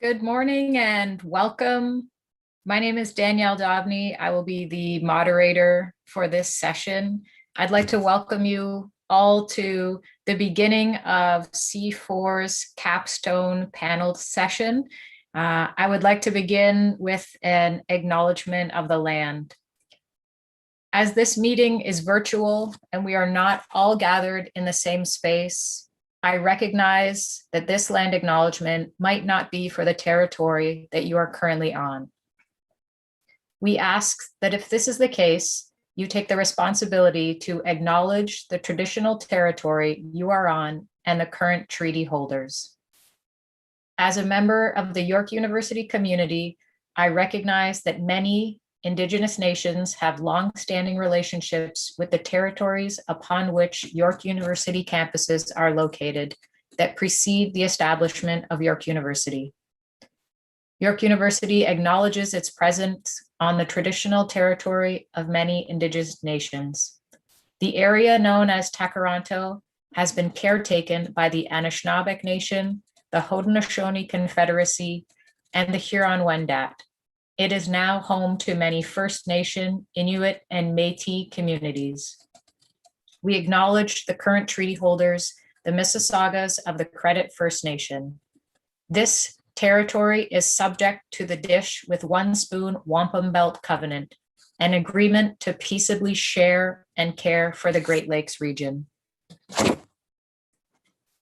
Good morning and welcome. My name is Danielle Dobney. I will be the moderator for this session. I'd like to welcome you all to the beginning of C4's Capstone panel session. I would like to begin with an acknowledgement of the land. As this meeting is virtual and we are not all gathered in the same space, I recognize that this land acknowledgement might not be for the territory that you are currently on. We ask that if this is the case, you take the responsibility to acknowledge the traditional territory you are on and the current treaty holders. As a member of the York University community, I recognize that many Indigenous nations have long-standing relationships with the territories upon which York University campuses are located that precede the establishment of York University. York University acknowledges its presence on the traditional territory of many Indigenous nations. The area known as Takaranto has been caretaken by the Anishinaabe Nation, the Haudenosaunee Confederacy, and the Huron-Wendat. It is now home to many First Nation, Inuit, and Métis communities. We acknowledge the current treaty holders, the Mississaugas of the Credit First Nation. This territory is subject to the Dish with One Spoon Wampum Belt Covenant, an agreement to peaceably share and care for the Great Lakes region.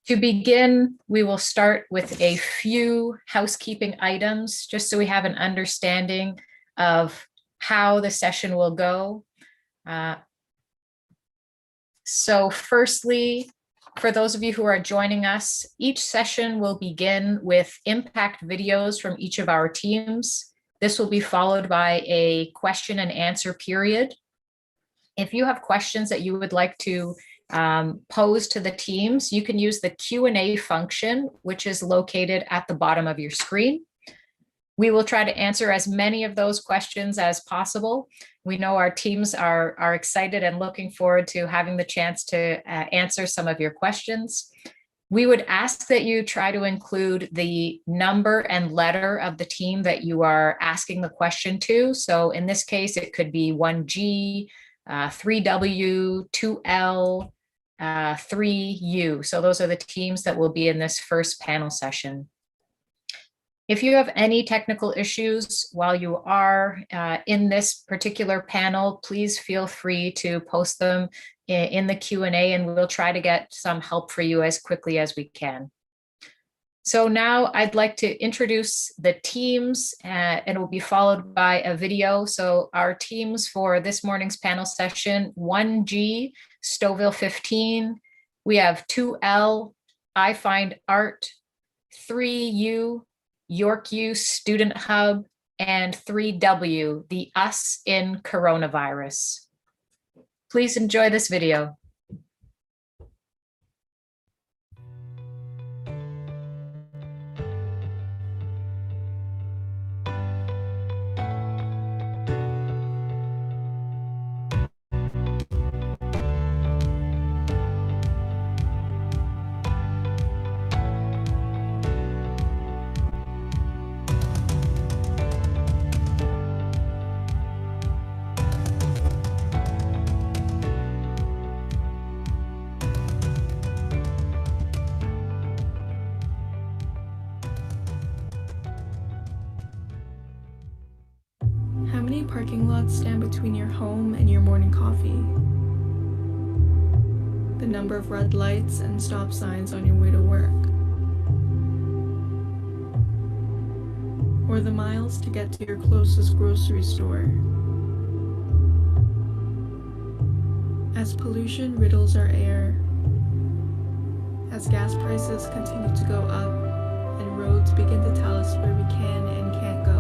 To begin, we will start with a few housekeeping items, just so we have an understanding of how the session will go. So firstly, for those of you who are joining us, each session will begin with impact videos from each of our teams. This will be followed by a question and answer period. If you have questions that you would like to pose to the teams, you can use the Q&A function, which is located at the bottom of your screen. We will try to answer as many of those questions as possible. We know our teams are excited and looking forward to having the chance to answer some of your questions. We would ask that you try to include the number and letter of the team that you are asking the question to. So in this case, it could be 1G, 3W, 2L, 3U. So those are the teams that will be in this first panel session. If you have any technical issues while you are in this particular panel, please feel free to post them in the Q&A and we'll try to get some help for you as quickly as we can. So now I'd like to introduce the teams and it will be followed by a video. So our teams for this morning's panel session: 1G, Stouffville 15. We have 2L, I Find Art, 3U, York U Student Hub, and 3W, the Us in Coronavirus. Please enjoy this video. How many parking lots stand between your home and your morning coffee? The number of red lights and stop signs on your way to work? Or the miles to get to your closest grocery store? As pollution riddles our air, as gas prices continue to go up, and roads begin to tell us where we can and can't go,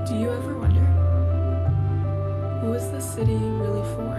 do you ever wonder, who is this city really for?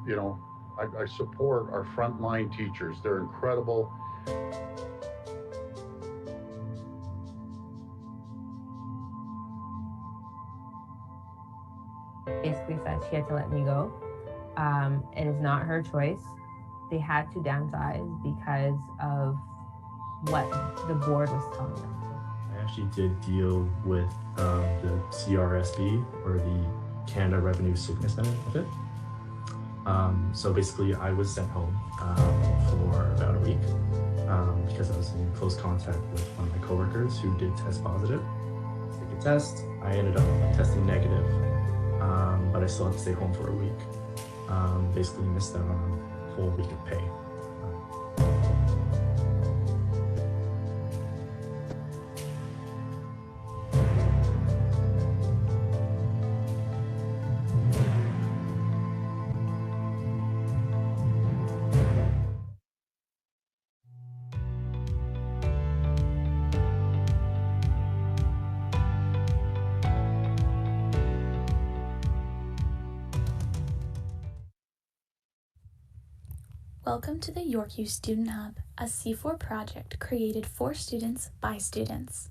you know, I support our frontline teachers. They're incredible. Basically said she had to let me go. It is not her choice. They had to downsize because of what the board was telling them. I actually did deal with the CRSB, or the Canada Revenue Sickness Benefit. So basically, I was sent home for about a week because I was in close contact with one of my coworkers who did test positive. Take a test. I ended up testing negative, but I still had to stay home for a week. Basically, missed out on a whole week of pay. Welcome to the YorkU Student Hub, a C4 project created for students by students.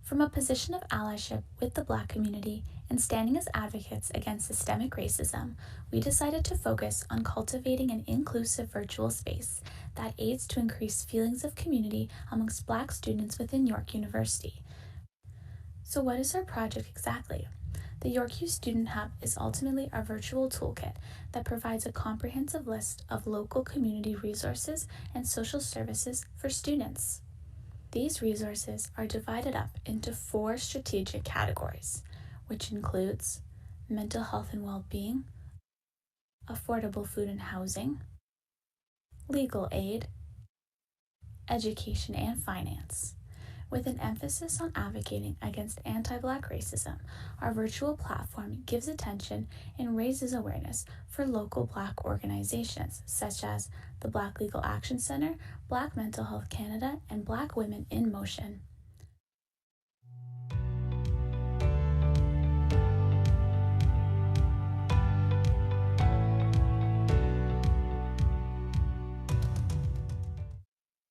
From a position of allyship with the Black community and standing as advocates against systemic racism, we decided to focus on cultivating an inclusive virtual space that aids to increase feelings of community amongst Black students within York University. So what is our project exactly? The YorkU Student Hub is ultimately our virtual toolkit that provides a comprehensive list of local community resources and social services for students. These resources are divided up into 4 strategic categories, which includes mental health and well-being, affordable food and housing, legal aid, education and finance. With an emphasis on advocating against anti-Black racism, our virtual platform gives attention and raises awareness for local Black organizations such as the Black Legal Action Center, Black Mental Health Canada, and Black Women in Motion.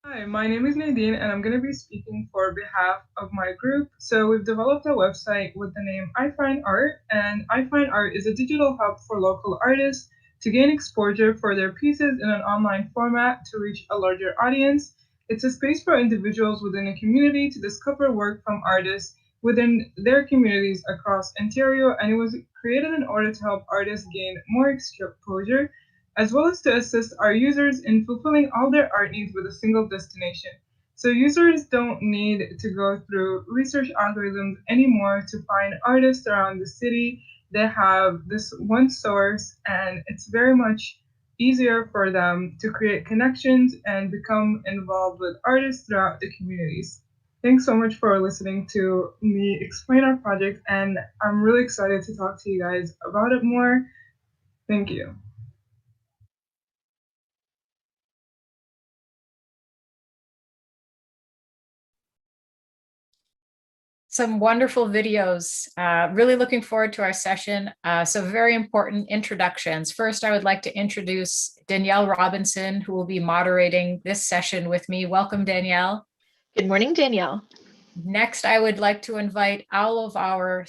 Hi, my name is Nadine, and I'm going to be speaking for behalf of my group. So we've developed a website with the name I Find Art, and I Find Art is a digital hub for local artists to gain exposure for their pieces in an online format to reach a larger audience. It's a space for individuals within a community to discover work from artists within their communities across Ontario, and it was created in order to help artists gain more exposure as well as to assist our users in fulfilling all their art needs with a single destination. So users don't need to go through research algorithms anymore to find artists around the city. They have this one source, and it's very much easier for them to create connections and become involved with artists throughout the communities. Thanks so much for listening to me explain our project, and I'm really excited to talk to you guys about it more. Thank you. Some wonderful videos. Really looking forward to our session. So very important introductions. First, I would like to introduce Danielle Robinson, who will be moderating this session with me. Welcome, Danielle. Good morning, Danielle. Next, I would like to invite all of our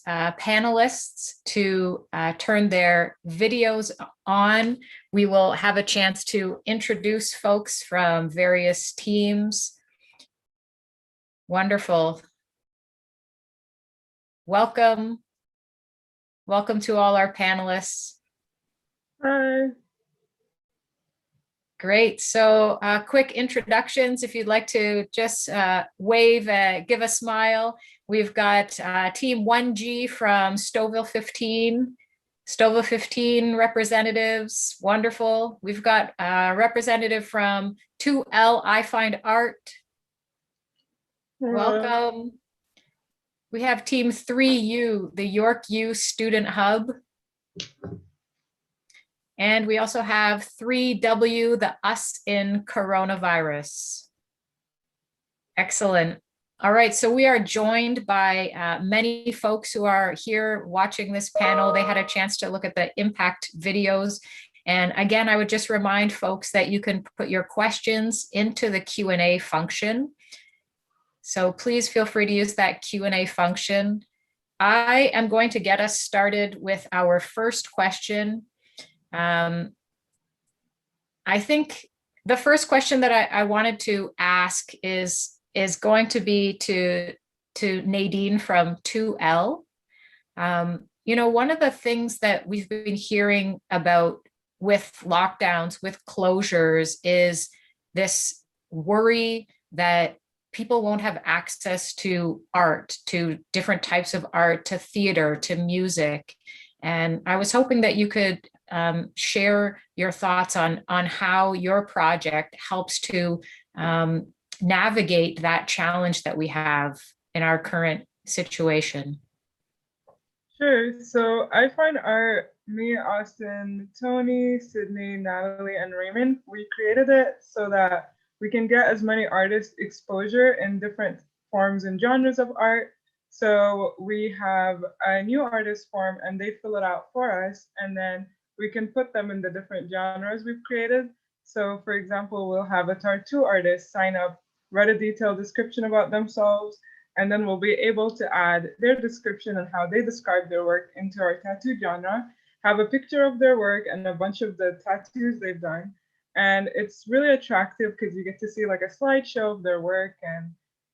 panelists to turn their videos on. We will have a chance to introduce folks from various teams. Wonderful. Welcome. Welcome to all our panelists. Hi. Great. So quick introductions. If you'd like to just wave, give a smile. We've got team 1G from Stouffville 15. Stouffville 15 representatives. Wonderful. We've got a representative from 2L I Find Art. Welcome. We have team 3U, the YorkU Student Hub. And we also have 3W, the Us in Coronavirus. Excellent. All right, so we are joined by many folks who are here watching this panel. They had a chance to look at the impact videos. And again, I would just remind folks that you can put your questions into the Q&A function. So please feel free to use that Q&A function. I am going to get us started with our first question. I think the first question that I wanted to ask is going to be to Nadine from 2L. One of the things that we've been hearing about with lockdowns, with closures, is this worry that people won't have access to art, to different types of art, to theater, to music. And I was hoping that you could share your thoughts on how your project helps to navigate that challenge that we have in our current situation. Sure. So I find art, me, Austin, Tony, Sydney, Natalie, and Raymond, we created it so that we can get as many artists exposure in different forms and genres of art. So we have a new artist form and they fill it out for us, and then we can put them in the different genres we've created. So for example, we'll have a tattoo artist sign up, write a detailed description about themselves, and then we'll be able to add their description and how they describe their work into our tattoo genre, have a picture of their work and a bunch of the tattoos they've done. And it's really attractive because you get to see like a slideshow of their work, and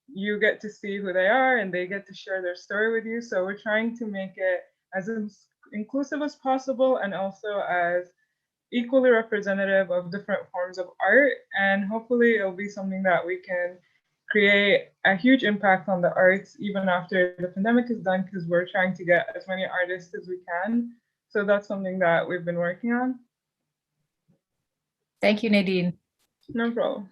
you get to see who they are and they get to share their story with you. So we're trying to make it as inclusive as possible and also as equally representative of different forms of art. And hopefully it'll be something that we can create a huge impact on the arts even after the pandemic is done, because we're trying to get as many artists as we can. So that's something that we've been working on. Thank you, Nadine. No problem.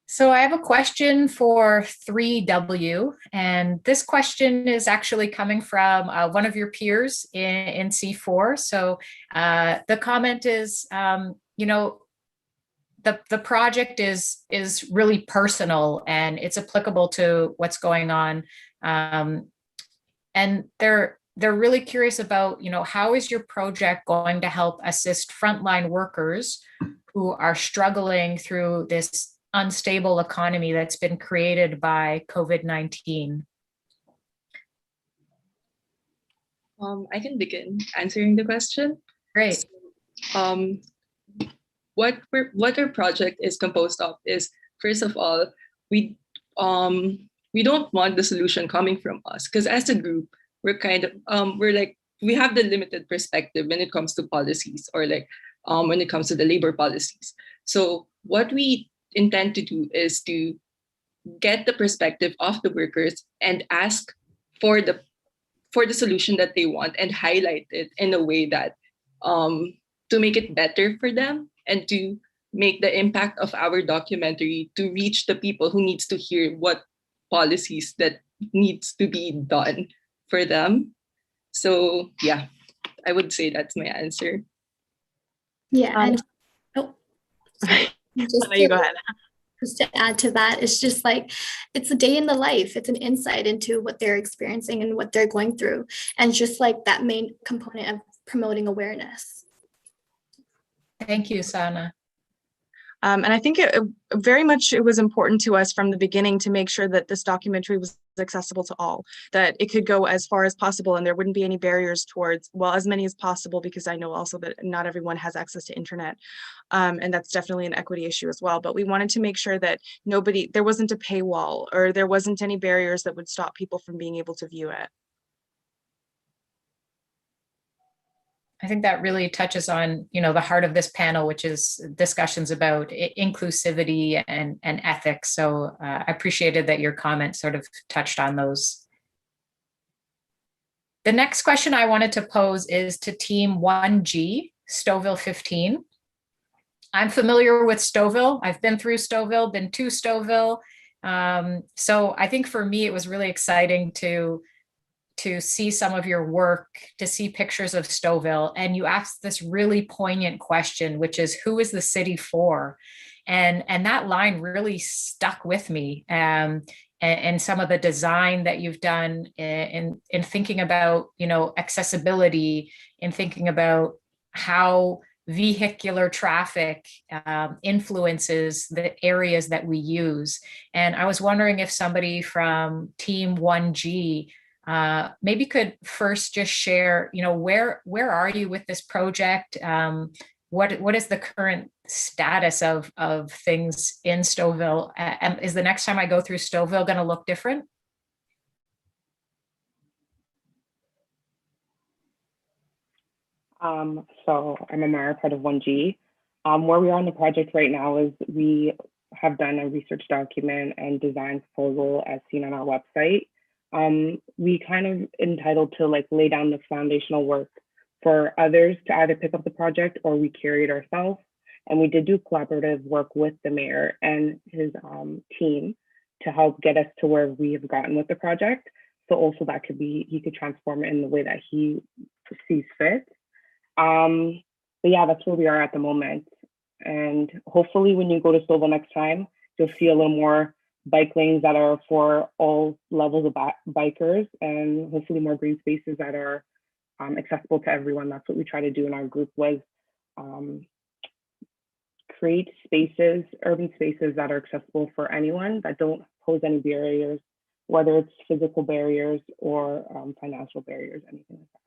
So I have a question for 3W, and this question is actually coming from one of your peers in C4. So the comment is, the project is really personal and it's applicable to what's going on, and they're really curious about, how is your project going to help assist frontline workers who are struggling through this unstable economy that's been created by COVID-19? I can begin answering the question. Great. So, what our project is composed of is, first of all, we don't want the solution coming from us, because as a group, we're kind of we have the limited perspective when it comes to policies, or when it comes to the labor policies. So what we intend to do is to get the perspective of the workers and ask for the solution that they want, and highlight it in a way that to make it better for them, and to make the impact of our documentary to reach the people who needs to hear what policies that needs to be done for them. So yeah, I would say that's my answer. Yeah, and just you go ahead. Just to add to that, it's just like, it's a day in the life. It's an insight into what they're experiencing and what they're going through, and just like that main component of promoting awareness. Thank you, Sana. And I think it was important to us from the beginning to make sure that this documentary was accessible to all, that it could go as far as possible and there wouldn't be any barriers towards, well, as many as possible, because I know also that not everyone has access to internet. And that's definitely an equity issue as well. But we wanted to make sure that there wasn't a paywall, or there wasn't any barriers that would stop people from being able to view it. I think that really touches on, the heart of this panel, which is discussions about inclusivity and ethics. So I appreciated that your comment sort of touched on those. The next question I wanted to pose is to Team 1G, Stouffville 15. I'm familiar with Stouffville. I've been through Stouffville, been to Stouffville. So I think for me, it was really exciting to see some of your work, to see pictures of Stouffville, and you asked this really poignant question, which is, who is the city for? And that line really stuck with me. And some of the design that you've done in thinking about, accessibility, in thinking about how vehicular traffic influences the areas that we use. And I was wondering if somebody from Team 1G maybe could first just share, where are you with this project? What is the current status of things in Stouffville? And is the next time I go through Stouffville going to look different? So I'm Amara, part of 1G. Where we are on the project right now is we have done a research document and design proposal as seen on our website. We kind of entitled to like lay down the foundational work for others to either pick up the project or we carry it ourselves. And we did do collaborative work with the mayor and his team to help get us to where we have gotten with the project. So also that could be, he could transform it in the way that he sees fit. But yeah, that's where we are at the moment. And hopefully when you go to Stouffville next time, you'll see a little more bike lanes that are for all levels of bikers, and hopefully more green spaces that are accessible to everyone. That's what we try to do in our group, was create spaces, urban spaces that are accessible for anyone, that don't pose any barriers, whether it's physical barriers or financial barriers, anything like that.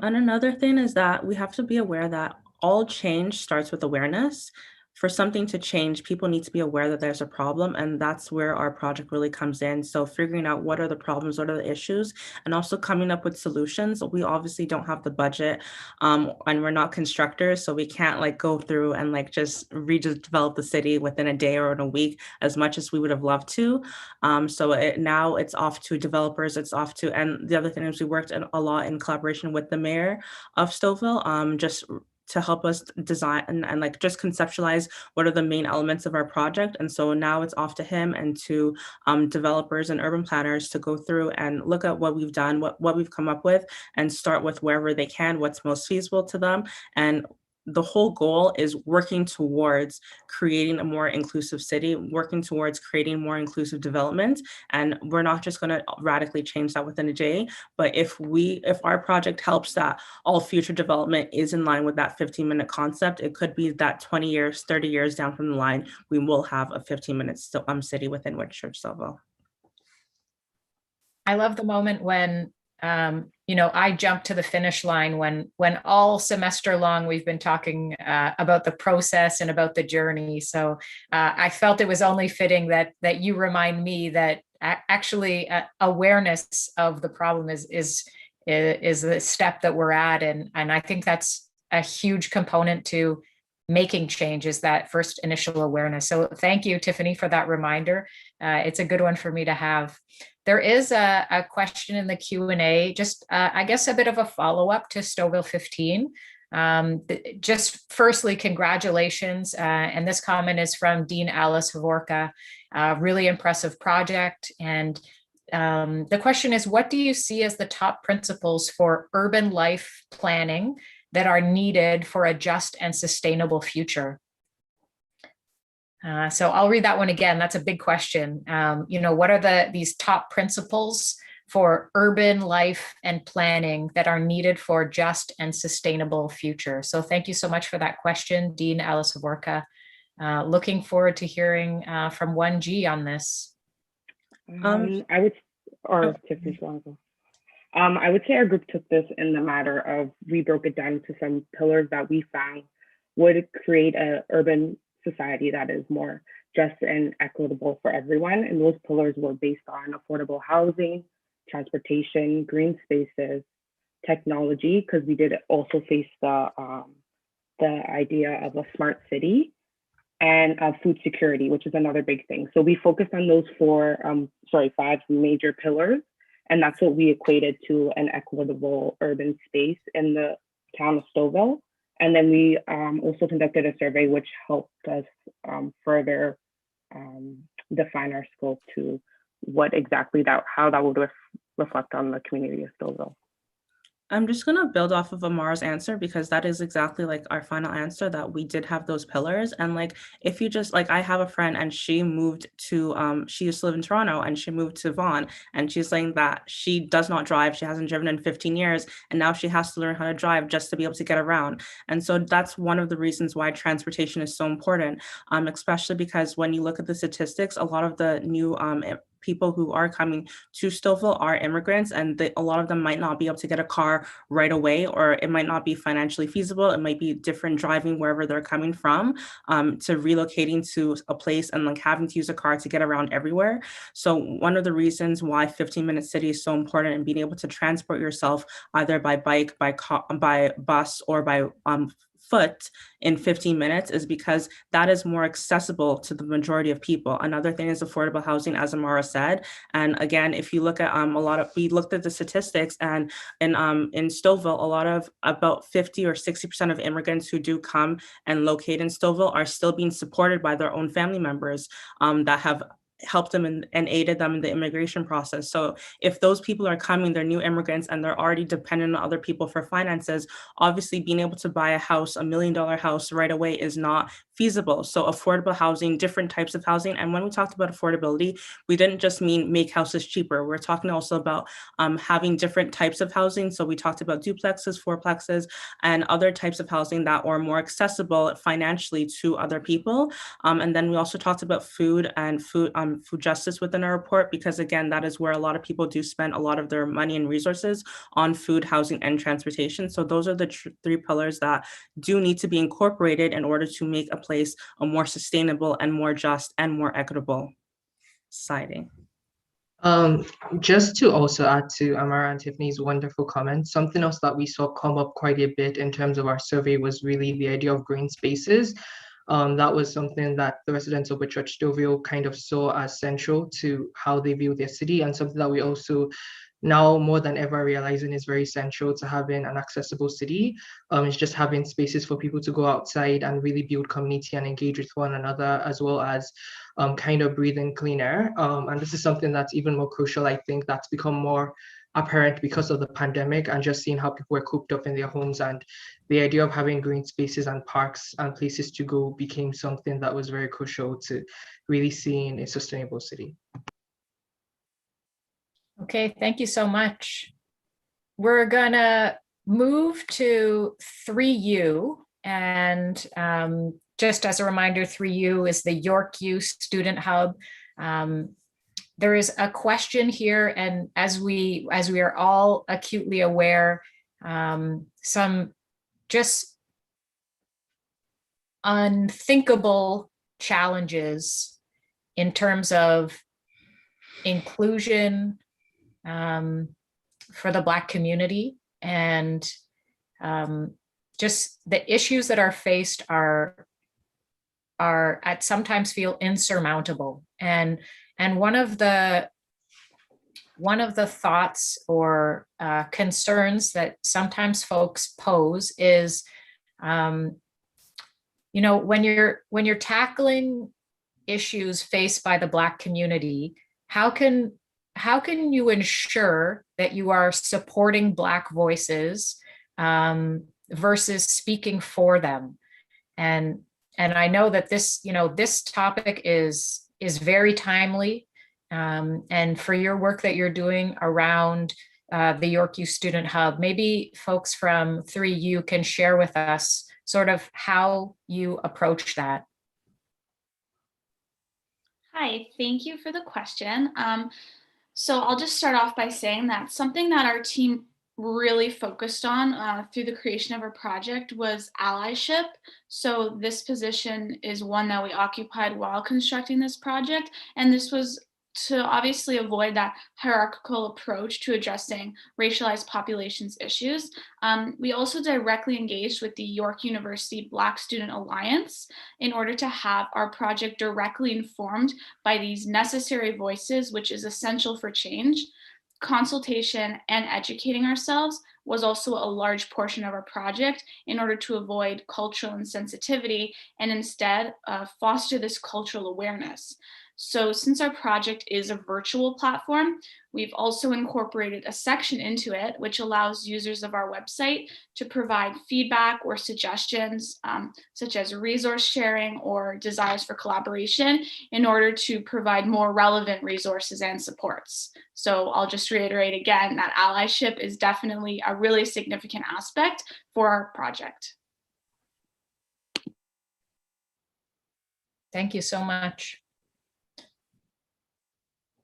And another thing is that we have to be aware that all change starts with awareness. For something to change, people need to be aware that there's a problem, and that's where our project really comes in. So figuring out what are the problems, what are the issues, and also coming up with solutions. We obviously don't have the budget, and we're not constructors, so we can't like go through and like just redevelop the city within a day or in a week as much as we would have loved to. Now it's off to developers, it's off to, and the other thing is we worked a lot in collaboration with the mayor of Stouffville, just to help us design and like just conceptualize what are the main elements of our project. And so now it's off to him and to developers and urban planners to go through and look at what we've done, what we've come up with, and start with wherever they can, what's most feasible to them. And the whole goal is working towards creating a more inclusive city, working towards creating more inclusive development. And we're not just going to radically change that within a day, but if our project helps that all future development is in line with that 15-minute concept, it could be that 20 years, 30 years down from the line, we will have a 15-minute city within Whitchurch Stouffville. I love the moment when I jumped to the finish line when all semester long we've been talking about the process and about the journey. So I felt it was only fitting that you remind me that actually awareness of the problem is the step that we're at, and I think that's a huge component to making change, is that first initial awareness. So thank you, Tiffany, for that reminder. It's a good one for me to have. There is a question in the Q&A, just I guess a bit of a follow-up to Stouffville 15. Just firstly, congratulations. And this comment is from Dean Alice Havorka. Really impressive project. And the question is, what do you see as the top principles for urban life planning that are needed for a just and sustainable future? So I'll read that one again. That's a big question. What are these top principles for urban life and planning that are needed for a just and sustainable future? So thank you so much for that question, Dean Alice Havorka. Looking forward to hearing from 1G on this. I would say our group took this in the matter of, we broke it down into some pillars that we found would create an urban society that is more just and equitable for everyone. And those pillars were based on affordable housing, transportation, green spaces, technology, because we did also face the idea of a smart city, and food security, which is another big thing. So we focused on those five major pillars, and that's what we equated to an equitable urban space in the town of Stouffville. And then we also conducted a survey which helped us further define our scope to what exactly how that would reflect on the community of Stouffville. I'm just gonna build off of Amar's answer because that is exactly like our final answer, that we did have those pillars. And like if you just like, I have a friend and she moved to she used to live in Toronto and she moved to Vaughan, and she's saying that she does not drive. She hasn't driven in 15 years and now she has to learn how to drive just to be able to get around. And so that's one of the reasons why transportation is so important, especially because when you look at the statistics, a lot of the new people who are coming to Stouffville are immigrants, and a lot of them might not be able to get a car right away, or it might not be financially feasible. It might be different driving wherever they're coming from, to relocating to a place and like having to use a car to get around everywhere. So one of the reasons why 15-minute city is so important, and being able to transport yourself either by bike, by car, by bus, or by foot in 15 minutes, is because that is more accessible to the majority of people. Another thing is affordable housing, as Amara said. And again, if you look at we looked at the statistics, and in Stouffville, a lot of about 50 or 60% of immigrants who do come and locate in Stouffville are still being supported by their own family members that have helped them and aided them in the immigration process. So if those people are coming, they're new immigrants and they're already dependent on other people for finances, obviously being able to buy a house, $1 million house right away, is not feasible. So affordable housing, different types of housing. And when we talked about affordability, we didn't just mean make houses cheaper. We're talking also about having different types of housing. So we talked about duplexes, fourplexes, and other types of housing that are more accessible financially to other people. And then we also talked about food and food justice within our report, because again, that is where a lot of people do spend a lot of their money and resources on food, housing, and transportation. So those are the three pillars that do need to be incorporated in order to make a place a more sustainable and more just and more equitable society. Just to also add to Amara and Tiffany's wonderful comments, something else that we saw come up quite a bit in terms of our survey was really the idea of green spaces. That was something that the residents of Whitchurch Stouffville kind of saw as central to how they view their city, and something that we also now more than ever realizing is very central to having an accessible city. It's just having spaces for people to go outside and really build community and engage with one another, as well as kind of breathing clean air. And this is something that's even more crucial, I think, that's become more apparent because of the pandemic, and just seeing how people were cooped up in their homes, and the idea of having green spaces and parks and places to go became something that was very crucial to really seeing a sustainable city. Okay, thank you so much. We're gonna move to 3U, and just as a reminder, 3U is the York U Student Hub. There is a question here, and as we are all acutely aware, some just unthinkable challenges in terms of inclusion for the Black community, and just the issues that are faced are at sometimes feel insurmountable. And one of the thoughts or concerns that sometimes folks pose is, when you're tackling issues faced by the Black community, how can you ensure that you are supporting Black voices versus speaking for them? And I know that this topic is very timely, and for your work that you're doing around the York U Student Hub, maybe folks from 3U can share with us sort of how you approach that. Hi, thank you for the question. So I'll just start off by saying that something that our team really focused on through the creation of our project was allyship. So this position is one that we occupied while constructing this project, and this was to obviously avoid that hierarchical approach to addressing racialized populations issues. We also directly engaged with the York University Black Student Alliance in order to have our project directly informed by these necessary voices, which is essential for change. Consultation and educating ourselves was also a large portion of our project in order to avoid cultural insensitivity and instead foster this cultural awareness. So since our project is a virtual platform, we've also incorporated a section into it, which allows users of our website to provide feedback or suggestions, such as resource sharing or desires for collaboration, in order to provide more relevant resources and supports. So I'll just reiterate again that allyship is definitely a really significant aspect for our project. Thank you so much.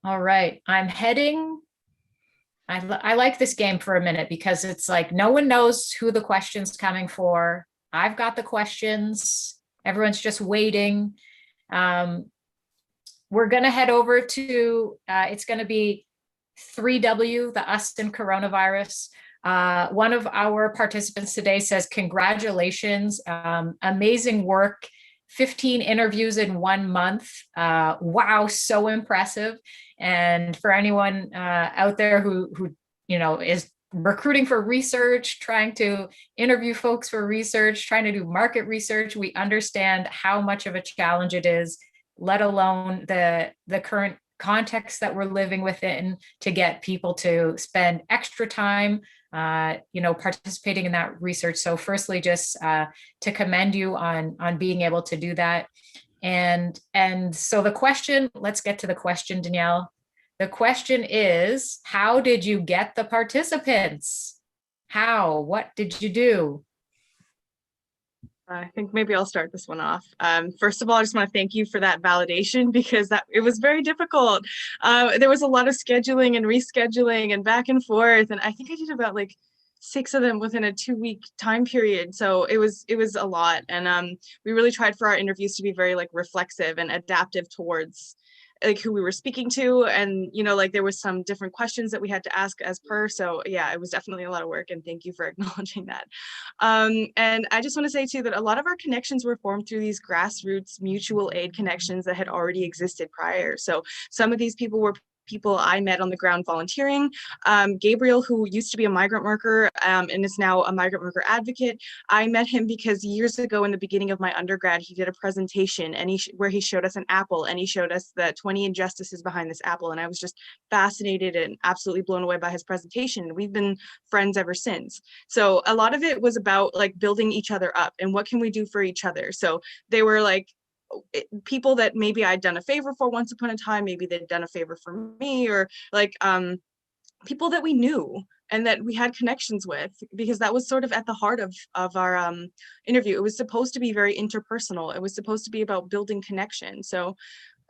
All right, I'm heading. I like this game for a minute because it's like no one knows who the question's coming for. I've got the questions. Everyone's just waiting. We're going to head over to, it's going to be 3W, the us and coronavirus. One of our participants today says, congratulations, amazing work. 15 interviews in 1 month. Wow, so impressive. And for anyone out there who is recruiting for research, trying to interview folks for research, trying to do market research, we understand how much of a challenge it is, let alone the current context that we're living within, to get people to spend extra time participating in that research. So firstly, just to commend you on being able to do that. And so the question, let's get to the question, Danielle. The question is, how did you get the participants? How? What did you do? I think maybe I'll start this one off. First of all, I just want to thank you for that validation, because it was very difficult. There was a lot of scheduling and rescheduling and back and forth, and I think I did about like 6 of them within a 2-week time period. So it was a lot, and we really tried for our interviews to be very like reflexive and adaptive towards like who we were speaking to, and there was some different questions that we had to ask as per. So yeah, it was definitely a lot of work, and thank you for acknowledging that. And I just want to say too that a lot of our connections were formed through these grassroots mutual aid connections that had already existed prior. So some of these people were people I met on the ground volunteering. Gabriel, who used to be a migrant worker and is now a migrant worker advocate, I met him because years ago in the beginning of my undergrad, he did a presentation and where he showed us an apple, and he showed us the 20 injustices behind this apple. And I was just fascinated and absolutely blown away by his presentation. And we've been friends ever since. So a lot of it was about like building each other up and what can we do for each other. So they were like, people that maybe I'd done a favor for once upon a time, maybe they'd done a favor for me, or like people that we knew and that we had connections with, because that was sort of at the heart of our interview. It was supposed to be very interpersonal. It was supposed to be about building connection. So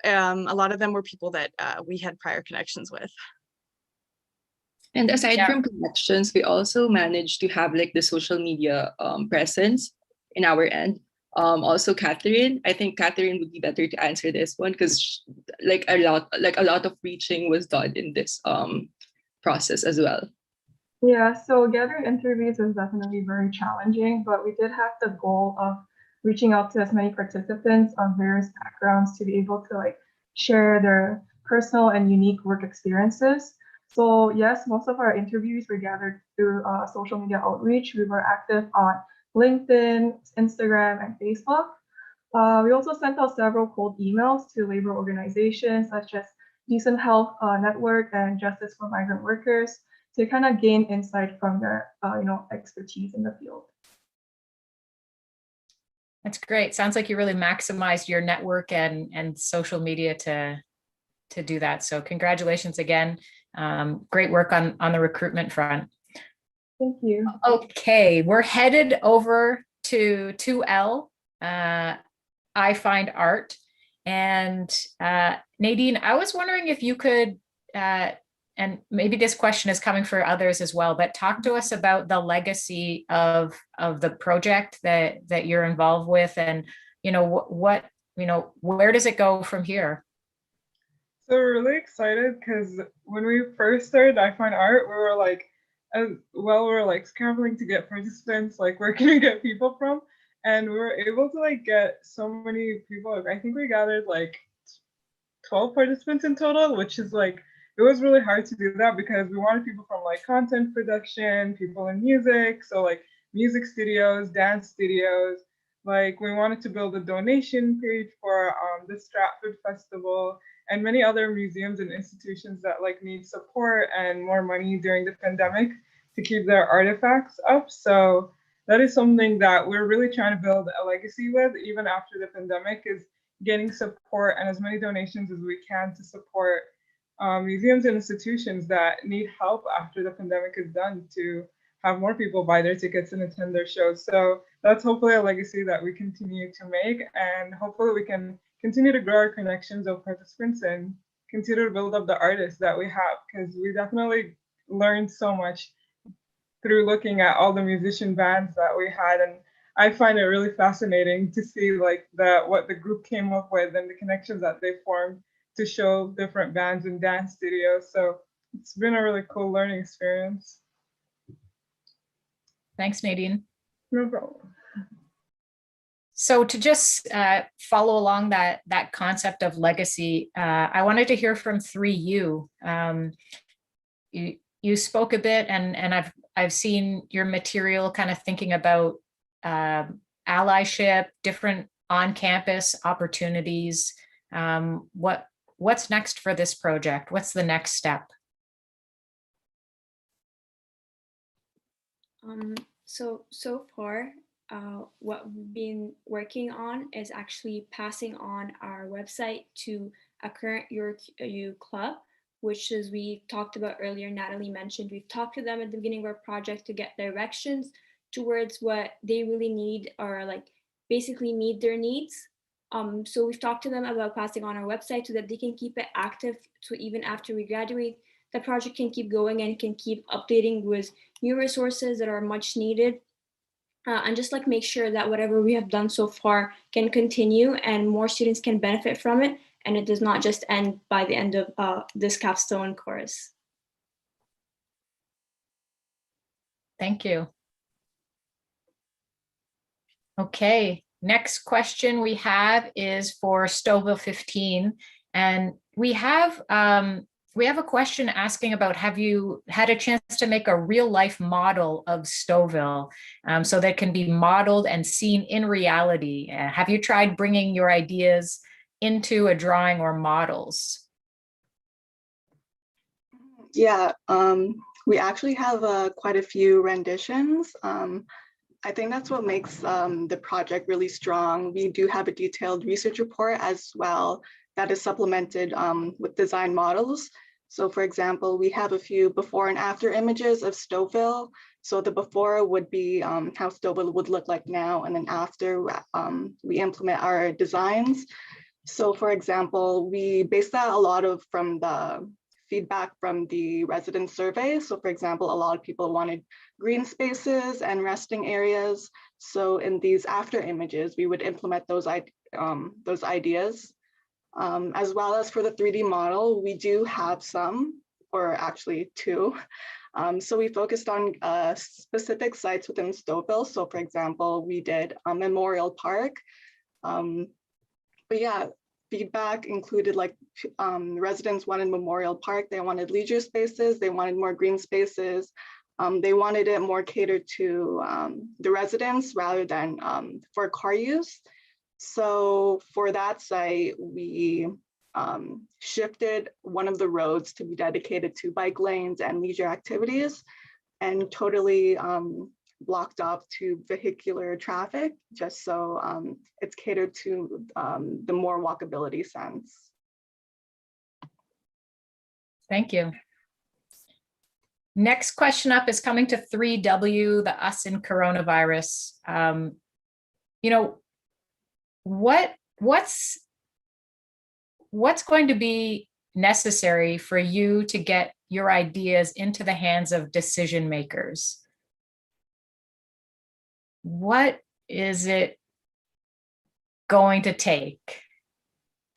a lot of them were people that we had prior connections with. And aside from connections, we also managed to have like the social media presence in our end. Also Catherine, I think Catherine would be better to answer this one, because like a lot of reaching was done in this process as well. Yeah, so gathering interviews is definitely very challenging, but we did have the goal of reaching out to as many participants of various backgrounds to be able to like share their personal and unique work experiences. So yes, most of our interviews were gathered through social media outreach. We were active on LinkedIn, Instagram, and Facebook. We also sent out several cold emails to labor organizations such as Decent Health Network and Justice for Migrant Workers to kind of gain insight from their expertise in the field. That's great. Sounds like you really maximized your network and social media to do that. So congratulations again. Great work on the recruitment front. Thank you. Okay, we're headed over to 2L, I Find Art. And Nadine, I was wondering if you could, and maybe this question is coming for others as well, but talk to us about the legacy of the project that you're involved with, and where does it go from here? So we're really excited because when we first started I Find Art, we were like, we're like scrambling to get participants, like where can we get people from? And we were able to like get so many people. I think we gathered like 12 participants in total, which is like, it was really hard to do that because we wanted people from like content production, people in music, so like music studios, dance studios, Like we wanted to build a donation page for the Stratford Festival and many other museums and institutions that like need support and more money during the pandemic to keep their artifacts up. So that is something that we're really trying to build a legacy with, even after the pandemic, is getting support and as many donations as we can to support museums and institutions that need help after the pandemic is done to have more people buy their tickets and attend their shows. So that's hopefully a legacy that we continue to make, and hopefully we can continue to grow our connections of participants and continue to build up the artists that we have, because we definitely learned so much through looking at all the musician bands that we had. And I find it really fascinating to see like what the group came up with and the connections that they formed to show different bands and dance studios. So it's been a really cool learning experience. Thanks, Nadine. No problem. So to just follow along that concept of legacy, I wanted to hear from 3U. You spoke a bit, and I've seen your material kind of thinking about allyship, different on-campus opportunities. What's next for this project? What's the next step? So far, what we've been working on is actually passing on our website to a current U club, which as we talked about earlier, Natalie mentioned, we've talked to them at the beginning of our project to get directions towards what they really need, or like basically meet their needs. So we've talked to them about passing on our website so that they can keep it active, so even after we graduate, the project can keep going and can keep updating with new resources that are much needed. And just like make sure that whatever we have done so far can continue and more students can benefit from it, and it does not just end by the end of this capstone course. Thank you. Okay, next question we have is for Stouffville 15, and we have a question asking about, have you had a chance to make a real life model of Stouffville so that can be modeled and seen in reality? Have you tried bringing your ideas into a drawing or models? Yeah, we actually have quite a few renditions. I think that's what makes the project really strong. We do have a detailed research report as well that is supplemented with design models. So for example, we have a few before and after images of Stouffville. So the before would be how Stouffville would look like now, and then after we implement our designs. So for example, we base that a lot from the feedback from the resident survey. So for example, a lot of people wanted green spaces and resting areas. So in these after images, we would implement those ideas. As well as for the 3D model, we do have some, or actually two. So we focused on specific sites within Stouffville. So for example, we did a Memorial Park. But yeah, feedback included like residents wanted Memorial Park, they wanted leisure spaces, they wanted more green spaces. They wanted it more catered to the residents rather than for car use. So for that site, we shifted one of the roads to be dedicated to bike lanes and leisure activities, and totally blocked off to vehicular traffic, just so it's catered to the more walkability sense. Thank you. Next question up is coming to 3W, the us in coronavirus. You know, what's going to be necessary for you to get your ideas into the hands of decision makers? What is it going to take?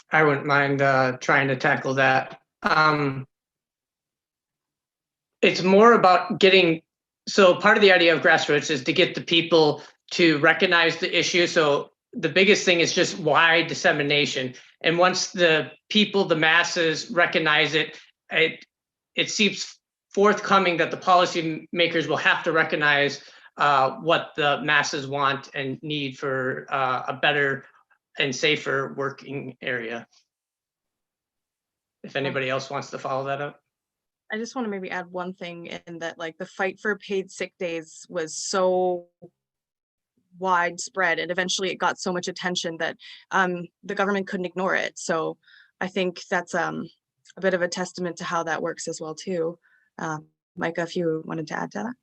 I wouldn't mind trying to tackle that. It's more about getting, so part of the idea of grassroots is to get the people to recognize the issue. So the biggest thing is just wide dissemination. And once the people, the masses recognize it, it seems forthcoming that the policymakers will have to recognize what the masses want and need for a better and safer working area. If anybody else wants to follow that up. I just want to maybe add one thing in that, like, the fight for paid sick days was so widespread and eventually it got so much attention that the government couldn't ignore it. So I think that's a bit of a testament to how that works as well too. Micah, if you wanted to add to that.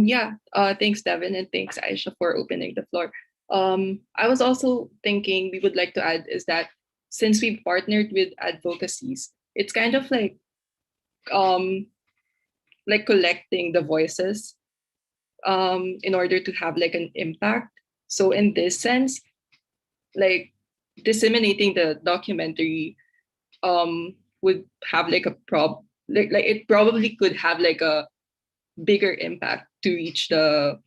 Yeah, thanks Devin, and thanks Aisha for opening the floor. I was also thinking we would like to add is that since we've partnered with advocacies, it's kind of like collecting the voices in order to have like an impact. So in this sense, like disseminating the documentary would have like a like it probably could have like a bigger impact to reach the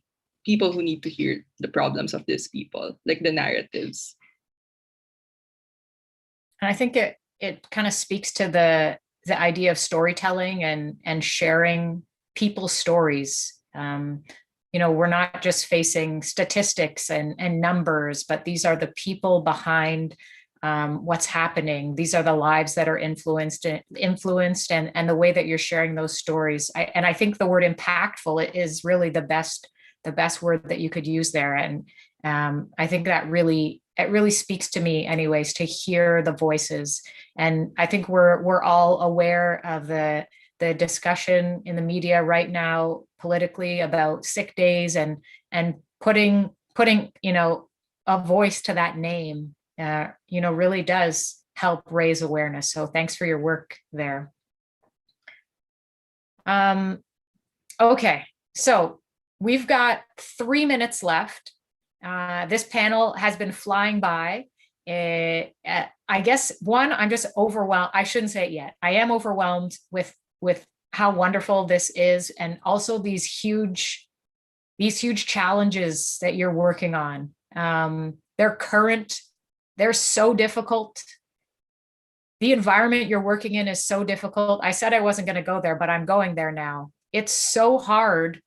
people who need to hear the problems of these people, like the narratives. And I think it kind of speaks to the idea of storytelling and sharing people's stories. You know, we're not just facing statistics and numbers, but these are the people behind what's happening. These are the lives that are influenced and the way that you're sharing those stories. And I think the word impactful is really the best word that you could use there. And I think that it really speaks to me anyways, to hear the voices. And I think we're all aware of the discussion in the media right now politically about sick days and putting you know, a voice to that name you know, really does help raise awareness. So thanks for your work there. Okay, so we've got 3 minutes left. This panel has been flying by. I guess I'm just overwhelmed. I shouldn't say it yet. I am overwhelmed with how wonderful this is, and also these huge challenges that you're working on. They're so difficult. The environment you're working in is so difficult. I said I wasn't going to go there, but I'm going there now. It's so hard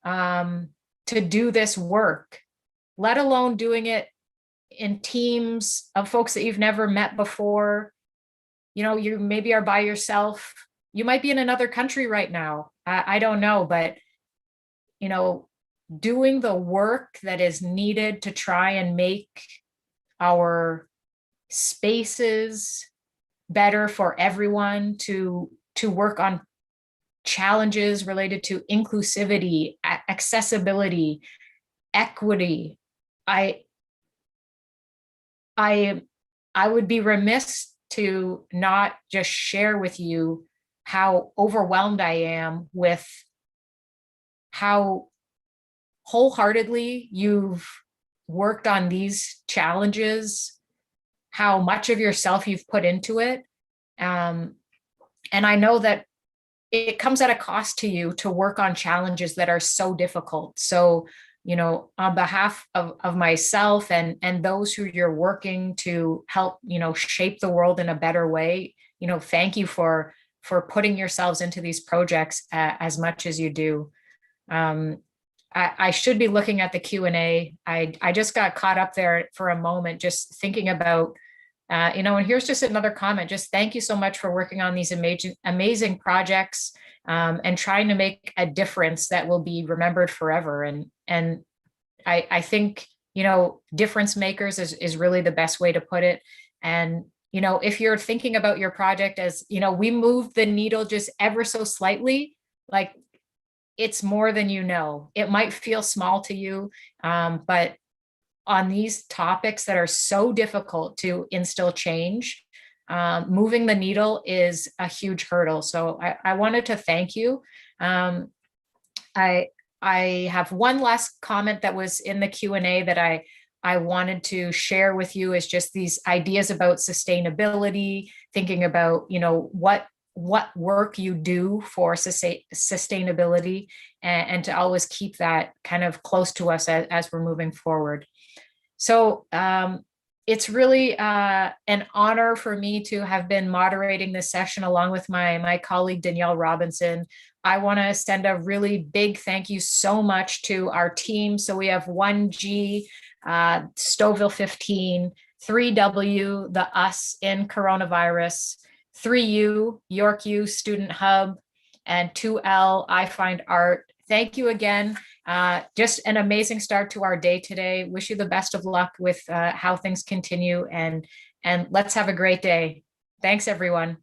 to do this work, let alone doing it in teams of folks that you've never met before. You know, you maybe are by yourself. You might be in another country right now. I don't know, but you know, doing the work that is needed to try and make our spaces better for everyone, to work on challenges related to inclusivity, accessibility, equity. I would be remiss to not just share with you how overwhelmed I am with how wholeheartedly you've worked on these challenges, how much of yourself you've put into it. And I know that it comes at a cost to you to work on challenges that are so difficult. So, you know, on behalf of myself and those who you're working to help, you know, shape the world in a better way, you know, thank you for putting yourselves into these projects as much as you do. I should be looking at the Q&A. I just got caught up there for a moment, just thinking about, you know, and here's just another comment. Just thank you so much for working on these amazing projects and trying to make a difference that will be remembered forever. And I think, you know, difference makers is really the best way to put it. And, you know, if you're thinking about your project as, you know, we moved the needle just ever so slightly, like it's more than you know. It might feel small to you, but on these topics that are so difficult to instill change, moving the needle is a huge hurdle. So I wanted to thank you. I have one last comment that was in the Q&A that I wanted to share with you, is just these ideas about sustainability, thinking about, you know, what work you do for sustainability, and to always keep that kind of close to us as we're moving forward. So it's really an honor for me to have been moderating this session along with my colleague Danielle Robinson. I want to send a really big thank you so much to our team. So we have 1G, Stouffville 15, 3W, the us in coronavirus, 3U, York U Student Hub, and 2L, I Find Art. Thank you again. Just an amazing start to our day today. Wish you the best of luck with how things continue, and let's have a great day. Thanks, everyone.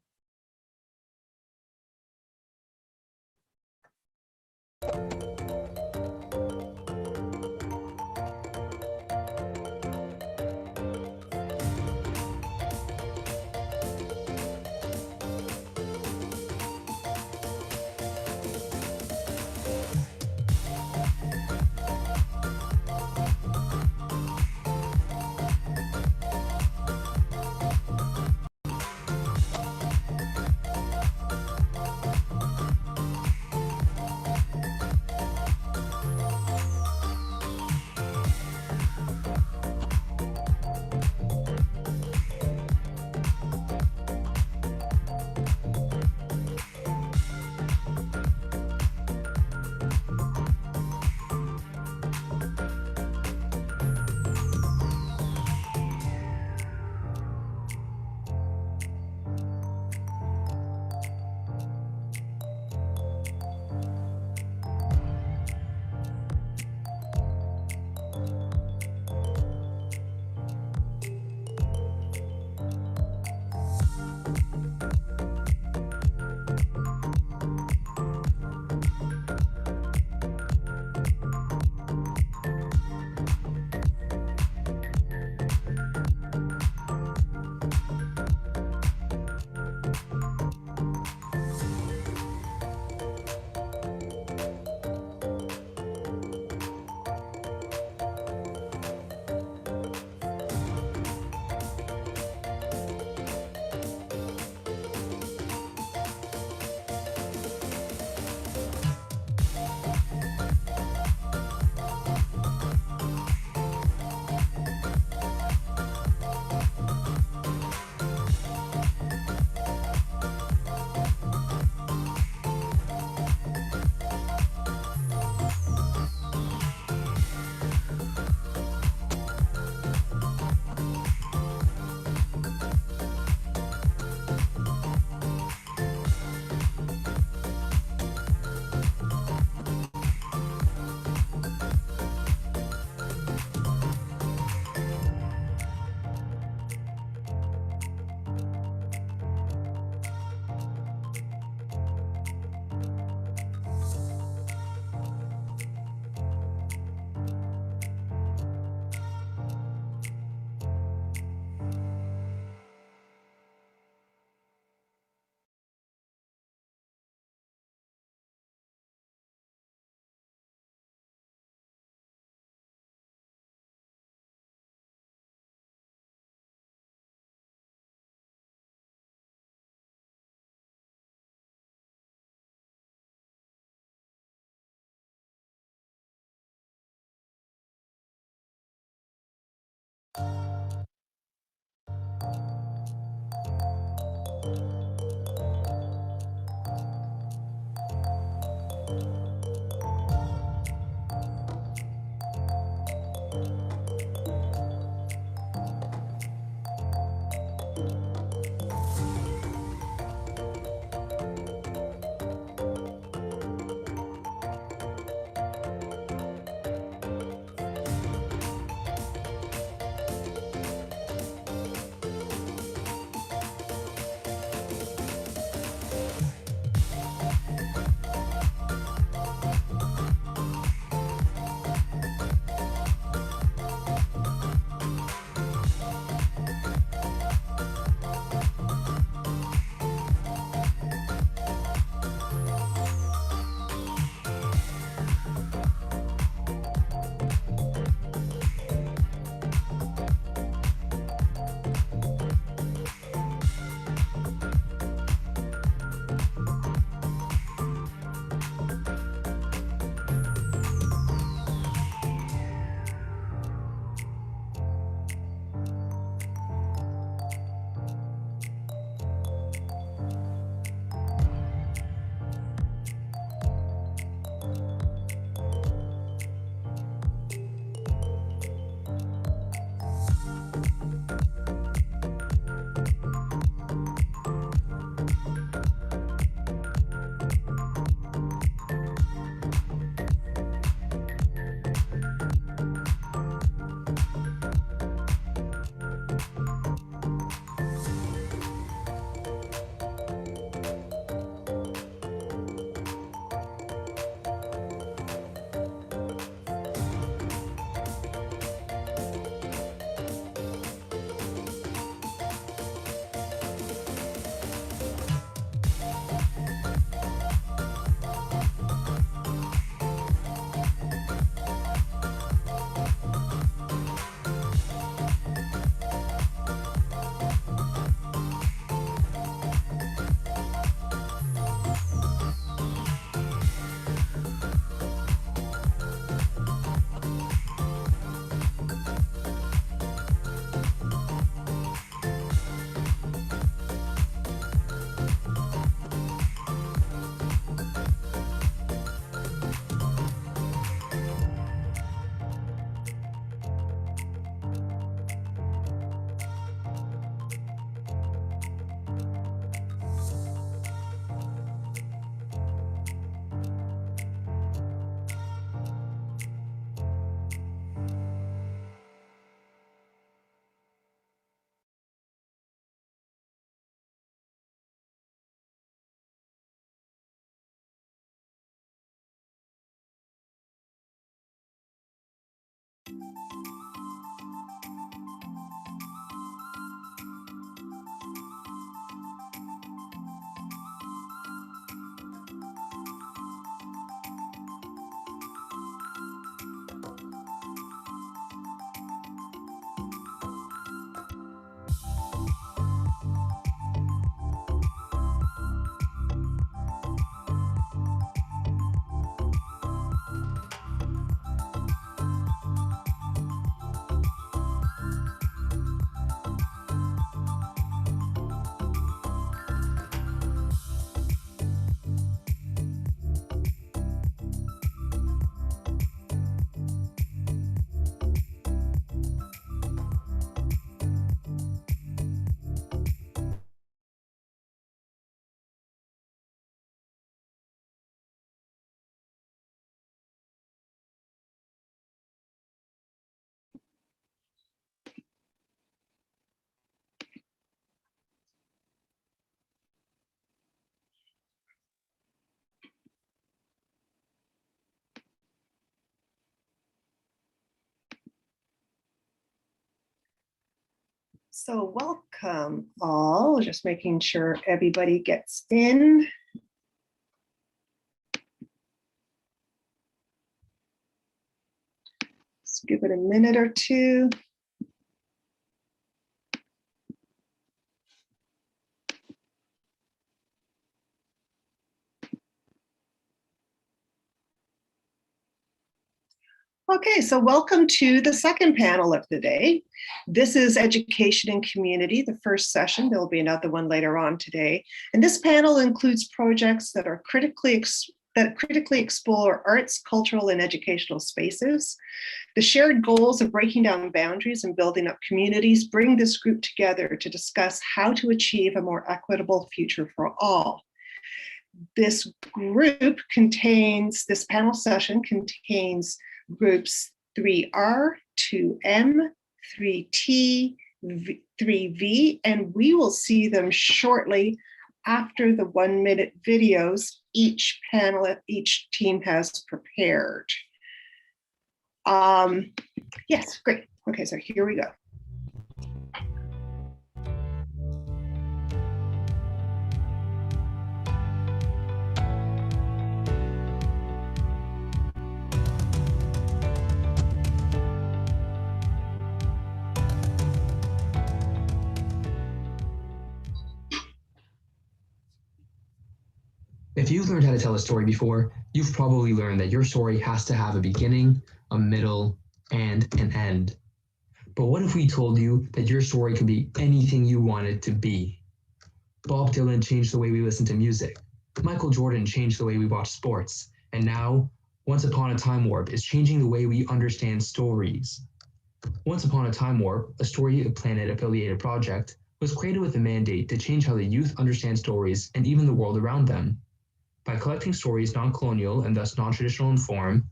So welcome all, just making sure everybody gets in. Let's give it a minute or two. Okay, so welcome to the second panel of the day. This is Education and Community, the first session. There'll be another one later on today. And this panel includes projects that are critically explore arts, cultural, and educational spaces. The shared goals of breaking down boundaries and building up communities bring this group together to discuss how to achieve a more equitable future for all. This panel session contains groups 3R, 2M, 3T, 3V, and we will see them shortly after the 1-minute videos each team has prepared. Yes, great. Okay, so here we go. If you've learned how to tell a story before, you've probably learned that your story has to have a beginning, a middle, and an end. But what if we told you that your story could be anything you want it to be? Bob Dylan changed the way we listen to music. Michael Jordan changed the way we watch sports. And now, Once Upon a Time Warp is changing the way we understand stories. Once Upon a Time Warp, a Story Planet affiliated project, was created with a mandate to change how the youth understand stories and even the world around them. By collecting stories non-colonial and thus non-traditional in form,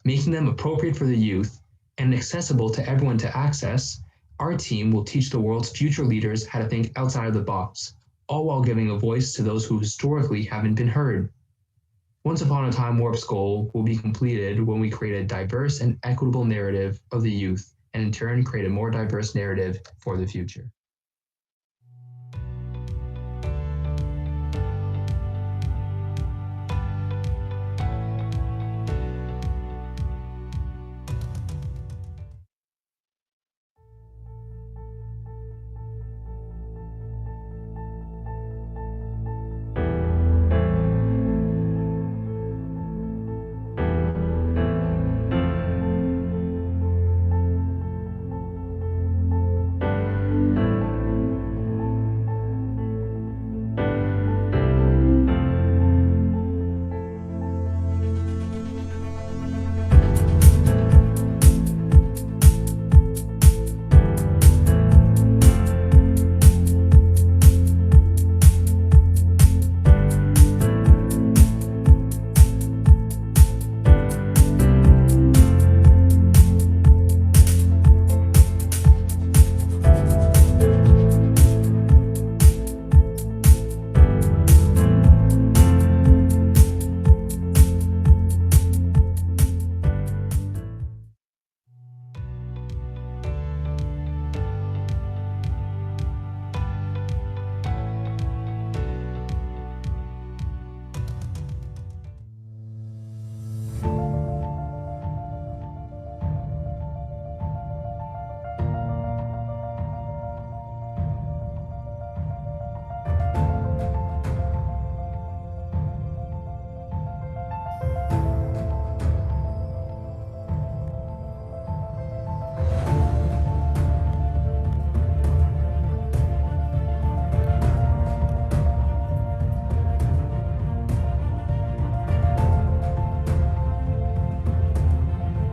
making them appropriate for the youth, and accessible to everyone to access, our team will teach the world's future leaders how to think outside of the box, all while giving a voice to those who historically haven't been heard. Once Upon a Time Warp's goal will be completed when we create a diverse and equitable narrative of the youth, and in turn create a more diverse narrative for the future.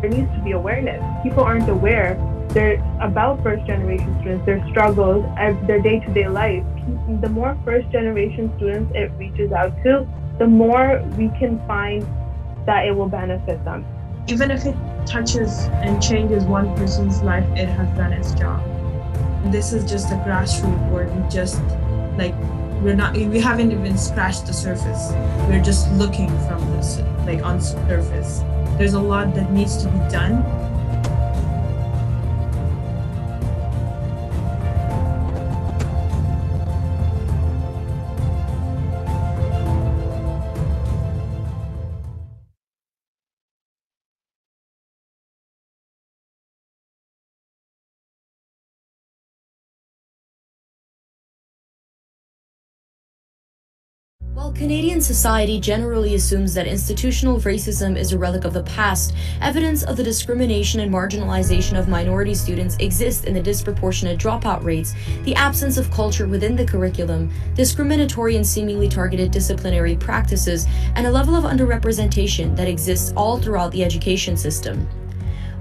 There needs to be awareness. People aren't aware. They're about first generation students, their struggles, their day-to-day life. The more first generation students it reaches out to, the more we can find that it will benefit them. Even if it touches and changes one person's life, it has done its job. This is just a grassroots work. We haven't even scratched the surface. We're just looking from this, on the surface. There's a lot that needs to be done. While Canadian society generally assumes that institutional racism is a relic of the past, evidence of the discrimination and marginalization of minority students exists in the disproportionate dropout rates, the absence of culture within the curriculum, discriminatory and seemingly targeted disciplinary practices, and a level of underrepresentation that exists all throughout the education system.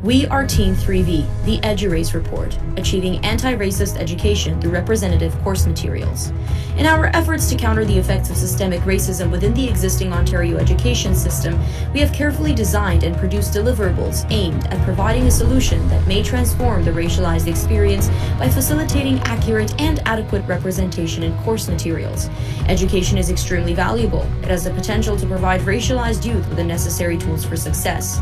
We are Team 3V, the EduRace Report, achieving anti-racist education through representative course materials. In our efforts to counter the effects of systemic racism within the existing Ontario education system, we have carefully designed and produced deliverables aimed at providing a solution that may transform the racialized experience by facilitating accurate and adequate representation in course materials. Education is extremely valuable. It has the potential to provide racialized youth with the necessary tools for success.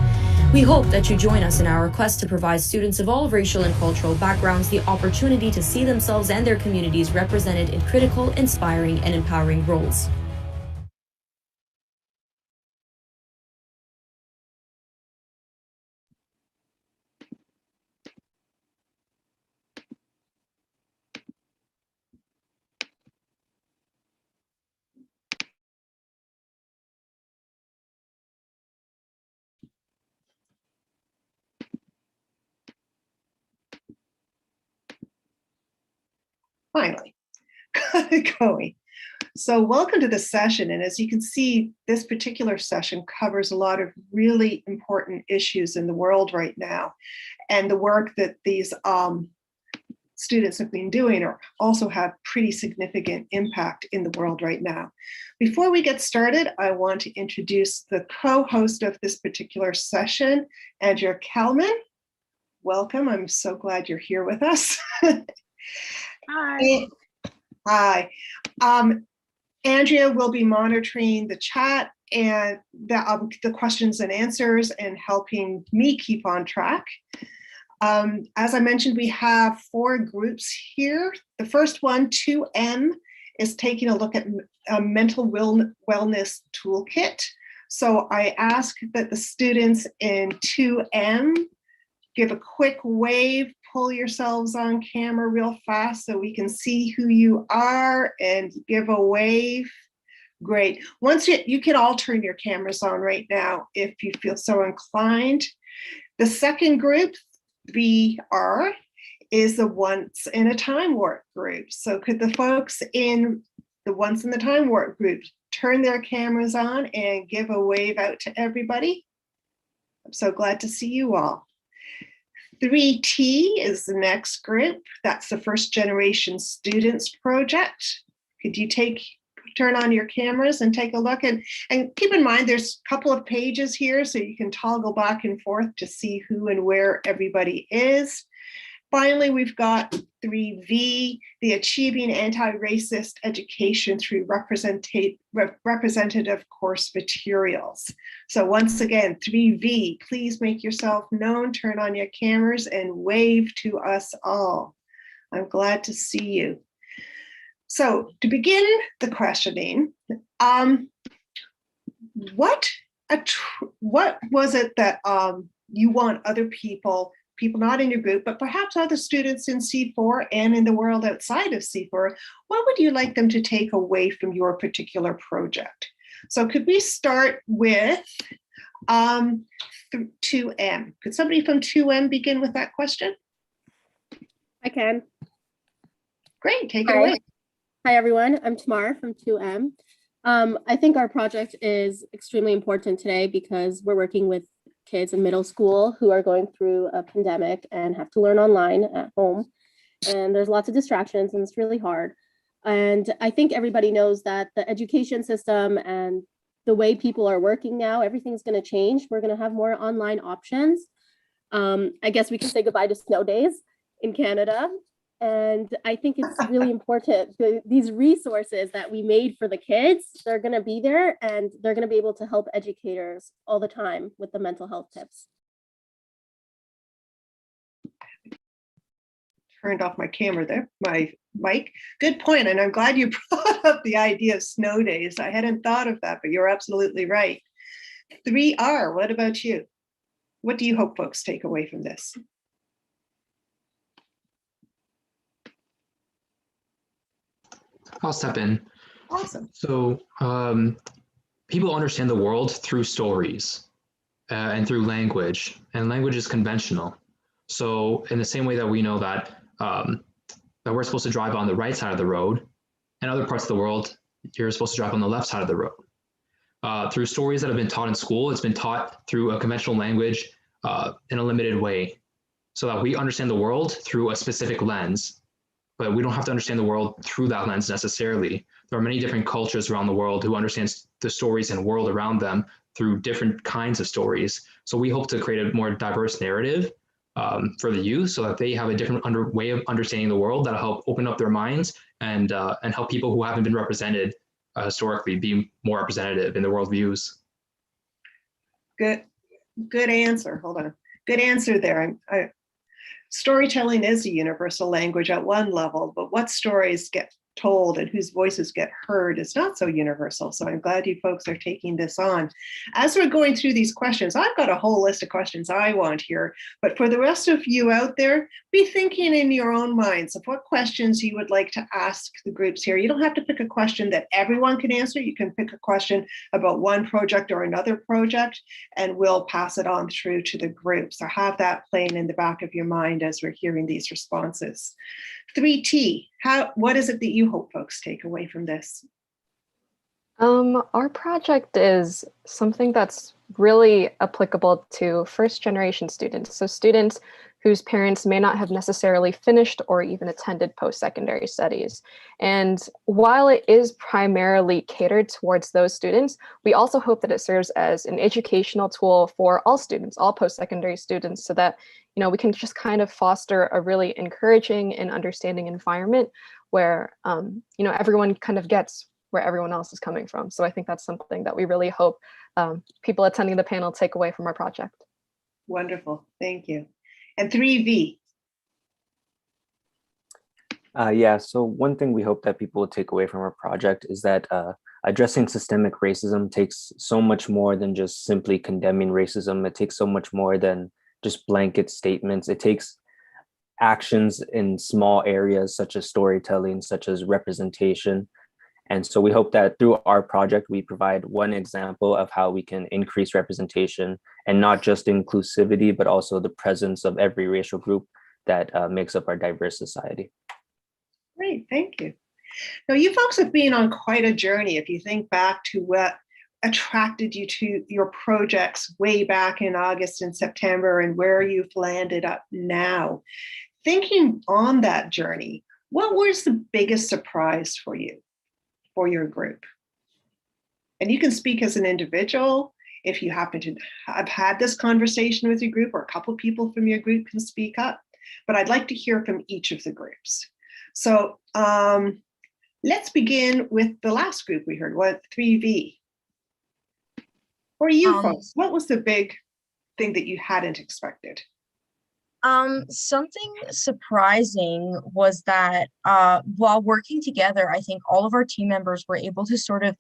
We hope that you join us in our quest to provide students of all racial and cultural backgrounds the opportunity to see themselves and their communities represented in critical, inspiring, and empowering roles. Finally, got it going. So welcome to the session. And as you can see, this particular session covers a lot of really important issues in the world right now. And the work that these students have been doing also have pretty significant impact in the world right now. Before we get started, I want to introduce the co-host of this particular session, Andrea Kalman. Welcome, I'm so glad you're here with us. Hi. Hi. Andrea will be monitoring the chat and the questions and answers and helping me keep on track. As I mentioned, we have 4 groups here. The first one, 2M, is taking a look at a mental wellness toolkit. So I ask that the students in 2M give a quick wave, pull yourselves on camera real fast so we can see who you are and give a wave. Great. Once you can all turn your cameras on right now if you feel so inclined. The second group, VR, is the Once in a Time Warp group. So could the folks in the Once in the Time Warp group turn their cameras on and give a wave out to everybody? I'm so glad to see you all. 3T is the next group. That's the First Generation Students Project. Could you turn on your cameras and take a look? And keep in mind, there's a couple of pages here, so you can toggle back and forth to see who and where everybody is. Finally, we've got 3V, the Achieving Anti-Racist Education Through Representative Course Materials. So once again, 3V, please make yourself known, turn on your cameras and wave to us all. I'm glad to see you. So to begin the questioning, what was it that you want other people not in your group, but perhaps other students in C4 and in the world outside of C4, what would you like them to take away from your particular project? So could we start with 2M? Could somebody from 2M begin with that question? I can. Great, take it away. Hi everyone, I'm Tamar from 2M. I think our project is extremely important today because we're working with kids in middle school who are going through a pandemic and have to learn online at home. And there's lots of distractions and it's really hard. And I think everybody knows that the education system and the way people are working now, everything's going to change. We're going to have more online options. I guess we can say goodbye to snow days in Canada. And I think it's really important. These resources that we made for the kids, they're going to be there and they're going to be able to help educators all the time with the mental health tips. Turned off my camera there, my mic. Good point. And I'm glad you brought up the idea of snow days. I hadn't thought of that, but you're absolutely right. 3R, what about you? What do you hope folks take away from this? I'll step in. Awesome. So people understand the world through stories and through language, and language is conventional. So in the same way that we know that that we're supposed to drive on the right side of the road, in other parts of the world, you're supposed to drive on the left side of the road. Through stories that have been taught in school, it's been taught through a conventional language in a limited way, so that we understand the world through a specific lens, but we don't have to understand the world through that lens necessarily. There are many different cultures around the world who understand the stories and world around them through different kinds of stories. So we hope to create a more diverse narrative for the youth, so that they have a different way of understanding the world that'll help open up their minds and help people who haven't been represented historically be more representative in their worldviews. Good answer. Hold on. Good answer there. Storytelling is a universal language at one level, but what stories get told and whose voices get heard is not so universal. So I'm glad you folks are taking this on. As we're going through these questions, I've got a whole list of questions I want here, but for the rest of you out there, be thinking in your own minds of what questions you would like to ask the groups here. You don't have to pick a question that everyone can answer. You can pick a question about one project or another project, and we'll pass it on through to the group. So have that playing in the back of your mind as we're hearing these responses. 3T, what is it that you hope folks take away from this? Our project is something that's really applicable to first generation students. So students whose parents may not have necessarily finished or even attended post-secondary studies. And while it is primarily catered towards those students, we also hope that it serves as an educational tool for all students, all post-secondary students, so that we can just kind of foster a really encouraging and understanding environment where everyone kind of gets where everyone else is coming from. So I think that's something that we really hope people attending the panel take away from our project. Wonderful, thank you. And 3V. Yeah, so one thing we hope that people will take away from our project is that addressing systemic racism takes so much more than just simply condemning racism. It takes so much more than just blanket statements. It takes actions in small areas such as storytelling, such as representation. And so we hope that through our project, we provide one example of how we can increase representation, and not just inclusivity, but also the presence of every racial group that makes up our diverse society. Great, thank you. Now, you folks have been on quite a journey. If you think back to what attracted you to your projects way back in August and September, and where you've landed up now, thinking on that journey, what was the biggest surprise for you, for your group? And you can speak as an individual if you happen to have had this conversation with your group, or a couple of people from your group can speak up, but I'd like to hear from each of the groups. So let's begin with the last group we heard, 3V. For you folks, what was the big thing that you hadn't expected? Something surprising was that while working together, I think all of our team members were able to sort of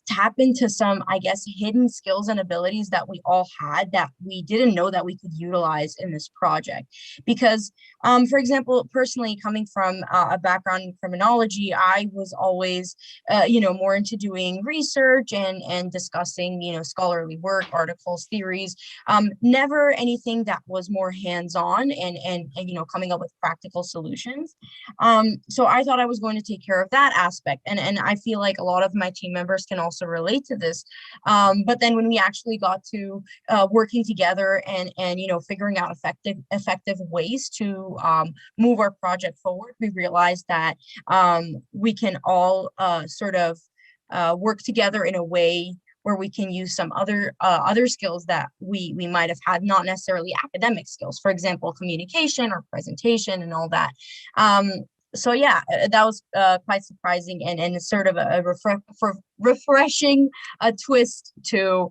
tap into some, I guess, hidden skills and abilities that we all had that we didn't know that we could utilize in this project. Because, for example, personally, coming from a background in criminology, I was always, more into doing research and discussing, scholarly work, articles, theories, never anything that was more hands-on and coming up with practical solutions. So I thought I was going to take care of that aspect, and I feel like a lot of my team members can also relate to this. But then when we actually got to working together and figuring out effective ways to move our project forward, we realized that we can all sort of work together in a way where we can use some other skills that we might have had, not necessarily academic skills, for example, communication or presentation and all that. So yeah, that was quite surprising and sort of a refreshing twist to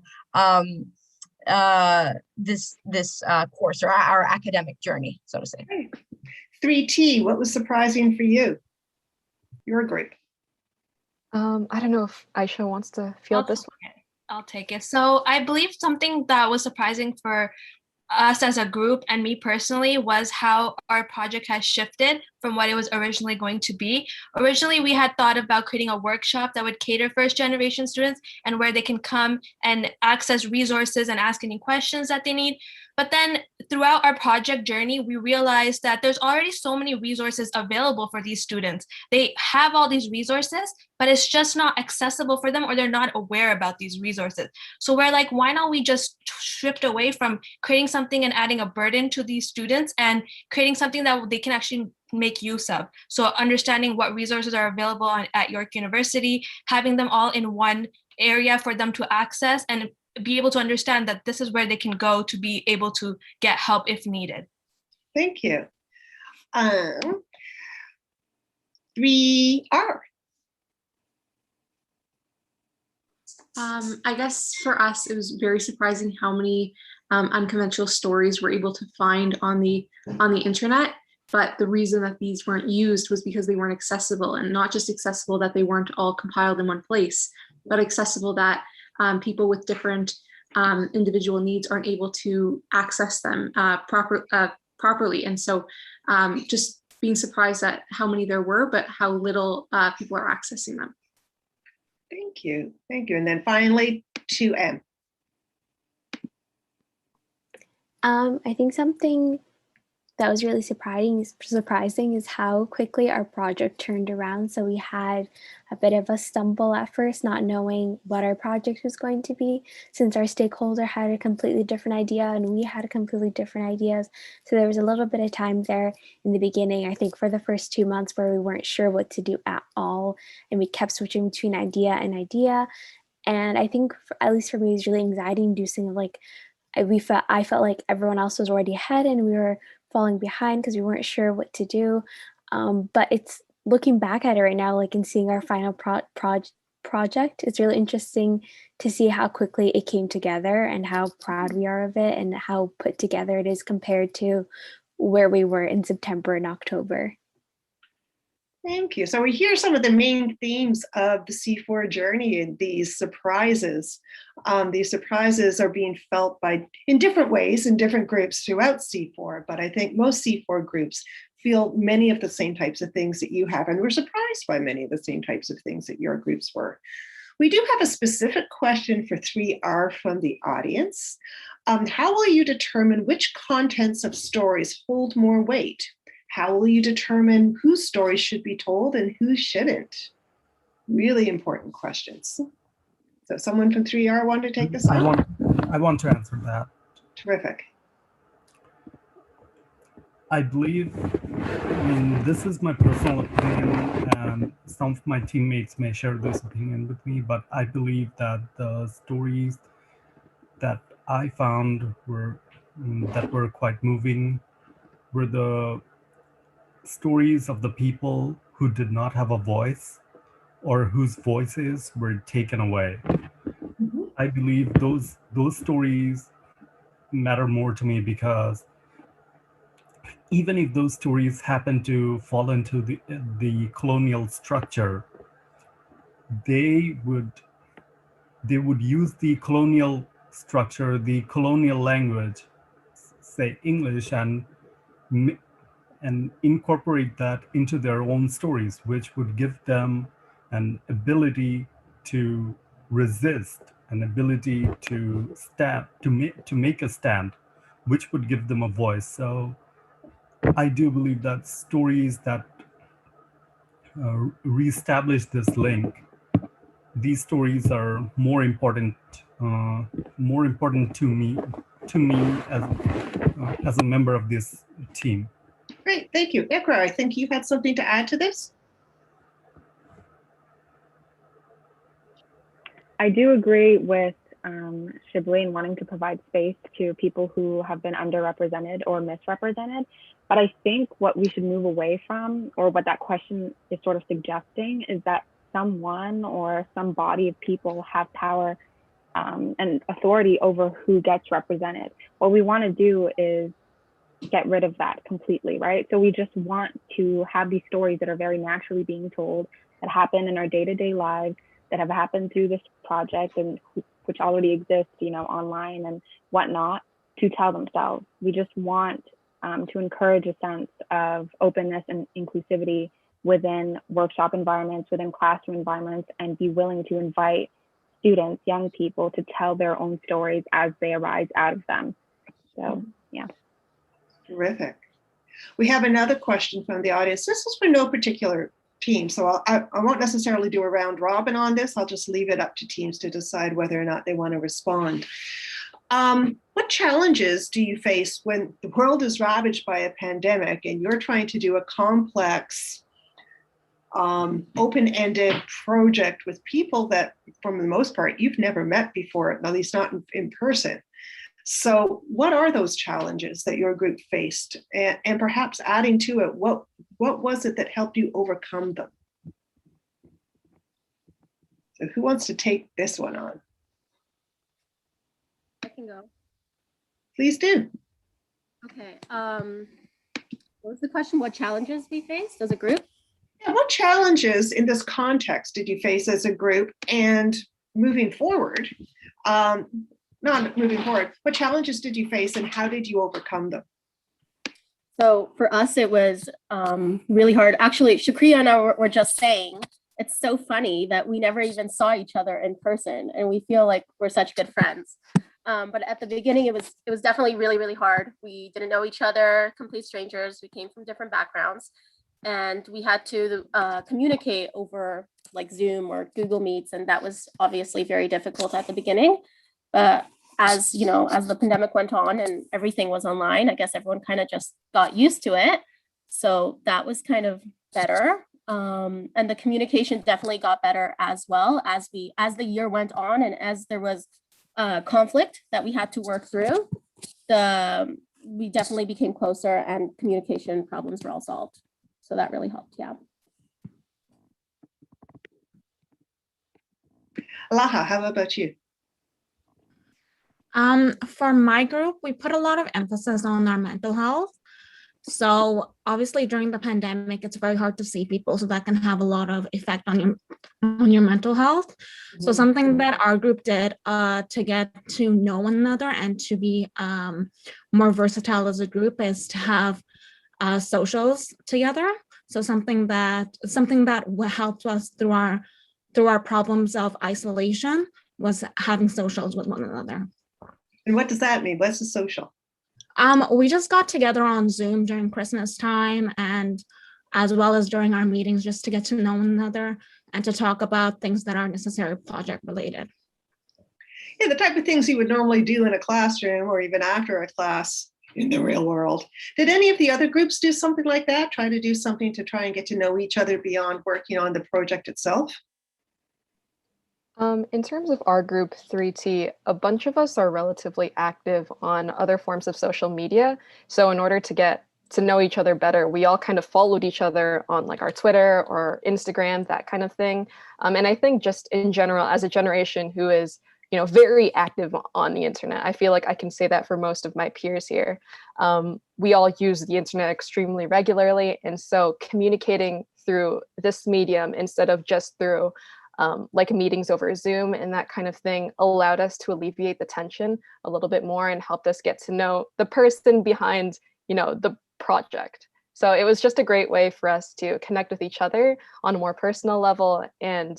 this course, or our academic journey, so to say. 3T, what was surprising for you, your group? I don't know if Aisha wants to field this one. I'll take it. So I believe something that was surprising for us as a group and me personally was how our project has shifted from what it was originally going to be. Originally, we had thought about creating a workshop that would cater first generation students and where they can come and access resources and ask any questions that they need. But then throughout our project journey, we realized that there's already so many resources available for these students. They have all these resources, but it's just not accessible for them or they're not aware about these resources. So we're like, why not we just shift away from creating something and adding a burden to these students and creating something that they can actually make use of. So understanding what resources are available at York University, having them all in one area for them to access and be able to understand that this is where they can go to be able to get help if needed. Thank you. 3R. I guess for us, it was very surprising how many unconventional stories we're able to find on the internet. But the reason that these weren't used was because they weren't accessible, and not just accessible that they weren't all compiled in one place, but accessible that people with different individual needs aren't able to access them properly. And so just being surprised at how many there were, but how little people are accessing them. Thank you. Thank you. And then finally, 2M. I think something that was really surprising is how quickly our project turned around. So we had a bit of a stumble at first, not knowing what our project was going to be, since our stakeholder had a completely different idea and we had a completely different ideas. So there was a little bit of time there in the beginning, I think for the first 2 months, where we weren't sure what to do at all. And we kept switching between idea and idea. And I think, at least for me, it was really anxiety inducing. Like, I felt like everyone else was already ahead and we were falling behind because we weren't sure what to do. But it's looking back at it right now, like, and seeing our final project, it's really interesting to see how quickly it came together and how proud we are of it and how put together it is compared to where we were in September and October. Thank you. So we hear some of the main themes of the C4 journey and these surprises. These surprises are being felt in different ways in different groups throughout C4, but I think most C4 groups feel many of the same types of things that you have, and we're surprised by many of the same types of things that your groups were. We do have a specific question for 3R from the audience. How will you determine which contents of stories hold more weight? How will you determine whose stories should be told and who shouldn't? Really important questions. So someone from 3R want to take this on? I want to answer that. Terrific. I believe, this is my personal opinion, and some of my teammates may share this opinion with me, but I believe that the stories that I found that were quite moving were the stories of the people who did not have a voice or whose voices were taken away. Mm-hmm. I believe those stories matter more to me because even if those stories happen to fall into the colonial structure, they would use the colonial structure, the colonial language, say English, and incorporate that into their own stories, which would give them an ability to resist, an ability to stand, to make a stand, which would give them a voice. So I do believe that stories that reestablish this link, these stories are more important to me as a member of this team. Great, thank you. Ikra, I think you had something to add to this? I do agree with Shibli in wanting to provide space to people who have been underrepresented or misrepresented. But I think what we should move away from, or what that question is sort of suggesting, is that someone or some body of people have power and authority over who gets represented. What we want to do is get rid of that completely, right? So we just want to have these stories that are very naturally being told, that happen in our day-to-day lives, that have happened through this project and which already exists, online and whatnot. to tell themselves. We just want to encourage a sense of openness and inclusivity within workshop environments, within classroom environments, and be willing to invite students, young people, to tell their own stories as they arise out of them. So, yeah. Terrific. We have another question from the audience. This is for no particular team, so I won't necessarily do a round robin on this. I'll just leave it up to teams to decide whether or not they want to respond. What challenges do you face when the world is ravaged by a pandemic and you're trying to do a complex, open-ended project with people that, for the most part, you've never met before, at least not in person? So what are those challenges that your group faced? And perhaps adding to it, what was it that helped you overcome them? So who wants to take this one on? I can go. Please do. Okay. What was the question? What challenges we faced as a group? Yeah, what challenges in this context did you face as a group? And moving forward, not moving forward, what challenges did you face and how did you overcome them? So for us, it was really hard. Actually, Shukriya and I were just saying, it's so funny that we never even saw each other in person and we feel like we're such good friends. But at the beginning, it was definitely really, really hard. We didn't know each other, complete strangers. We came from different backgrounds and we had to communicate over like Zoom or Google Meets. And that was obviously very difficult at the beginning. But as you know, as the pandemic went on and everything was online, I guess everyone kind of just got used to it. So that was kind of better. And the communication definitely got better as well as the year went on and as there was conflict that we had to work through, we definitely became closer and communication problems were all solved. So that really helped, yeah. Laha, how about you? For my group, we put a lot of emphasis on our mental health. So obviously during the pandemic, it's very hard to see people, so that can have a lot of effect on your mental health. So something that our group did to get to know one another and to be more versatile as a group is to have socials together. So something that helped us through our problems of isolation was having socials with one another. And what does that mean? What's a social? We just got together on Zoom during Christmas time and as well as during our meetings just to get to know one another and to talk about things that are necessarily project related. Yeah, the type of things you would normally do in a classroom or even after a class in the real world. Did any of the other groups do something like that? Try to do something to try and get to know each other beyond working on the project itself? In terms of our group 3T, a bunch of us are relatively active on other forms of social media. So in order to get to know each other better, we all kind of followed each other on like our Twitter or Instagram, that kind of thing. And I think just in general, as a generation who is, you know, very active on the internet, I feel like I can say that for most of my peers here. We all use the internet extremely regularly. And so communicating through this medium instead of just through like meetings over Zoom and that kind of thing allowed us to alleviate the tension a little bit more and helped us get to know the person behind, you know, the project. So it was just a great way for us to connect with each other on a more personal level and,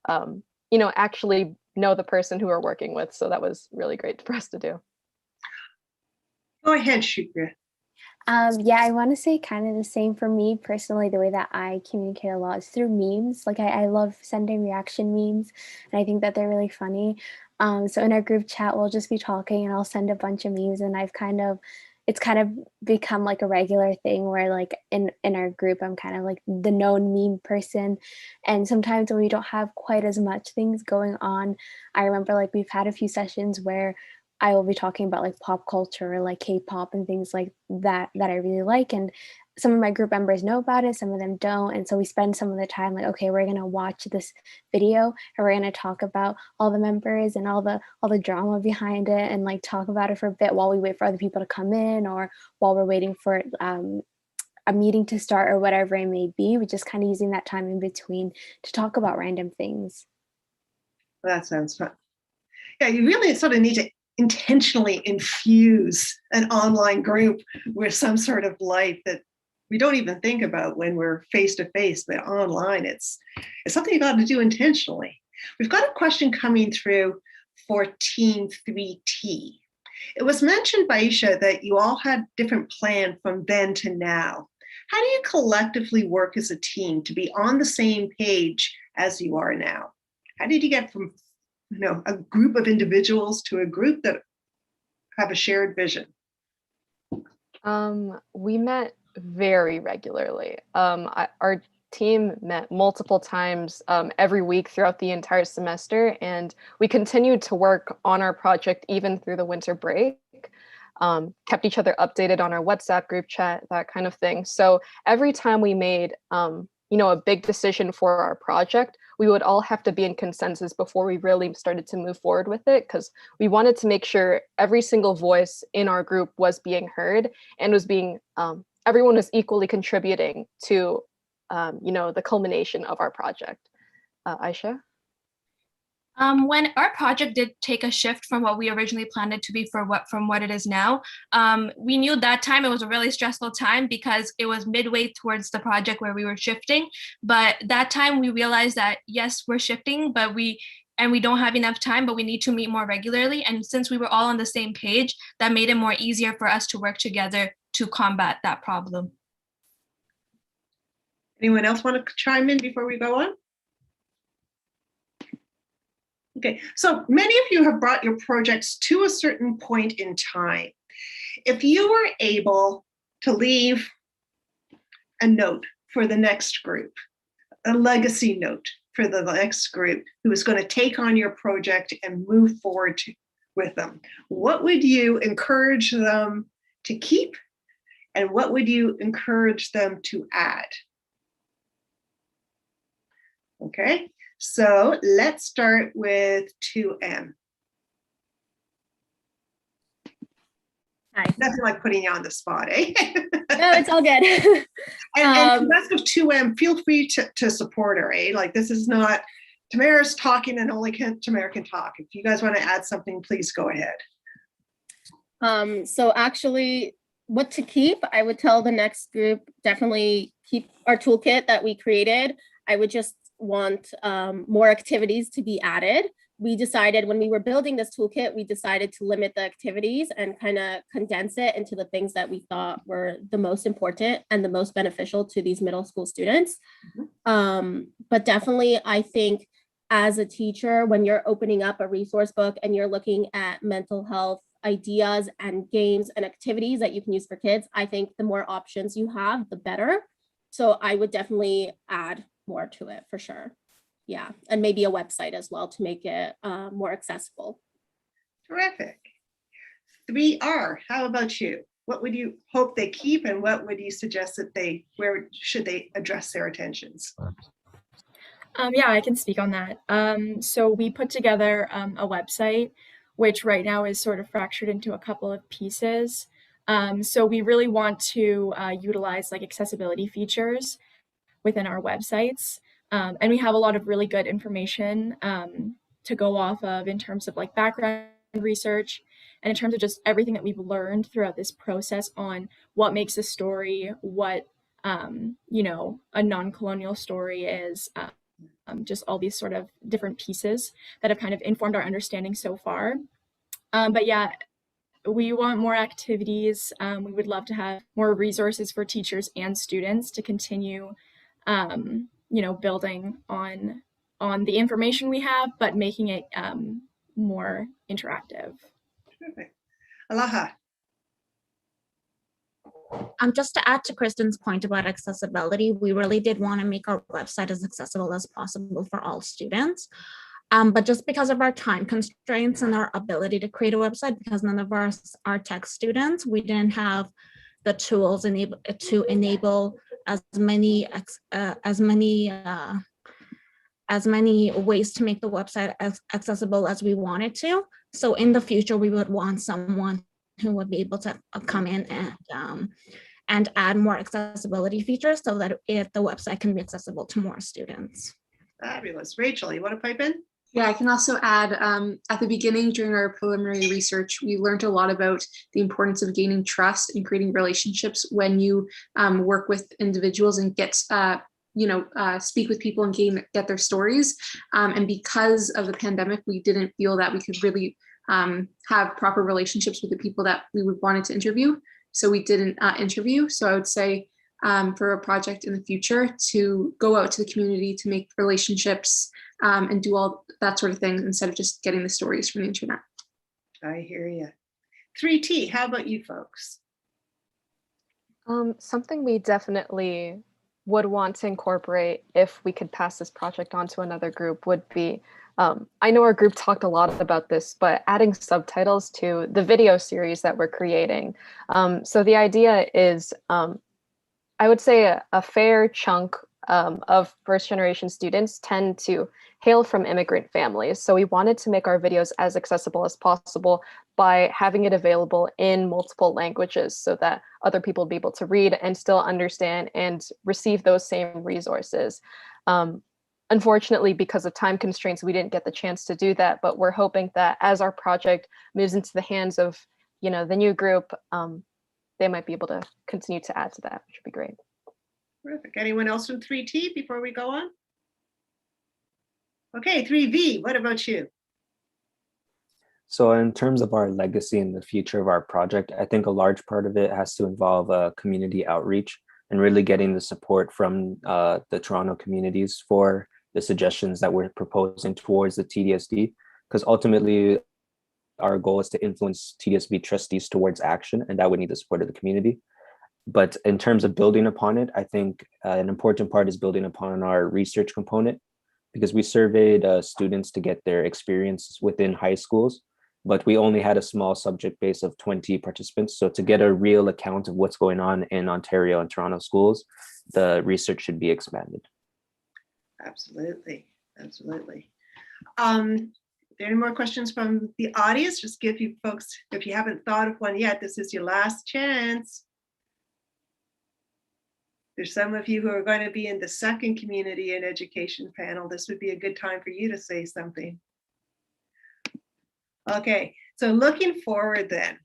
you know, actually know the person who we're working with. So that was really great for us to do. Go ahead, Shukra. Yeah, I want to say kind of the same for me personally. The way that I communicate a lot is through memes. Like I love sending reaction memes, and I think that they're really funny. So in our group chat, we'll just be talking, and I'll send a bunch of memes, and it's kind of become like a regular thing where like in our group, I'm kind of like the known meme person, and sometimes when we don't have quite as much things going on, I remember like we've had a few sessions where I will be talking about like pop culture or like K-pop and things like that I really like. And some of my group members know about it, some of them don't. And so we spend some of the time like, okay, we're gonna watch this video and we're gonna talk about all the members and all the drama behind it and like talk about it for a bit while we wait for other people to come in or while we're waiting for a meeting to start or whatever it may be. We're just kind of using that time in between to talk about random things. That sounds fun. Yeah, you really sort of need to intentionally infuse an online group with some sort of life that we don't even think about when we're face to face, but online, it's something you got to do intentionally. We've got a question coming through for Team 3T. It was mentioned by Isha that you all had different plans from then to now. How do you collectively work as a team to be on the same page as you are now? How did you get from a group of individuals to a group that have a shared vision? We met very regularly. Our team met multiple times every week throughout the entire semester, and we continued to work on our project even through the winter break. Kept each other updated on our WhatsApp group chat, that kind of thing. So every time we made a big decision for our project, we would all have to be in consensus before we really started to move forward with it, because we wanted to make sure every single voice in our group was being heard and was being everyone was equally contributing to the culmination of our project. Aisha? When our project did take a shift from what we originally planned it to be from what it is now, we knew that time it was a really stressful time because it was midway towards the project where we were shifting. But that time we realized that yes, we're shifting, but we don't have enough time, but we need to meet more regularly. And since we were all on the same page, that made it more easier for us to work together to combat that problem. Anyone else want to chime in before we go on? Okay, so many of you have brought your projects to a certain point in time. If you were able to leave a note for the next group, a legacy note for the next group who is going to take on your project and move forward with them, what would you encourage them to keep, and what would you encourage them to add? Okay. So let's start with 2M. Hi. Nothing like putting you on the spot, eh? No, it's all good. and the rest of 2M, feel free to support her, eh? Like, this is not, Tamara's talking and only Tamara can talk. If you guys want to add something, please go ahead. So actually, what to keep, I would tell the next group, definitely keep our toolkit that we created. I would just want more activities to be added. We decided when we were building this toolkit, we decided to limit the activities and kind of condense it into the things that we thought were the most important and the most beneficial to these middle school students. But definitely, I think as a teacher, when you're opening up a resource book and you're looking at mental health ideas and games and activities that you can use for kids, I think the more options you have, the better. So I would definitely add more to it for sure. Yeah, and maybe a website as well to make it more accessible. Terrific. 3R, how about you? What would you hope they keep, and what would you suggest that where should they address their attentions? Yeah, I can speak on that. So we put together a website, which right now is sort of fractured into a couple of pieces. So we really want to utilize like accessibility features within our websites. And we have a lot of really good information to go off of in terms of like background research and in terms of just everything that we've learned throughout this process on what makes a story, what, a non-colonial story is, just all these sort of different pieces that have kind of informed our understanding so far. But yeah, we want more activities. We would love to have more resources for teachers and students to continue building on the information we have, but making it more interactive. Perfect. Alaha. Just to add to Kristen's point about accessibility, we really did want to make our website as accessible as possible for all students. But just because of our time constraints and our ability to create a website, because none of us are tech students, we didn't have the tools to enable as many ways to make the website as accessible as we wanted to. So in the future, we would want someone who would be able to come in and add more accessibility features so that the website can be accessible to more students. Fabulous. Rachel, you want to pipe in? Yeah, I can also add at the beginning during our preliminary research, we learned a lot about the importance of gaining trust and creating relationships when you work with individuals and get, speak with people and get their stories. And because of the pandemic, we didn't feel that we could really have proper relationships with the people that we would wanted to interview. So we didn't interview. So I would say for a project in the future to go out to the community to make relationships and do all that sort of thing instead of just getting the stories from the internet. I hear you. 3T, how about you folks? Something we definitely would want to incorporate if we could pass this project on to another group would be, I know our group talked a lot about this, but adding subtitles to the video series that we're creating. So the idea is, I would say a fair chunk of first generation students tend to hail from immigrant families. So we wanted to make our videos as accessible as possible by having it available in multiple languages so that other people will be able to read and still understand and receive those same resources. Unfortunately, because of time constraints, we didn't get the chance to do that, but we're hoping that as our project moves into the hands of, the new group, they might be able to continue to add to that, which would be great. Terrific. Anyone else from 3T before we go on? Okay, 3V, what about you? So in terms of our legacy and the future of our project, I think a large part of it has to involve community outreach and really getting the support from the Toronto communities for the suggestions that we're proposing towards the TDSD, because ultimately our goal is to influence TDSB trustees towards action, and that would need the support of the community. But in terms of building upon it, I think an important part is building upon our research component, because we surveyed students to get their experiences within high schools, but we only had a small subject base of 20 participants. So to get a real account of what's going on in Ontario and Toronto schools, the research should be expanded. Absolutely, absolutely. There any more questions from the audience? Just give you folks, if you haven't thought of one yet, this is your last chance. There's some of you who are going to be in the second community and education panel. This would be a good time for you to say something. Okay, so looking forward then,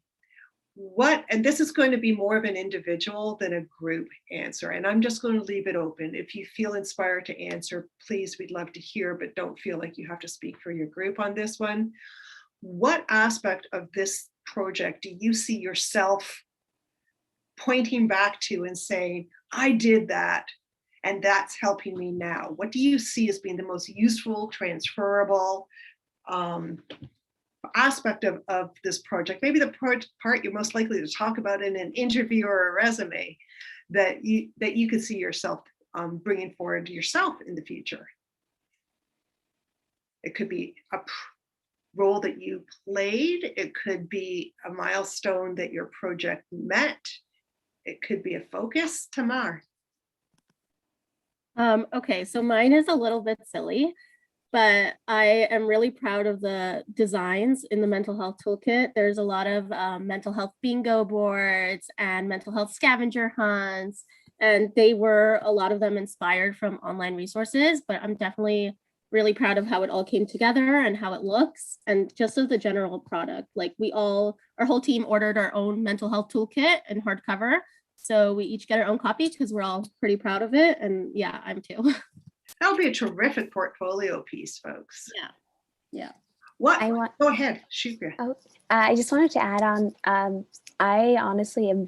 and this is going to be more of an individual than a group answer, and I'm just going to leave it open. If you feel inspired to answer, please, we'd love to hear, but don't feel like you have to speak for your group on this one. What aspect of this project do you see yourself pointing back to and saying, I did that, and that's helping me now? What do you see as being the most useful, transferable aspect of this project? Maybe the part you're most likely to talk about in an interview or a resume that you could see yourself bringing forward yourself in the future. It could be a role that you played. It could be a milestone that your project met. It could be a focus. Tamar. Okay, so mine is a little bit silly, but I am really proud of the designs in the mental health toolkit. There's a lot of mental health bingo boards and mental health scavenger hunts, and a lot of them inspired from online resources, but I'm definitely really proud of how it all came together and how it looks, and just of the general product. Like our whole team ordered our own mental health toolkit in hardcover. So we each get our own copy because we're all pretty proud of it. And yeah, I'm too. That'll be a terrific portfolio piece, folks. Yeah. Go ahead, Shukra. I just wanted to add on, I honestly am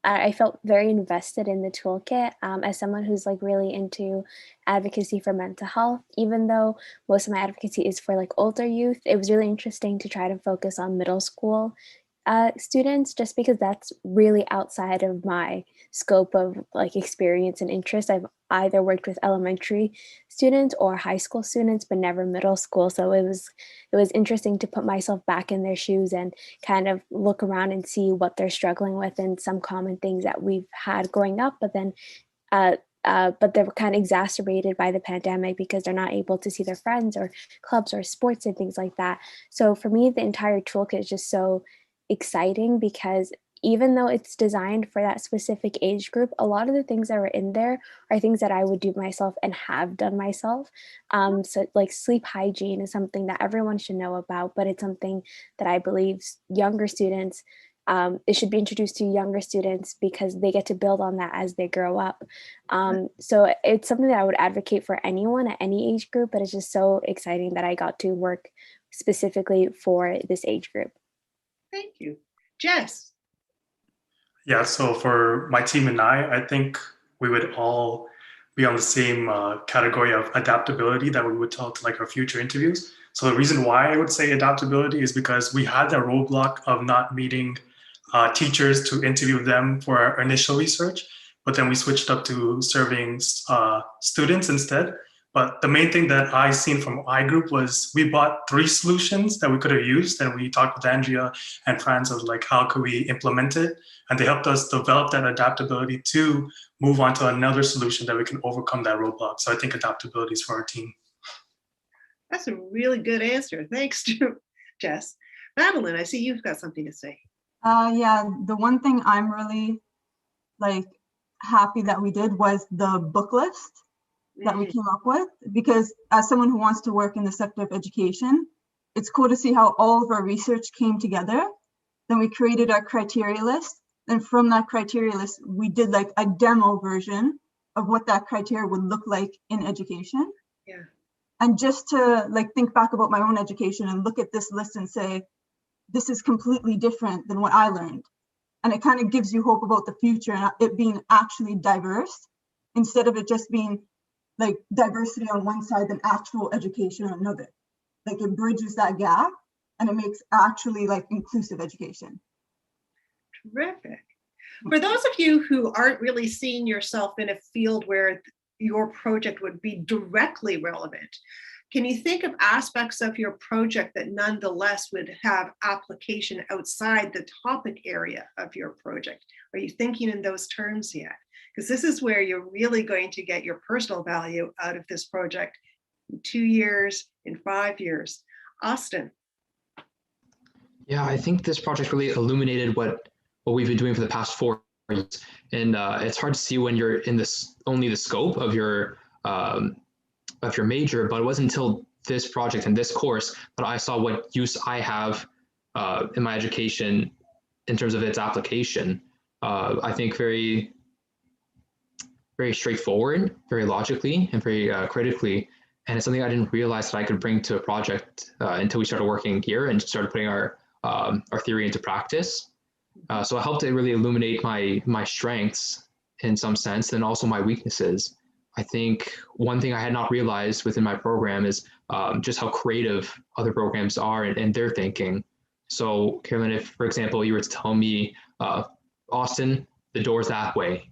I felt very invested in the toolkit as someone who's like really into advocacy for mental health. Even though most of my advocacy is for like older youth, it was really interesting to try to focus on middle school students, just because that's really outside of my scope of like experience and interest. I've either worked with elementary students or high school students, but never middle school. So it was interesting to put myself back in their shoes and kind of look around and see what they're struggling with and some common things that we've had growing up, but then but they were kind of exacerbated by the pandemic because they're not able to see their friends or clubs or sports and things like that. So for me, the entire toolkit is just so exciting because even though it's designed for that specific age group, a lot of the things that are in there are things that I would do myself and have done myself. So like sleep hygiene is something that everyone should know about, but it's something that I believe younger students, it should be introduced to younger students because they get to build on that as they grow up. So it's something that I would advocate for anyone at any age group, but it's just so exciting that I got to work specifically for this age group. Thank you. Jess. Yeah, so for my team and I think we would all be on the same category of adaptability that we would tell to like our future interviews. So the reason why I would say adaptability is because we had that roadblock of not meeting teachers to interview them for our initial research, but then we switched up to serving students instead. But the main thing that I seen from iGroup was we bought 3 solutions that we could have used, and we talked with Andrea and Franz of like how could we implement it, and they helped us develop that adaptability to move on to another solution that we can overcome that roadblock. So I think adaptability is for our team. That's a really good answer. Thanks to Jess. Madeline, I see you've got something to say. Yeah, the one thing I'm really like happy that we did was the book list that we came up with, because as someone who wants to work in the sector of education, it's cool to see how all of our research came together. Then we created our criteria list. And from that criteria list, we did like a demo version of what that criteria would look like in education. Yeah. And just to like think back about my own education and look at this list and say, this is completely different than what I learned. And it kind of gives you hope about the future and it being actually diverse instead of it just being like diversity on one side and actual education on another. Like it bridges that gap and it makes actually like inclusive education. Terrific. For those of you who aren't really seeing yourself in a field where your project would be directly relevant, can you think of aspects of your project that nonetheless would have application outside the topic area of your project? Are you thinking in those terms yet? Because this is where you're really going to get your personal value out of this project in 2 years, in 5 years. Austin. Yeah, I think this project really illuminated what we've been doing for the past 4 years, and it's hard to see when you're in this only the scope of your major. But it wasn't until this project and this course that I saw what use I have in my education in terms of its application. I think very straightforward, very logically, and very critically. And it's something I didn't realize that I could bring to a project until we started working here and started putting our theory into practice. So it helped to really illuminate my strengths in some sense, and also my weaknesses. I think one thing I had not realized within my program is just how creative other programs are in their thinking. So Carolyn, if, for example, you were to tell me, Austin, the door's that way,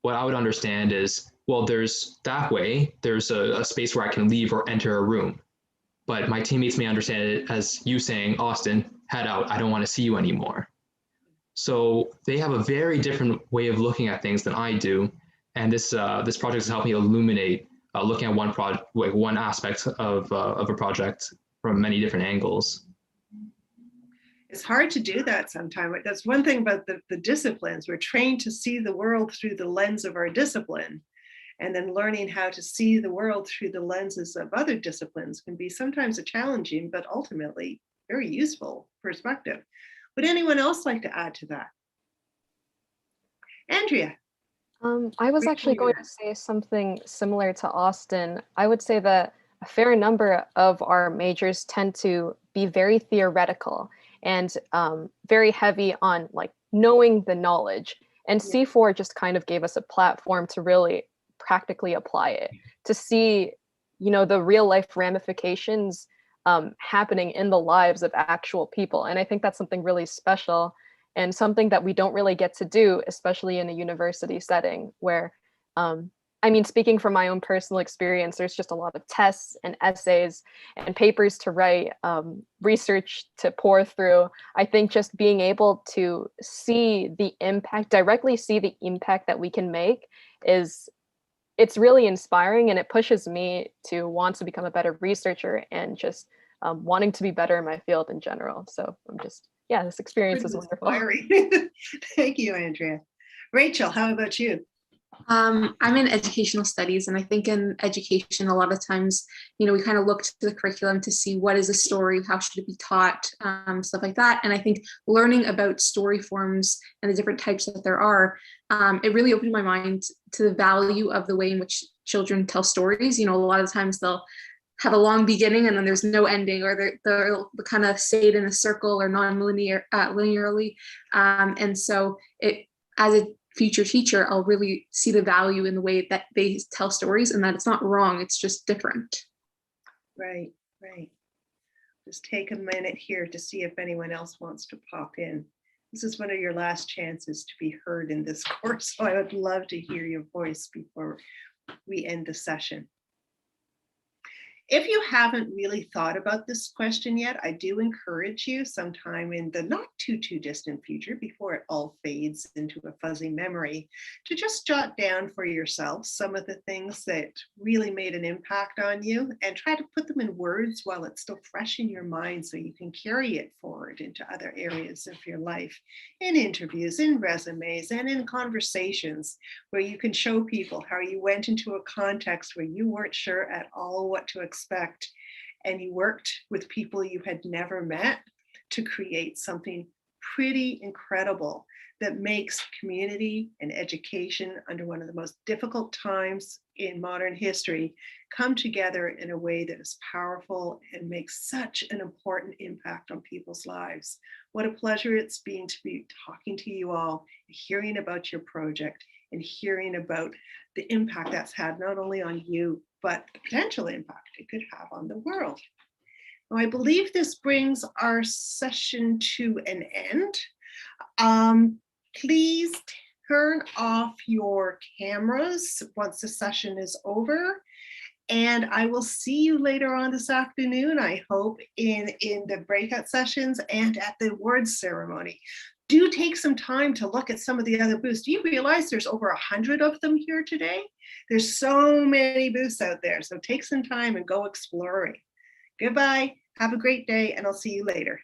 what I would understand is, well, there's that way, there's a space where I can leave or enter a room. But my teammates may understand it as you saying, Austin, head out, I don't want to see you anymore. So they have a very different way of looking at things than I do. And this project has helped me illuminate looking at one aspect of a project from many different angles. It's hard to do that sometimes. That's one thing about the disciplines. We're trained to see the world through the lens of our discipline. And then learning how to see the world through the lenses of other disciplines can be sometimes a challenging, but ultimately very useful perspective. Would anyone else like to add to that? Andrea. I was actually going to say something similar to Austin. I would say that a fair number of our majors tend to be very theoretical and very heavy on like knowing the knowledge. And C4 just kind of gave us a platform to really practically apply it, to see, the real life ramifications happening in the lives of actual people. And I think that's something really special and something that we don't really get to do, especially in a university setting where, speaking from my own personal experience, there's just a lot of tests and essays and papers to write, research to pour through. I think just being able to directly see the impact that we can make it's really inspiring, and it pushes me to want to become a better researcher and just wanting to be better in my field in general. So I'm just, yeah, this experience is Pretty wonderful. inspiring. Thank you, Andrea. Rachel, how about you? I'm in educational studies, and I think in education, a lot of times, we kind of look to the curriculum to see what is a story, how should it be taught, stuff like that. And I think learning about story forms and the different types that there are, it really opened my mind to the value of the way in which children tell stories. A lot of times they'll have a long beginning and then there's no ending, or they'll kind of say it in a circle or non-linear, linearly. And so as a future teacher, I'll really see the value in the way that they tell stories, and that it's not wrong, it's just different. Right. Just take a minute here to see if anyone else wants to pop in. This is one of your last chances to be heard in this course, so I would love to hear your voice before we end the session. If you haven't really thought about this question yet, I do encourage you sometime in the not too distant future, before it all fades into a fuzzy memory, to just jot down for yourself some of the things that really made an impact on you, and try to put them in words while it's still fresh in your mind, so you can carry it forward into other areas of your life, in interviews, in resumes, and in conversations, where you can show people how you went into a context where you weren't sure at all what to expect, and you worked with people you had never met to create something pretty incredible that makes community and education, under one of the most difficult times in modern history, come together in a way that is powerful and makes such an important impact on people's lives. What a pleasure it's been to be talking to you all, hearing about your project, and hearing about the impact that's had not only on you, but the potential impact it could have on the world. Now, I believe this brings our session to an end. Please turn off your cameras once the session is over. And I will see you later on this afternoon, I hope, in the breakout sessions and at the awards ceremony. Do take some time to look at some of the other booths. Do you realize there's over 100 of them here today? There's so many booths out there, so take some time and go exploring. Goodbye, have a great day, and I'll see you later.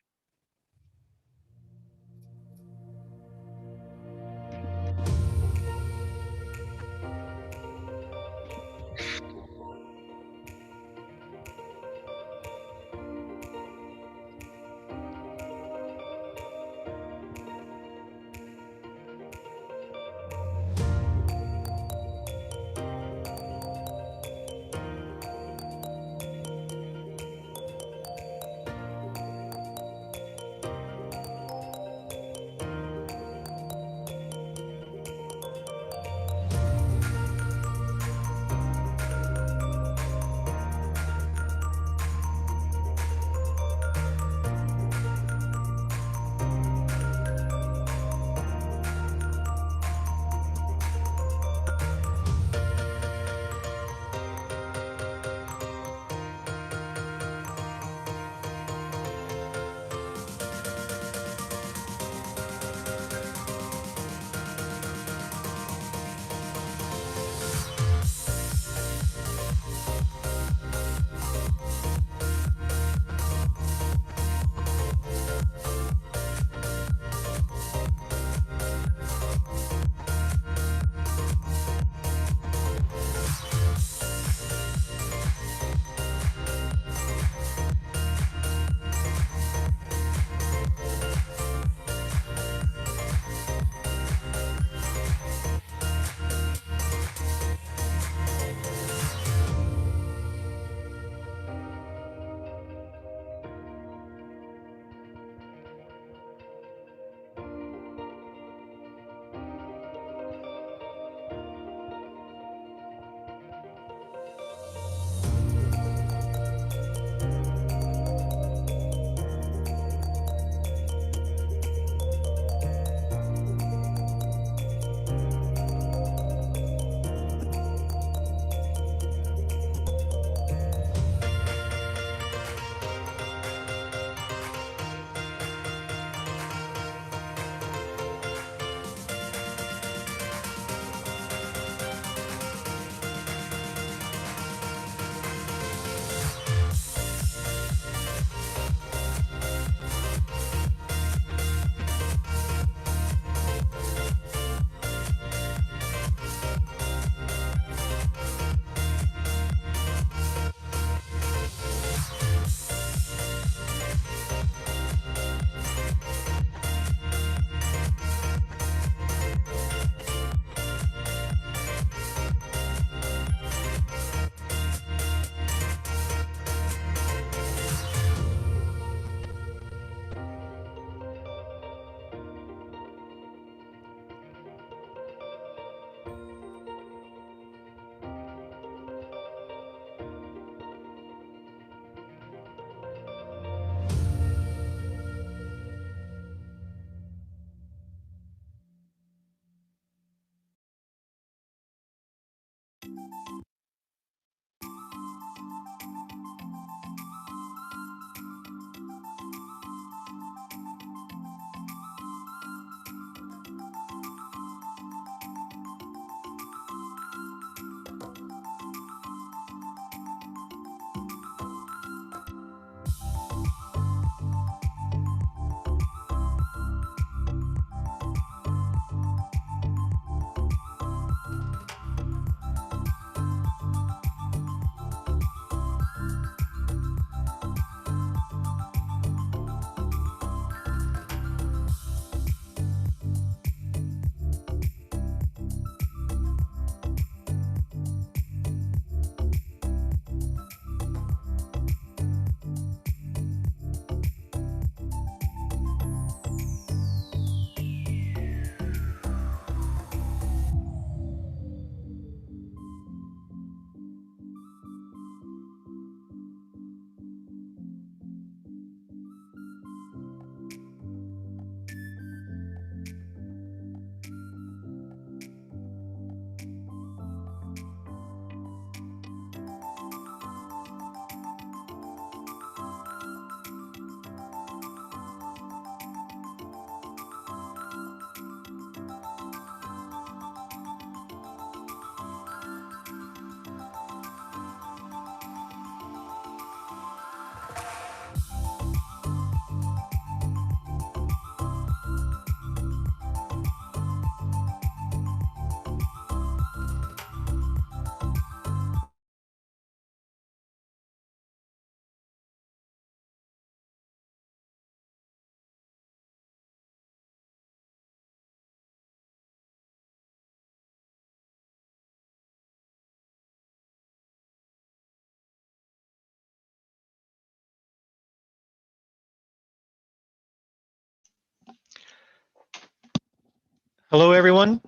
Hello, everyone.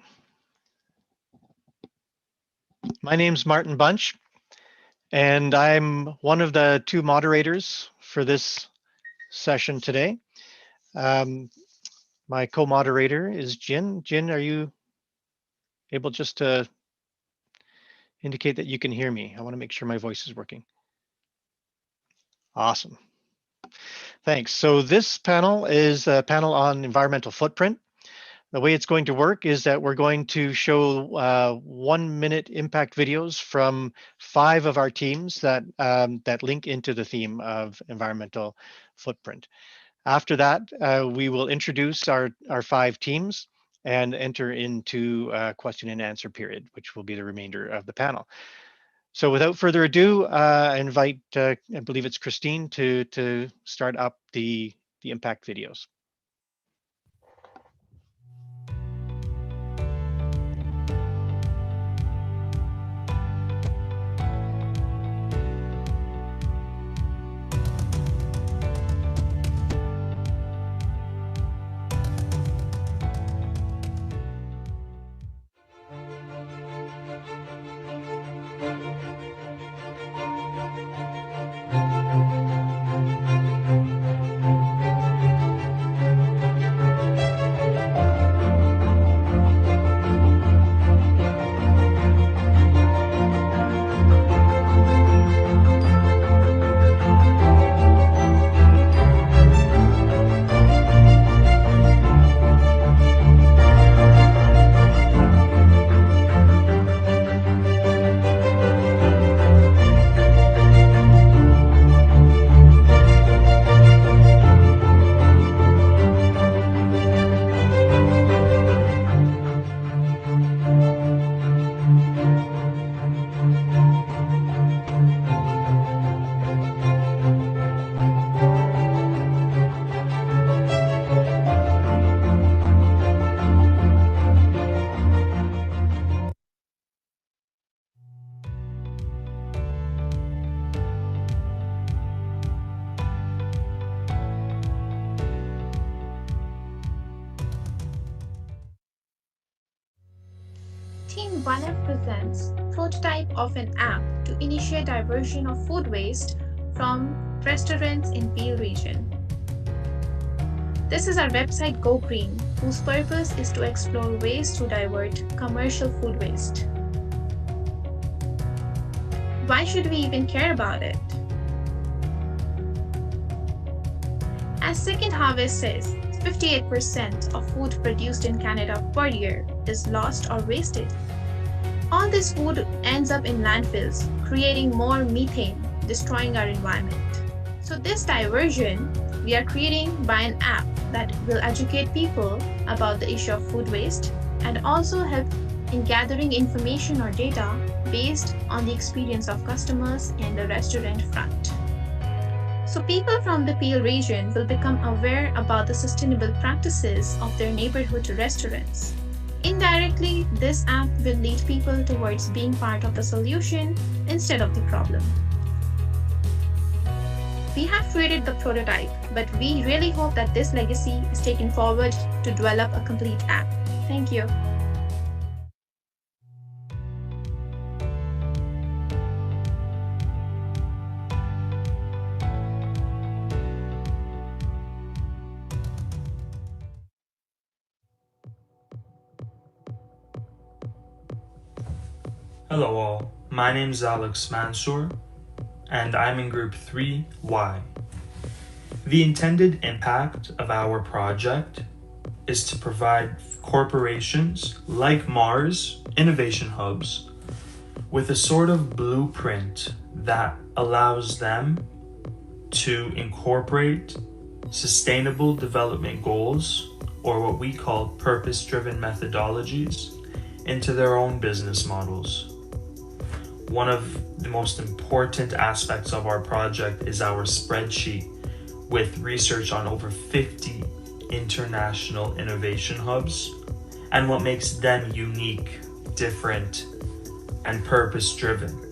My name's Martin Bunch, and I'm one of the two moderators for this session today. My co-moderator is Jin. Jin, are you able just to indicate that you can hear me? I want to make sure my voice is working. Awesome. Thanks. So this panel is a panel on environmental footprint. The way it's going to work is that we're going to show 1-minute impact videos from 5 of our teams that that link into the theme of environmental footprint. After that, we will introduce our 5 teams and enter into a question and answer period, which will be the remainder of the panel. So without further ado, I invite, I believe it's Christine, to start up the impact videos. Team 1F presents prototype of an app to initiate diversion of food waste from restaurants in Peel region. This is our website Go Green, whose purpose is to explore ways to divert commercial food waste. Why should we even care about it? As Second Harvest says, 58% of food produced in Canada per year is lost or wasted. All this food ends up in landfills, creating more methane, destroying our environment. So this diversion we are creating by an app that will educate people about the issue of food waste and also help in gathering information or data based on the experience of customers in the restaurant front. So people from the Peel region will become aware about the sustainable practices of their neighborhood restaurants. Indirectly, this app will lead people towards being part of the solution instead of the problem. We have created the prototype, but we really hope that this legacy is taken forward to develop a complete app. Thank you. Hello all, my name is Alex Mansour, and I'm in Group 3Y. The intended impact of our project is to provide corporations like Mars Innovation Hubs with a sort of blueprint that allows them to incorporate sustainable development goals, or what we call purpose-driven methodologies, into their own business models. One of the most important aspects of our project is our spreadsheet with research on over 50 international innovation hubs and what makes them unique, different, and purpose-driven.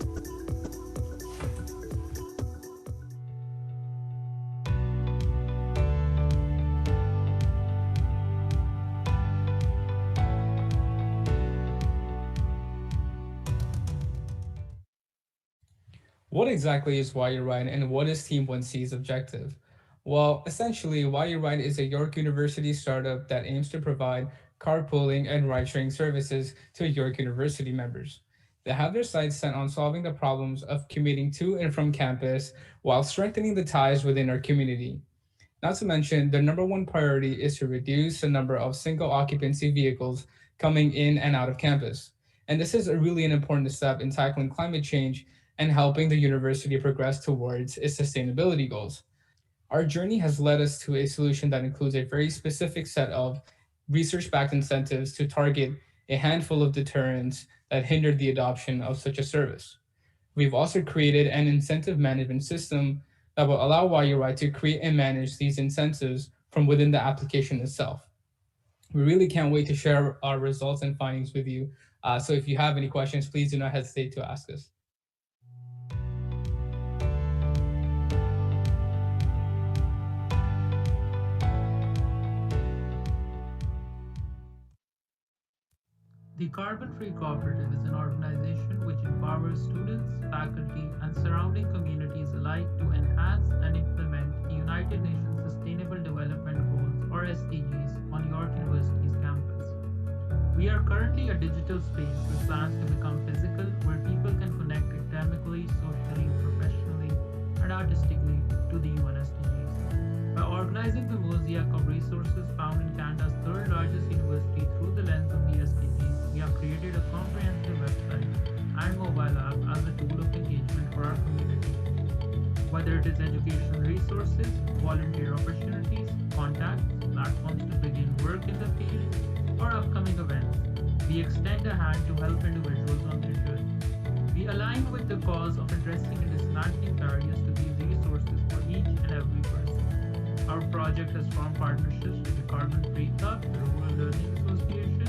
What exactly is Why You Ride and what is Team 1C's objective? Well, essentially, Why You Ride is a York University startup that aims to provide carpooling and ride-sharing services to York University members. They have their sights set on solving the problems of commuting to and from campus while strengthening the ties within our community. Not to mention, their number one priority is to reduce the number of single occupancy vehicles coming in and out of campus. And this is a really an important step in tackling climate change and helping the university progress towards its sustainability goals. Our journey has led us to a solution that includes a very specific set of research backed incentives to target a handful of deterrents that hinder the adoption of such a service. We've also created an incentive management system that will allow YUI to create and manage these incentives from within the application itself. We really can't wait to share our results and findings with you. So if you have any questions, please do not hesitate to ask us. The Carbon Free Cooperative is an organization which empowers students, faculty, and surrounding communities alike to enhance and implement the United Nations Sustainable Development Goals, or SDGs, on York University's campus. We are currently a digital space with plans to become physical, where people can connect academically, socially, professionally, and artistically to the UN SDGs. By organizing the mosaic of resources found in Canada's third largest university through the lens of the SDGs, we have created a comprehensive website and mobile app as a tool of engagement for our community. Whether it is educational resources, volunteer opportunities, contacts, platforms to begin work in the field, or upcoming events, we extend a hand to help individuals on their journey. We align with the cause of addressing and dismantling barriers to these resources for each and every person. Our project has formed partnerships with the Carbon Free Club, the Rural Learning Association,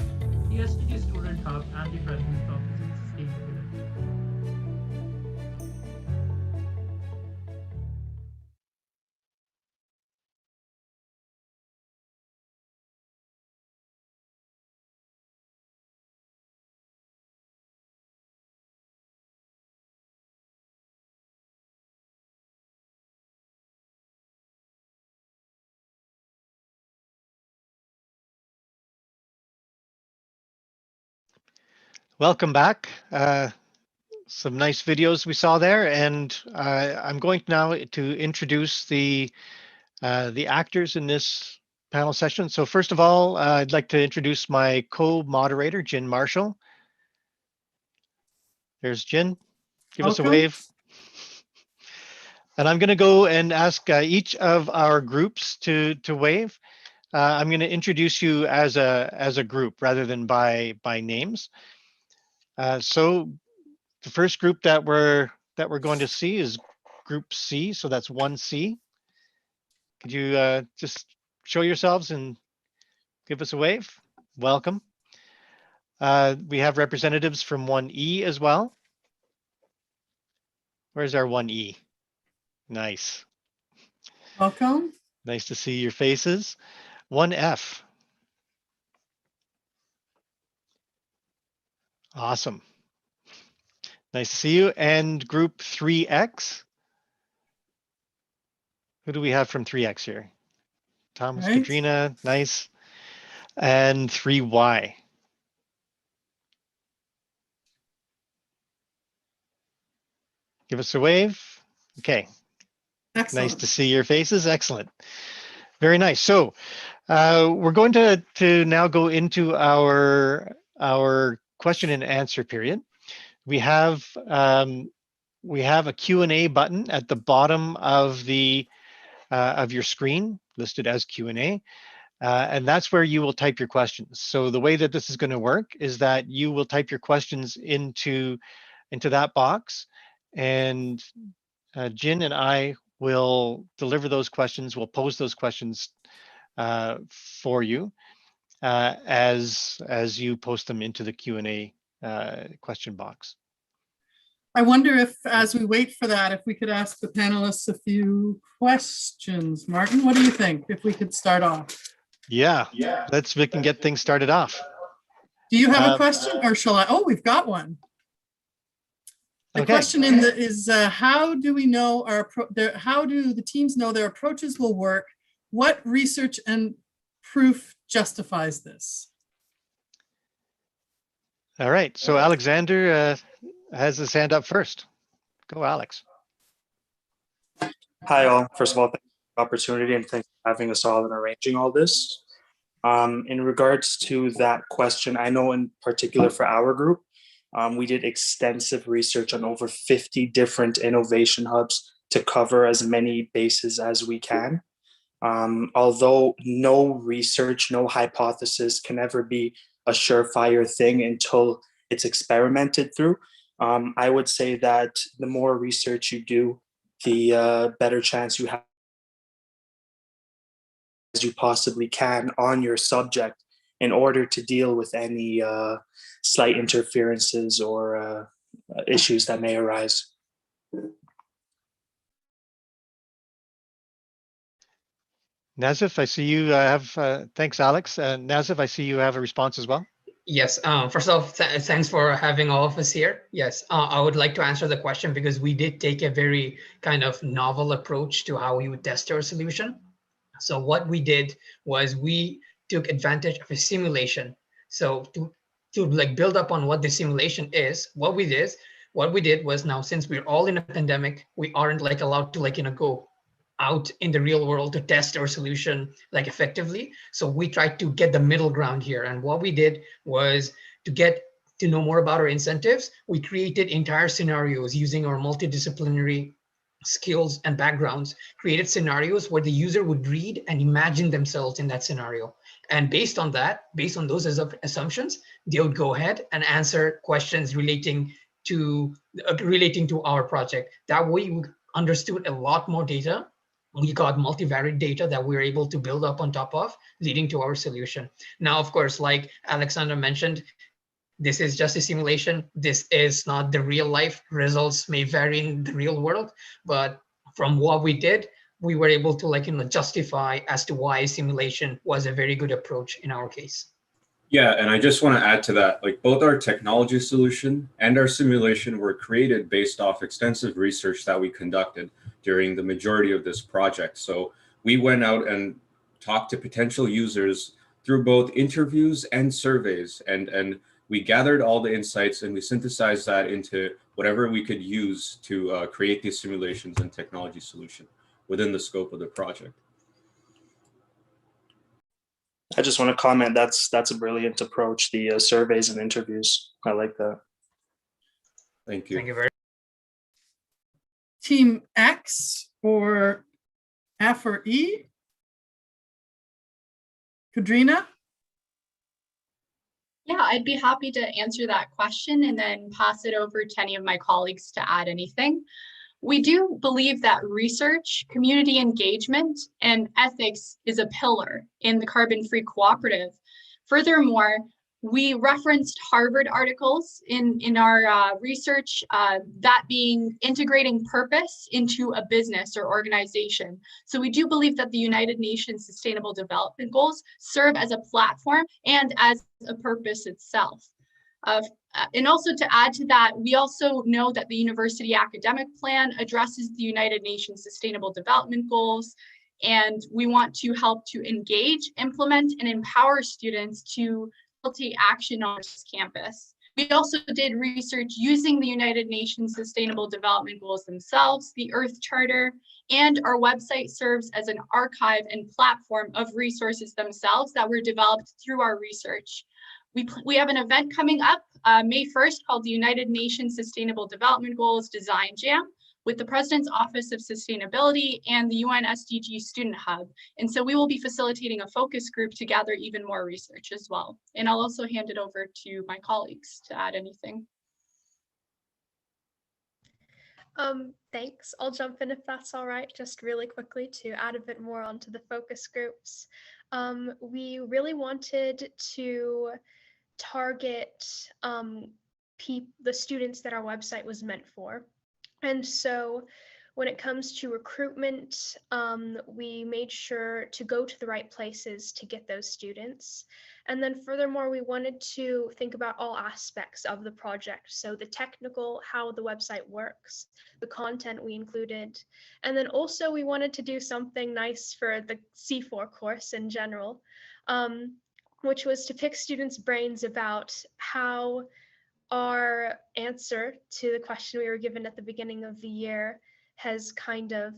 the SDG Student Hub, and the President's Office in Sustainability. Welcome back. Some nice videos we saw there, and I'm going now to introduce the actors in this panel session. So first of all, I'd like to introduce my co-moderator, Jen Marshall. There's Jen. Give us a wave. And I'm going to go and ask each of our groups to wave. I'm going to introduce you as a group rather than by names. So the first group that we're going to see is Group C. So that's 1C. Could you just show yourselves and give us a wave? Welcome. We have representatives from 1E as well. Where's our 1E? Nice. Welcome. Nice to see your faces. 1F. Awesome. Nice to see you. And group 3X. Who do we have from 3X here? Thomas, right. Katrina, nice. And 3Y. Give us a wave. Okay. Excellent. Nice to see your faces. Excellent. Very nice. So we're going to now go into our question and answer period. We have a Q&A button at the bottom of your screen listed as Q&A. And that's where you will type your questions. So the way that this is going to work is that you will type your questions into that box, and Jin and I will deliver those questions. We'll pose those questions for you as you post them into the Q&A question box. I wonder if, as we wait for that, if we could ask the panelists a few questions. Martin, what do you think, if we could start off? Yeah. We can get things started off. Do you have a question, or shall I? Oh, we've got one. The Okay. question is how do we know how do the teams know their approaches will work? What research and proof justifies this? All right. So Alexander has his hand up first. Go, Alex. Hi, all. First of all, thanks for the opportunity and thanks for having us all and arranging all this. In regards to that question, I know in particular for our group, we did extensive research on over 50 different innovation hubs to cover as many bases as we can. Although no research, no hypothesis can ever be a surefire thing until it's experimented through, I would say that the more research you do, the better chance you have as you possibly can on your subject in order to deal with any slight interferences or issues that may arise. Nazif, I see you have, thanks, Alex. Nazif, I see you have a response as well. Yes, first off, thanks for having all of us here. Yes, I would like to answer the question because we did take a very kind of novel approach to how we would test our solution. So what we did was we took advantage of a simulation. So to like build up on what the simulation is, what we did was, now since we're all in a pandemic, we aren't like allowed to go out in the real world to test our solution like effectively. So we tried to get the middle ground here. And what we did was to get to know more about our incentives. We created entire scenarios using our multidisciplinary skills and backgrounds, created scenarios where the user would read and imagine themselves in that scenario. And based on that, based on those assumptions, they would go ahead and answer questions relating to our project. That way we understood a lot more data. We got multivariate data that we were able to build up on top of, leading to our solution. Now, of course, like Alexander mentioned, this is just a simulation. This is not the real life. Results may vary in the real world, but from what we did, we were able to justify as to why simulation was a very good approach in our case. Yeah, and I just want to add to that, like both our technology solution and our simulation were created based off extensive research that we conducted during the majority of this project. So we went out and talked to potential users through both interviews and surveys, and we gathered all the insights and we synthesized that into whatever we could use to create these simulations and technology solution within the scope of the project. I just want to comment, that's a brilliant approach, the surveys and interviews. I like that. Thank you. Thank you very much. Team X or F or E? Kadrina? Yeah, I'd be happy to answer that question and then pass it over to any of my colleagues to add anything. We do believe that research, community engagement, and ethics is a pillar in the carbon-free cooperative. Furthermore, we referenced Harvard articles in our research, that being integrating purpose into a business or organization. So we do believe that the United Nations Sustainable Development Goals serve as a platform and as a purpose itself. And also to add to that, we also know that the university academic plan addresses the United Nations Sustainable Development Goals, and we want to help to engage, implement, and empower students to take action on this campus. We also did research using the United Nations Sustainable Development Goals themselves, the Earth Charter, and our website serves as an archive and platform of resources themselves that were developed through our research. We have an event coming up May 1st called the United Nations Sustainable Development Goals Design Jam with the President's Office of Sustainability and the UN SDG Student Hub. And so we will be facilitating a focus group to gather even more research as well. And I'll also hand it over to my colleagues to add anything. Thanks. I'll jump in if that's all right, just really quickly to add a bit more onto the focus groups. We really wanted to target the students that our website was meant for. And so When it comes to recruitment, we made sure to go to the right places to get those students. And then furthermore, we wanted to think about all aspects of the project. So the technical, how the website works, the content we included. And then also we wanted to do something nice for the C4 course in general, which was to pick students' brains about how our answer to the question we were given at the beginning of the year has kind of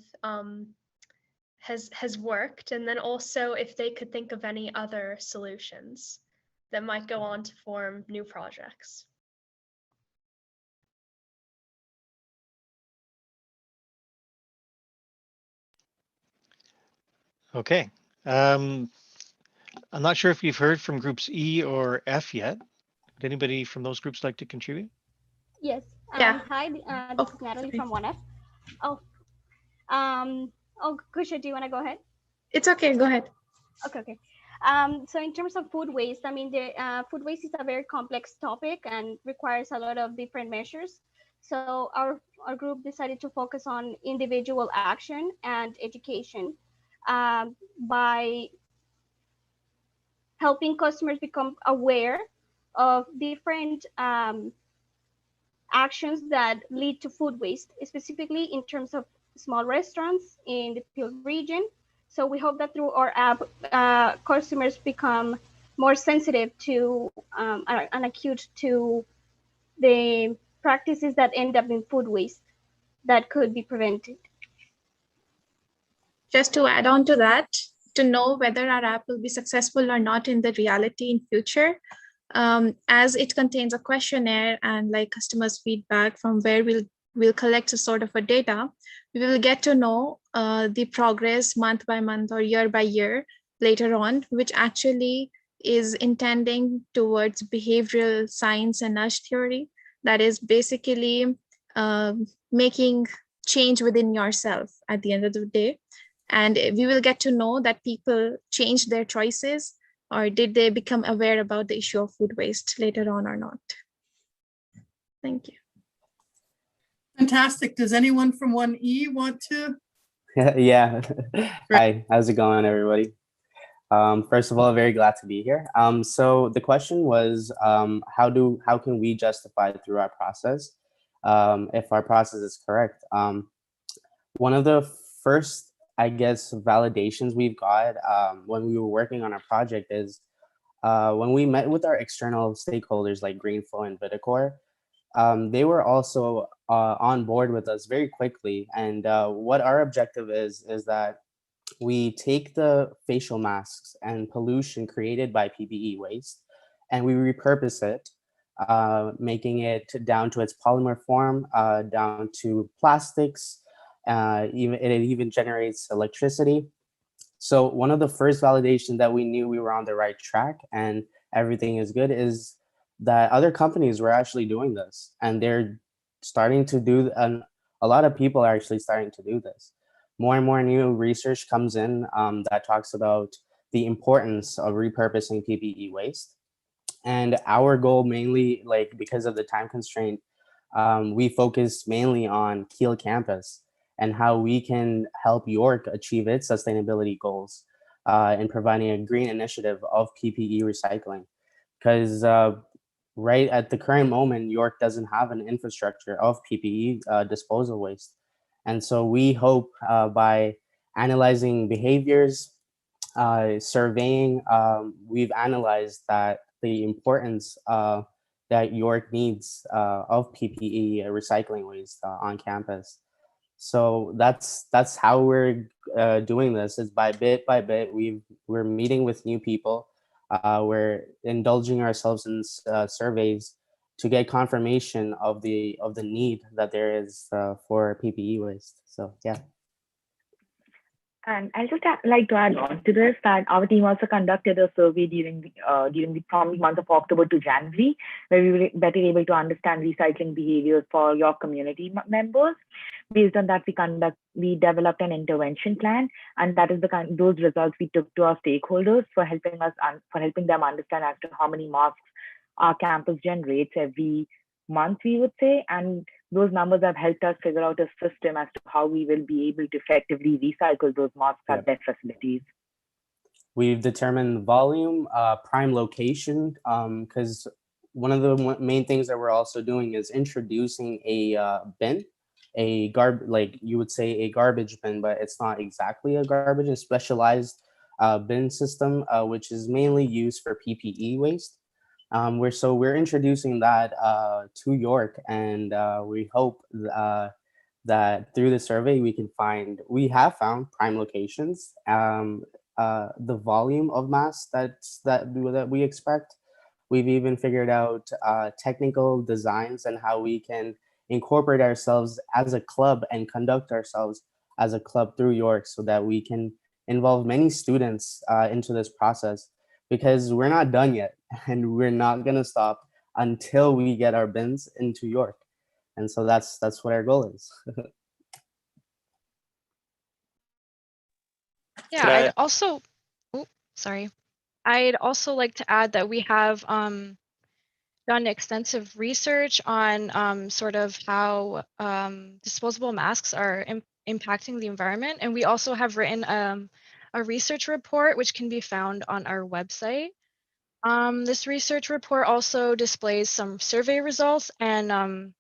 has worked, and then also if they could think of any other solutions that might go on to form new projects. Okay. I'm not sure if we've heard from groups E or F yet. Would anybody from those groups like to contribute? Yes. Yeah. Hi, this is Natalie from 1F. Oh, Kusha, do you want to go ahead? It's okay, go ahead. Okay. So in terms of food waste, I mean, food waste is a very complex topic and requires a lot of different measures. So our group decided to focus on individual action and education by helping customers become aware of different actions that lead to food waste, specifically in terms of small restaurants in the Peel region. So we hope that through our app, customers become more sensitive to and acute to the practices that end up in food waste that could be prevented. Just to add on to that, to know whether our app will be successful or not in the reality in future, as it contains a questionnaire and like customers' feedback from where we'll collect a sort of a data, we will get to know the progress month by month or year by year later on, which actually is intending towards behavioral science and nudge theory. That is basically making change within yourself at the end of the day. And we will get to know that people changed their choices, or did they become aware about the issue of food waste later on or not? Thank you. Fantastic. Does anyone from 1E want to? Yeah. Hi, how's it going, everybody? First of all, very glad to be here. So the question was, how can we justify through our process if our process is correct? One of the first, I guess, validations we've got when we were working on our project is when we met with our external stakeholders like Greenflow and Vitacor. They were also on board with us very quickly. And what our objective is that we take the facial masks and pollution created by PPE waste and we repurpose it, making it down to its polymer form, down to plastics. It even generates electricity. So one of the first validations that we knew we were on the right track and everything is good is that other companies were actually doing this, and they're starting to do, and a lot of people are actually starting to do this. More and more new research comes in that talks about the importance of repurposing PPE waste. And our goal mainly, like because of the time constraint, we focus mainly on Kiel campus and how we can help York achieve its sustainability goals in providing a green initiative of PPE recycling. Because right at the current moment, York doesn't have an infrastructure of PPE disposal waste. And so we hope by analyzing behaviors, surveying, we've analyzed that the importance that York needs of PPE recycling waste on campus. So that's how we're doing this, is by bit we're meeting with new people. We're indulging ourselves in surveys to get confirmation of the need that there is for PPE waste. So yeah. And I just like to add on to this that our team also conducted a survey during from the month of October to January, where we were better able to understand recycling behaviors for your community members. Based on that, we developed an intervention plan, and that is those results we took to our stakeholders for helping them understand as to how many masks our campus generates every month, we would say. And those numbers have helped us figure out a system as to how we will be able to effectively recycle those masks at their facilities. We've determined volume, prime location, because one of the main things that we're also doing is introducing a bin, like you would say a garbage bin, but it's not exactly a garbage, a specialized bin system, which is mainly used for PPE waste. We're introducing that to York, and we hope that through the survey we have found prime locations. The volume of masks that we expect. We've even figured out technical designs and how we can incorporate ourselves as a club and conduct ourselves as a club through York, so that we can involve many students into this process, because we're not done yet and we're not going to stop until we get our bins into York. And so that's what our goal is. Yeah, I'd also, I'd also like to add that we have done extensive research on sort of how disposable masks are impacting the environment. And we also have written a research report, which can be found on our website. This research report also displays some survey results, and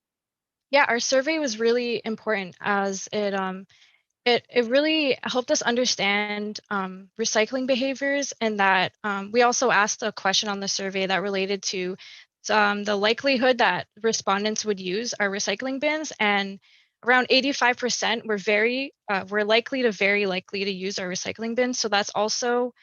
yeah, our survey was really important as it really helped us understand recycling behaviors, and that we also asked a question on the survey that related to the likelihood that respondents would use our recycling bins, and around 85% were likely to use our recycling bins. So that's also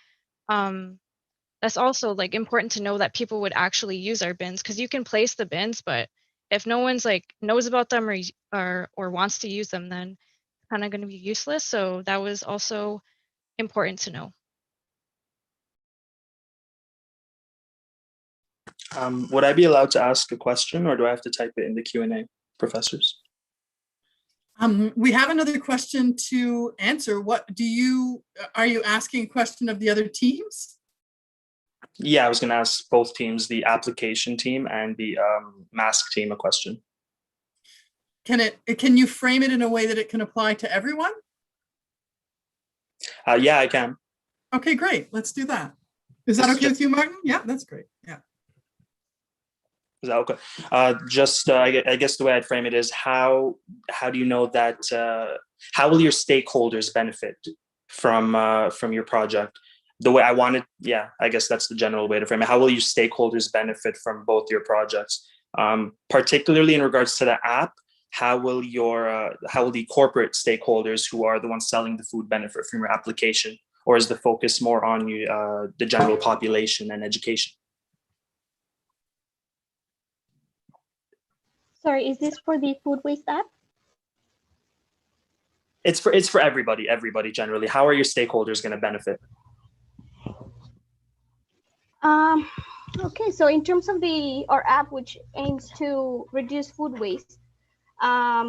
like important to know that people would actually use our bins, because you can place the bins, but if no one's like knows about them or wants to use them, then kind of going to be useless. So that was also important to know. Would I be allowed to ask a question, or do I have to type it in the Q&A, professors? We have another question to answer. Are you asking a question of the other teams? Yeah, I was going to ask both teams, the application team and the mask team, a question. Can you frame it in a way that it can apply to everyone? Yeah, I can. Okay, great. Let's do that. Is that okay with you, Martin? Yeah, that's great. Yeah. Is that okay? I guess the way I'd frame it is how do you know that how will your stakeholders benefit from your project? The way I wanted, yeah, I guess that's the general way to frame it. How will your stakeholders benefit from both your projects? Particularly in regards to the app, how will the corporate stakeholders who are the ones selling the food benefit from your application? Or is the focus more on the general population and education? Sorry, is this for the food waste app? It's for everybody generally. How are your stakeholders going to benefit? Okay, so in terms of our app, which aims to reduce food waste, Kusha,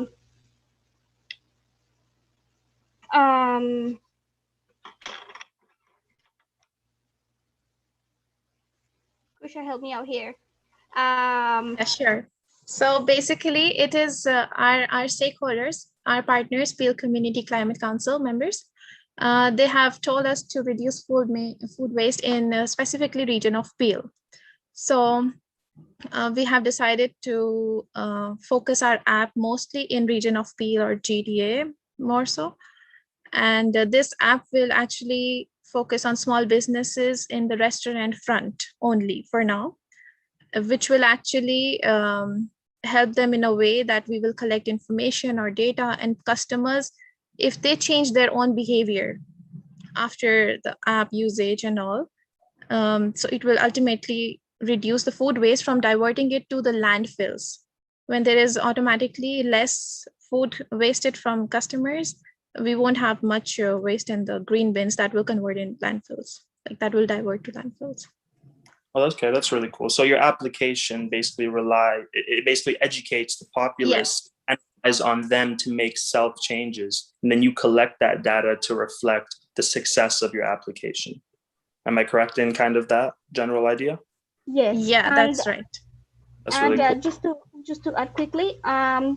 help me out here. Yeah, sure. So basically, it is our stakeholders, our partners, Peel Community Climate Council members. They have told us to reduce food waste in specifically region of Peel. So we have decided to focus our app mostly in region of Peel or GTA more so. And this app will actually focus on small businesses in the restaurant front only for now, which will actually help them in a way that we will collect information or data and customers if they change their own behavior after the app usage and all. So it will ultimately reduce the food waste from diverting it to the landfills. When there is automatically less food wasted from customers, we won't have much waste in the green bins that will convert in landfills, like that will divert to landfills. Well, okay, that's really cool. So your application basically educates the populace and relies on them to make self changes, and then you collect that data to reflect the success of your application. Am I correct in kind of that general idea? Yes. Yeah, that's right. That's really cool. Just to add quickly,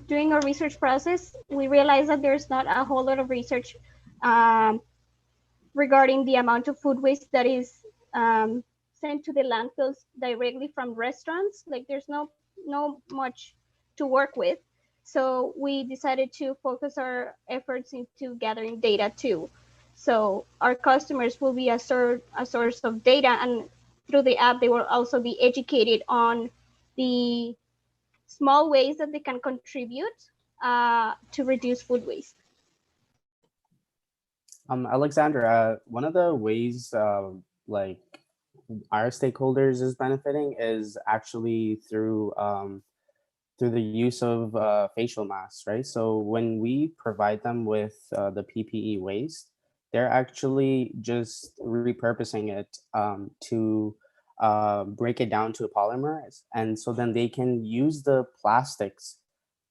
during our research process, we realized that there's not a whole lot of research regarding the amount of food waste that is sent to the landfills directly from restaurants. Like there's no much to work with. So we decided to focus our efforts into gathering data too. So our customers will be a source of data, and through the app, they will also be educated on the small ways that they can contribute to reduce food waste. Alexandra, one of the ways like our stakeholders is benefiting is actually through the use of facial masks, right? So when we provide them with the PPE waste, they're actually just repurposing it to break it down to polymers, and so then they can use the plastics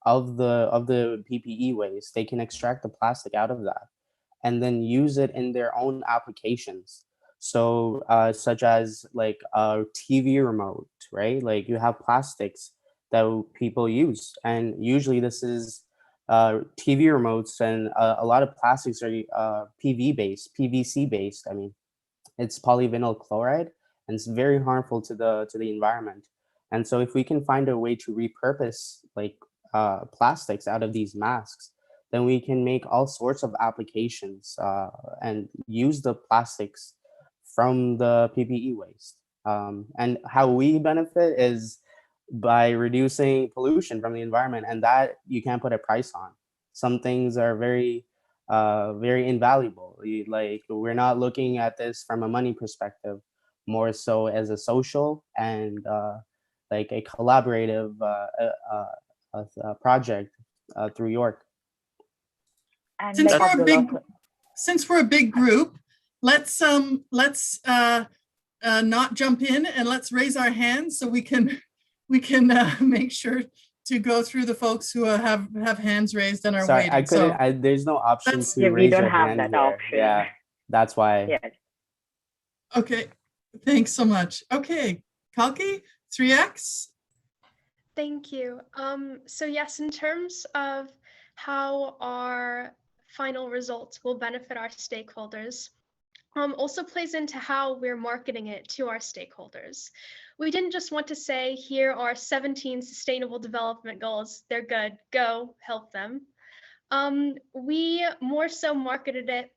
of the PPE waste. They can extract the plastic out of that and then use it in their own applications. So such as like a TV remote, right? Like you have plastics that people use, and usually this is TV remotes, and a lot of plastics are PVC based. I mean, it's polyvinyl chloride, and it's very harmful to the environment. And so if we can find a way to repurpose like plastics out of these masks, then we can make all sorts of applications and use the plastics from the PPE waste. And how we benefit is by reducing pollution from the environment, and that you can't put a price on. Some things are very very invaluable. Like we're not looking at this from a money perspective, more so as a social and like a collaborative project through York. And Since we're a big group, let's not jump in, and let's raise our hands so we can make sure to go through the folks who have hands raised and are Sorry, waiting. I couldn't. There's no option to we raise don't your have hand that here. option. Yeah, that's why. Yes. Okay, thanks so much. Okay, Kalki, 3X. Thank you. So yes, in terms of how our final results will benefit our stakeholders, also plays into how we're marketing it to our stakeholders. We didn't just want to say, here are 17 sustainable development goals, they're good, go help them. We more so marketed it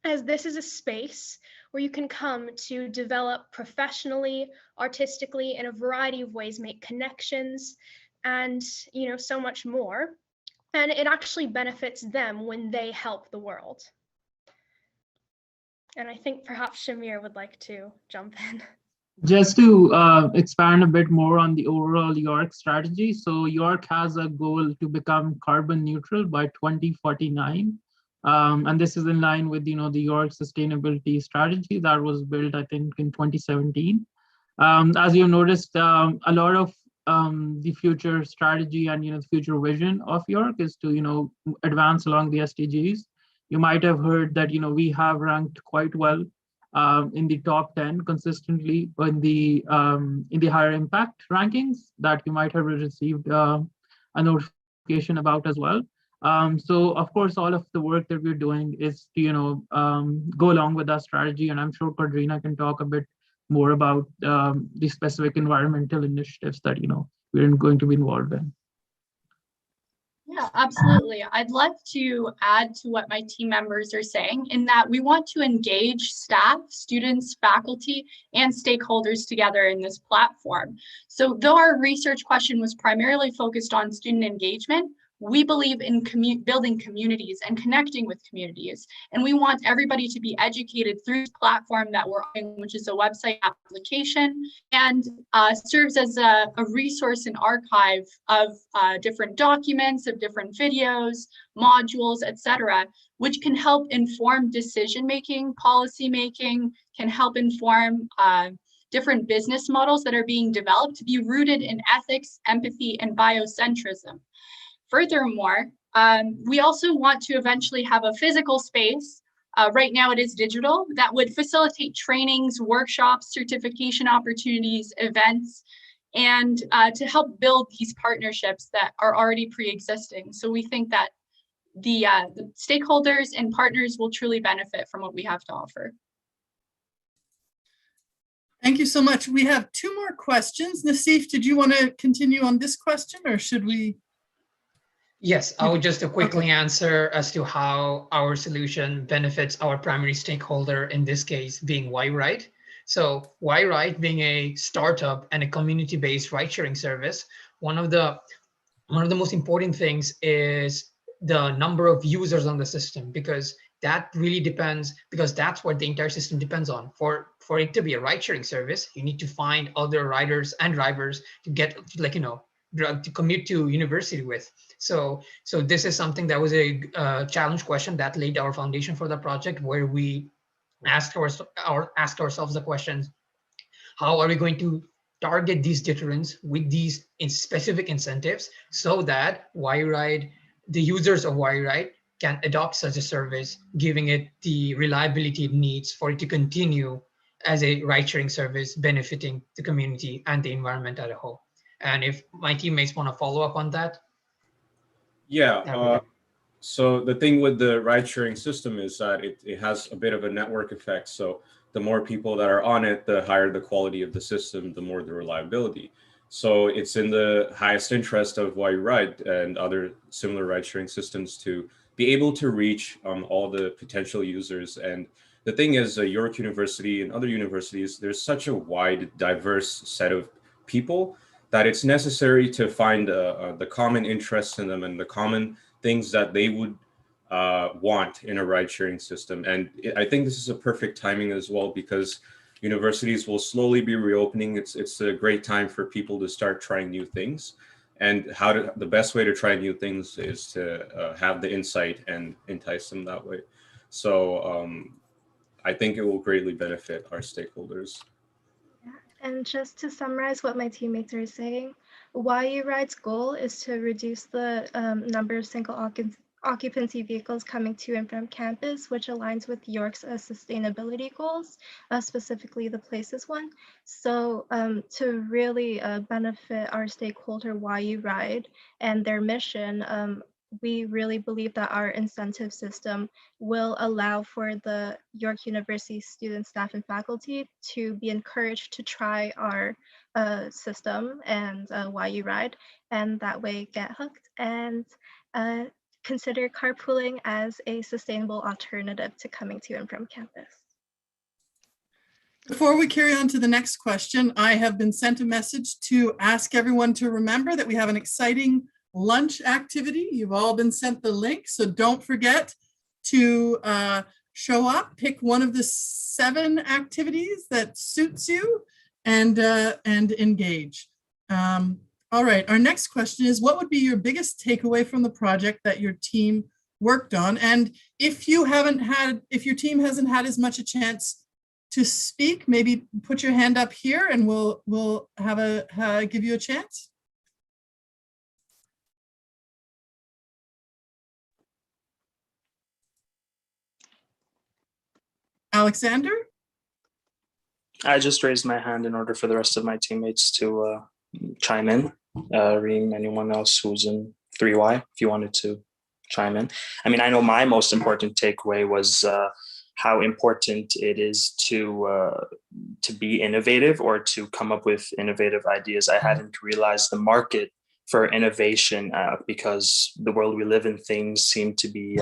as this is a space where you can come to develop professionally, artistically, in a variety of ways, make connections, and so much more. And it actually benefits them when they help the world. And I think perhaps Shamir would like to jump in. Just to expand a bit more on the overall York strategy. So York has a goal to become carbon neutral by 2049. And this is in line with, the York sustainability strategy that was built, I think, in 2017. As you noticed, a lot of the future strategy and, the future vision of York is to, advance along the SDGs. You might have heard that, we have ranked quite well in the top 10 consistently in the higher impact rankings that you might have received a notification about as well. So of course, all of the work that we're doing is to go along with that strategy, and I'm sure Kadrina can talk a bit more about the specific environmental initiatives that we're going to be involved in. Yeah, absolutely. I'd love to add to what my team members are saying in that we want to engage staff, students, faculty, and stakeholders together in this platform. So though our research question was primarily focused on student engagement, we believe in building communities and connecting with communities. And we want everybody to be educated through the platform that we're on, which is a website application, and serves as a resource and archive of different documents, of different videos, modules, etc., which can help inform decision-making, policy-making, can help inform different business models that are being developed to be rooted in ethics, empathy, and biocentrism. Furthermore, we also want to eventually have a physical space. Right now it is digital, that would facilitate trainings, workshops, certification opportunities, events, and to help build these partnerships that are already pre-existing. So we think that the stakeholders and partners will truly benefit from what we have to offer. Thank you so much. We have 2 more questions. Nassif, did you want to continue on this question, or should we? Yes, I would just quickly answer as to how our solution benefits our primary stakeholder, in this case being Y-Ride. So Y-Ride being a startup and a community-based ride-sharing service, one of the most important things is the number of users on the system, because that really depends, because that's what the entire system depends on. For it to be a ride-sharing service, you need to find other riders and drivers to get, like, to commute to university with. So this is something that was a challenge question that laid our foundation for the project, where we asked ourselves the questions: how are we going to target these deterrents with these specific incentives so that Y-Ride, the users of Y-Ride, can adopt such a service, giving it the reliability it needs for it to continue as a ride-sharing service, benefiting the community and the environment as a whole. And if my teammates want to follow up on that. Yeah. So the thing with the ride sharing system is that it has a bit of a network effect. So the more people that are on it, the higher the quality of the system, the more the reliability. So it's in the highest interest of Y-Ride and other similar ride sharing systems to be able to reach all the potential users. And the thing is, York University and other universities, there's such a wide, diverse set of people that it's necessary to find the common interests in them and the common things that they would want in a ride-sharing system. And I think this is a perfect timing as well, because universities will slowly be reopening. It's a great time for people to start trying new things. And the best way to try new things is to have the insight and entice them that way. So I think it will greatly benefit our stakeholders. And just to summarize what my teammates are saying, Y-Ride's goal is to reduce the number of single occupancy vehicles coming to and from campus, which aligns with York's sustainability goals, specifically the Places one. So to really benefit our stakeholder Y-Ride and their mission, we really believe that our incentive system will allow for the York University students, staff, and faculty to be encouraged to try our system and Y-Ride, and that way get hooked and consider carpooling as a sustainable alternative to coming to and from campus. Before we carry on to the next question, I have been sent a message to ask everyone to remember that we have an exciting lunch activity. You've all been sent the link, so don't forget to show up, pick one of the 7 activities that suits you, and engage. All right, our next question is, what would be your biggest takeaway from the project that your team worked on? And if your team hasn't had as much a chance to speak, maybe put your hand up here and we'll have give you a chance. Alexander? I just raised my hand in order for the rest of my teammates to chime in. Reem, anyone else who's in 3Y, if you wanted to chime in. I mean, I know my most important takeaway was how important it is to be innovative or to come up with innovative ideas. I hadn't realized the market for innovation because the world we live in, things seem to be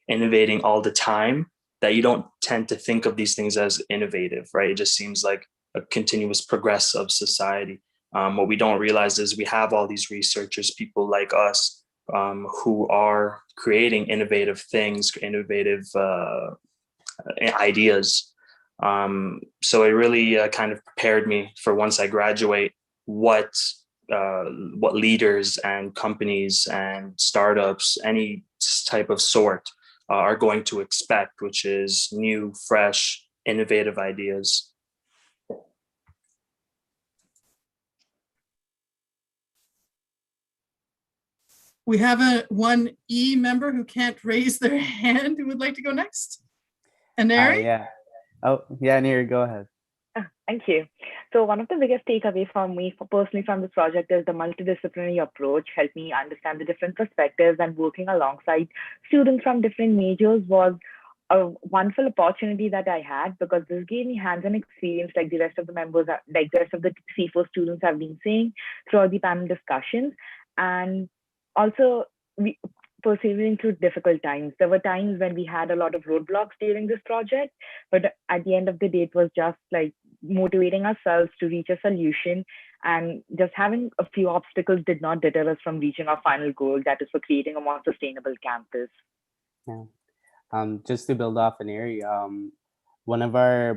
innovating all the time, that you don't tend to think of these things as innovative, right? It just seems like a continuous progress of society. What we don't realize is we have all these researchers, people like us, who are creating innovative things, innovative ideas. So it really kind of prepared me for once I graduate, what leaders and companies and startups, any type of sort, are going to expect, which is new, fresh, innovative ideas. We have one E member who can't raise their hand, who would like to go next. Aneri? Yeah. Oh, yeah, Neri, go ahead. Thank you. So one of the biggest takeaways for me personally from this project is the multidisciplinary approach helped me understand the different perspectives, and working alongside students from different majors was a wonderful opportunity that I had, because this gave me hands-on experience like the rest of the members, like the rest of the C4 students have been saying throughout the panel discussions. And also, we persevering through difficult times. There were times when we had a lot of roadblocks during this project, but at the end of the day, it was just like motivating ourselves to reach a solution, and just having a few obstacles did not deter us from reaching our final goal, that is for creating a more sustainable campus. Yeah. Just to build off an area, one of our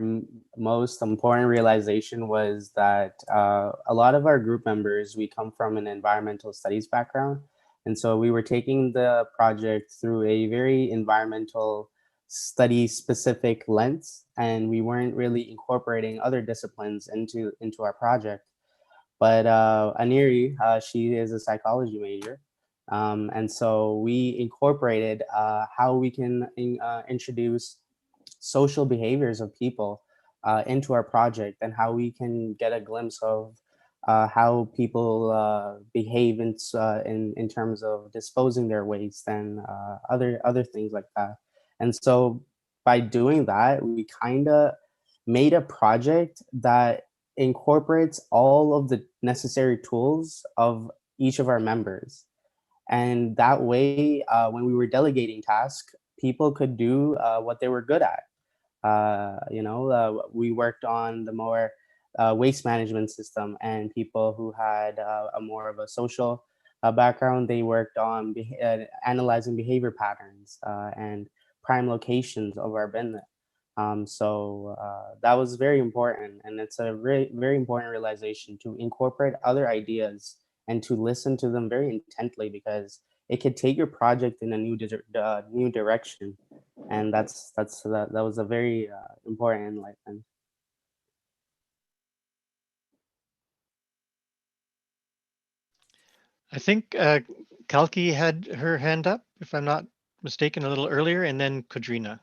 most important realization was that a lot of our group members, we come from an environmental studies background. And so we were taking the project through a very environmental study specific lens, and we weren't really incorporating other disciplines into our project. But Aniri, she is a psychology major. And so we incorporated how we can introduce social behaviors of people into our project, and how we can get a glimpse of how people behave in terms of disposing their waste and other things like that. And so by doing that, we kind of made a project that incorporates all of the necessary tools of each of our members. And that way, when we were delegating tasks, people could do what they were good at. We worked on the more waste management system, and people who had a more of a social background, they worked on analyzing behavior patterns and prime locations of our bin. So that was very important, and it's a very, very important realization to incorporate other ideas and to listen to them very intently, because it could take your project in a new direction. And that was a very important enlightenment. I think Kalki had her hand up, if I'm not mistaken, a little earlier, and then Kadrina.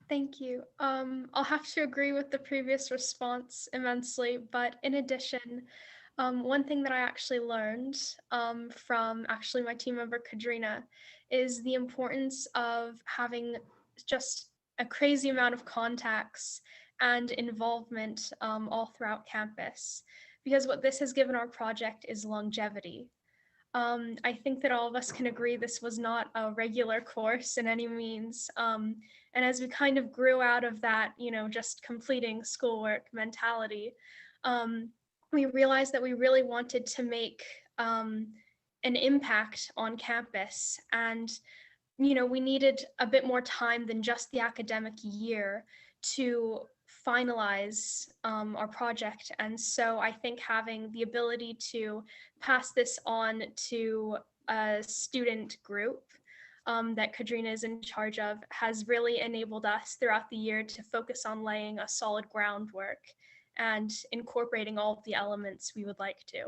Thank you. I'll have to agree with the previous response immensely, but in addition, one thing that I actually learned from actually my team member Kadrina is the importance of having just a crazy amount of contacts and involvement all throughout campus, because what this has given our project is longevity. I think that all of us can agree this was not a regular course in any means. And as we kind of grew out of that, just completing schoolwork mentality, we realized that we really wanted to make an impact on campus. And, we needed a bit more time than just the academic year to finalize our project. And so I think having the ability to pass this on to a student group that Kadrina is in charge of has really enabled us throughout the year to focus on laying a solid groundwork and incorporating all of the elements we would like to.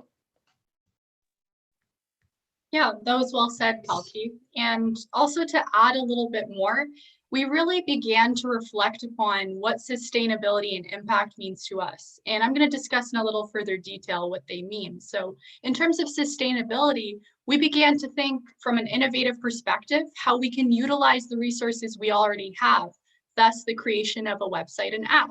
Yeah, that was well said, Kalki. And also to add a little bit more, we really began to reflect upon what sustainability and impact means to us. And I'm going to discuss in a little further detail what they mean. So in terms of sustainability, we began to think from an innovative perspective, how we can utilize the resources we already have, thus the creation of a website and app.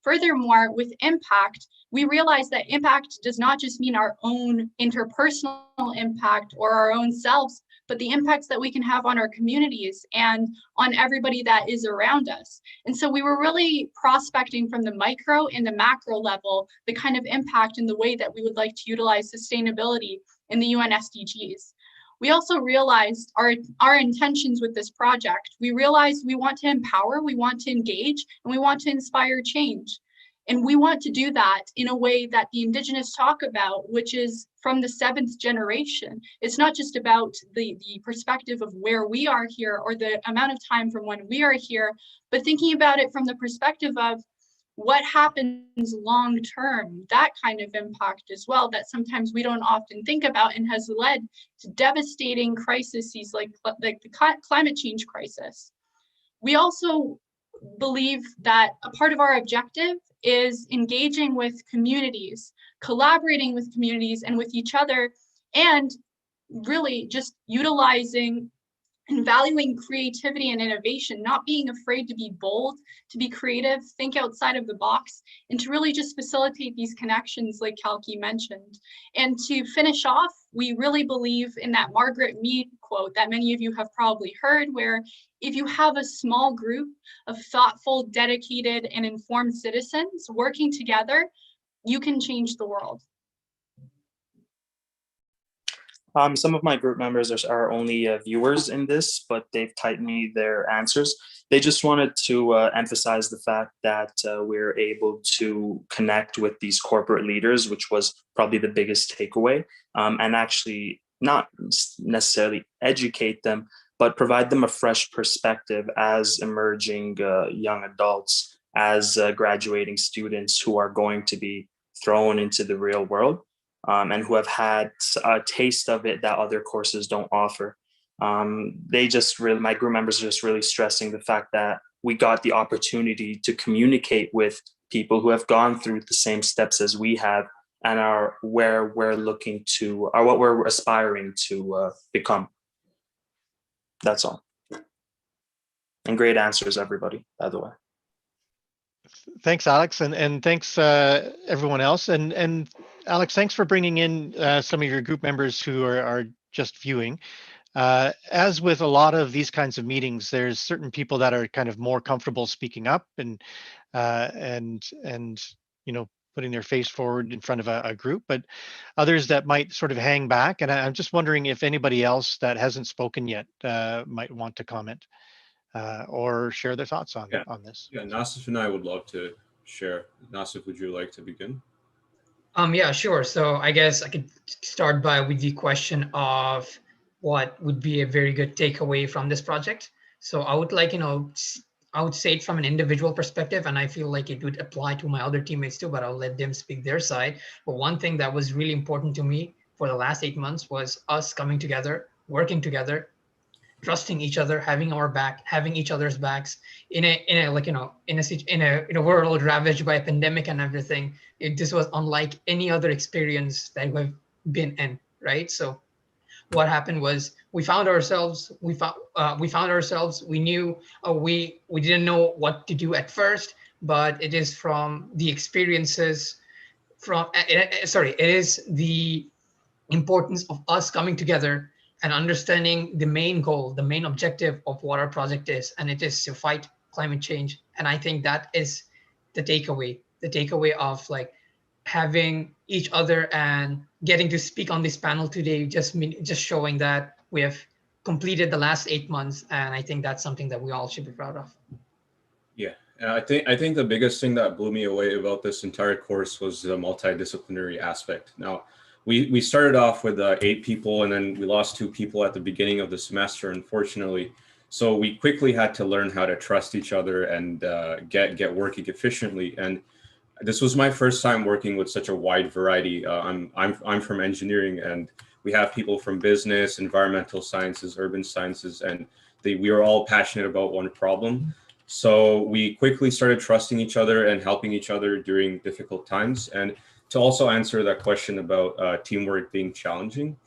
Furthermore, with impact, we realize that impact does not just mean our own interpersonal impact or our own selves, but the impacts that we can have on our communities and on everybody that is around us. And so we were really prospecting from the micro and the macro level, the kind of impact and the way that we would like to utilize sustainability in the UN SDGs. We also realized our intentions with this project. We realized we want to empower, we want to engage, and we want to inspire change. And we want to do that in a way that the Indigenous talk about, which is from the 7th generation. It's not just about the perspective of where we are here or the amount of time from when we are here, but thinking about it from the perspective of what happens long term, that kind of impact as well, that sometimes we don't often think about and has led to devastating crises like the climate change crisis. We also believe that a part of our objective is engaging with communities, collaborating with communities and with each other, and really just utilizing and valuing creativity and innovation, not being afraid to be bold, to be creative, think outside of the box, and to really just facilitate these connections like Kalki mentioned. And to finish off, we really believe in that Margaret Mead quote that many of you have probably heard, where if you have a small group of thoughtful, dedicated, and informed citizens working together, you can change the world. Some of my group members are only viewers in this, but they've typed me their answers. They just wanted to emphasize the fact that we're able to connect with these corporate leaders, which was probably the biggest takeaway, and actually not necessarily educate them, but provide them a fresh perspective as emerging young adults, as graduating students who are going to be thrown into the real world. And who have had a taste of it that other courses don't offer. My group members are just really stressing the fact that we got the opportunity to communicate with people who have gone through the same steps as we have and are where we're looking to, or what we're aspiring to become. That's all. And great answers, everybody, by the way. Thanks, Alex, and thanks everyone else. And Alex, thanks for bringing in some of your group members who are just viewing. As with a lot of these kinds of meetings, there's certain people that are kind of more comfortable speaking up and putting their face forward in front of a group, but others that might sort of hang back. And I'm just wondering if anybody else that hasn't spoken yet might want to comment or share their thoughts on this. Yeah, Nassif and I would love to share. Nassif, would you like to begin? Yeah, sure. So I guess I could start with the question of what would be a very good takeaway from this project. So I would I would say it from an individual perspective, and I feel like it would apply to my other teammates too, but I'll let them speak their side. But one thing that was really important to me for the last 8 months was us coming together, working together, trusting each other, having our back, having each other's backs in a world ravaged by a pandemic and everything. This was unlike any other experience that we've been in, right? So what happened was we found ourselves. We knew we didn't know what to do at first, but it is from the experiences it is the importance of us coming together and understanding the main goal, the main objective of what our project is, and it is to fight climate change. And I think that is the takeaway of like having each other and getting to speak on this panel today, just showing that we have completed the last 8 months, and I think that's something that we all should be proud of. Yeah, and I think the biggest thing that blew me away about this entire course was the multidisciplinary aspect. Now, we started off with 8 people, and then we lost 2 people at the beginning of the semester, unfortunately. So we quickly had to learn how to trust each other and get working efficiently. And this was my first time working with such a wide variety. I'm from engineering, and we have people from business, environmental sciences, urban sciences, and we were all passionate about one problem. So we quickly started trusting each other and helping each other during difficult times. And to also answer that question about teamwork being challenging,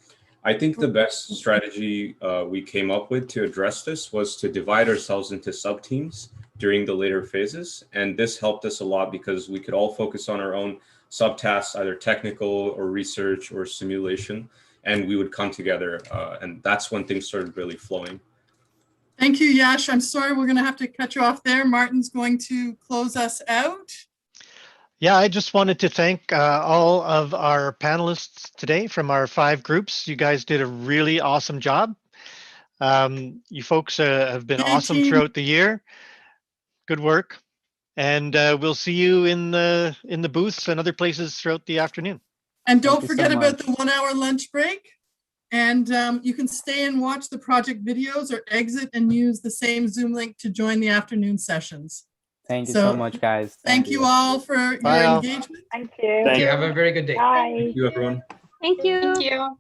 I think the best strategy we came up with to address this was to divide ourselves into sub-teams during the later phases. And this helped us a lot because we could all focus on our own subtasks, either technical or research or simulation, and we would come together. And that's when things started really flowing. Thank you, Yash. I'm sorry, we're going to have to cut you off there. Martin's going to close us out. Yeah, I just wanted to thank all of our panelists today from our 5 groups. You guys did a really awesome job. You folks have been awesome throughout the year. Good work. And we'll see you in the booths and other places throughout the afternoon. And don't forget about the 1-hour lunch break. And you can stay and watch the project videos or exit and use the same Zoom link to join the afternoon sessions. Thank you so much, guys. Thank you all for your engagement. Thank you. Thank you. Have a very good day. Bye. Thank you, everyone. Thank you. Thank you.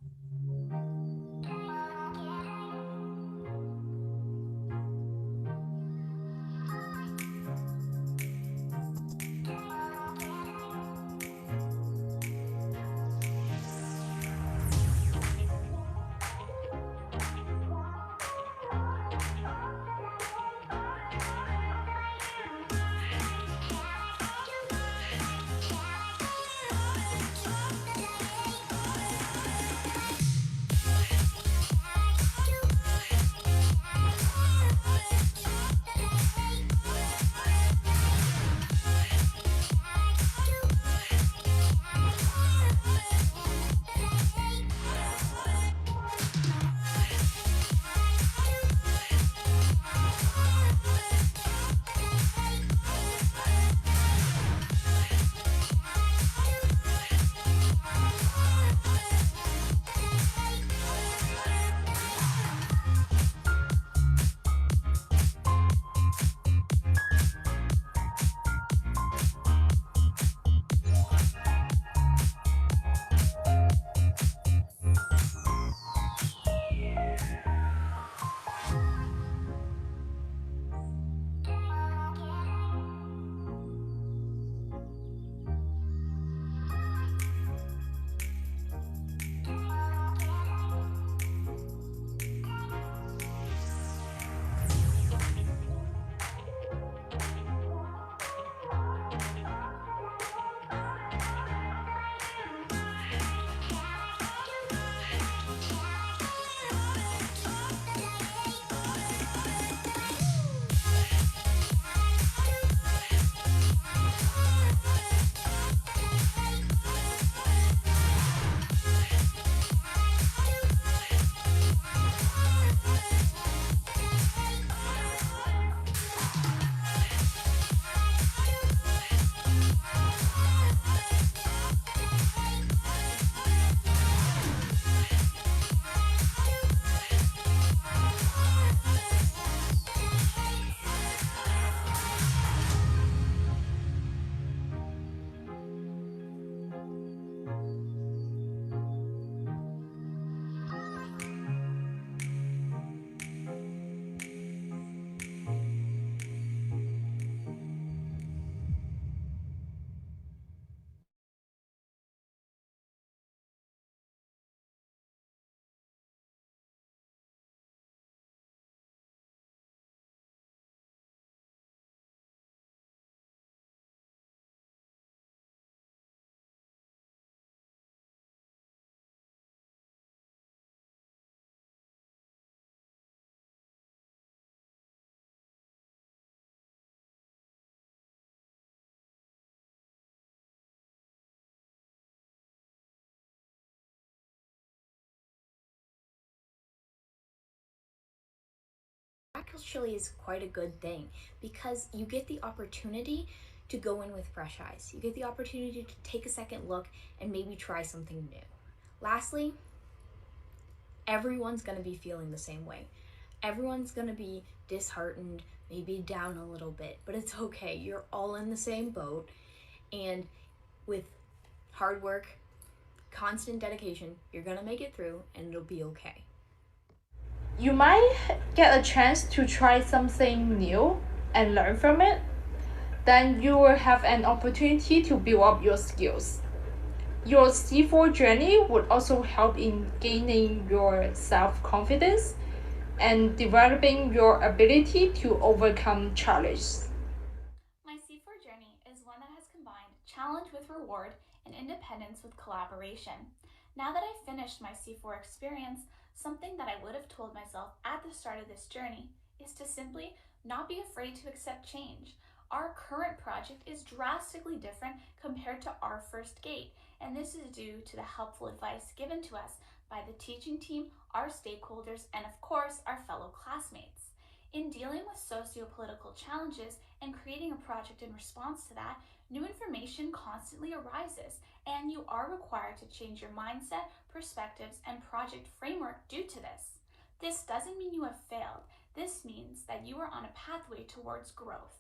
actually is quite a good thing because you get the opportunity to go in with fresh eyes. You get the opportunity to take a second look and maybe try something new. Lastly, everyone's going to be feeling the same way. Everyone's going to be disheartened, maybe down a little bit, but it's okay. You're all in the same boat, and with hard work, constant dedication, you're going to make it through and it'll be okay. You might get a chance to try something new and learn from it. Then you will have an opportunity to build up your skills. Your C4 journey would also help in gaining your self-confidence and developing your ability to overcome challenges. My C4 journey is one that has combined challenge with reward and independence with collaboration. Now that I've finished my C4 experience, something that I would have told myself at the start of this journey is to simply not be afraid to accept change. Our current project is drastically different compared to our first gate, and this is due to the helpful advice given to us by the teaching team, our stakeholders, and of course, our fellow classmates. In dealing with socio-political challenges and creating a project in response to that, new information constantly arises, and you are required to change your mindset, perspectives, and project framework due to this. This doesn't mean you have failed. This means that you are on a pathway towards growth.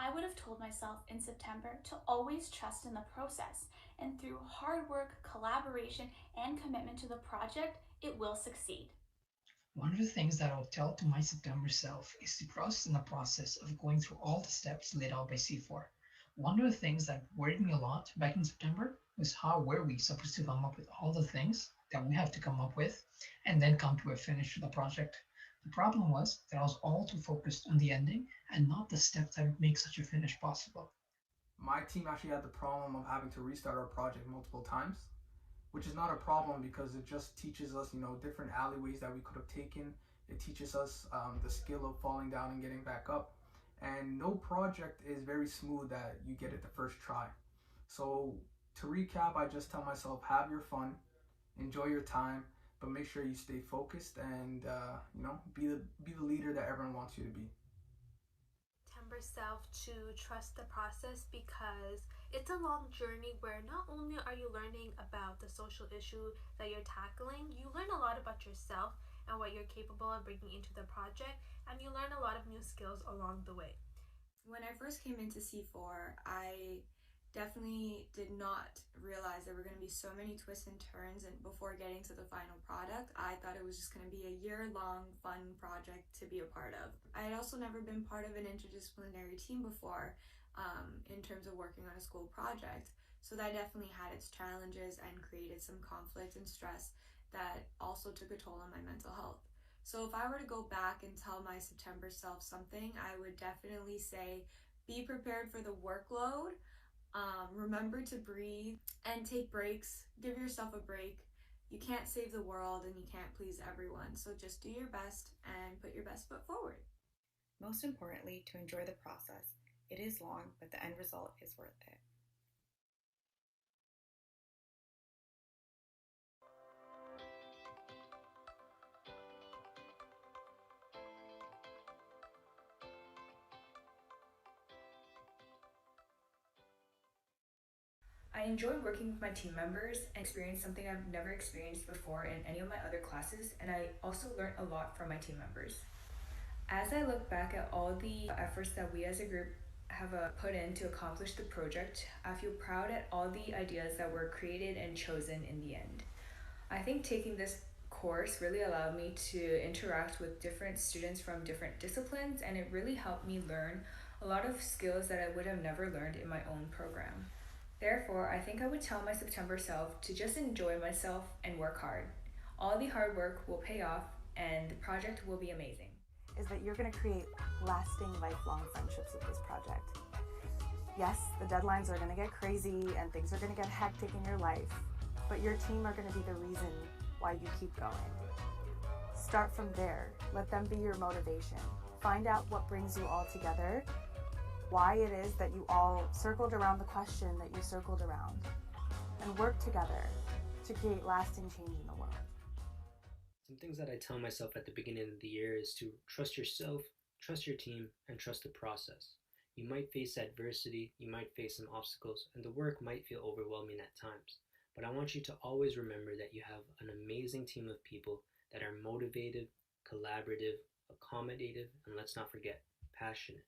I would have told myself in September to always trust in the process, and through hard work, collaboration, and commitment to the project, it will succeed. One of the things that I'll tell to my September self is to trust in the process of going through all the steps laid out by C4. One of the things that worried me a lot back in September was how were we supposed to come up with all the things that we have to come up with and then come to a finish of the project. The problem was that I was all too focused on the ending and not the steps that would make such a finish possible. My team actually had the problem of having to restart our project multiple times, which is not a problem because it just teaches us, different alleyways that we could have taken. It teaches us the skill of falling down and getting back up. And no project is very smooth that you get it the first try. So to recap, I just tell myself, have your fun, enjoy your time, but make sure you stay focused and be the leader that everyone wants you to be. September self to trust the process because it's a long journey where not only are you learning about the social issue that you're tackling, you learn a lot about yourself and what you're capable of bringing into the project, and you learn a lot of new skills along the way. When I first came into C4, I definitely did not realize there were going to be so many twists and turns, and before getting to the final product, I thought it was just going to be a year-long fun project to be a part of. I had also never been part of an interdisciplinary team before in terms of working on a school project, so that definitely had its challenges and created some conflict and stress that also took a toll on my mental health. So if I were to go back and tell my September self something, I would definitely say be prepared for the workload. Remember to breathe and take breaks. Give yourself a break. You can't save the world and you can't please everyone. So just do your best and put your best foot forward. Most importantly, to enjoy the process. It is long, but the end result is worth it. I enjoy working with my team members and experience something I've never experienced before in any of my other classes, and I also learned a lot from my team members. As I look back at all the efforts that we as a group have put in to accomplish the project, I feel proud at all the ideas that were created and chosen in the end. I think taking this course really allowed me to interact with different students from different disciplines, and it really helped me learn a lot of skills that I would have never learned in my own program. Therefore, I think I would tell my September self to just enjoy myself and work hard. All the hard work will pay off and the project will be amazing. Is that you're going to create lasting, lifelong friendships with this project. Yes, the deadlines are going to get crazy and things are going to get hectic in your life, but your team are going to be the reason why you keep going. Start from there. Let them be your motivation. Find out what brings you all together, why it is that you all circled around the question that you circled around, and work together to create lasting change in the world. things that I tell myself at the beginning of the year is to trust yourself, trust your team, and trust the process. You might face adversity, you might face some obstacles, and the work might feel overwhelming at times. But I want you to always remember that you have an amazing team of people that are motivated, collaborative, accommodative, and let's not forget, passionate.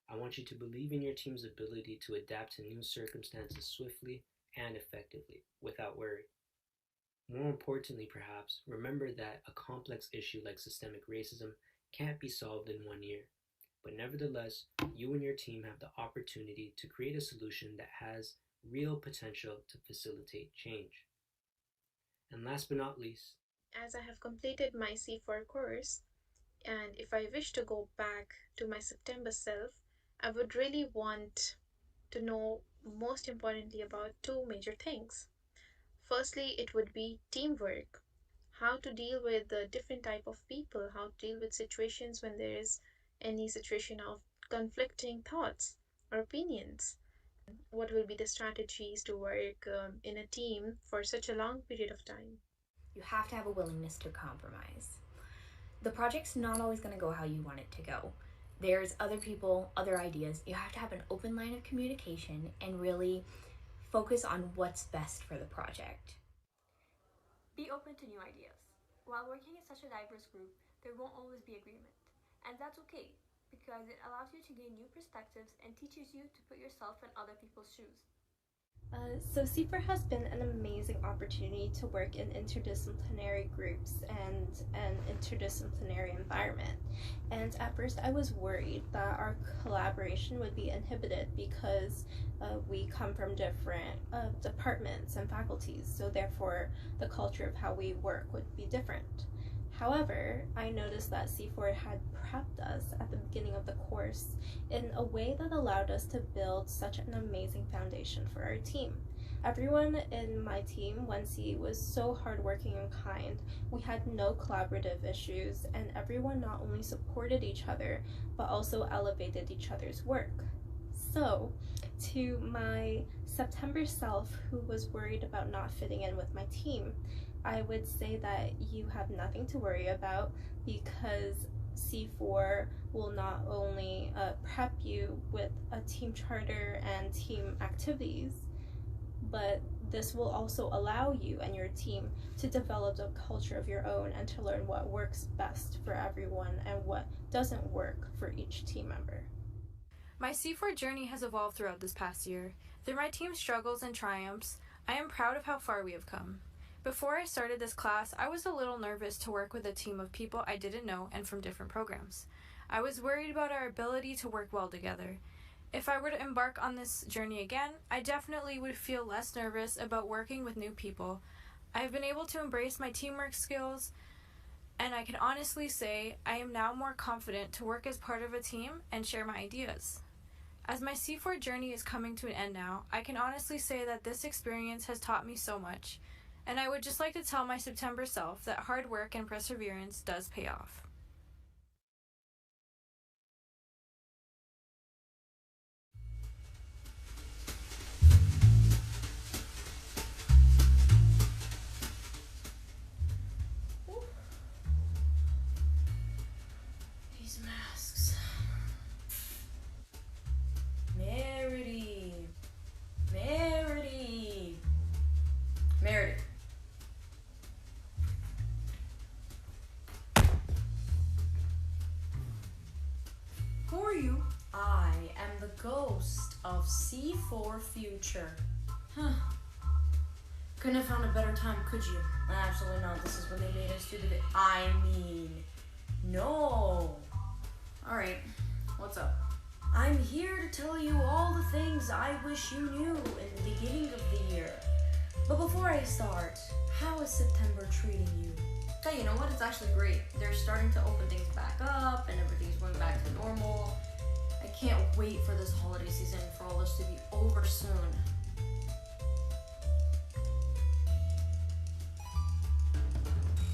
I want you to believe in your team's ability to adapt to new circumstances swiftly and effectively, without worry. More importantly, perhaps, remember that a complex issue like systemic racism can't be solved in one year. But nevertheless, you and your team have the opportunity to create a solution that has real potential to facilitate change. And last but not least, as I have completed my C4 course, and if I wish to go back to my September self, I would really want to know most importantly about two major things. Firstly, it would be teamwork, how to deal with the different type of people, how to deal with situations when there is any situation of conflicting thoughts or opinions. What will be the strategies to work in a team for such a long period of time? You have to have a willingness to compromise. The project's not always going to go how you want it to go. There's other people, other ideas. You have to have an open line of communication and really focus on what's best for the project. Be open to new ideas. While working in such a diverse group, there won't always be agreement. And that's okay, because it allows you to gain new perspectives and teaches you to put yourself in other people's shoes. So C4 has been an amazing opportunity to work in interdisciplinary groups and an interdisciplinary environment. And at first I was worried that our collaboration would be inhibited because we come from different departments and faculties, so therefore the culture of how we work would be different. However, I noticed that C4 had prepped us at the beginning of the course in a way that allowed us to build such an amazing foundation for our team. Everyone in my team, Wensi, was so hardworking and kind. We had no collaborative issues, and everyone not only supported each other, but also elevated each other's work. So, to my September self who was worried about not fitting in with my team, I would say that you have nothing to worry about, because C4 will not only prep you with a team charter and team activities, but this will also allow you and your team to develop a culture of your own and to learn what works best for everyone and what doesn't work for each team member. My C4 journey has evolved throughout this past year. Through my team's struggles and triumphs, I am proud of how far we have come. Before I started this class, I was a little nervous to work with a team of people I didn't know and from different programs. I was worried about our ability to work well together. If I were to embark on this journey again, I definitely would feel less nervous about working with new people. I have been able to embrace my teamwork skills, and I can honestly say I am now more confident to work as part of a team and share my ideas. As my C4 journey is coming to an end now, I can honestly say that this experience has taught me so much. And I would just like to tell my September self that hard work and perseverance does pay off. These masks. Merity. Merity. Merity. Who are you? I am the ghost of C4 Future. Huh. Couldn't have found a better time, could you? Absolutely not. This is when they made us do the I mean, no. Alright, what's up? I'm here to tell you all the things I wish you knew in the beginning of the year. But before I start, how is September treating you? Hey, you know what? It's actually great. They're starting to open things back up and everything's going back to normal. I can't wait for this holiday season for all this to be over soon.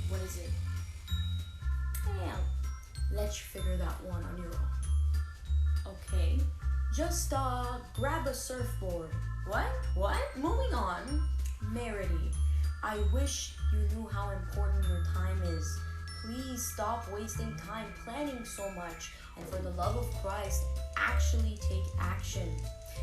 What is it? Yeah, let you figure that one on your own. Okay, just grab a surfboard. What? Moving on. Merity, I wish you knew how important your time is. Please stop wasting time planning so much and for the love of Christ, actually take action.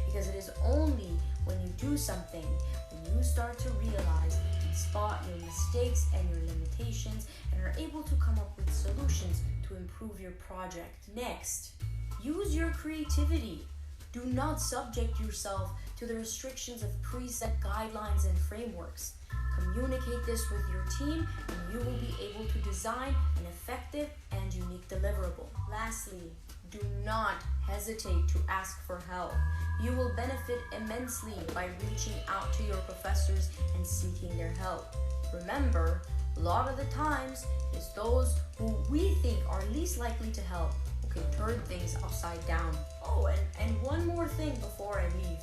Because it is only when you do something, when you start to realize and spot your mistakes and your limitations and are able to come up with solutions to improve your project. Next, use your creativity. Do not subject yourself to the restrictions of preset guidelines and frameworks. Communicate this with your team, and you will be able to design an effective and unique deliverable. Lastly, do not hesitate to ask for help. You will benefit immensely by reaching out to your professors and seeking their help. Remember, a lot of the times, it's those who we think are least likely to help who can turn things upside down. Oh, and one more thing before I leave.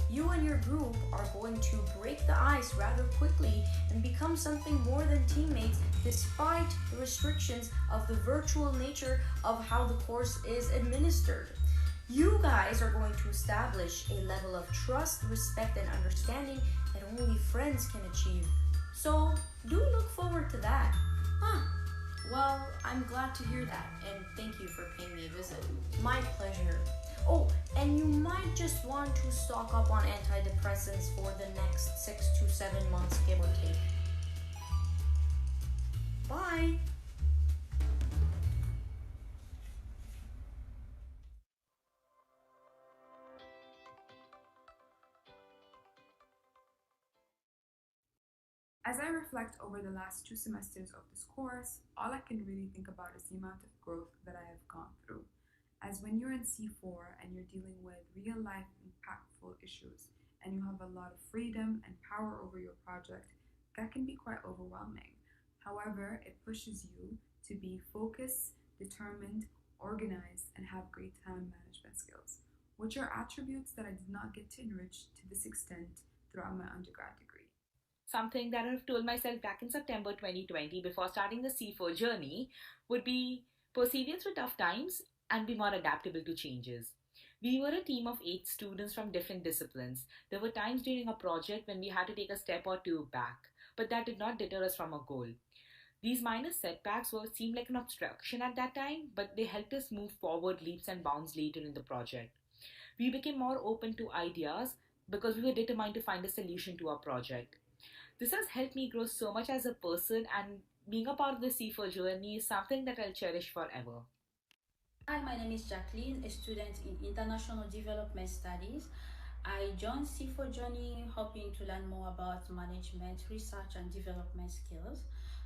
You and your group are going to break the ice rather quickly and become something more than teammates despite the restrictions of the virtual nature of how the course is administered. You guys are going to establish a level of trust, respect, and understanding that only friends can achieve. So, do look forward to that. Well, I'm glad to hear that, and thank you for paying me a visit. My pleasure. Oh, and you might just want to stock up on antidepressants for the next 6 to 7 months, give or take. Bye! As I reflect over the last 2 semesters of this course, all I can really think about is the amount of growth that I have gone through. As when you're in C4 and you're dealing with real life impactful issues and you have a lot of freedom and power over your project, that can be quite overwhelming. However, it pushes you to be focused, determined, organized, and have great time management skills, which are attributes that I did not get to enrich to this extent throughout my undergrad degree. Something that I've told myself back in September 2020 before starting the C4 journey would be perseverance with tough times and be more adaptable to changes. We were a team of 8 students from different disciplines. There were times during a project when we had to take a step or two back, but that did not deter us from our goal. These minor setbacks were seemed like an obstruction at that time, but they helped us move forward leaps and bounds later in the project. We became more open to ideas because we were determined to find a solution to our project. This has helped me grow so much as a person, and being a part of the C4 journey is something that I'll cherish forever. Hi, my name is Jacqueline, a student in International Development Studies. I joined C4 Journey hoping to learn more about management, research, and development skills.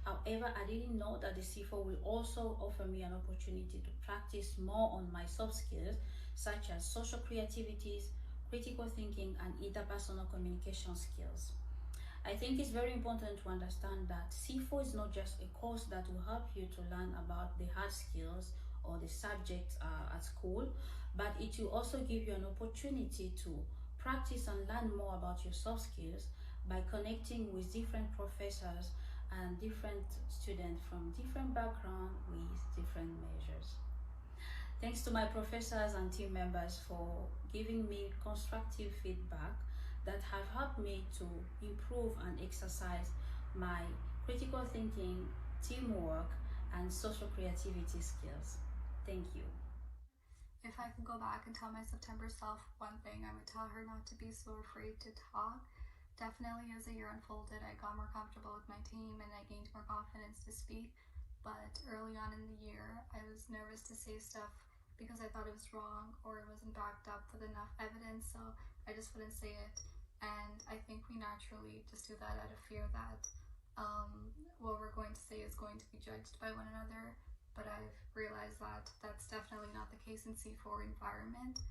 However, I didn't know that the C4 will also offer me an opportunity to practice more on my soft skills, such as social creativities, critical thinking, and interpersonal communication skills. I think it's very important to understand that C4 is not just a course that will help you to learn about the hard skills or the subjects at school, but it will also give you an opportunity to practice and learn more about your soft skills by connecting with different professors and different students from different backgrounds with different measures. Thanks to my professors and team members for giving me constructive feedback that have helped me to improve and exercise my critical thinking, teamwork, and social creativity skills. Thank you. If I could go back and tell my September self one thing, I would tell her not to be so afraid to talk. Definitely as the year unfolded, I got more comfortable with my team and I gained more confidence to speak. But early on in the year, I was nervous to say stuff because I thought it was wrong or it wasn't backed up with enough evidence, so I just wouldn't say it. And I think we naturally just do that out of fear that what we're going to say is going to be judged by one another. But I've realized that that's definitely not the case in C4 environment.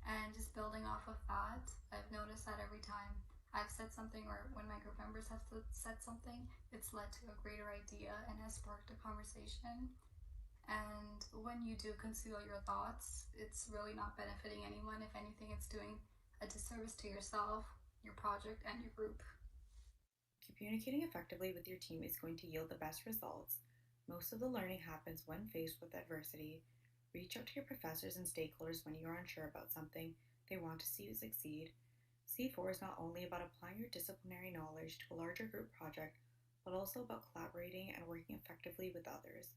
And just building off of that, I've noticed that every time I've said something or when my group members have said something, it's led to a greater idea and has sparked a conversation. And when you do conceal your thoughts, it's really not benefiting anyone. If anything, it's doing a disservice to yourself, your project, and your group. Communicating effectively with your team is going to yield the best results. Most of the learning happens when faced with adversity. Reach out to your professors and stakeholders when you are unsure about something. They want to see you succeed. C4 is not only about applying your disciplinary knowledge to a larger group project, but also about collaborating and working effectively with others.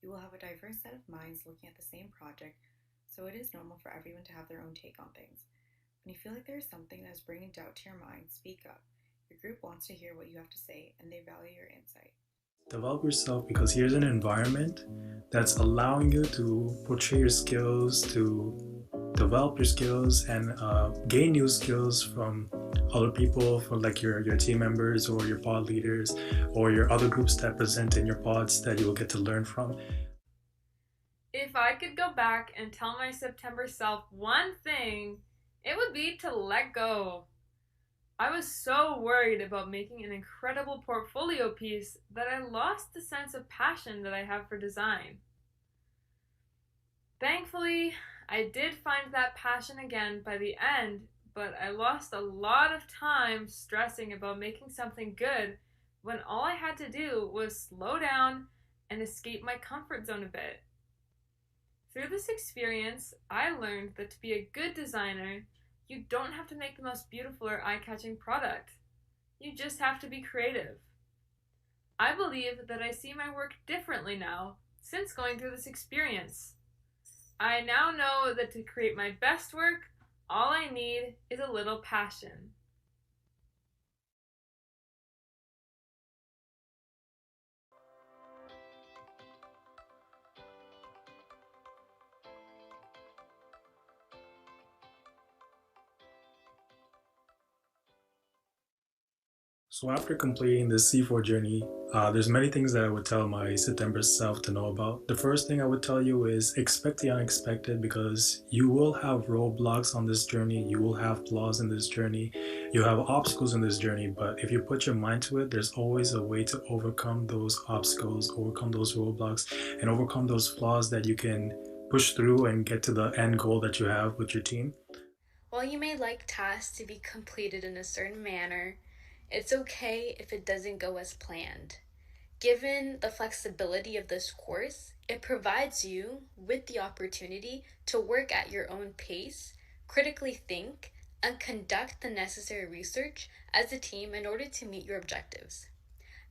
You will have a diverse set of minds looking at the same project, so it is normal for everyone to have their own take on things. When you feel like there is something that is bringing doubt to your mind, speak up. Your group wants to hear what you have to say, and they value your insight. Develop yourself because here's an environment that's allowing you to portray your skills, to develop your skills, and gain new skills from other people, from like your team members or your pod leaders or your other groups that present in your pods that you will get to learn from. If I could go back and tell my September self one thing, it would be to let go. I was so worried about making an incredible portfolio piece that I lost the sense of passion that I have for design. Thankfully, I did find that passion again by the end, but I lost a lot of time stressing about making something good when all I had to do was slow down and escape my comfort zone a bit. Through this experience, I learned that to be a good designer, you don't have to make the most beautiful or eye-catching product. You just have to be creative. I believe that I see my work differently now since going through this experience. I now know that to create my best work, all I need is a little passion. So after completing the C4 journey, there's many things that I would tell my September self to know about. The first thing I would tell you is expect the unexpected, because you will have roadblocks on this journey, you will have flaws in this journey, you have obstacles in this journey, but if you put your mind to it, there's always a way to overcome those obstacles, overcome those roadblocks, and overcome those flaws that you can push through and get to the end goal that you have with your team. While you may like tasks to be completed in a certain manner, it's okay if it doesn't go as planned. Given the flexibility of this course, it provides you with the opportunity to work at your own pace, critically think, and conduct the necessary research as a team in order to meet your objectives.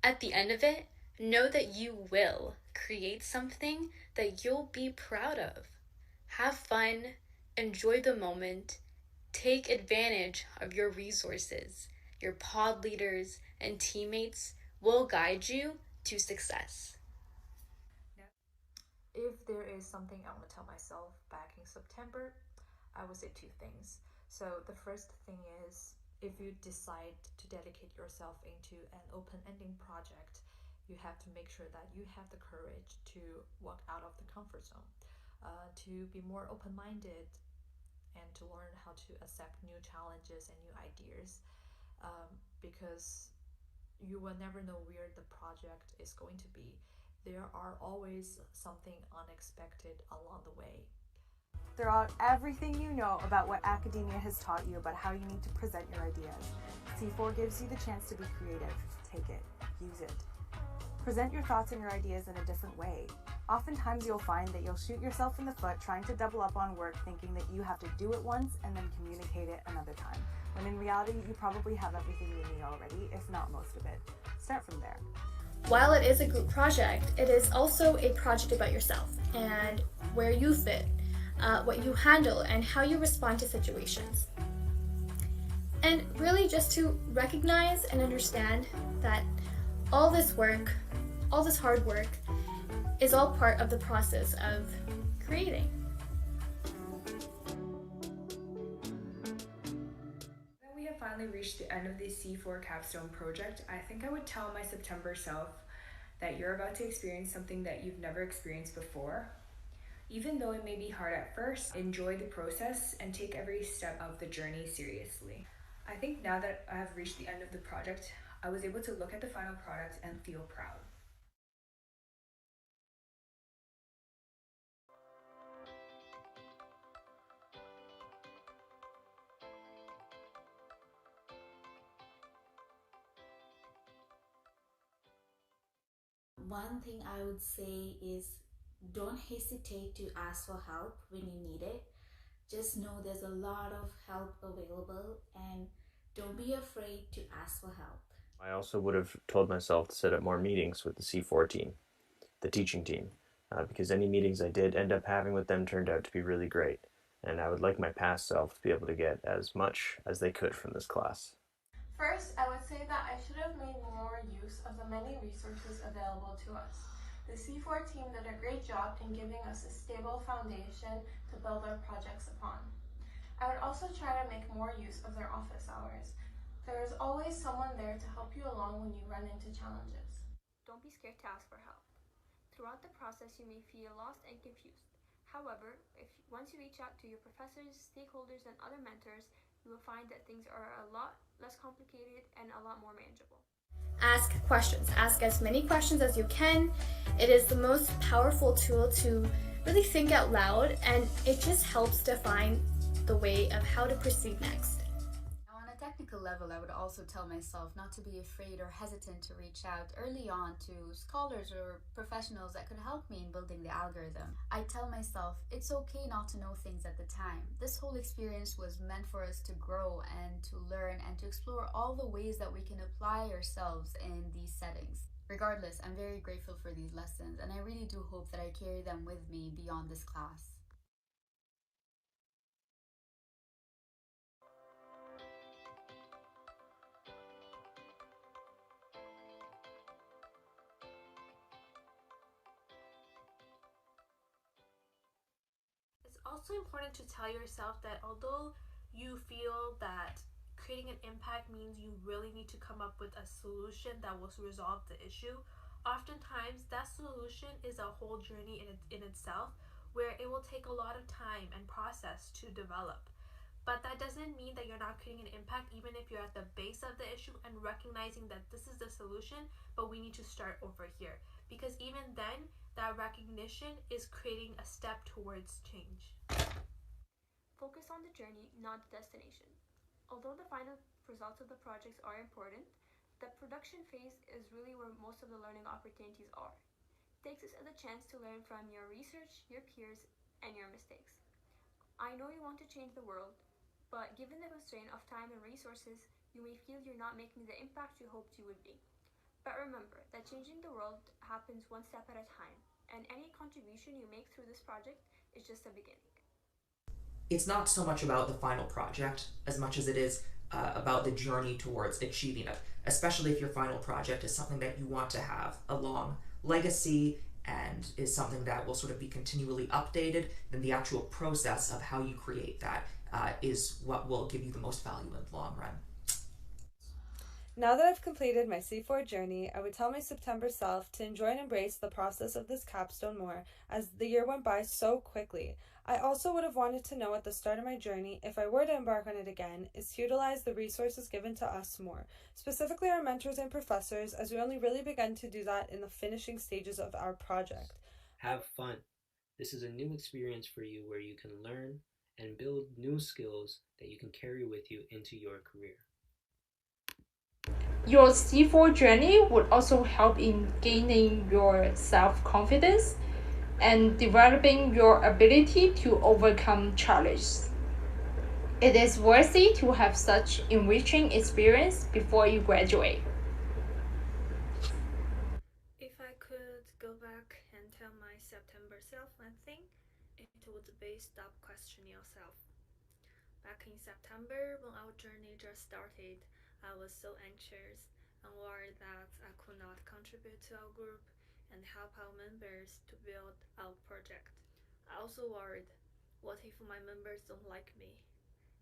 At the end of it, know that you will create something that you'll be proud of. Have fun, enjoy the moment, take advantage of your resources. Your pod leaders and teammates will guide you to success. If there is something I want to tell myself back in September, I would say two things. So the first thing is, if you decide to dedicate yourself into an open-ending project, you have to make sure that you have the courage to walk out of the comfort zone, to be more open-minded, and to learn how to accept new challenges and new ideas, because you will never know where the project is going to be. There are always something unexpected along the way. Throw out everything you know about what academia has taught you about how you need to present your ideas. C4 gives you the chance to be creative. Take it, use it. Present your thoughts and your ideas in a different way. Oftentimes you'll find that you'll shoot yourself in the foot trying to double up on work, thinking that you have to do it once and then communicate it another time, when in reality you probably have everything you need already, if not most of it. Start from there. While it is a group project, it is also a project about yourself and where you fit, what you handle, and how you respond to situations. And really just to recognize and understand that all this work, all this hard work, is all part of the process of creating. Now we have finally reached the end of the C4 Capstone project. I think I would tell my September self that you're about to experience something that you've never experienced before. Even though it may be hard at first, enjoy the process and take every step of the journey seriously. I think now that I have reached the end of the project, I was able to look at the final product and feel proud. One thing I would say is don't hesitate to ask for help when you need it. Just know there's a lot of help available, and Don't be afraid to ask for help. I also would have told myself to set up more meetings with the C4 team, the teaching team, because any meetings I did end up having with them turned out to be really great, and I would like my past self to be able to get as much as they could from this class. First, I would say that I should have made more use of the many resources available to us. The C4 team did a great job in giving us a stable foundation to build our projects upon. I would also try to make more use of their office hours. There is always someone there to help you along when you run into challenges. Don't be scared to ask for help. Throughout the process, you may feel lost and confused. However, once you reach out to your professors, stakeholders, and other mentors, you will find that things are a lot less complicated and a lot more manageable. Ask questions. Ask as many questions as you can. It is the most powerful tool to really think out loud, and it just helps define the way of how to proceed next. On a technical level, I would also tell myself not to be afraid or hesitant to reach out early on to scholars or professionals that could help me in building the algorithm. I tell myself it's okay not to know things at the time. This whole experience was meant for us to grow and to learn and to explore all the ways that we can apply ourselves in these settings. Regardless, I'm very grateful for these lessons, and I really do hope that I carry them with me beyond this class. It's also important to tell yourself that although you feel that creating an impact means you really need to come up with a solution that will resolve the issue, oftentimes that solution is a whole journey in itself where it will take a lot of time and process to develop. But that doesn't mean that you're not creating an impact even if you're at the base of the issue and recognizing that this is the solution, but we need to start over here. Because even then, that recognition is creating a step towards change. Focus on the journey, not the destination. Although the final results of the projects are important, the production phase is really where most of the learning opportunities are. Take this as a chance to learn from your research, your peers, and your mistakes. I know you want to change the world, but given the constraint of time and resources, you may feel you're not making the impact you hoped you would be. But remember that changing the world happens one step at a time, and any contribution you make through this project is just a beginning. It's not so much about the final project as much as it is about the journey towards achieving it, especially if your final project is something that you want to have a long legacy and is something that will sort of be continually updated. Then the actual process of how you create that is what will give you the most value in the long run. Now that I've completed my C4 journey, I would tell my September self to enjoy and embrace the process of this capstone more, as the year went by so quickly. I also would have wanted to know at the start of my journey, if I were to embark on it again, is to utilize the resources given to us more, specifically our mentors and professors, as we only really began to do that in the finishing stages of our project. Have fun. This is a new experience for you where you can learn and build new skills that you can carry with you into your career. Your C4 journey would also help in gaining your self-confidence and developing your ability to overcome challenges. It is worthy to have such enriching experience before you graduate. If I could go back and tell my September self one thing, it would be stop questioning yourself. Back in September, when our journey just started, I was so anxious and worried that I could not contribute to our group and help our members to build our project. I also worried, what if my members don't like me?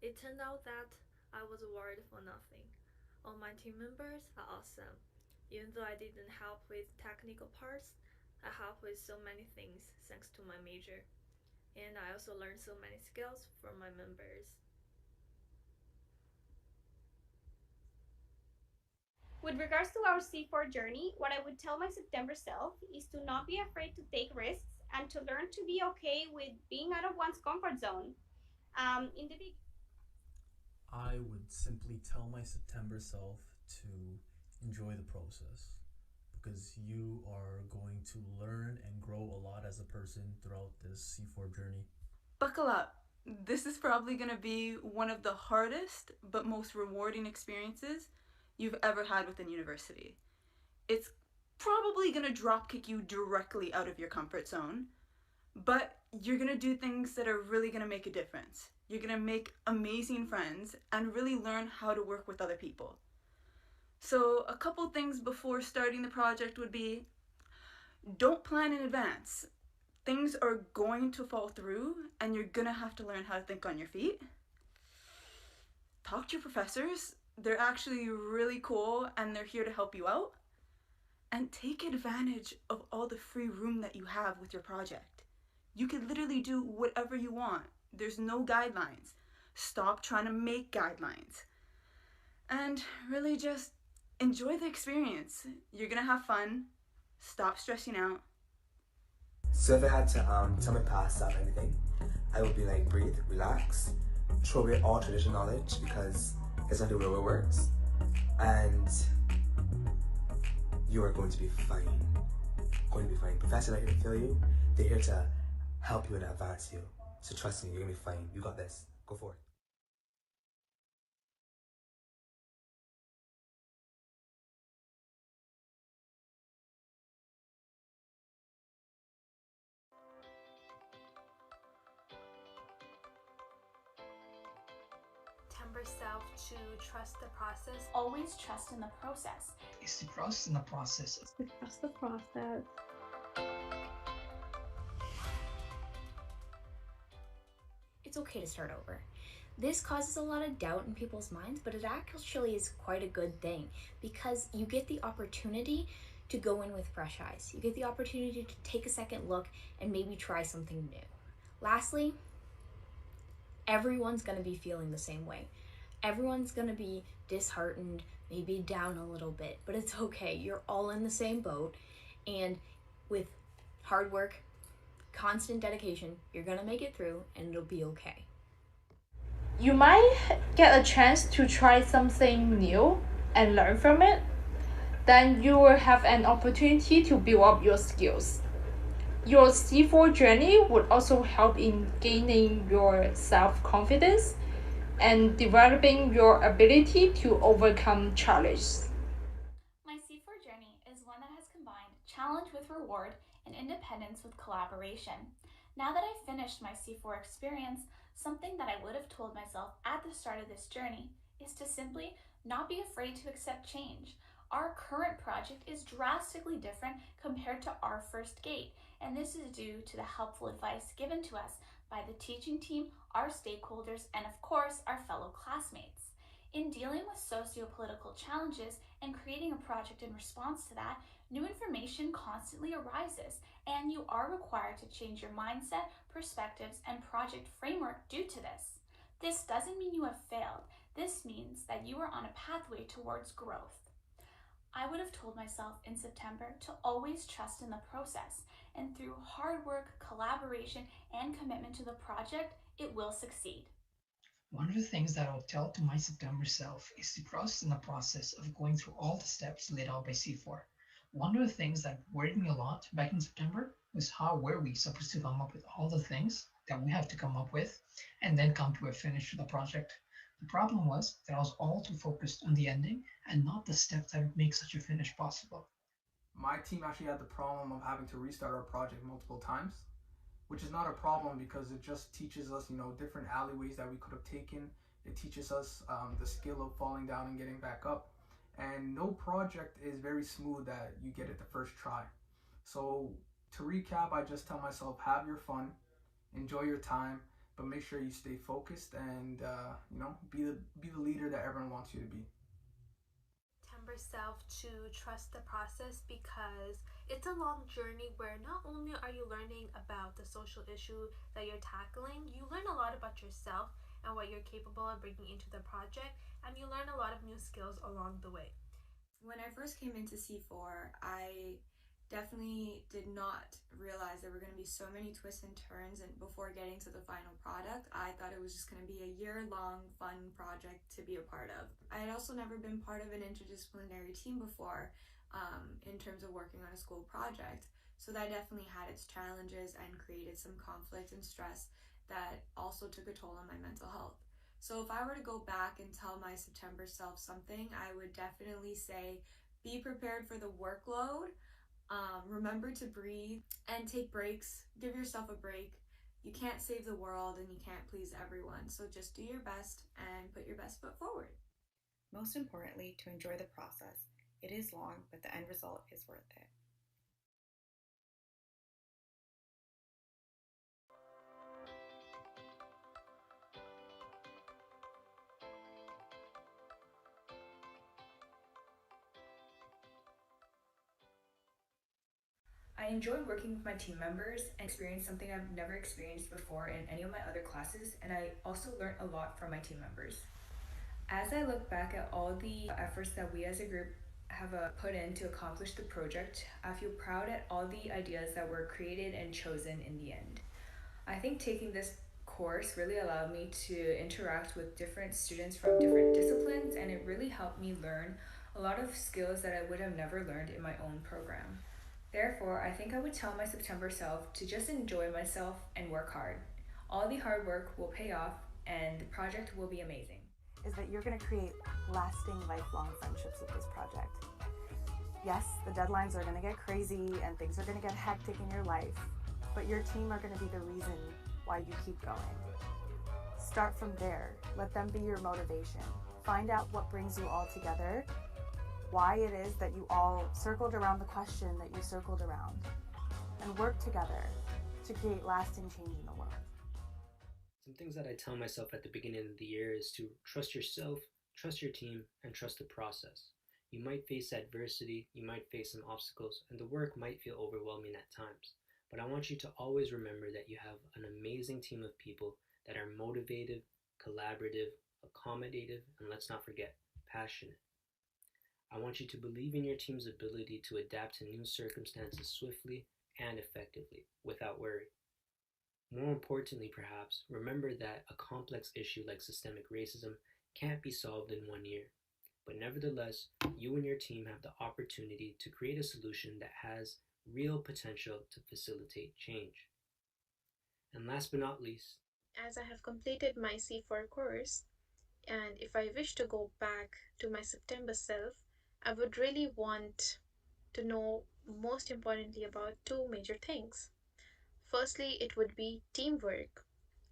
It turned out that I was worried for nothing. All my team members are awesome. Even though I didn't help with technical parts, I helped with so many things thanks to my major. And I also learned so many skills from my members. With regards to our C4 journey, what I would tell my September self is to not be afraid to take risks and to learn to be okay with being out of one's comfort zone. In the I would simply tell my September self to enjoy the process because you are going to learn and grow a lot as a person throughout this C4 journey. Buckle up. This is probably going to be one of the hardest but most rewarding experiences you've ever had within university. It's probably going to drop kick you directly out of your comfort zone, but you're going to do things that are really going to make a difference. You're going to make amazing friends and really learn how to work with other people. So a couple things before starting the project would be, don't plan in advance. Things are going to fall through and you're going to have to learn how to think on your feet. Talk to your professors. They're actually really cool and they're here to help you out. And take advantage of all the free room that you have with your project. You can literally do whatever you want. There's no guidelines. Stop trying to make guidelines. And really just enjoy the experience. You're gonna have fun. Stop stressing out. So if I had to tell my past self anything, I would be like, breathe, relax, throw away all traditional knowledge because it's not the way it works, and you are going to be fine. Going to be fine. Professors are here to fill you. They're here to help you and advance you. So trust me, you're gonna be fine. You got this. Go for it. Temper self to trust the process. Always trust in the process. It's the trust in the process. Trust the process. It's okay to start over. This causes a lot of doubt in people's minds, but it actually is quite a good thing because you get the opportunity to go in with fresh eyes. You get the opportunity to take a second look and maybe try something new. Lastly, everyone's going to be feeling the same way. Everyone's going to be disheartened, maybe down a little bit, but it's okay. You're all in the same boat, and with hard work, constant dedication, you're going to make it through and it'll be okay. You might get a chance to try something new and learn from it. Then you will have an opportunity to build up your skills. Your C4 journey would also help in gaining your self-confidence and developing your ability to overcome challenges. My C4 journey is one that has combined challenge with reward and independence with collaboration. Now that I've finished my C4 experience, something that I would have told myself at the start of this journey is to simply not be afraid to accept change. Our current project is drastically different compared to our first gate, and this is due to the helpful advice given to us by the teaching team, our stakeholders, and of course, our fellow classmates. In dealing with socio-political challenges and creating a project in response to that, new information constantly arises, and you are required to change your mindset, perspectives, and project framework due to this. This doesn't mean you have failed. This means that you are on a pathway towards growth. I would have told myself in September to always trust in the process, and through hard work, collaboration, and commitment to the project, it will succeed. One of the things that I'll tell to my September self is to trust in the process of going through all the steps laid out by C4. One of the things that worried me a lot back in September was how were we supposed to come up with all the things that we have to come up with and then come to a finish of the project. The problem was that I was all too focused on the ending and not the steps that would make such a finish possible. My team actually had the problem of having to restart our project multiple times, which is not a problem because it just teaches us, different alleyways that we could have taken. It teaches us the skill of falling down and getting back up. And no project is very smooth that you get it the first try. So to recap, I just tell myself, have your fun, enjoy your time, but make sure you stay focused and be the leader that everyone wants you to be. Temper self to trust the process because it's a long journey where not only are you learning about the social issue that you're tackling, you learn a lot about yourself and what you're capable of bringing into the project, and you learn a lot of new skills along the way. When I first came into C4, I definitely did not realize there were going to be so many twists and turns, and before getting to the final product, I thought it was just going to be a year-long fun project to be a part of. I had also never been part of an interdisciplinary team before in terms of working on a school project, so that definitely had its challenges and created some conflict and stress that also took a toll on my mental health. So if I were to go back and tell my September self something, I would definitely say be prepared for the workload. Remember to breathe and take breaks. Give yourself a break. You can't save the world and you can't please everyone. So just do your best and put your best foot forward. Most importantly, to enjoy the process. It is long, but the end result is worth it. I enjoyed working with my team members and experienced something I've never experienced before in any of my other classes, and I also learned a lot from my team members. As I look back at all the efforts that we as a group have put in to accomplish the project, I feel proud at all the ideas that were created and chosen in the end. I think taking this course really allowed me to interact with different students from different disciplines, and it really helped me learn a lot of skills that I would have never learned in my own program. Therefore, I think I would tell my September self to just enjoy myself and work hard. All the hard work will pay off and the project will be amazing. Is that you're going to create lasting, lifelong friendships with this project. Yes, the deadlines are going to get crazy and things are going to get hectic in your life, but your team are going to be the reason why you keep going. Start from there. Let them be your motivation. Find out what brings you all together, why it is that you all circled around the question that you circled around, and work together to create lasting change in the world. Some things that I tell myself at the beginning of the year is to trust yourself, trust your team, and trust the process. You might face adversity, you might face some obstacles, and the work might feel overwhelming at times. But I want you to always remember that you have an amazing team of people that are motivated, collaborative, accommodative, and let's not forget, passionate. I want you to believe in your team's ability to adapt to new circumstances swiftly and effectively, without worry. More importantly, perhaps, remember that a complex issue like systemic racism can't be solved in 1 year. But nevertheless, you and your team have the opportunity to create a solution that has real potential to facilitate change. And last but not least, as I have completed my C4 course, and if I wish to go back to my September self, I would really want to know most importantly about two major things. Firstly, it would be teamwork,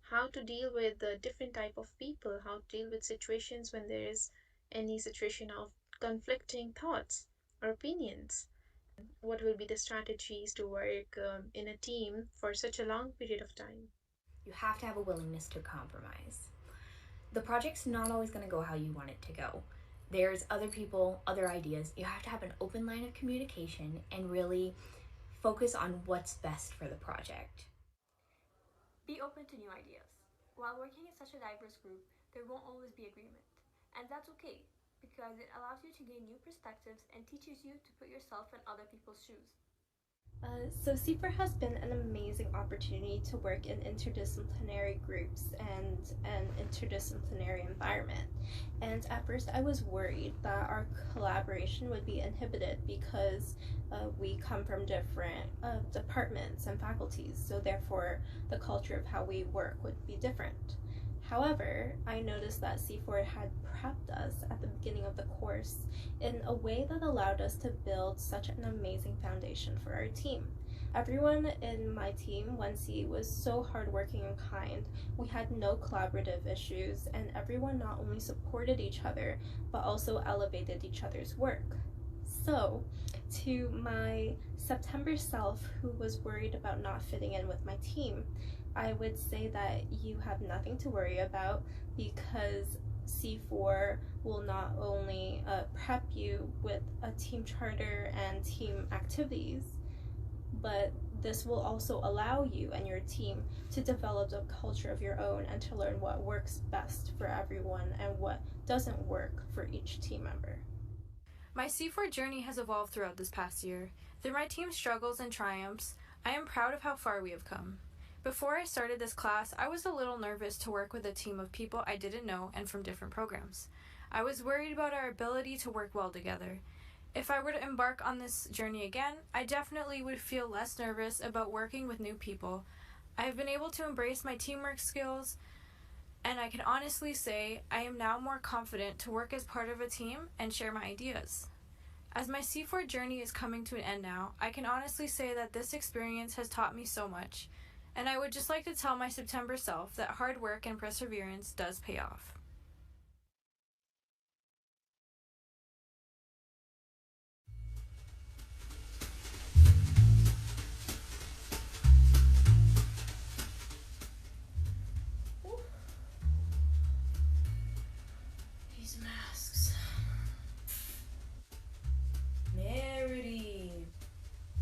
how to deal with the different type of people, how to deal with situations when there is any situation of conflicting thoughts or opinions. What will be the strategies to work in a team for such a long period of time? You have to have a willingness to compromise. The project's not always going to go how you want it to go. There's other people, other ideas. You have to have an open line of communication and really focus on what's best for the project. Be open to new ideas. While working in such a diverse group, there won't always be agreement. And that's okay, because it allows you to gain new perspectives and teaches you to put yourself in other people's shoes. So C4 has been an amazing opportunity to work in interdisciplinary groups and an interdisciplinary environment. And at first I was worried that our collaboration would be inhibited because we come from different departments and faculties, so therefore the culture of how we work would be different. However, I noticed that C4 had prepped us at the beginning of the course in a way that allowed us to build such an amazing foundation for our team. Everyone in my team, 1C, was so hardworking and kind. We had no collaborative issues, and everyone not only supported each other, but also elevated each other's work. So, to my September self who was worried about not fitting in with my team, I would say that you have nothing to worry about, because C4 will not only prep you with a team charter and team activities, but this will also allow you and your team to develop a culture of your own and to learn what works best for everyone and what doesn't work for each team member. My C4 journey has evolved throughout this past year. Through my team's struggles and triumphs, I am proud of how far we have come. Before I started this class, I was a little nervous to work with a team of people I didn't know and from different programs. I was worried about our ability to work well together. If I were to embark on this journey again, I definitely would feel less nervous about working with new people. I have been able to embrace my teamwork skills, and I can honestly say I am now more confident to work as part of a team and share my ideas. As my C4 journey is coming to an end now, I can honestly say that this experience has taught me so much, and I would just like to tell my September self that hard work and perseverance does pay off. These masks. Merity.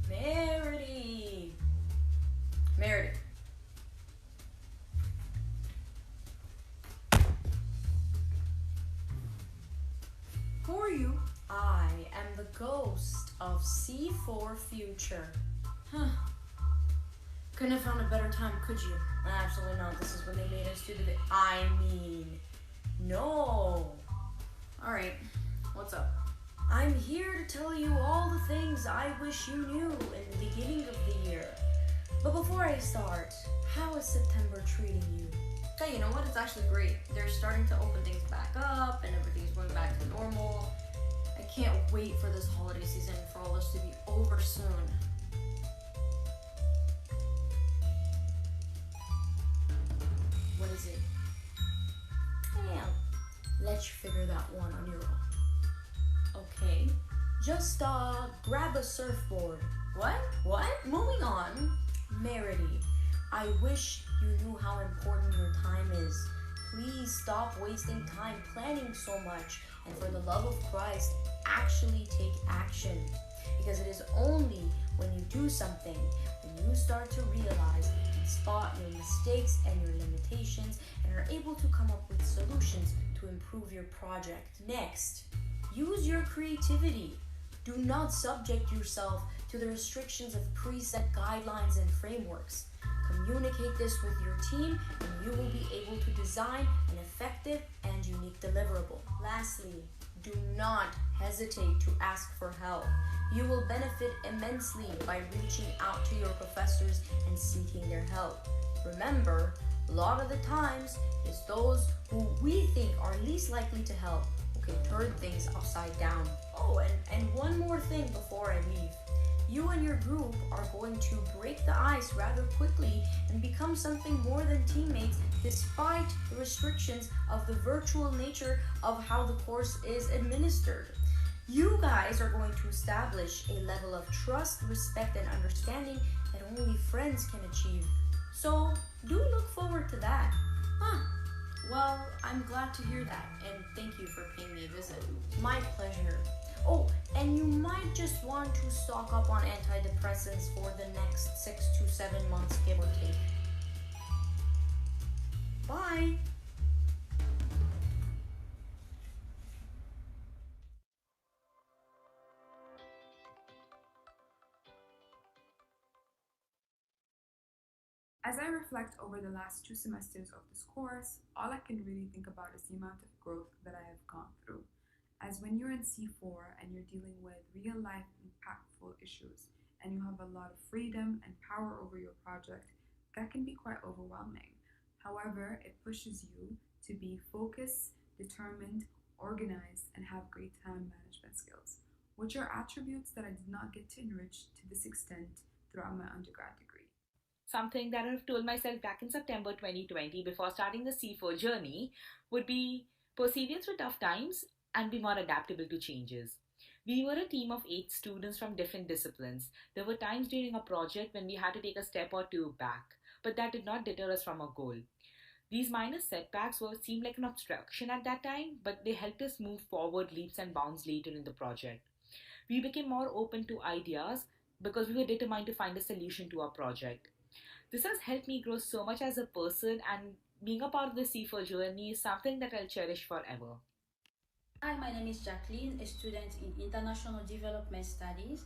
Merity. Merity. Who are you? I am the ghost of C4 Future. Huh. Couldn't have found a better time, could you? Absolutely not. This is when they made us do the. I mean, no. Alright, what's up? I'm here to tell you all the things I wish you knew in the beginning of the year. But before I start, how is September treating you? Hey, you know what? It's actually great. They're starting to open things back up and everything's going back to normal. I can't wait for this holiday season for all this to be over soon. What is it? Yeah, let you figure that one on your own. Okay, just grab a surfboard. What? Moving on. Merity, I wish you knew how important your time is. Please stop wasting time planning so much, and for the love of Christ, actually take action. Because it is only when you do something, when you start to realize and spot your mistakes and your limitations, and are able to come up with solutions to improve your project. Next, use your creativity. Do not subject yourself to the restrictions of preset guidelines and frameworks. Communicate this with your team, and you will be able to design an effective and unique deliverable. Lastly, do not hesitate to ask for help. You will benefit immensely by reaching out to your professors and seeking their help. Remember, a lot of the times, it's those who we think are least likely to help who can turn things upside down. Oh, and one more thing before I leave. You and your group are going to break the ice rather quickly and become something more than teammates despite the restrictions of the virtual nature of how the course is administered. You guys are going to establish a level of trust, respect, and understanding that only friends can achieve. So, do look forward to that. Well, I'm glad to hear that, and thank you for paying me a visit. My pleasure. Oh, and you might just want to stock up on antidepressants for the next 6 to 7 months, give or take. Bye! As I reflect over the last 2 semesters of this course, all I can really think about is the amount of growth that I have gone through. As when you're in C4 and you're dealing with real life impactful issues and you have a lot of freedom and power over your project, that can be quite overwhelming. However, it pushes you to be focused, determined, organized, and have great time management skills, which are attributes that I did not get to enrich to this extent throughout my undergrad degree. Something that I've told myself back in September 2020 before starting the C4 journey would be perseverance through tough times and be more adaptable to changes. We were a team of 8 students from different disciplines. There were times during a project when we had to take a step or two back, but that did not deter us from our goal. These minor setbacks were seemed like an obstruction at that time, but they helped us move forward leaps and bounds later in the project. We became more open to ideas because we were determined to find a solution to our project. This has helped me grow so much as a person, and being a part of the C4 journey is something that I'll cherish forever. Hi, my name is Jacqueline, a student in International Development Studies.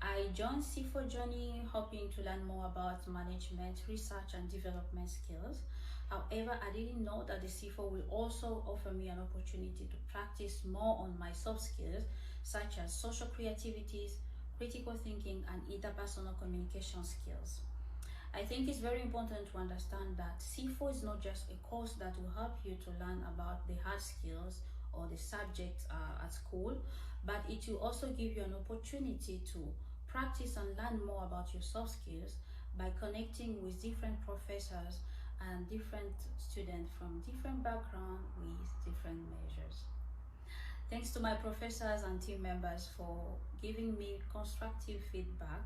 I joined C4 Journey hoping to learn more about management, research, and development skills. However, I didn't know that the C4 will also offer me an opportunity to practice more on my soft skills, such as social creativities, critical thinking, and interpersonal communication skills. I think it's very important to understand that C4 is not just a course that will help you to learn about the hard skills or the subjects at school, but it will also give you an opportunity to practice and learn more about your soft skills by connecting with different professors and different students from different backgrounds with different measures. Thanks to my professors and team members for giving me constructive feedback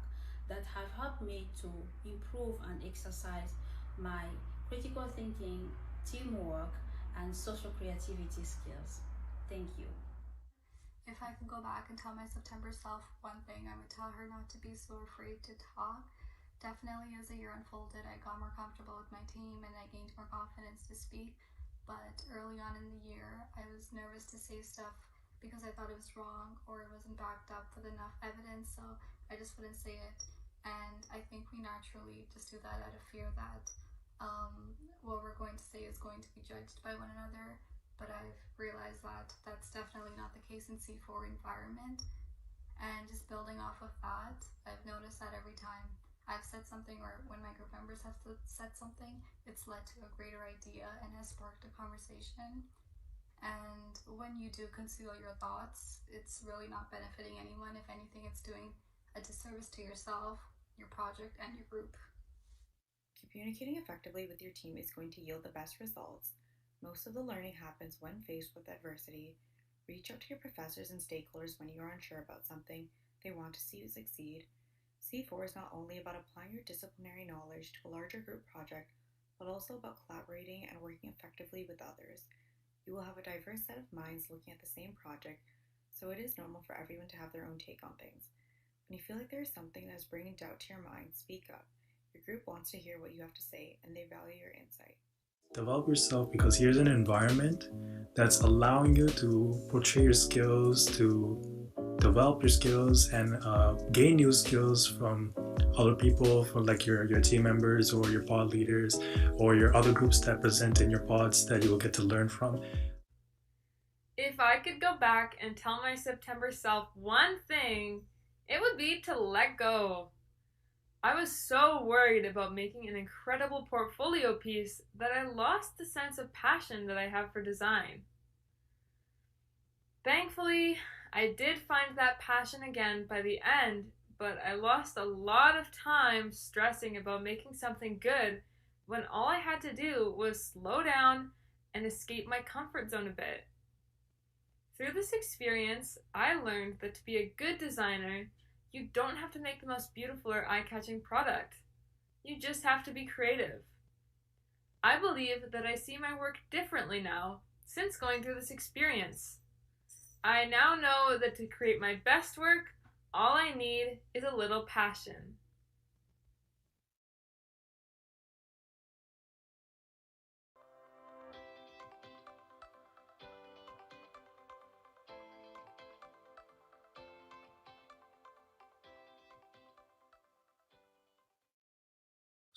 that have helped me to improve and exercise my critical thinking, teamwork, and social creativity skills. Thank you. If I could go back and tell my September self one thing, I would tell her not to be so afraid to talk. Definitely, as the year unfolded, I got more comfortable with my team and I gained more confidence to speak. But early on in the year, I was nervous to say stuff because I thought it was wrong or it wasn't backed up with enough evidence, so I just wouldn't say it. And I think we naturally just do that out of fear that what we're going to say is going to be judged by one another. But I've realized that that's definitely not the case in C4 environment. And just building off of that, I've noticed that every time I've said something or when my group members have said something, it's led to a greater idea and has sparked a conversation. And when you do conceal your thoughts, it's really not benefiting anyone. If anything, it's doing a disservice to yourself, your project, and your group. Communicating effectively with your team is going to yield the best results. Most of the learning happens when faced with adversity. Reach out to your professors and stakeholders when you are unsure about something. They want to see you succeed. C4 is not only about applying your disciplinary knowledge to a larger group project, but also about collaborating and working effectively with others. You will have a diverse set of minds looking at the same project, so it is normal for everyone to have their own take on things. When you feel like there is something that is bringing doubt to your mind, speak up. Your group wants to hear what you have to say, and they value your insight. Develop yourself because here's an environment that's allowing you to portray your skills, to develop your skills, and gain new skills from other people, from like your team members or your pod leaders or your other groups that present in your pods that you will get to learn from. If I could go back and tell my September self one thing, it would be to let go. I was so worried about making an incredible portfolio piece that I lost the sense of passion that I have for design. Thankfully, I did find that passion again by the end, but I lost a lot of time stressing about making something good when all I had to do was slow down and escape my comfort zone a bit. Through this experience, I learned that to be a good designer, you don't have to make the most beautiful or eye-catching product. You just have to be creative. I believe that I see my work differently now since going through this experience. I now know that to create my best work, all I need is a little passion.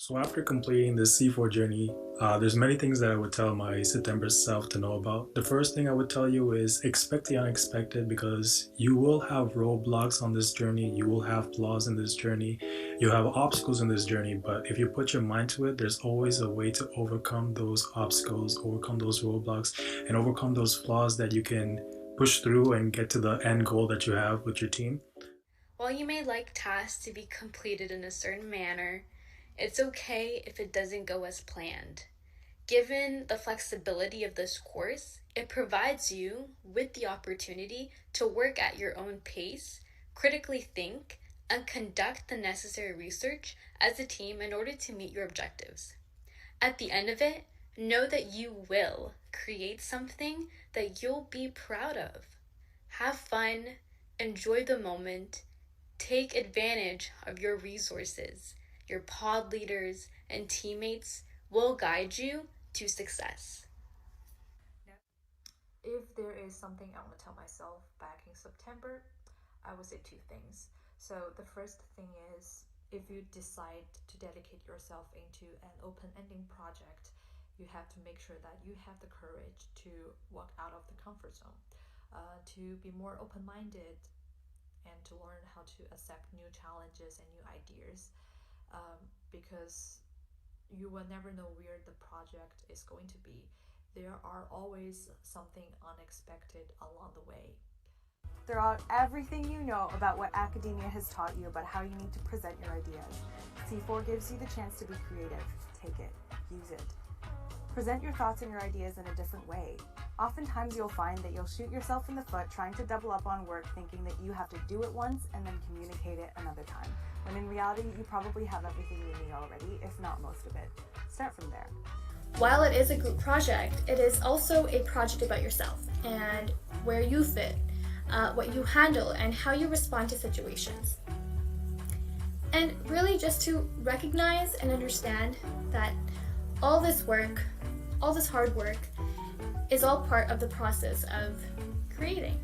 So after completing this C4 journey, there's many things that I would tell my September self to know about. The first thing I would tell you is expect the unexpected, because you will have roadblocks on this journey, you will have flaws in this journey, you have obstacles in this journey, but if you put your mind to it, there's always a way to overcome those obstacles, overcome those roadblocks, and overcome those flaws that you can push through and get to the end goal that you have with your team. While you may like tasks to be completed in a certain manner, it's okay if it doesn't go as planned. Given the flexibility of this course, it provides you with the opportunity to work at your own pace, critically think, and conduct the necessary research as a team in order to meet your objectives. At the end of it, know that you will create something that you'll be proud of. Have fun, enjoy the moment, take advantage of your resources. Your pod leaders and teammates will guide you to success. If there is something I want to tell myself back in September, I would say two things. So the first thing is, if you decide to dedicate yourself into an open-ending project, you have to make sure that you have the courage to walk out of the comfort zone, to be more open-minded, and to learn how to accept new challenges and new ideas. Because you will never know where the project is going to be. There are always something unexpected along the way. Throughout everything you know about what academia has taught you about how you need to present your ideas, C4 gives you the chance to be creative. Take it, use it. Present your thoughts and your ideas in a different way. Oftentimes you'll find that you'll shoot yourself in the foot trying to double up on work, thinking that you have to do it once and then communicate it another time, when in reality you probably have everything you need already, if not most of it. Start from there. While it is a group project, it is also a project about yourself and where you fit, what you handle, and how you respond to situations. And really just to recognize and understand that all this work, all this hard work, is all part of the process of creating.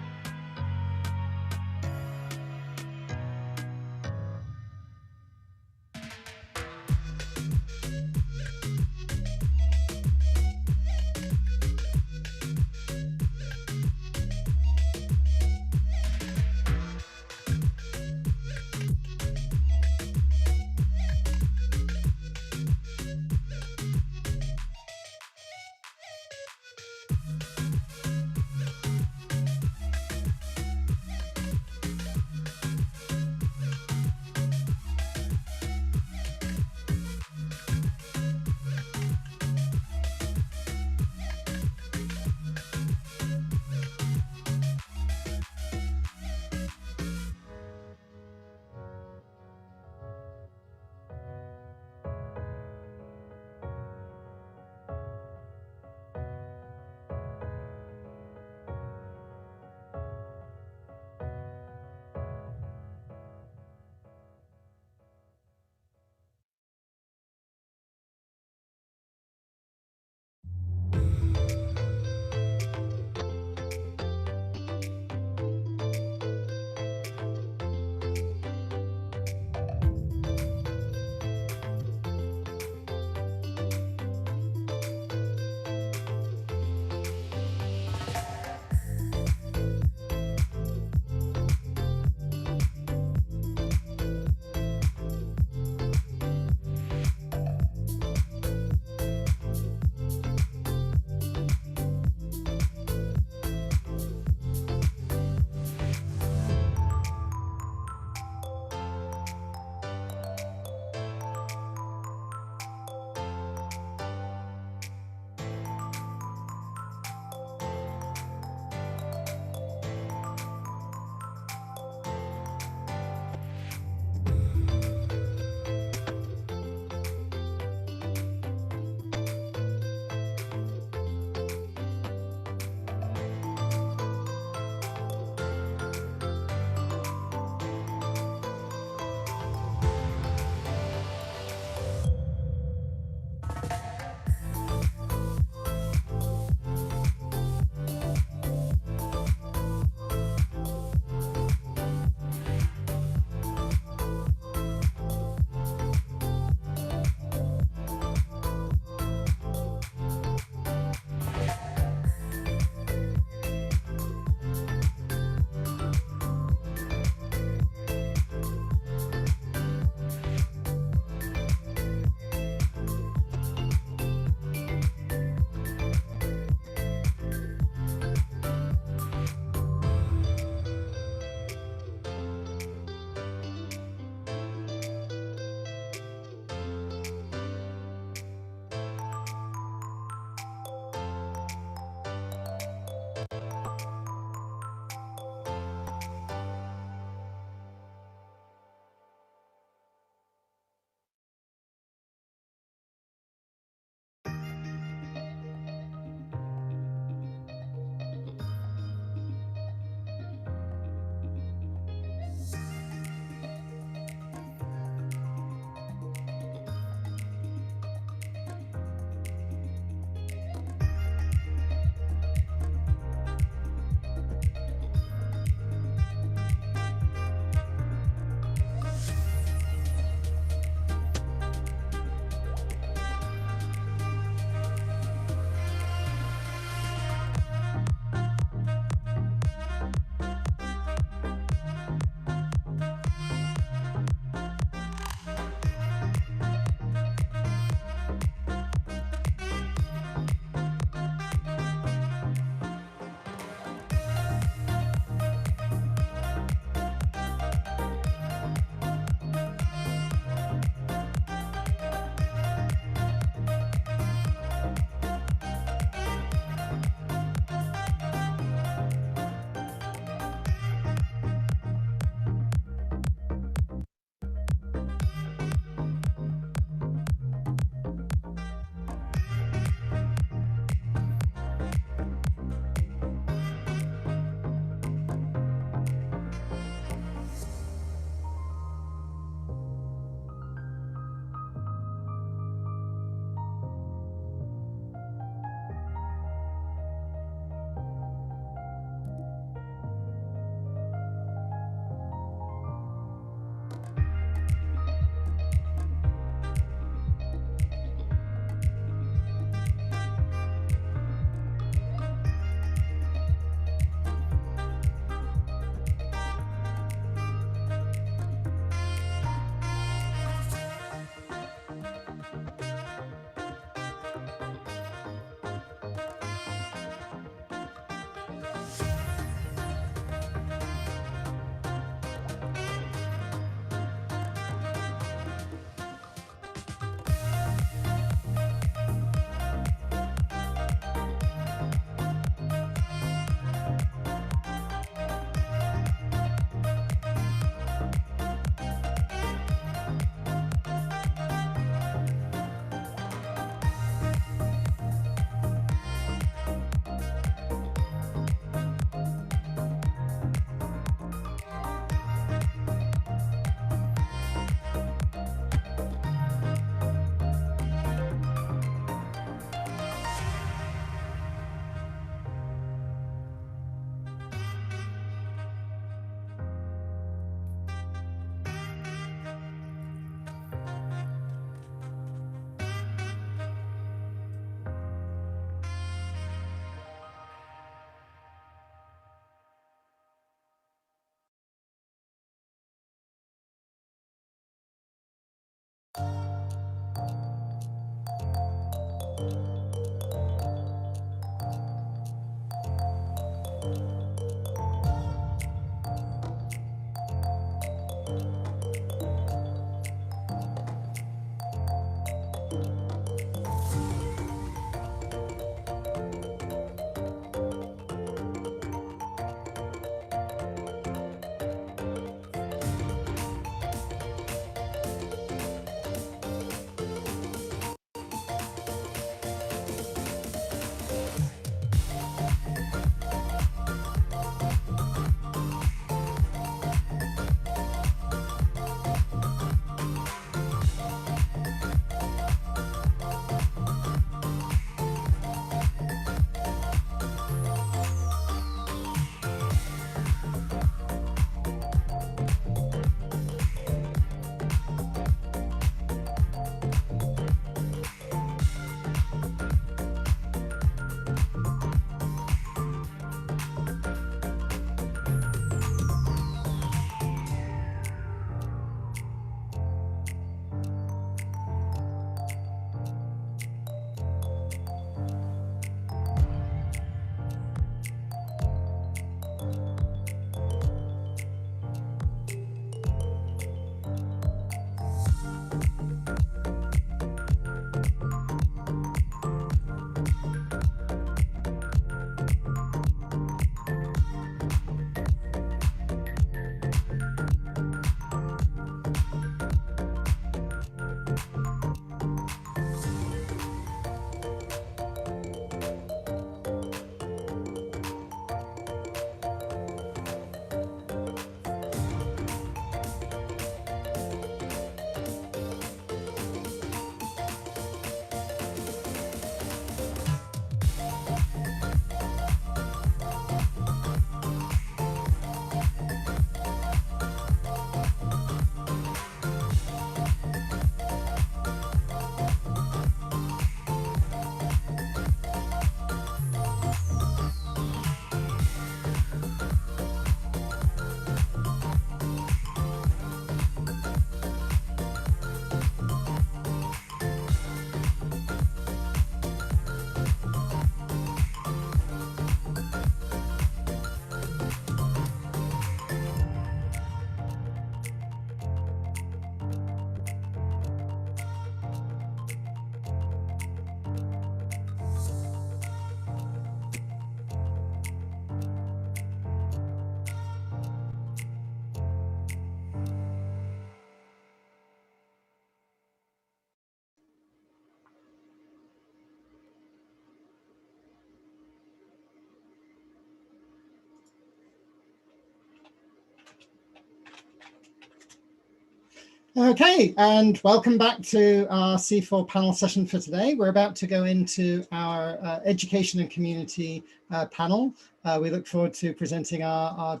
Okay, and welcome back to our C4 panel session for today. We're about to go into our education and community panel. We look forward to presenting our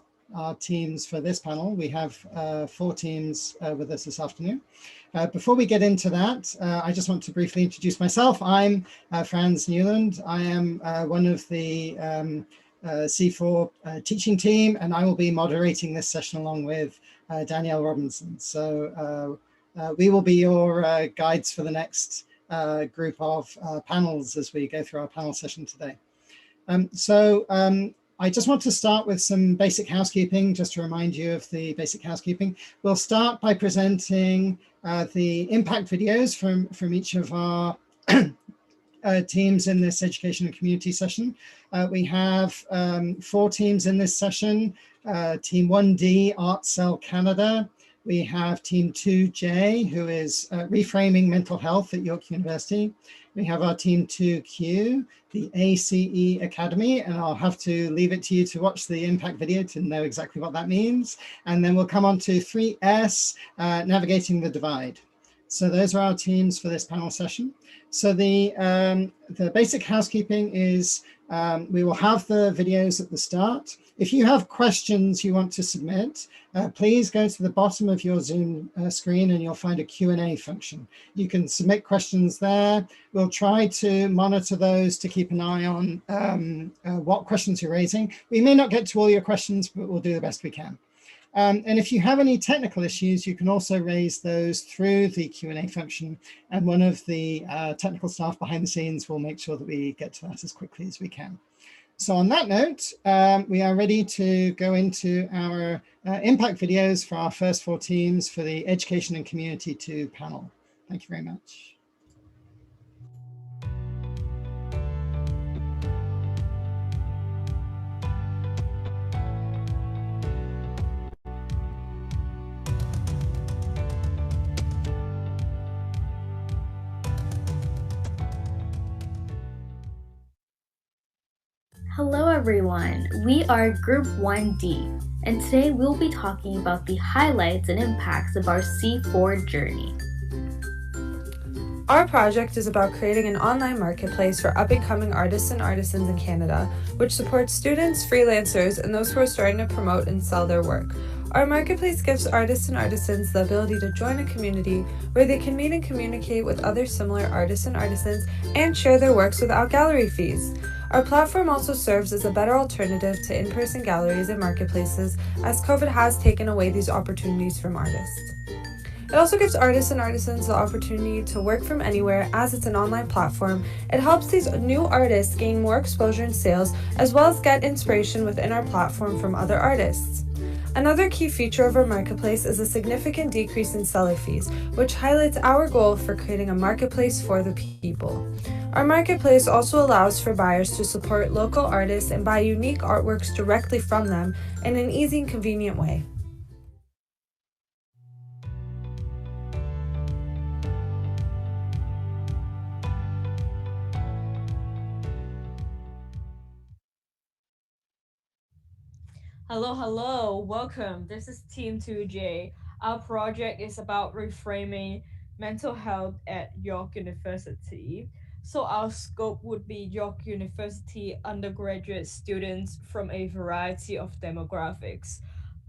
teams for this panel. We have 4 teams with us this afternoon. Before we get into that, I just want to briefly introduce myself. I'm Franz Newland. I am one of the C4 teaching team, and I will be moderating this session along with Danielle Robinson. So we will be your guides for the next group of panels as we go through our panel session today. I just want to start with some basic housekeeping, just to remind you of the basic housekeeping. We'll start by presenting the impact videos from each of our teams in this education and community session. We have 4 teams in this session. Team 1D, Art Cell Canada. We have Team 2J, who is reframing mental health at York University. We have our Team 2Q, the ACE Academy, and I'll have to leave it to you to watch the impact video to know exactly what that means. And then we'll come on to 3S, Navigating the Divide. So those are our teams for this panel session. So the basic housekeeping is we will have the videos at the start. If you have questions you want to submit, please go to the bottom of your Zoom screen and you'll find a Q&A function. You can submit questions there. We'll try to monitor those to keep an eye on what questions you're raising. We may not get to all your questions, but we'll do the best we can. And if you have any technical issues, you can also raise those through the Q&A function, and one of the technical staff behind the scenes will make sure that we get to that as quickly as we can. So on that note, we are ready to go into our impact videos for our first 4 teams for the Education and Community 2 panel. Thank you very much. Hello everyone, we are Group 1D, and today we'll be talking about the highlights and impacts of our C4 journey. Our project is about creating an online marketplace for up-and-coming artists and artisans in Canada, which supports students, freelancers, and those who are starting to promote and sell their work. Our marketplace gives artists and artisans the ability to join a community where they can meet and communicate with other similar artists and artisans and share their works without gallery fees. Our platform also serves as a better alternative to in-person galleries and marketplaces, as COVID has taken away these opportunities from artists. It also gives artists and artisans the opportunity to work from anywhere. As it's an online platform, it helps these new artists gain more exposure and sales, as well as get inspiration within our platform from other artists. Another key feature of our marketplace is a significant decrease in seller fees, which highlights our goal for creating a marketplace for the people. Our marketplace also allows for buyers to support local artists and buy unique artworks directly from them in an easy and convenient way. Hello, welcome. This is Team 2J. Our project is about reframing mental health at York University. So our scope would be York University undergraduate students from a variety of demographics.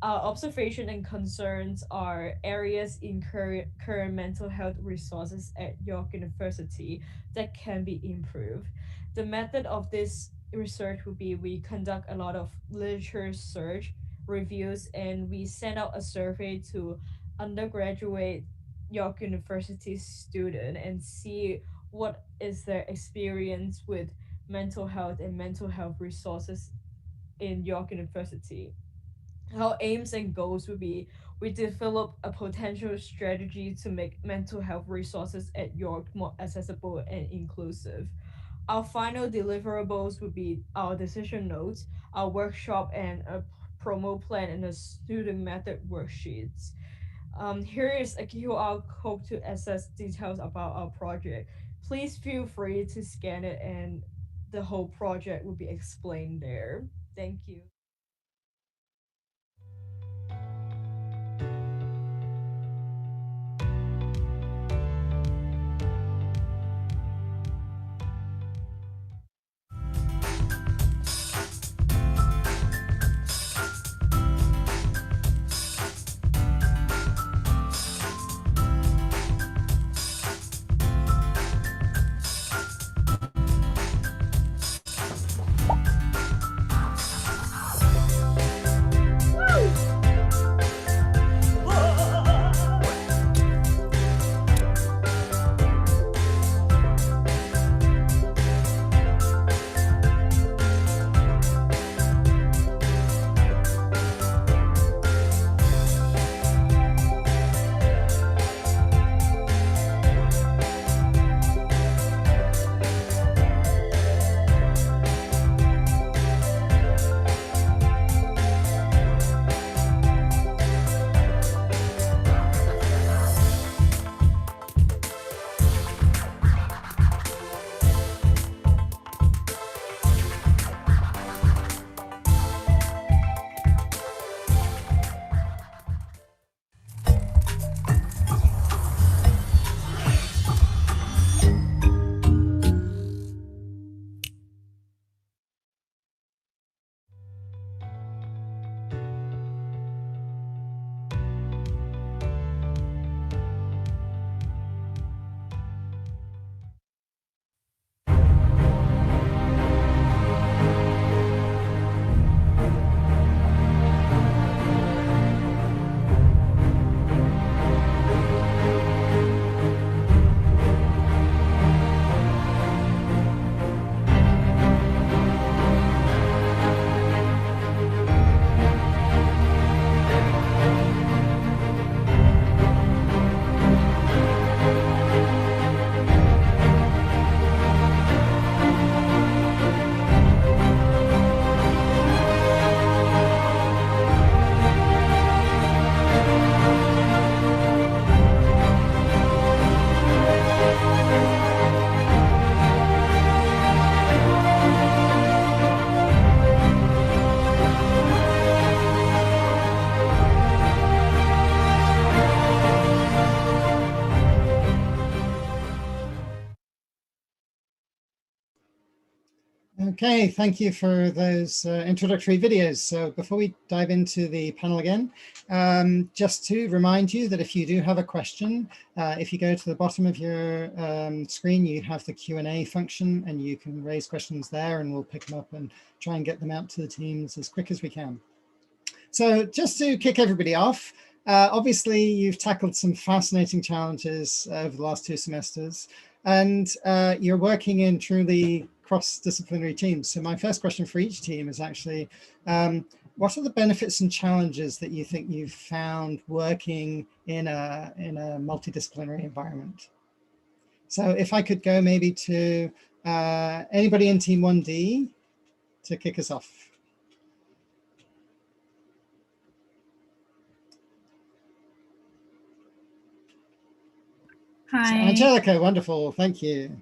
Our observation and concerns are areas in current mental health resources at York University that can be improved. The method of this research would be we conduct a lot of literature search, reviews, and we send out a survey to undergraduate York University student and see what is their experience with mental health and mental health resources in York University. Our aims and goals would be we develop a potential strategy to make mental health resources at York more accessible and inclusive. Our final deliverables would be our decision notes, our workshop, and a promo plan and a student method worksheets. Here is a QR code to access details about our project. Please feel free to scan it and the whole project will be explained there. Thank you. Okay, thank you for those introductory videos. So before we dive into the panel again, just to remind you that if you do have a question, if you go to the bottom of your screen, you have the Q&A function and you can raise questions there and we'll pick them up and try and get them out to the teams as quick as we can. So just to kick everybody off, obviously you've tackled some fascinating challenges over the last 2 semesters and you're working in truly cross-disciplinary teams. So my first question for each team is actually, what are the benefits and challenges that you think you've found working in a multidisciplinary environment? So if I could go maybe to anybody in Team 1D to kick us off. Hi. So Angelica, wonderful, thank you.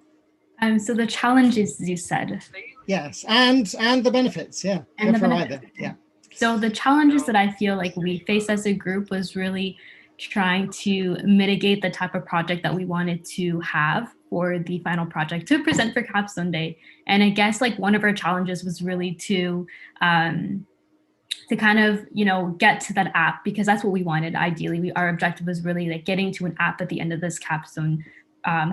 So the challenges you said. Yes, and the benefits, yeah. And the benefits. Either. Yeah. So the challenges that I feel like we faced as a group was really trying to mitigate the type of project that we wanted to have for the final project to present for Capstone Day. And I guess like one of our challenges was really to kind of, you know, get to that app because that's what we wanted. Ideally, our objective was really like getting to an app at the end of this Capstone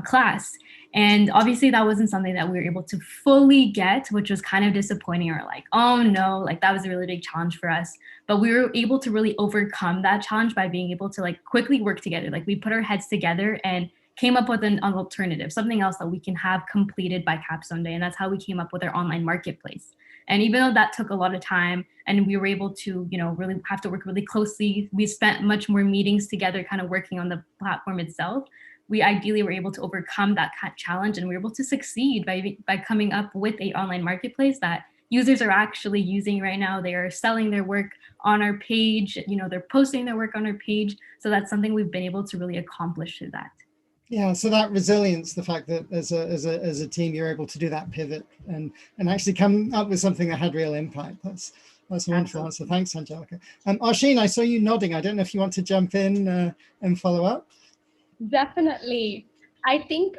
class. And obviously that wasn't something that we were able to fully get, which was kind of disappointing, or like, oh no, like that was a really big challenge for us. But we were able to really overcome that challenge by being able to like quickly work together. Like we put our heads together and came up with an alternative, something else that we can have completed by Capstone Day. And that's how we came up with our online marketplace. And even though that took a lot of time and we were able to, you know, really have to work really closely, we spent much more meetings together kind of working on the platform itself. We ideally were able to overcome that challenge and we were able to succeed by coming up with an online marketplace that users are actually using right now. They are selling their work on our page, you know, they're posting their work on our page. So that's something we've been able to really accomplish through that. Yeah, so that resilience, the fact that as a team you're able to do that pivot and actually come up with something that had real impact. That's a wonderful answer. Thanks, Angelica. Oisin, I saw you nodding. I don't know if you want to jump in and follow up. Definitely. I think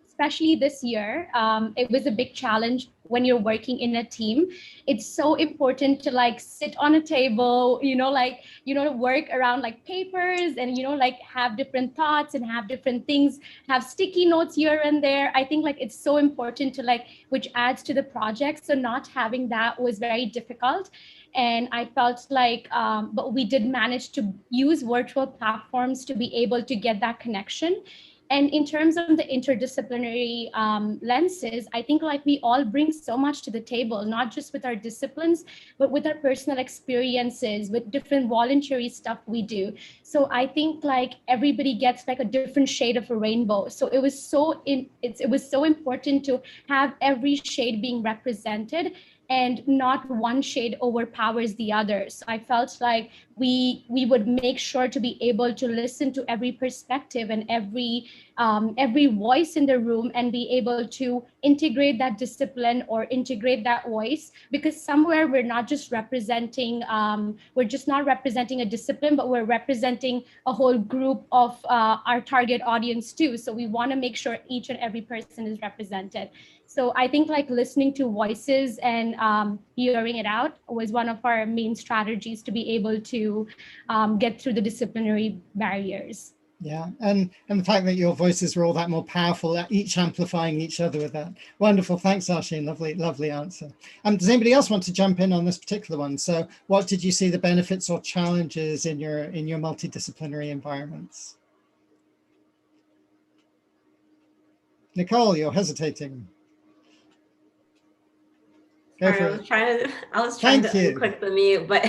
especially this year, it was a big challenge when you're working in a team. It's so important to like sit on a table, work around like papers and, like have different thoughts and have different things, have sticky notes here and there. I think like it's so important to like, which adds to the project. So not having that was very difficult. And I felt like, but we did manage to use virtual platforms to be able to get that connection. And in terms of the interdisciplinary lenses, I think like we all bring so much to the table, not just with our disciplines, but with our personal experiences, with different voluntary stuff we do. So I think like everybody gets like a different shade of a rainbow. So it was so important to have every shade being represented and not one shade overpowers the other. So I felt like we would make sure to be able to listen to every perspective and every voice in the room and be able to integrate that discipline or integrate that voice, because somewhere we're not just representing, we're just not representing a discipline, but we're representing a whole group of our target audience too. So we want to make sure each and every person is represented. So I think like listening to voices and hearing it out was one of our main strategies to be able to get through the disciplinary barriers. Yeah, and the fact that your voices were all that more powerful, each amplifying each other with that. Wonderful, thanks Oisin, lovely answer. Does anybody else want to jump in on this particular one? So what did you see the benefits or challenges in your multidisciplinary environments? Nicole, you're hesitating. Sorry, I was trying to click the mute, but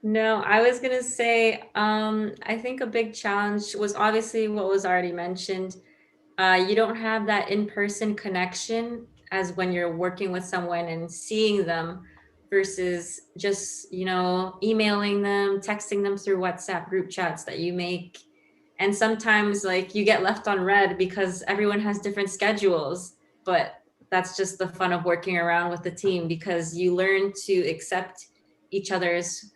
no, I was gonna say, I think a big challenge was obviously what was already mentioned. You don't have that in-person connection as when you're working with someone and seeing them versus just, emailing them, texting them through WhatsApp group chats that you make. And sometimes like you get left on red because everyone has different schedules, but that's just the fun of working around with the team, because you learn to accept each other's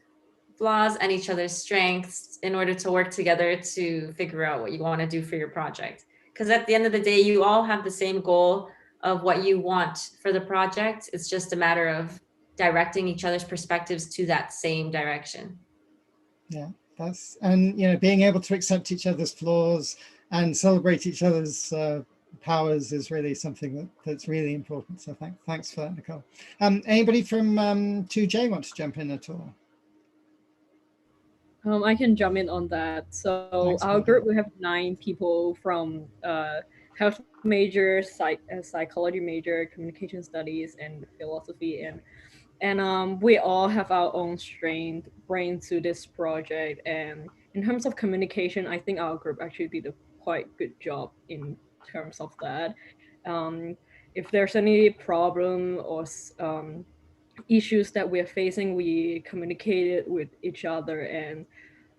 flaws and each other's strengths in order to work together to figure out what you want to do for your project. Because at the end of the day, you all have the same goal of what you want for the project. It's just a matter of directing each other's perspectives to that same direction. Yeah, and being able to accept each other's flaws and celebrate each other's powers is really something that's really important. So thanks for that, Nicole. Anybody from 2J want to jump in at all? I can jump in on that. So Thanks, our group, we have 9 people from health major, psychology major, communication studies, and philosophy, and we all have our own strength bring to this project. And in terms of communication, I think our group actually did a quite good job in terms of that. If there's any problem or issues that we're facing, we communicated with each other, and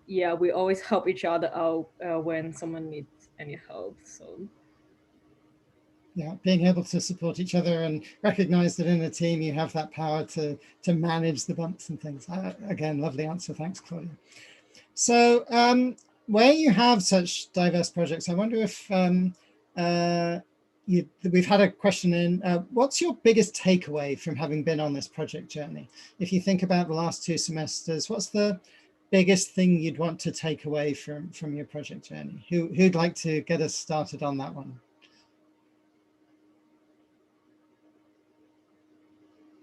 yeah, we always help each other out when someone needs any help. So yeah, being able to support each other and recognize that in a team you have that power to manage the bumps and things. Again, lovely answer. Thanks, Claudia. So where you have such diverse projects, I wonder if we've had a question in, what's your biggest takeaway from having been on this project journey? If you think about the last 2 semesters, what's the biggest thing you'd want to take away from your project journey? Who'd like to get us started on that one?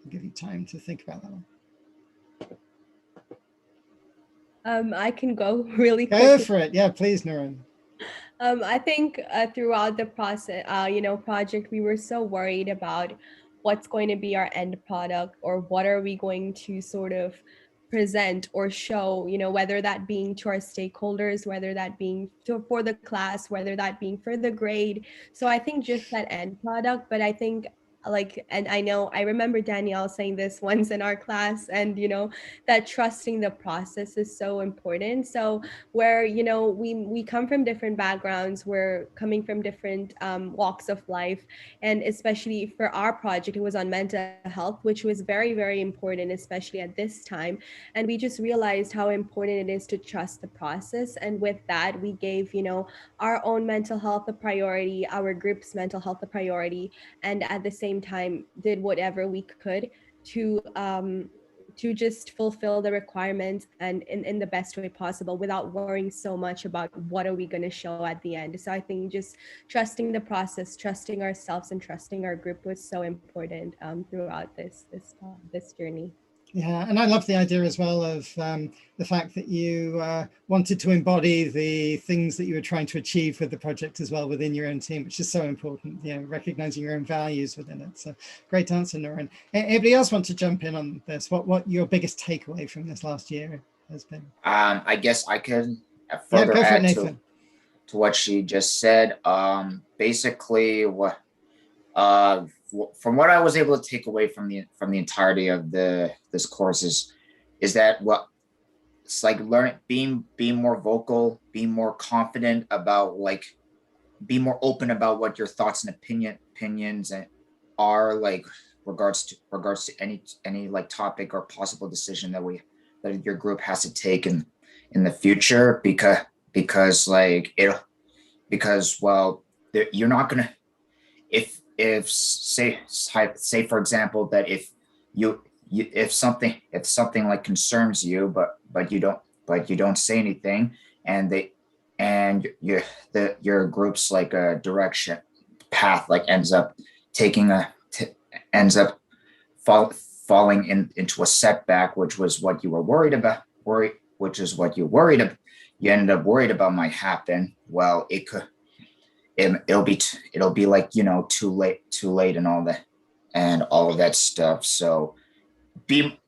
I'll give you time to think about that one. I can go really quick. Go for it. Yeah, please, Nuran. I think throughout the process, project, we were so worried about what's going to be our end product, or what are we going to sort of present or show, whether that being to our stakeholders, whether that being for the class, whether that being for the grade. So I think just that end product, but I think and I remember Danielle saying this once in our class, and that trusting the process is so important. So where we come from different backgrounds, we're coming from different walks of life, and especially for our project, it was on mental health, which was very, very important, especially at this time. And we just realized how important it is to trust the process, and with that we gave our own mental health a priority, our group's mental health a priority, and at the same time did whatever we could to just fulfill the requirements and in the best way possible, without worrying so much about what are we going to show at the end. So I think just trusting the process, trusting ourselves, and trusting our group was so important throughout this journey. Yeah, and I love the idea as well of the fact that you wanted to embody the things that you were trying to achieve with the project as well within your own team, which is so important, recognizing your own values within it. So great answer, Nuran. Anybody else want to jump in on this? What your biggest takeaway from this last year has been? I guess I could further add to what she just said. Basically, from what I was able to take away from the entirety of this course is that it's like being more vocal, being more confident about, be more open about what your thoughts and opinions are, like regards to any like topic or possible decision that your group has to take in the future, because you're not gonna, if say for example that if something like concerns you, but you don't say anything, and your group's like a direction path ends up falling into a setback, which was what you were worried about, you ended up worried about might happen. Well, it'll be like too late and all of that stuff. So be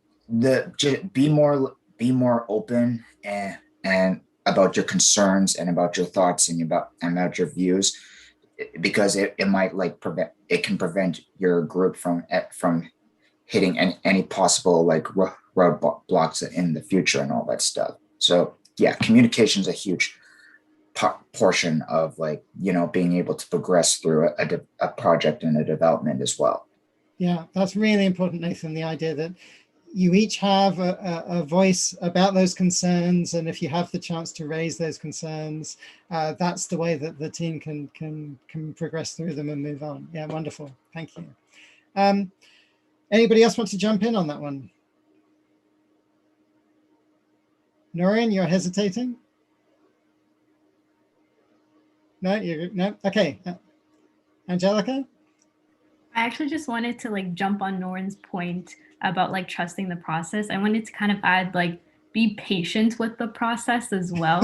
more open and about your concerns and about your thoughts and about your views, because it might can prevent your group from hitting any possible roadblocks in the future and all that stuff. So yeah, communication is a huge portion of being able to progress through a project and a development as well. Yeah, that's really important, Nathan, the idea that you each have a voice about those concerns, and if you have the chance to raise those concerns, that's the way that the team can progress through them and move on. Yeah, wonderful. Thank you. Anybody else want to jump in on that one? Noreen, you're hesitating? No, no. Okay. Angelica? I actually just wanted to like jump on Noreen's point about like trusting the process. I wanted to kind of add like be patient with the process as well.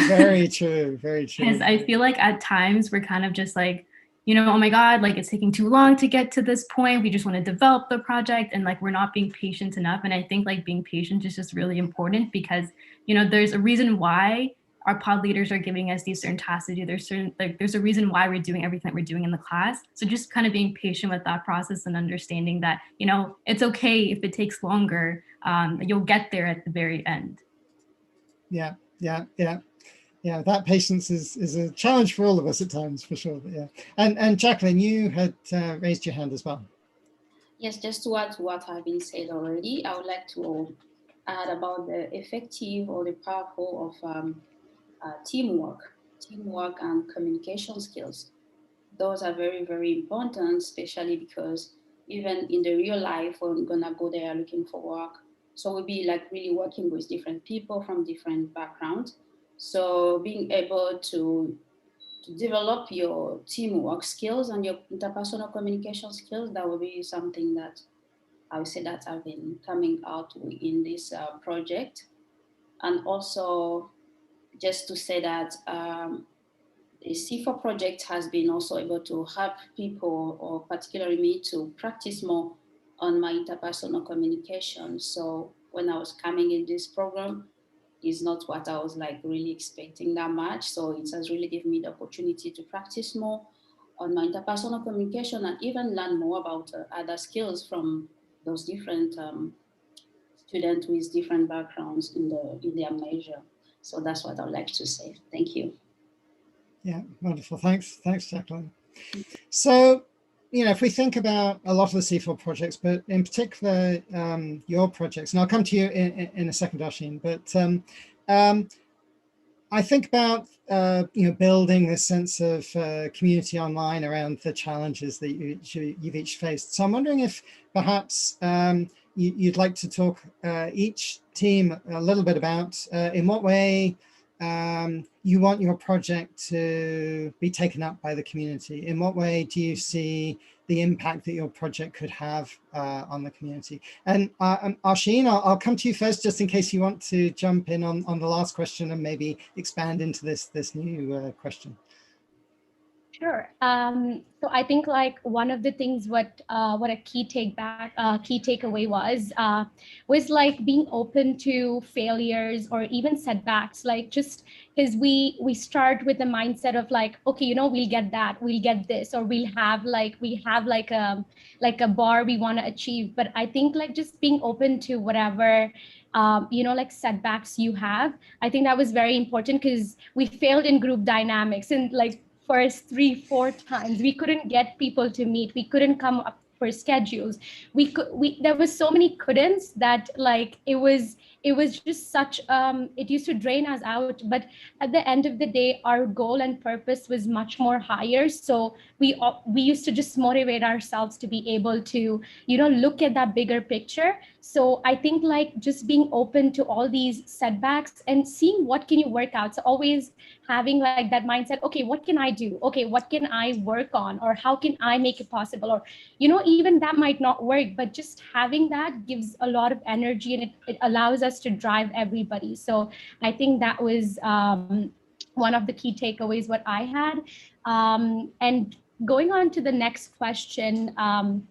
Very true. Very true. Because I feel like at times we're kind of just like, you know, oh my God, like it's taking too long to get to this point. We just want to develop the project and like we're not being patient enough. And I think like being patient is just really important because, you know, there's a reason why our pod leaders are giving us these certain tasks to do. There's a reason why we're doing everything that we're doing in the class. So just kind of being patient with that process and understanding that, you know, it's okay if it takes longer. You'll get there at the very end. Yeah. Yeah, that patience is a challenge for all of us at times, for sure. But yeah, and Jacqueline, you had raised your hand as well. Yes, just to add to what have been said already, I would like to add about the effective or the powerful of teamwork and communication skills. Those are very, very important, especially because even in the real life, we're gonna go there looking for work. So we'll be like really working with different people from different backgrounds. So being able to develop your teamwork skills and your interpersonal communication skills, that will be something that I would say that I've been coming out in this project. And also just to say that the C4 project has been also able to help people, or particularly me, to practice more on my interpersonal communication. So when I was coming in this program, is not what I was like really expecting that much. So it has really given me the opportunity to practice more on my interpersonal communication and even learn more about other skills from those different students with different backgrounds in their major. So that's what I'd like to say. Thank you. Yeah, wonderful. Thanks, Jacqueline. So, you know, if we think about a lot of the C4 projects, but in particular your projects, and I'll come to you in a second, Ashin, but I think about you know, building this sense of community online around the challenges that you've each faced. So I'm wondering if perhaps you'd like to talk each team a little bit about in what way you want your project to be taken up by the community. In what way do you see the impact that your project could have on the community? And Ashin, I'll come to you first, just in case you want to jump in on the last question and maybe expand into this new question. Sure. So I think like one of the things what a key takeaway was like being open to failures or even setbacks. Like just because we start with the mindset of like, okay, you know, we'll get that, we'll get this, or we have like a bar we want to achieve. But I think like just being open to whatever you know, like setbacks you have. I think that was very important because we failed in group dynamics and like first 3-4 times we couldn't get people to meet, we couldn't come up for schedules, there was so many couldn'ts that like it was just such it used to drain us out. But at the end of the day, our goal and purpose was much more higher, so we used to just motivate ourselves to be able to, you know, look at that bigger picture. So I think like just being open to all these setbacks and seeing what can you work out. So always having like that mindset, okay, what can I do, okay, what can I work on, or how can I make it possible, or you know, even that might not work, but just having that gives a lot of energy and it allows us to drive everybody. So I think that was one of the key takeaways what I had. And going on to the next question, I'm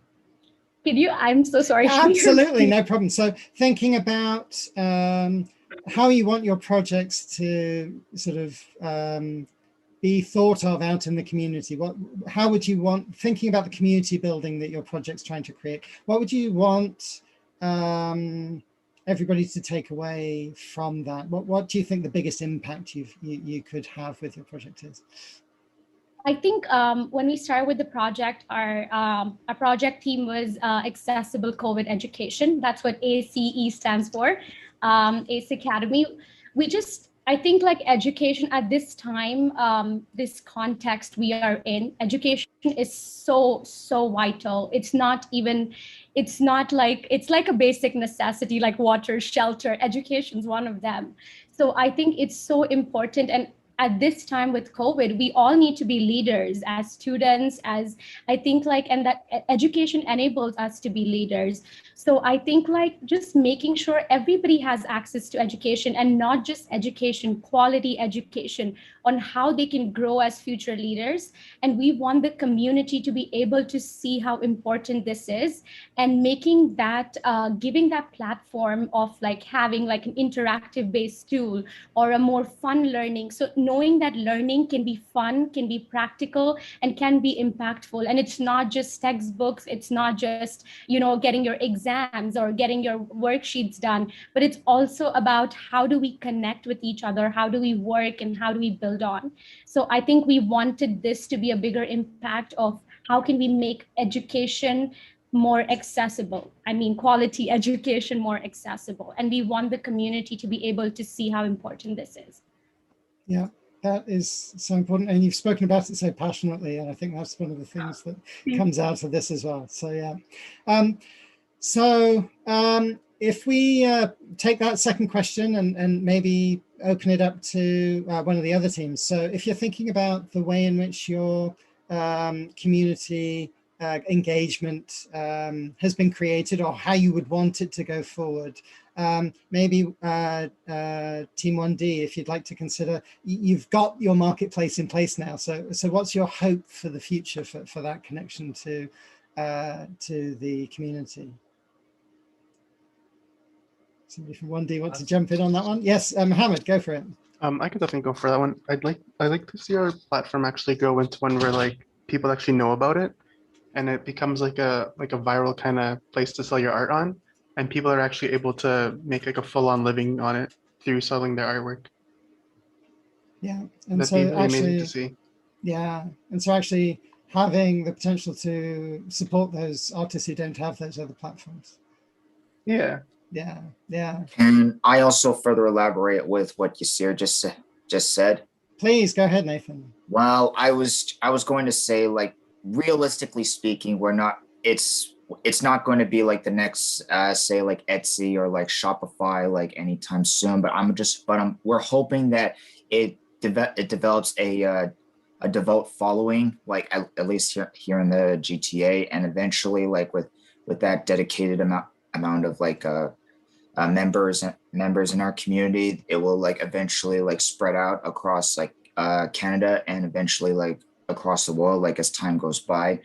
so sorry. Absolutely, no problem. So thinking about how you want your projects to sort of be thought of out in the community. How would you want, thinking about the community building that your project's trying to create, what would you want everybody to take away from that? What do you think the biggest impact you could have with your project is? I think when we started with the project, our project theme was accessible COVID education. That's what ACE stands for, ACE Academy. I think like education at this time, this context we are in, education is so vital. It's like a basic necessity, like water, shelter. Education is one of them. So I think it's so important. And at this time with COVID, we all need to be leaders as students, as I think like, and that education enables us to be leaders. So I think like just making sure everybody has access to education, and not just education, quality education on how they can grow as future leaders. And we want the community to be able to see how important this is, and making that, giving that platform of like having like an interactive based tool or a more fun learning. So knowing that learning can be fun, can be practical, and can be impactful. And it's not just textbooks, it's not just, getting your exams or getting your worksheets done, but it's also about how do we connect with each other, how do we work, and how do we build on. So I think we wanted this to be a bigger impact of how can we make education more accessible. I mean, quality education more accessible. And we want the community to be able to see how important this is. Yeah, that is so important. And you've spoken about it so passionately. And I think that's one of the things that comes out of this as well. So, yeah. If we take that second question and maybe open it up to one of the other teams. So if you're thinking about the way in which your community engagement has been created, or how you would want it to go forward, maybe Team 1D, if you'd like to consider, you've got your marketplace in place now. So what's your hope for the future for that connection to the community? Somebody from 1D want to jump in on that one? Yes, Mohammed, go for it. I could definitely go for that one. I'd like to see our platform actually go into one where like people actually know about it, and it becomes like a viral kind of place to sell your art on, and people are actually able to make like a full-on living on it through selling their artwork. Yeah, and that'd so be really actually, amazing to see. Yeah, and so actually having the potential to support those artists who don't have those other platforms. Yeah. Yeah, yeah. Can I also further elaborate with what Yasir just said? Please go ahead, Nathan. Well, I was going to say, like, realistically speaking, it's not going to be like the next say like Etsy or like Shopify like anytime soon. But we're hoping that it develops a devout following, like at least here in the GTA, and eventually like with that dedicated amount of like members in our community, it will like eventually like spread out across like Canada, and eventually like across the world, like as time goes by.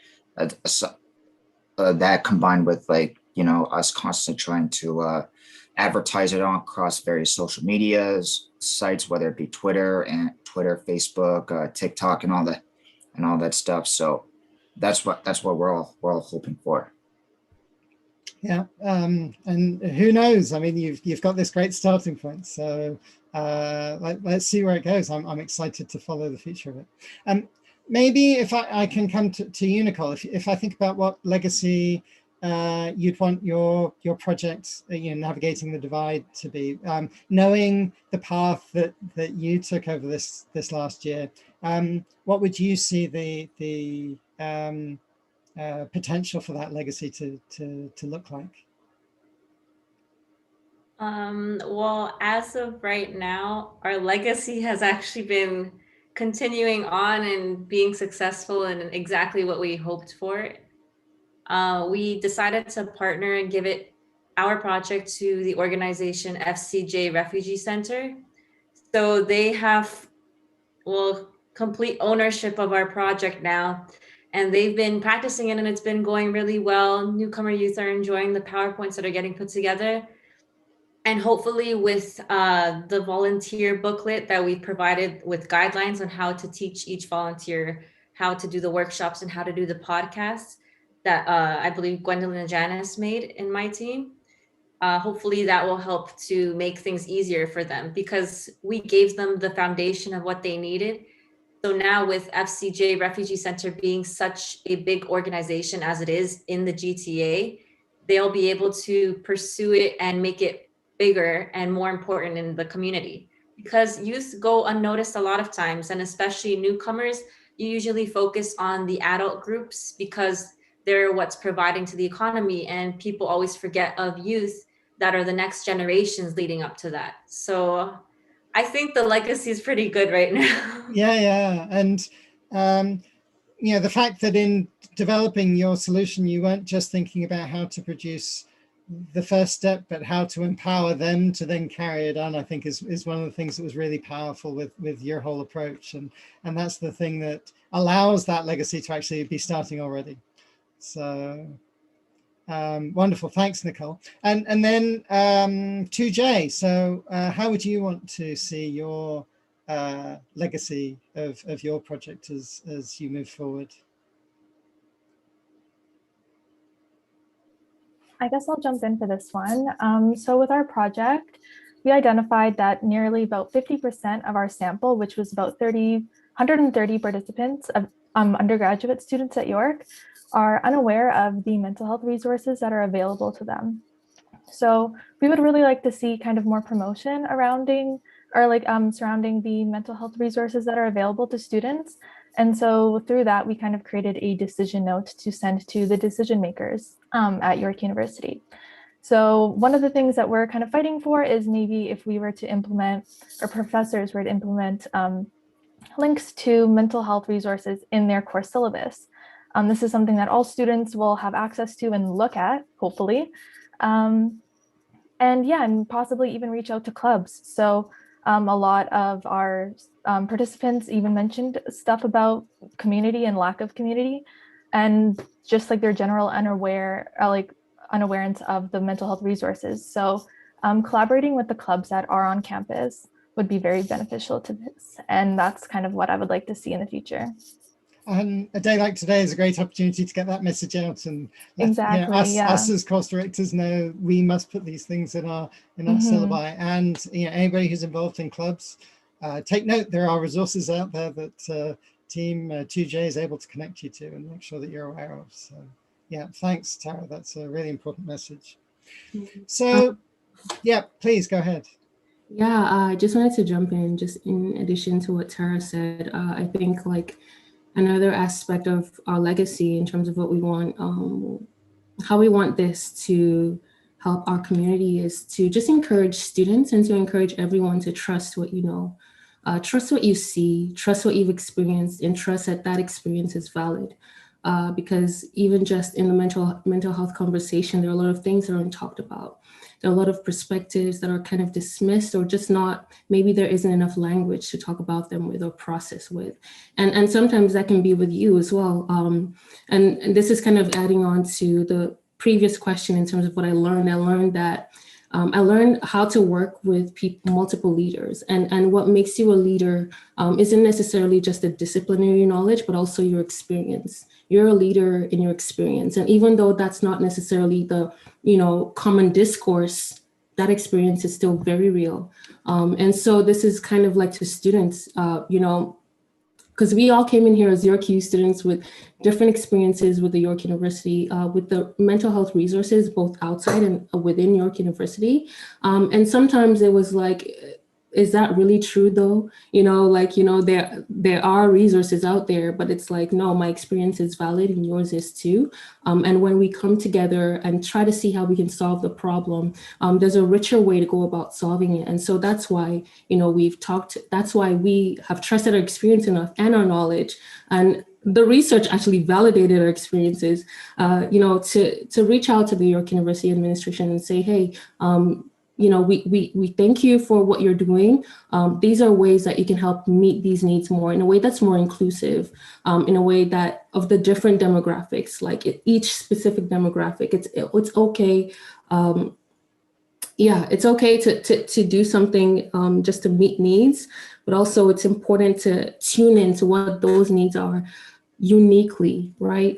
That combined with like, us constantly trying to advertise it on across various social medias sites, whether it be Twitter, Facebook, TikTok, and all that stuff. So that's what we're all hoping for. Yeah, and who knows? I mean, you've got this great starting point. So let's see where it goes. I'm excited to follow the future of it. Maybe if I can come to you, Nicole, if I think about what legacy you'd want your project, navigating the divide to be, knowing the path that you took over this last year, what would you see the potential for that legacy to look like? Well, as of right now, our legacy has actually been continuing on and being successful in exactly what we hoped for. We decided to partner and give our project to the organization FCJ Refugee Center. So they have, complete ownership of our project now. And they've been practicing it, and it's been going really well. Newcomer youth are enjoying the PowerPoints that are getting put together. And hopefully with the volunteer booklet that we provided with guidelines on how to teach each volunteer how to do the workshops and how to do the podcasts that I believe Gwendolyn and Janice made in my team. Hopefully that will help to make things easier for them, because we gave them the foundation of what they needed. So now with FCJ Refugee Center being such a big organization as it is in the GTA, they'll be able to pursue it and make it bigger and more important in the community. Because youth go unnoticed a lot of times, and especially newcomers, you usually focus on the adult groups because they're what's providing to the economy, and people always forget of youth that are the next generations leading up to that. So I think the legacy is pretty good right now. Yeah. And, the fact that in developing your solution, you weren't just thinking about how to produce the first step, but how to empower them to then carry it on, I think is one of the things that was really powerful with your whole approach. And that's the thing that allows that legacy to actually be starting already. So wonderful. Thanks, Nicole. And then 2J. So how would you want to see your legacy of your project as you move forward? I guess I'll jump in for this one. So with our project, we identified that nearly about 50% of our sample, which was about 130 participants of undergraduate students at York, are unaware of the mental health resources that are available to them. So we would really like to see kind of more promotion surrounding the mental health resources that are available to students. And so through that, we kind of created a decision note to send to the decision makers at York University. So one of the things that we're kind of fighting for is maybe if we were to implement, or professors were to implement links to mental health resources in their course syllabus. This is something that all students will have access to and look at, hopefully. And possibly even reach out to clubs. So a lot of our participants even mentioned stuff about community and lack of community, and just like their general unawareness of the mental health resources. So collaborating with the clubs that are on campus would be very beneficial to this. And that's kind of what I would like to see in the future. And a day like today is a great opportunity to get that message out, and let, us as course directors know we must put these things in our syllabi. And anybody who's involved in clubs, take note, there are resources out there that team 2J is able to connect you to and make sure that you're aware of. So yeah, thanks, Tara. That's a really important message. So yeah, please go ahead. Yeah, I just wanted to jump in, just in addition to what Tara said. I think like another aspect of our legacy in terms of what we want, how we want this to help our community is to just encourage students and to encourage everyone to trust what you know, trust what you see, trust what you've experienced, and trust that that experience is valid. Because even just in the mental health conversation, there are a lot of things that aren't talked about. There are a lot of perspectives that are kind of dismissed, or just not, maybe there isn't enough language to talk about them with or process with. And sometimes that can be with you as well. And this is kind of adding on to the previous question in terms of what I learned. I learned that I learned how to work with multiple leaders, and what makes you a leader isn't necessarily just the disciplinary knowledge, but also your experience. You're a leader in your experience. And even though that's not necessarily the, common discourse, that experience is still very real. And so this is kind of like to students, because we all came in here as York U students with different experiences with the York University, with the mental health resources, both outside and within York University. And sometimes it was like, is that really true though? There are resources out there, but it's like, no, my experience is valid and yours is too. And when we come together and try to see how we can solve the problem, there's a richer way to go about solving it. And so that's why, that's why we have trusted our experience enough and our knowledge. And the research actually validated our experiences, to reach out to the York University administration and say, hey, we thank you for what you're doing. These are ways that you can help meet these needs more in a way that's more inclusive, in a way that of the different demographics, like each specific demographic, it's okay. It's okay to do something just to meet needs, but also it's important to tune into what those needs are uniquely, right?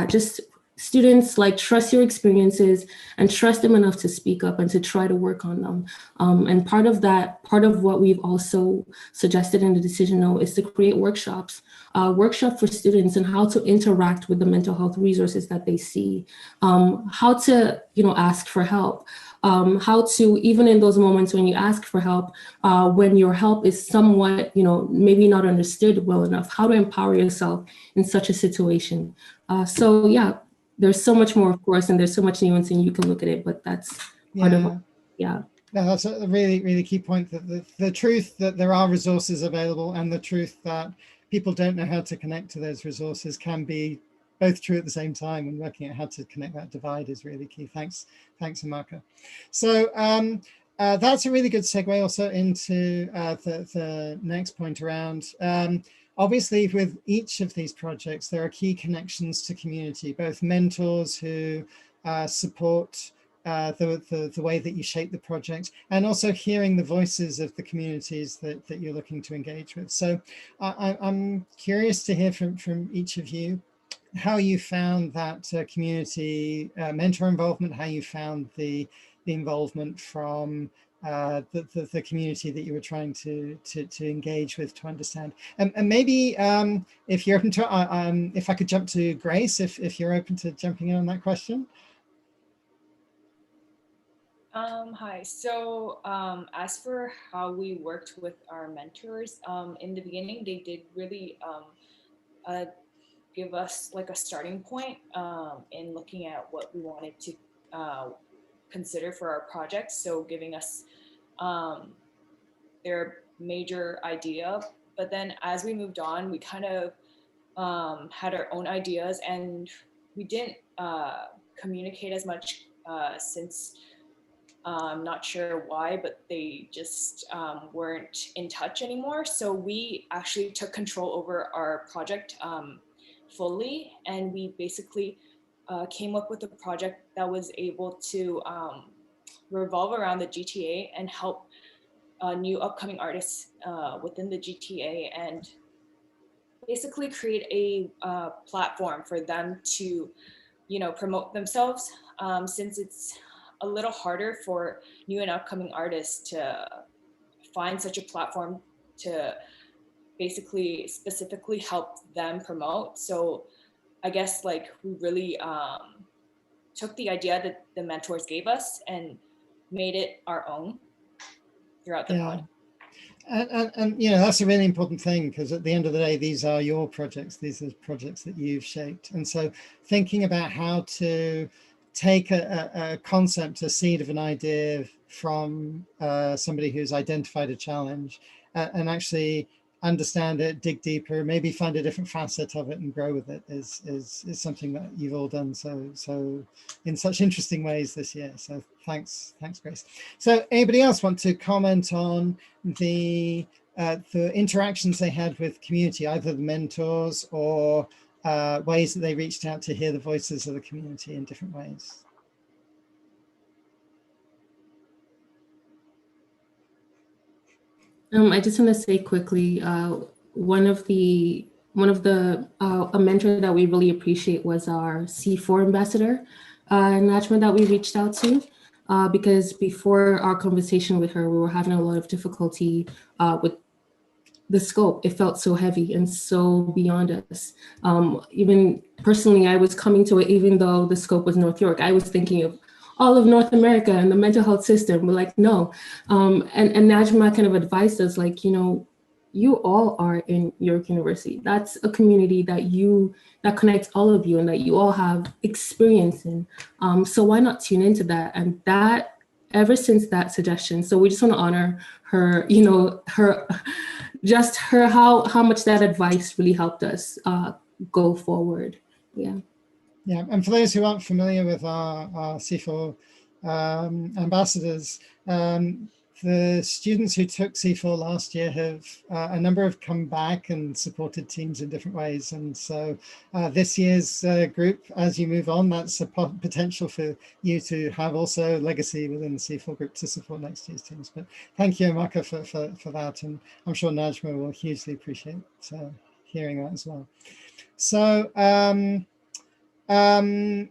Just students like trust your experiences and trust them enough to speak up and to try to work on them. And part of what we've also suggested in the decision note is to create workshops, workshop for students and how to interact with the mental health resources that they see, how to, ask for help, how to, even in those moments when you ask for help, when your help is somewhat, maybe not understood well enough, how to empower yourself in such a situation. So yeah, there's so much more, of course, and there's so much nuance and you can look at it, but that's part of it. Yeah. No, that's a really, really key point, that the truth that there are resources available and the truth that people don't know how to connect to those resources can be both true at the same time, and working out how to connect that divide is really key. Thanks, Amaka. So that's a really good segue also into the next point around, obviously with each of these projects, there are key connections to community, both mentors who support the way that you shape the project, and also hearing the voices of the communities that you're looking to engage with. So I'm curious to hear from each of you how you found that community mentor involvement, how you found the involvement from the community that you were trying to engage with, to understand. And maybe if you're open to, if I could jump to Grace, if you're open to jumping in on that question. Hi. So as for how we worked with our mentors, in the beginning, they did really give us like a starting point in looking at what we wanted to consider for our project. So giving us their major idea, but then as we moved on, we kind of had our own ideas, and we didn't communicate as much since I'm not sure why, but they just weren't in touch anymore. So we actually took control over our project fully, and we basically came up with a project that was able to revolve around the GTA and help new upcoming artists within the GTA, and basically create a platform for them to, promote themselves, since it's a little harder for new and upcoming artists to find such a platform to basically specifically help them promote. So I guess like we really took the idea that the mentors gave us and made it our own throughout the project. And that's a really important thing, because at the end of the day, these are your projects. These are projects that you've shaped. And so thinking about how to take a concept, a seed of an idea from somebody who's identified a challenge and actually understand it, dig deeper, maybe find a different facet of it and grow with it is something that you've all done so in such interesting ways this year. So thanks Grace. So anybody else want to comment on the interactions they had with community, either the mentors or ways that they reached out to hear the voices of the community in different ways? I just want to say quickly, a mentor that we really appreciate was our C4 ambassador, Najma, that we reached out to, because before our conversation with her, we were having a lot of difficulty with the scope. It felt so heavy and so beyond us. Even personally, I was coming to it, even though the scope was North York, I was thinking of all of North America and the mental health system. We're like, no. And Najma kind of advised us, like, you all are in York University. That's a community that connects all of you and that you all have experience in. So why not tune into that? And that, ever since that suggestion, so we just want to honor her, how much that advice really helped us go forward. Yeah. Yeah, and for those who aren't familiar with our C4 ambassadors, the students who took C4 last year have, a number have come back and supported teams in different ways. And so this year's group, as you move on, that's a potential for you to have also legacy within the C4 group to support next year's teams. But thank you, Amaka, for that. And I'm sure Najma will hugely appreciate hearing that as well. So, Anybody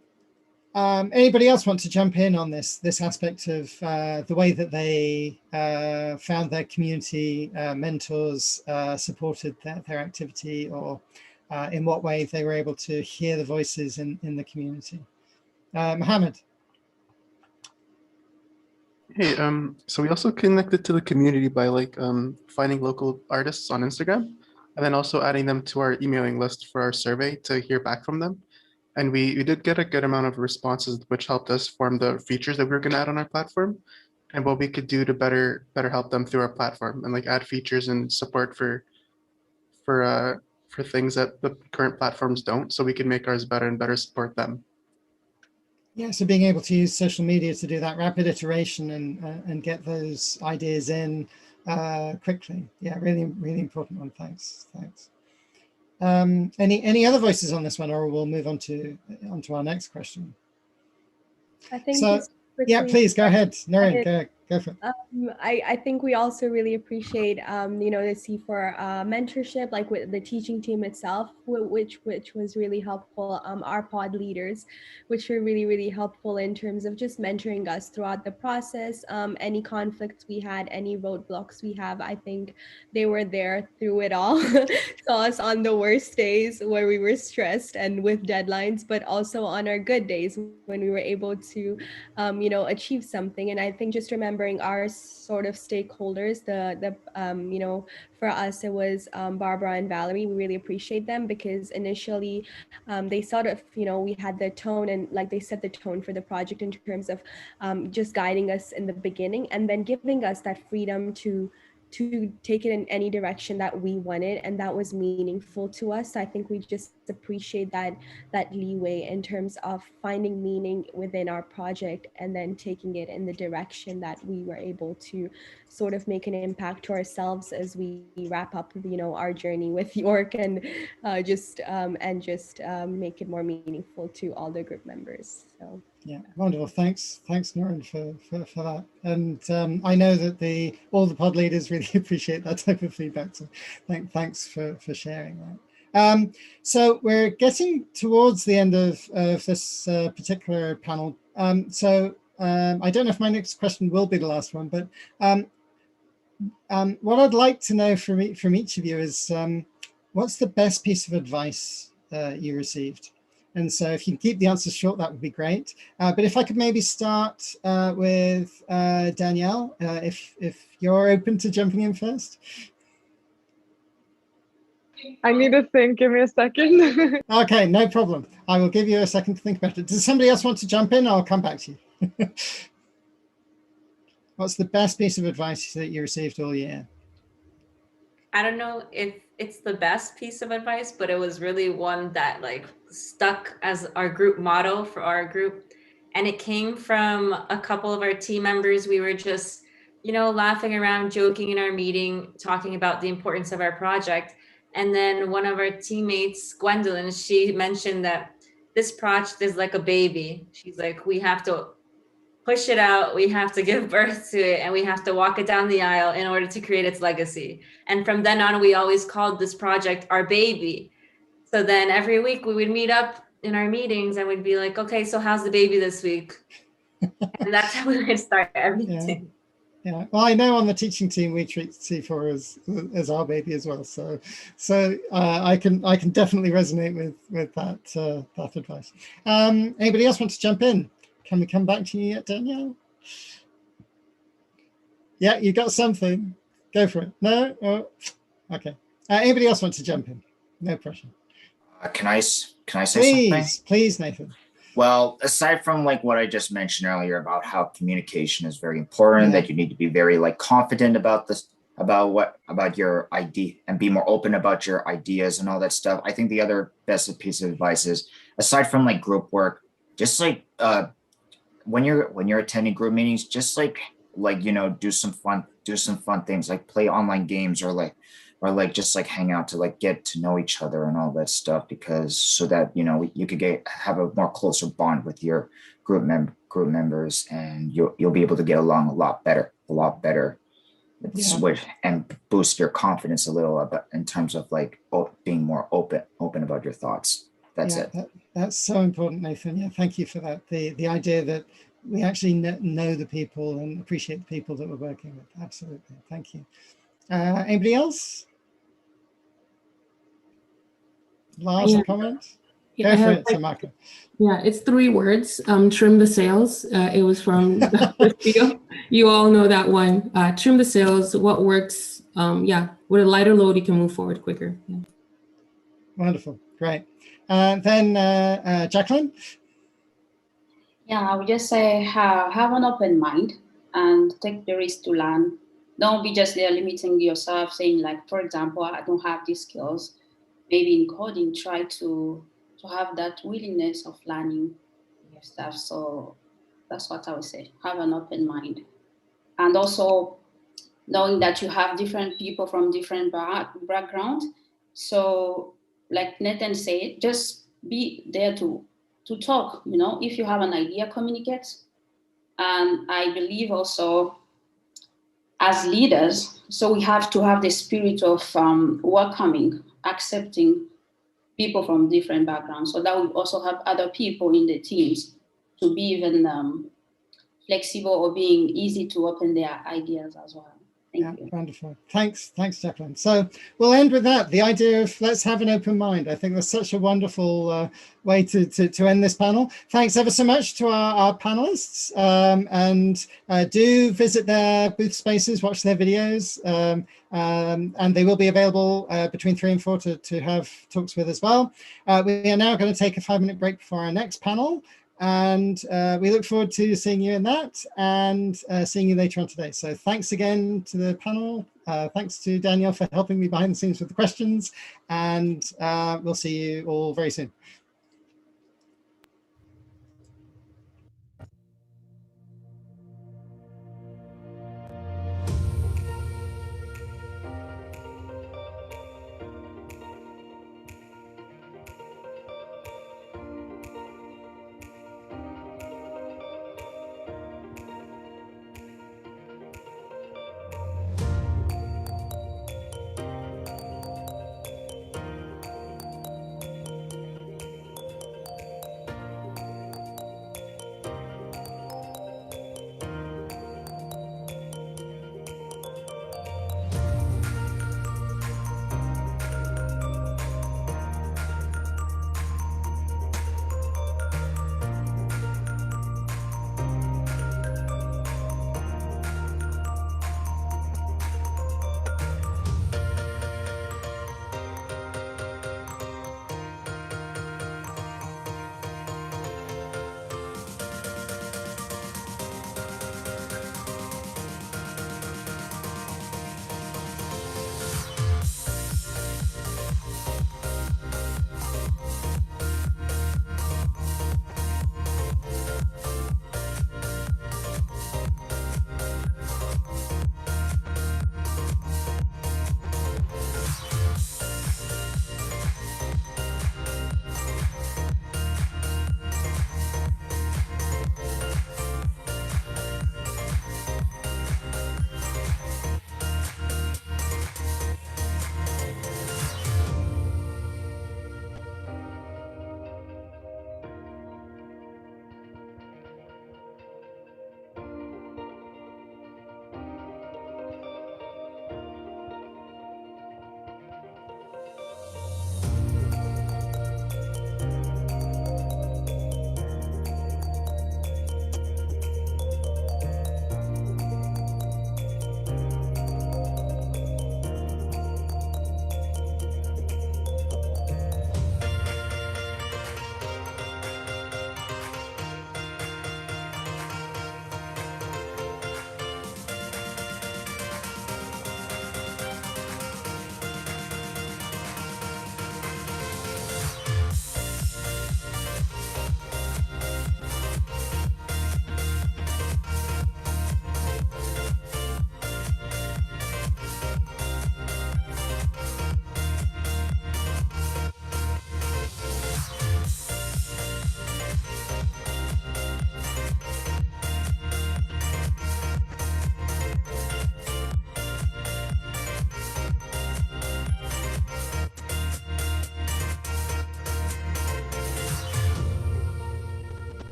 else want to jump in on this aspect of the way that they found their community mentors supported their activity, or in what way they were able to hear the voices in the community? Mohammed. Hey, so we also connected to the community by like finding local artists on Instagram, and then also adding them to our emailing list for our survey to hear back from them. And we did get a good amount of responses, which helped us form the features that we were going to add on our platform, and what we could do to better help them through our platform, and like add features and support for things that the current platforms don't, so we can make ours better and better support them. Yeah, so being able to use social media to do that rapid iteration and get those ideas in quickly. Yeah, really, really important one. Thanks. Any other voices on this one, or we'll move on to our next question. I think so. Yeah, please go ahead, Noreen. Go for it. I think we also really appreciate the C4 mentorship, like with the teaching team itself, which was really helpful. Our pod leaders, which were really helpful in terms of just mentoring us throughout the process. Any conflicts we had, any roadblocks we have, I think they were there through it all. Saw us on the worst days where we were stressed and with deadlines, but also on our good days when we were able to achieve something. And I think just remembering our sort of stakeholders, for us it was Barbara and Valerie. We really appreciate them because initially they sort of, we had the tone, and like they set the tone for the project in terms of just guiding us in the beginning, and then giving us that freedom to take it in any direction that we wanted, and that was meaningful to us. So I think we just appreciate that leeway in terms of finding meaning within our project and then taking it in the direction that we were able to sort of make an impact to ourselves as we wrap up our journey with York, and just make it more meaningful to all the group members. So yeah, wonderful. Thanks, Noreen, for that. And I know that all the pod leaders really appreciate that type of feedback. So thanks for sharing that. So we're getting towards the end of this particular panel. So I don't know if my next question will be the last one, but what I'd like to know from each of you is what's the best piece of advice you received? And so if you can keep the answers short, that would be great. But if I could maybe start with Danielle, if you're open to jumping in first. I need to think. Give me a second. Okay, no problem. I will give you a second to think about it. Does somebody else want to jump in? I'll come back to you. What's the best piece of advice that you received all year? I don't know if it's the best piece of advice, but it was really one that like stuck as our group motto for our group. And it came from a couple of our team members. We were just, laughing around, joking in our meeting, talking about the importance of our project. And then one of our teammates, Gwendolyn, she mentioned that this project is like a baby. She's like, we have to push it out, we have to give birth to it, and we have to walk it down the aisle in order to create its legacy. And from then on, we always called this project our baby. So then every week we would meet up in our meetings and we'd be like, okay, so how's the baby this week? And that's how we would start everything. Yeah. Well, I know on the teaching team we treat C4 as our baby as well. So I can definitely resonate with that advice. Anybody else want to jump in? Can we come back to you yet, Danielle? Yeah, you got something. Go for it. No? Oh, okay. Anybody else want to jump in? No pressure. Can I say something? Please, Nathan. Well, aside from like what I just mentioned earlier about how communication is very important, that you need to be very like confident about this, about your idea, and be more open about your ideas and all that stuff. I think the other best piece of advice is, aside from like group work, just like when you're attending group meetings, just like do some fun things, like play online games, or just like hang out to like get to know each other and all that stuff, because so that you could have a more closer bond with your group members, and you'll be able to get along a lot better. And boost your confidence a little bit in terms of like being more open about your thoughts. That's yeah, it. That's so important, Nathan. Yeah, thank you for that. The idea that we actually know the people and appreciate the people that we're working with. Absolutely. Thank you. Anybody else? Last Yeah. comment? Yeah, Go for it, Samaka. Yeah, it's 3 words. Trim the sails. It was from the video. You all know that one. Trim the sails. What works? Yeah, with a lighter load, you can move forward quicker. Yeah. Wonderful. Great. Then Jacqueline? Yeah, I would just say have an open mind and take the risk to learn. Don't be just there limiting yourself, saying like, for example, I don't have these skills. Maybe in coding, try to have that willingness of learning your stuff. So that's what I would say. Have an open mind, and also knowing that you have different people from different backgrounds. So, like Nathan said, just be there to talk. You know, if you have an idea, communicate. And I believe also as leaders, so we have to have the spirit of welcoming, accepting people from different backgrounds. So that we also have other people in the teams to be even flexible or being easy to open their ideas as well. Thank you. Wonderful. Thanks, Jacqueline. So we'll end with that. The idea of let's have an open mind. I think that's such a wonderful way to end this panel. Thanks ever so much to our panelists, and do visit their booth spaces, watch their videos, and they will be available between 3 and 4 to have talks with as well. We are now going to take a 5-minute break before our next panel. And we look forward to seeing you in that and seeing you later on today. So thanks again to the panel. Thanks to Danielle for helping me behind the scenes with the questions. And we'll see you all very soon.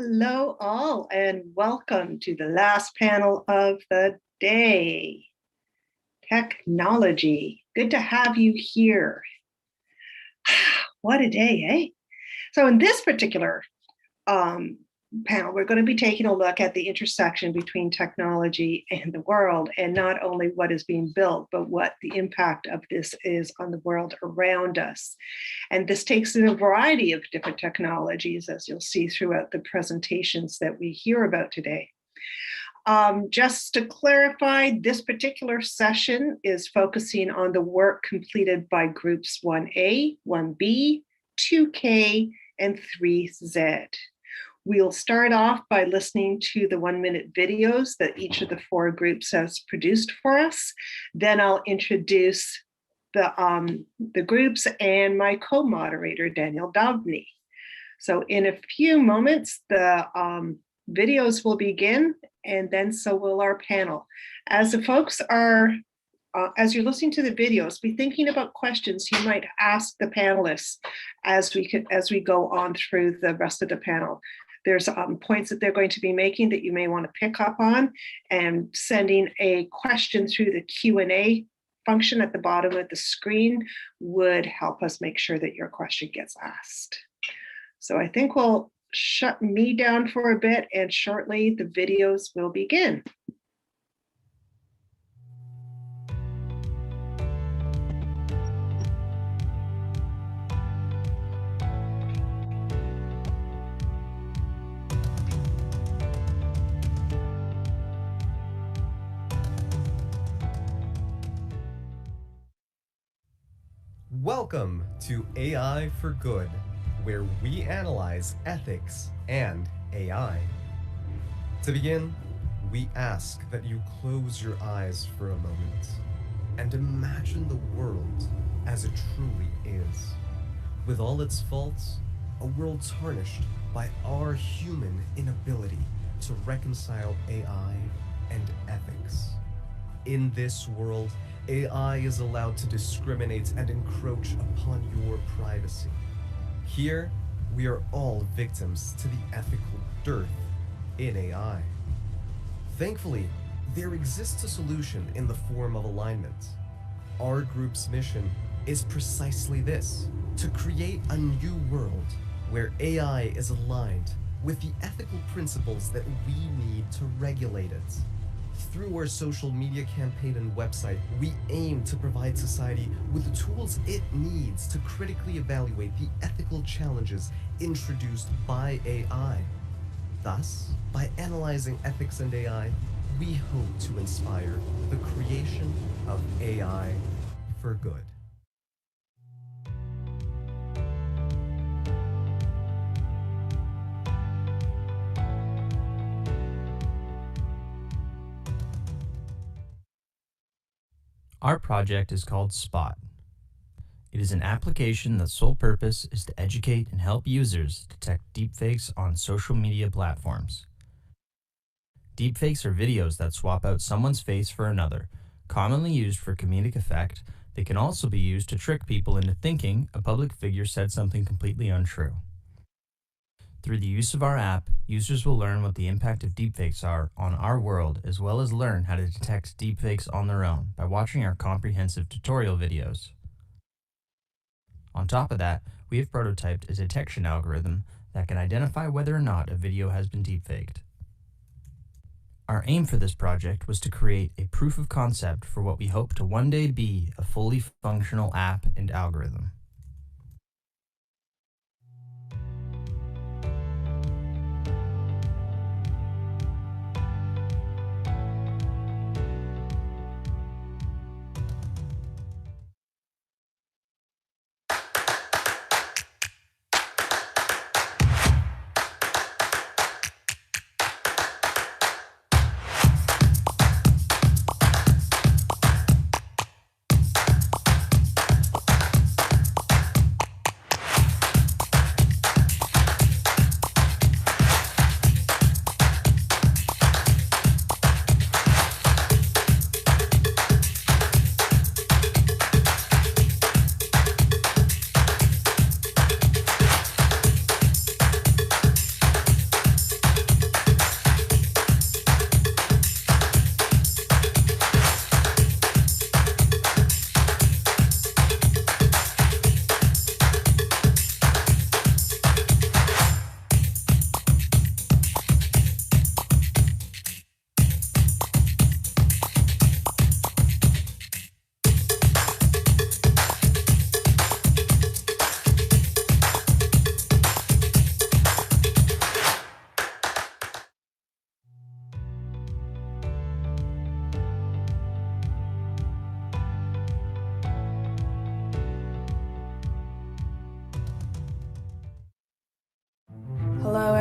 Hello all and welcome to the last panel of the day. Technology. Good to have you here. What a day, eh? So in this particular panel, we're going to be taking a look at the intersection between technology and the world, and not only what is being built, but what the impact of this is on the world around us. And this takes in a variety of different technologies, as you'll see throughout the presentations that we hear about today. Just to clarify, this particular session is focusing on the work completed by groups 1A, 1B, 2K, and 3Z. We'll start off by listening to the 1-minute videos that each of the 4 groups has produced for us. Then I'll introduce the groups and my co-moderator, Daniel Dobney. So in a few moments, the videos will begin, and then so will our panel. As the folks are, as you're listening to the videos, be thinking about questions you might ask the panelists as we go on through the rest of the panel. There's points that they're going to be making that you may want to pick up on, and sending a question through the Q&A function at the bottom of the screen would help us make sure that your question gets asked. So I think we'll shut me down for a bit, and shortly the videos will begin. Welcome to AI for Good, where we analyze ethics and AI. To begin, we ask that you close your eyes for a moment and imagine the world as it truly is. With all its faults, a world tarnished by our human inability to reconcile AI and ethics. In this world, AI is allowed to discriminate and encroach upon your privacy. Here, we are all victims to the ethical dearth in AI. Thankfully, there exists a solution in the form of alignment. Our group's mission is precisely this: to create a new world where AI is aligned with the ethical principles that we need to regulate it. Through our social media campaign and website, we aim to provide society with the tools it needs to critically evaluate the ethical challenges introduced by AI. Thus, by analyzing ethics and AI, we hope to inspire the creation of AI for good. Our project is called Spot. It is an application that's sole purpose is to educate and help users detect deepfakes on social media platforms. Deepfakes are videos that swap out someone's face for another. Commonly used for comedic effect, they can also be used to trick people into thinking a public figure said something completely untrue. Through the use of our app, users will learn what the impact of deepfakes are on our world, as well as learn how to detect deepfakes on their own by watching our comprehensive tutorial videos. On top of that, we have prototyped a detection algorithm that can identify whether or not a video has been deepfaked. Our aim for this project was to create a proof of concept for what we hope to one day be a fully functional app and algorithm.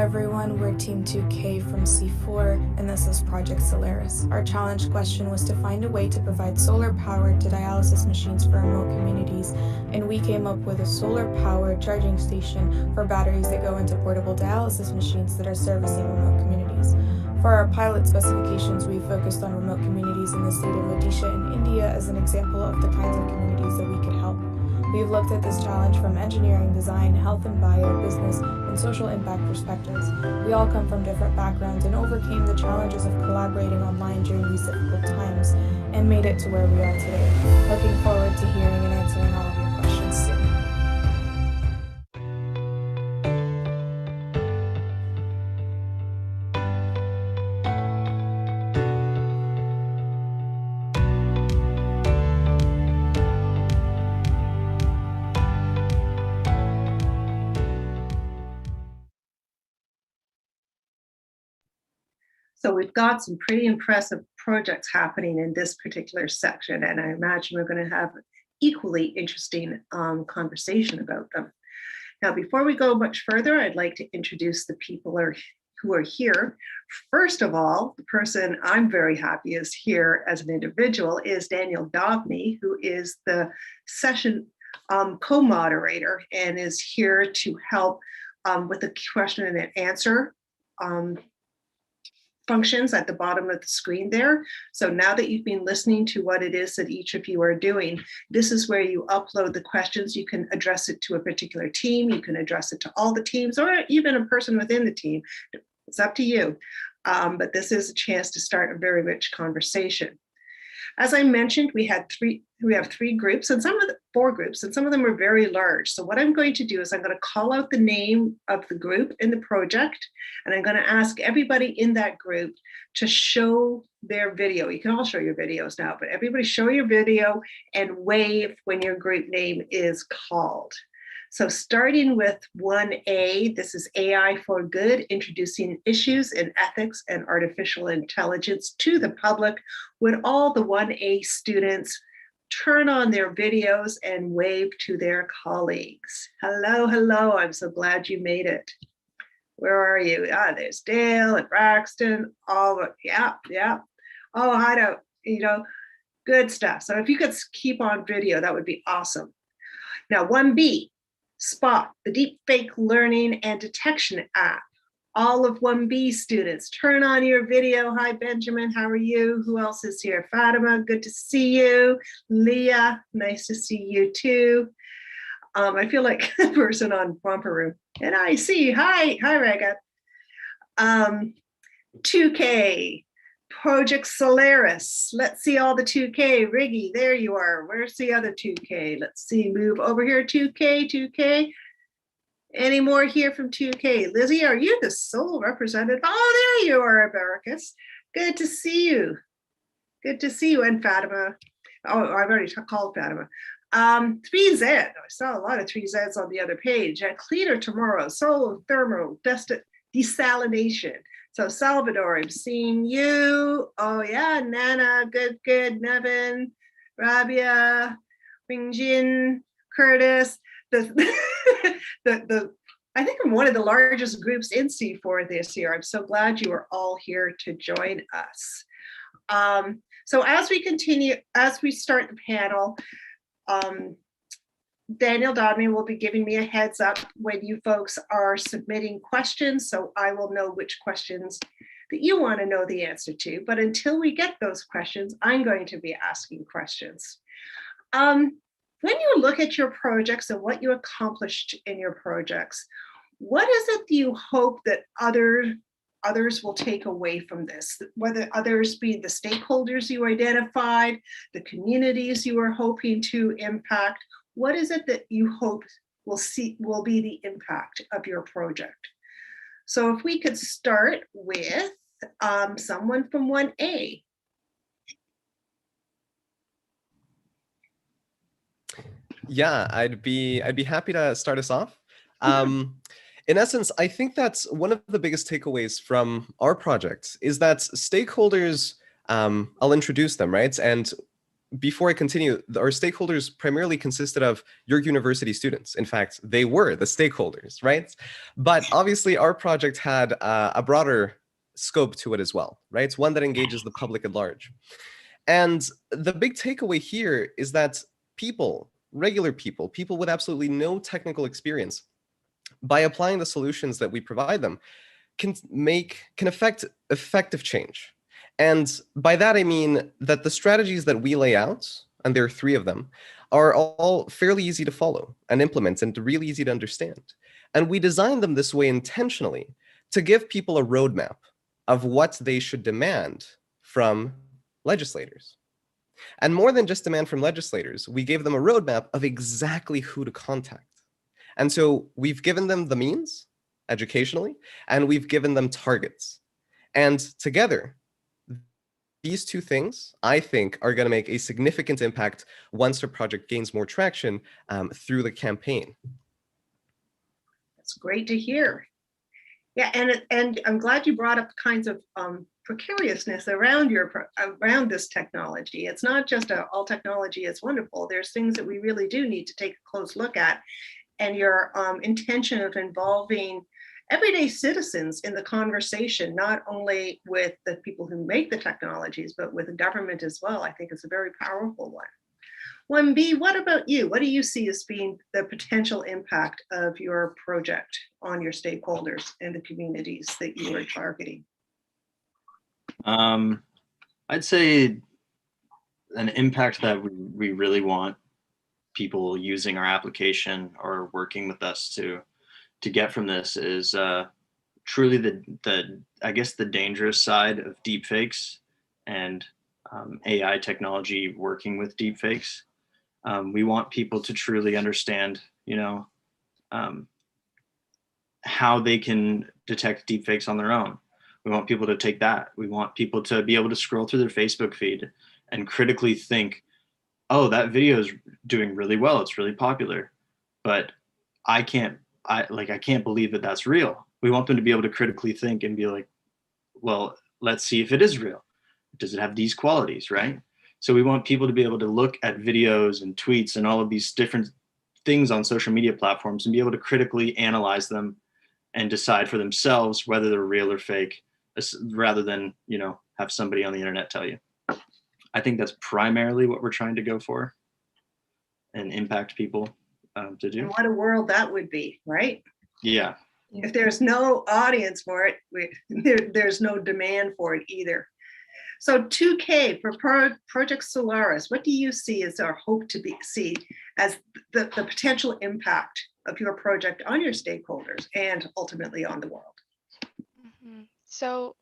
everyone, we're Team 2K from C4, and this is Project Solaris. Our challenge question was to find a way to provide solar power to dialysis machines for remote communities, and we came up with a solar-powered charging station for batteries that go into portable dialysis machines that are servicing remote communities. For our pilot specifications, we focused on remote communities in the state of Odisha in India as an example of the kinds of communities that we could help. We've looked at this challenge from engineering, design, health and bio, business, and social impact perspectives. We all come from different backgrounds and overcame the challenges of collaborating online during these difficult times and made it to where we are today. Looking forward to hearing and answering all of your questions soon. So we've got some pretty impressive projects happening in this particular section, and I imagine we're going to have equally interesting conversation about them. Now, before we go much further, I'd like to introduce the people who are here. First of all, the person I'm very happy is here as an individual is Daniel Dobney, who is the session co-moderator and is here to help with the question and answer functions at the bottom of the screen there. So now that you've been listening to what it is that each of you are doing, this is where you upload the questions. You can address it to a particular team, you can address it to all the teams, or even a person within the team. It's up to you. But this is a chance to start a very rich conversation. As I mentioned, we have three groups, and four groups, and some of them are very large. So what I'm going to do is I'm going to call out the name of the group in the project, and I'm going to ask everybody in that group to show their video. You can all show your videos now, but everybody show your video and wave when your group name is called. So starting with 1A, this is AI for Good, introducing issues in ethics and artificial intelligence to the public. Would all the 1A students turn on their videos and wave to their colleagues? Hello, hello, I'm so glad you made it. Where are you? There's Dale and Braxton, yeah. Oh, I don't, good stuff. So if you could keep on video, that would be awesome. Now, 1B. Spot, the deepfake learning and detection app. All of 1B students, turn on your video. Hi, Benjamin, how are you? Who else is here? Fatima, good to see you. Leah, nice to see you too. I feel like the person on Romper Room. And I see you. Hi, Rega. 2K, Project Solaris. Let's see all the 2K. Riggy, there you are. Where's the other 2K? Let's see, move over here, 2K. Any more here from 2K? Lizzie, are you the sole representative? Oh, there you are, Baracus. Good to see you. Good to see you. And Fatima. Oh, I've already called Fatima. 3Z. I saw a lot of 3Zs on the other page. Cleaner tomorrow. Solar thermal desalination. So Salvador, I'm seeing you. Oh yeah, Nana, good. Nevin, Rabia, Mingjin, Curtis. I think I'm one of the largest groups in C4 this year. I'm so glad you are all here to join us. So as we start the panel, Daniel Dodney will be giving me a heads up when you folks are submitting questions, so I will know which questions that you want to know the answer to. But until we get those questions, I'm going to be asking questions. When you look at your projects and what you accomplished in your projects, what is it that you hope that others will take away from this? Whether others be the stakeholders you identified, the communities you are hoping to impact, what is it that you hope will be the impact of your project? So if we could start with someone from 1A. Yeah, I'd be happy to start us off. In essence, I think that's one of the biggest takeaways from our project is that stakeholders, I'll introduce them, right? And before I continue, our stakeholders primarily consisted of your university students. In fact, they were the stakeholders, right? But obviously our project had a broader scope to it as well, right? It's one that engages the public at large. And the big takeaway here is that people, regular people, people with absolutely no technical experience, by applying the solutions that we provide them, can affect effective change. And by that, I mean that the strategies that we lay out, and there are 3 of them, are all fairly easy to follow and implement and really easy to understand. And we designed them this way intentionally to give people a roadmap of what they should demand from legislators. And more than just demand from legislators, we gave them a roadmap of exactly who to contact. And so we've given them the means educationally, and we've given them targets. And together, these 2 things, I think, are going to make a significant impact once our project gains more traction through the campaign. That's great to hear. Yeah, and I'm glad you brought up kinds of precariousness around this technology. It's not just all technology is wonderful. There's things that we really do need to take a close look at. And your intention of involving everyday citizens in the conversation, not only with the people who make the technologies, but with the government as well, I think is a very powerful one. 1B, what about you? What do you see as being the potential impact of your project on your stakeholders and the communities that you are targeting? I'd say an impact that we really want people using our application or working with us to get from this is truly the I guess the dangerous side of deepfakes and AI technology working with deepfakes. We want people to truly understand, how they can detect deepfakes on their own. We want people to take that. We want people to be able to scroll through their Facebook feed and critically think, oh, that video is doing really well. It's really popular, but I can't believe that that's real. We want them to be able to critically think and be like, well, let's see if it is real. Does it have these qualities, right? So we want people to be able to look at videos and tweets and all of these different things on social media platforms and be able to critically analyze them and decide for themselves whether they're real or fake, rather than, have somebody on the internet tell you. I think that's primarily what we're trying to go for and impact people to do. And what a world that would be, right? Yeah. If there's no audience for it, there's no demand for it either. So 2K for Project Solaris, what do you see as our hope to see as the potential impact of your project on your stakeholders and ultimately on the world? So,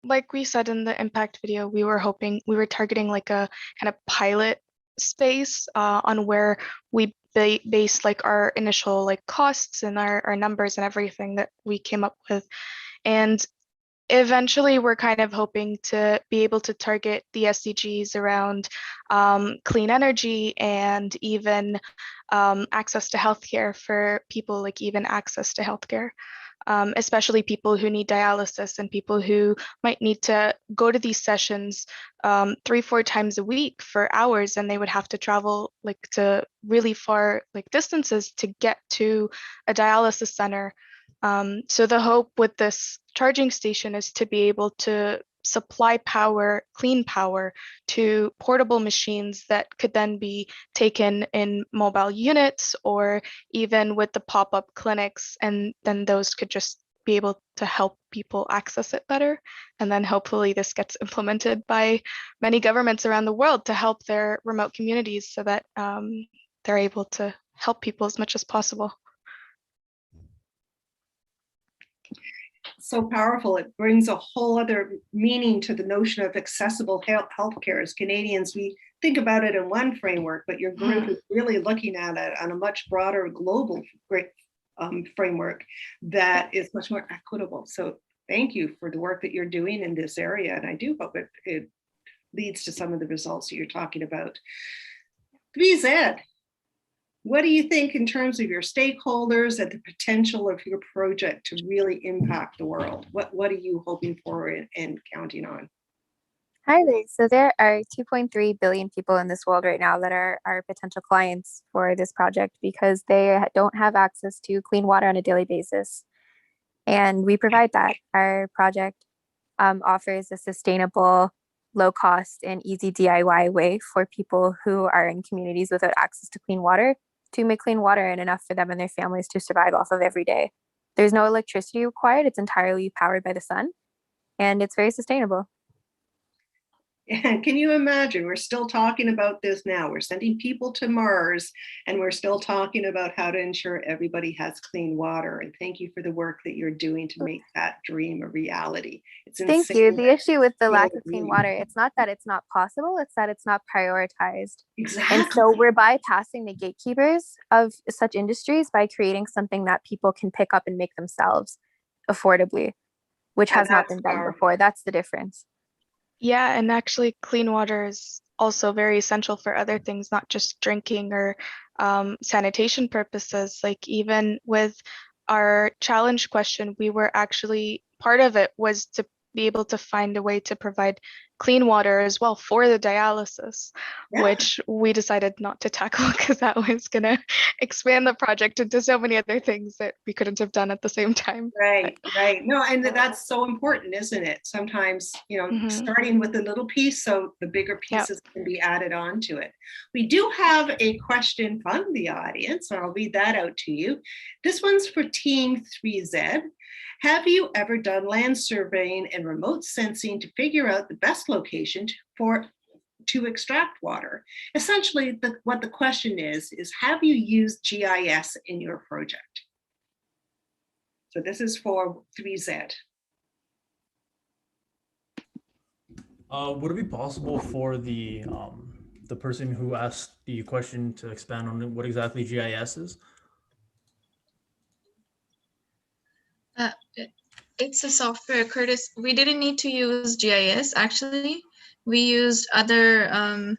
like we said in the impact video, we were targeting like a kind of pilot space on where we based like our initial like costs and our numbers and everything that we came up with. And eventually we're kind of hoping to be able to target the SDGs around clean energy and even access to healthcare for people, like even access to healthcare. Especially people who need dialysis and people who might need to go to these sessions 3-4 times a week for hours, and they would have to travel like to really far like distances to get to a dialysis center. So the hope with this charging station is to be able to supply power, clean power, to portable machines that could then be taken in mobile units or even with the pop-up clinics, and then those could just be able to help people access it better. And then hopefully this gets implemented by many governments around the world to help their remote communities so that they're able to help people as much as possible. So powerful. It brings a whole other meaning to the notion of accessible healthcare. As Canadians, we think about it in one framework, but your group is really looking at it on a much broader global framework that is much more equitable. So thank you for the work that you're doing in this area. And I do hope it leads to some of the results that you're talking about. 3Z, what do you think in terms of your stakeholders and the potential of your project to really impact the world? What are you hoping for and counting on? Hi there. So there are 2.3 billion people in this world right now that are our potential clients for this project because they don't have access to clean water on a daily basis. And we provide that. Our project offers a sustainable, low cost, and easy DIY way for people who are in communities without access to clean water to make clean water and enough for them and their families to survive off of every day. There's no electricity required. It's entirely powered by the sun, and it's very sustainable. And can you imagine, we're still talking about this now. We're sending people to Mars, and we're still talking about how to ensure everybody has clean water. And thank you for the work that you're doing to make that dream a reality. It's insane. Thank you. The issue with the Feel lack the of clean dream. water, it's not that it's not possible, it's that it's not prioritized. Exactly. And so we're bypassing the gatekeepers of such industries by creating something that people can pick up and make themselves affordably, which has not been done before. That's the difference. Yeah, and actually clean water is also very essential for other things, not just drinking or sanitation purposes. Like even with our challenge question, we were actually, part of it was to be able to find a way to provide clean water as well for the dialysis, which we decided not to tackle because that was going to expand the project into so many other things that we couldn't have done at the same time. Right. No, and that's so important, isn't it? Sometimes, starting with a little piece so the bigger pieces can be added on to it. We do have a question from the audience, and I'll read that out to you. This one's for Team 3Z. Have you ever done land surveying and remote sensing to figure out the best location to extract water? Essentially, what the question is have you used GIS in your project? So this is for 3Z. Would it be possible for the person who asked the question to expand on what exactly GIS is? It's a software, Curtis. We didn't need to use GIS. Actually, we used other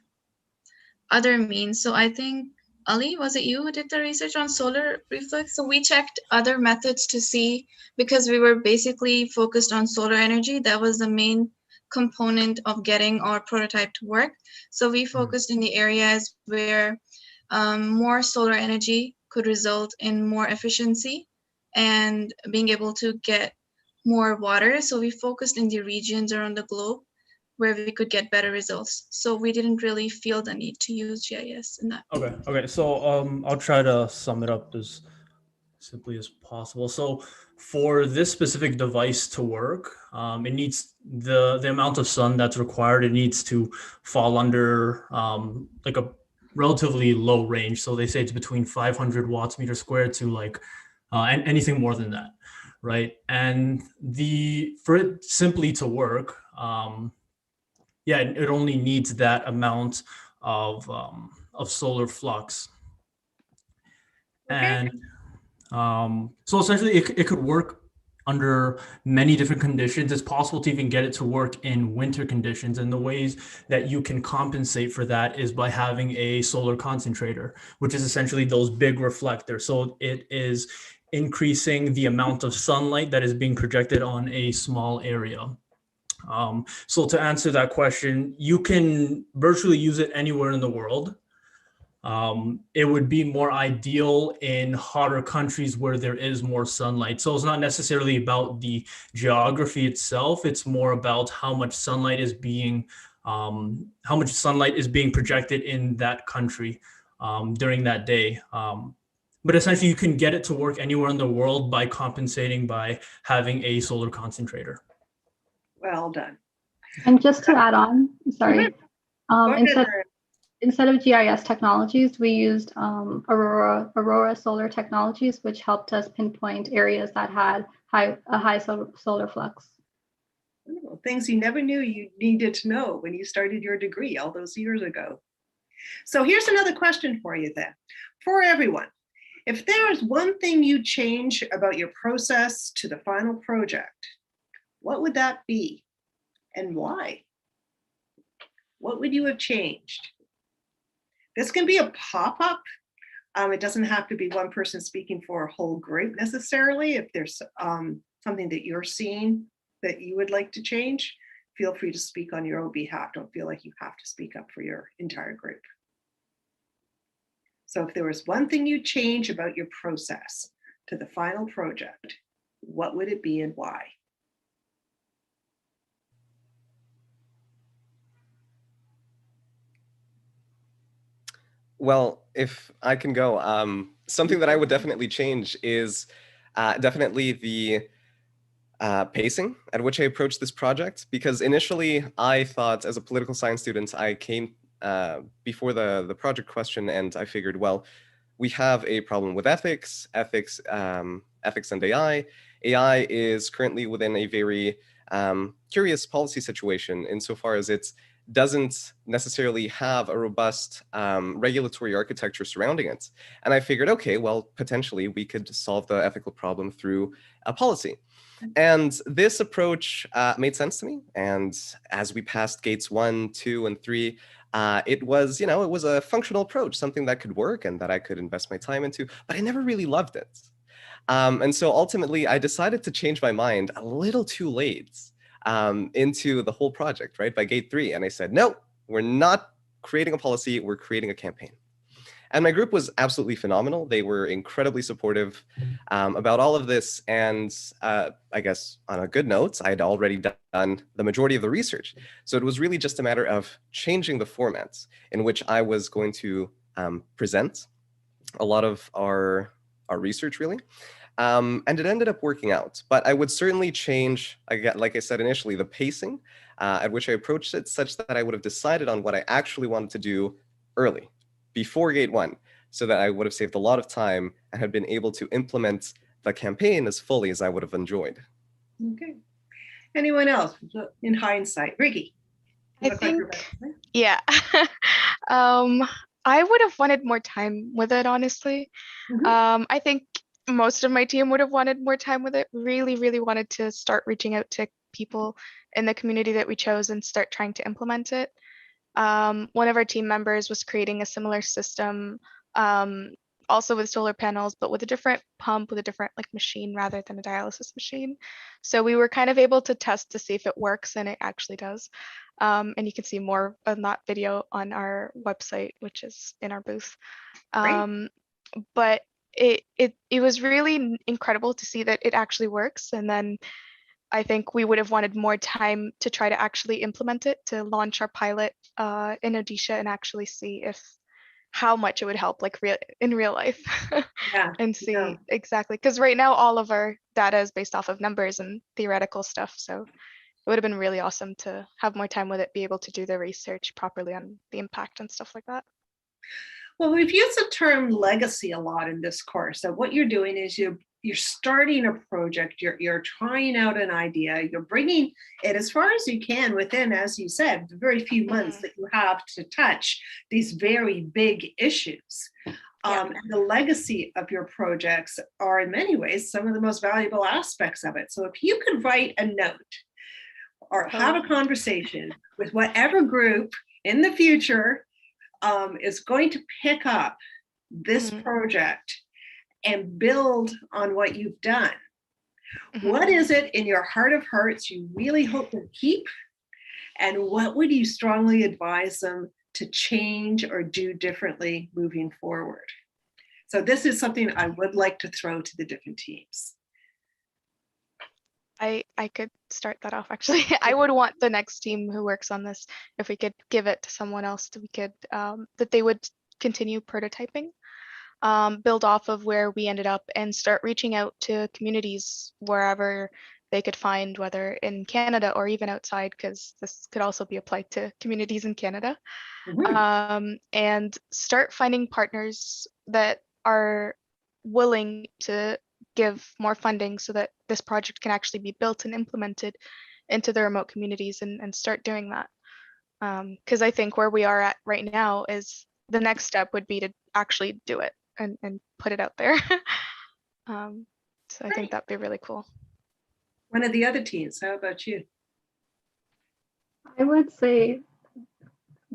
means. So I think Ali, was it you who did the research on solar reflex? So we checked other methods to see, because we were basically focused on solar energy. That was the main component of getting our prototype to work. So we focused in the areas where more solar energy could result in more efficiency and being able to get more water. So we focused in the regions around the globe where we could get better results. So we didn't really feel the need to use GIS in that. Okay. So I'll try to sum it up as simply as possible. So for this specific device to work, it needs the amount of sun that's required. It needs to fall under like a relatively low range. So they say it's between 500 watts meter squared to like anything more than that, right? And for it simply to work, it only needs that amount of solar flux. And so essentially it could work under many different conditions. It's possible to even get it to work in winter conditions. And the ways that you can compensate for that is by having a solar concentrator, which is essentially those big reflectors. So it is increasing the amount of sunlight that is being projected on a small area. So to answer that question, you can virtually use it anywhere in the world. It would be more ideal in hotter countries where there is more sunlight. So it's not necessarily about the geography itself. It's more about how much sunlight is being projected in that country during that day. But essentially, you can get it to work anywhere in the world by compensating by having a solar concentrator. Well done. And just to add on, sorry, instead of GIS technologies, we used Aurora Solar Technologies, which helped us pinpoint areas that had a high solar flux. Things you never knew you needed to know when you started your degree all those years ago. So here's another question for you then. For everyone, if there is one thing you change about your process to the final project, what would that be and why? What would you have changed? This can be a pop-up. It doesn't have to be one person speaking for a whole group necessarily. If there's something that you're seeing that you would like to change, feel free to speak on your own behalf. Don't feel like you have to speak up for your entire group. So if there was one thing you'd change about your process to the final project, what would it be and why? Well, if I can go, something that I would definitely change is definitely the pacing at which I approached this project, because initially I thought, as a political science student, I came before the project question and I figured, well, we have a problem with ethics and AI. AI is currently within a very curious policy situation insofar as it doesn't necessarily have a robust regulatory architecture surrounding it. And I figured, okay, well, potentially we could solve the ethical problem through a policy. And this approach made sense to me. And as we passed gates 1, 2, and 3, it was, it was a functional approach, something that could work and that I could invest my time into, but I never really loved it. And so ultimately, I decided to change my mind a little too late into the whole project, right, by gate 3. And I said, no, we're not creating a policy, we're creating a campaign. And my group was absolutely phenomenal. They were incredibly supportive about all of this. And I guess on a good note, I had already done the majority of the research. So it was really just a matter of changing the formats in which I was going to present a lot of our research, really. And it ended up working out. But I would certainly change, like I said initially, the pacing at which I approached it, such that I would have decided on what I actually wanted to do early, before gate 1, so that I would have saved a lot of time and had been able to implement the campaign as fully as I would have enjoyed. Okay. Anyone else in hindsight? Ricky? I think, yeah. I would have wanted more time with it, honestly. I think most of my team would have wanted more time with it. Really, really wanted to start reaching out to people in the community that we chose and start trying to implement it. One of our team members was creating a similar system, also with solar panels, but with a different pump, with a different machine rather than a dialysis machine. So we were kind of able to test to see if it works, and it actually does. And you can see more on that video on our website, which is in our booth. But it was really incredible to see that it actually works. And then I think we would have wanted more time to try to actually implement it, to launch our pilot in Odisha and actually see how much it would help in real life. And see exactly, because right now all of our data is based off of numbers and theoretical stuff. So it would have been really awesome to have more time with it, be able to do the research properly on the impact and stuff like that. Well, we've used the term legacy a lot in this course. So what you're doing is you're starting a project, you're trying out an idea, you're bringing it as far as you can within, as you said, the very few months that you have to touch these very big issues. And the legacy of your projects are in many ways some of the most valuable aspects of it. So if you could write a note or have a conversation with whatever group in the future is going to pick up this project and build on what you've done. What is it in your heart of hearts you really hope to keep? And what would you strongly advise them to change or do differently moving forward? So this is something I would like to throw to the different teams. I could start that off, actually. I would want the next team who works on this, if we could give it to someone else, that they would continue prototyping, build off of where we ended up, and start reaching out to communities wherever they could find, whether in Canada or even outside, because this could also be applied to communities in Canada. And start finding partners that are willing to give more funding so that this project can actually be built and implemented into the remote communities, and start doing that. Because I think where we are at right now is the next step would be to actually do it and put it out there. So I think that'd be really cool. One of the other teams, how about you? I would say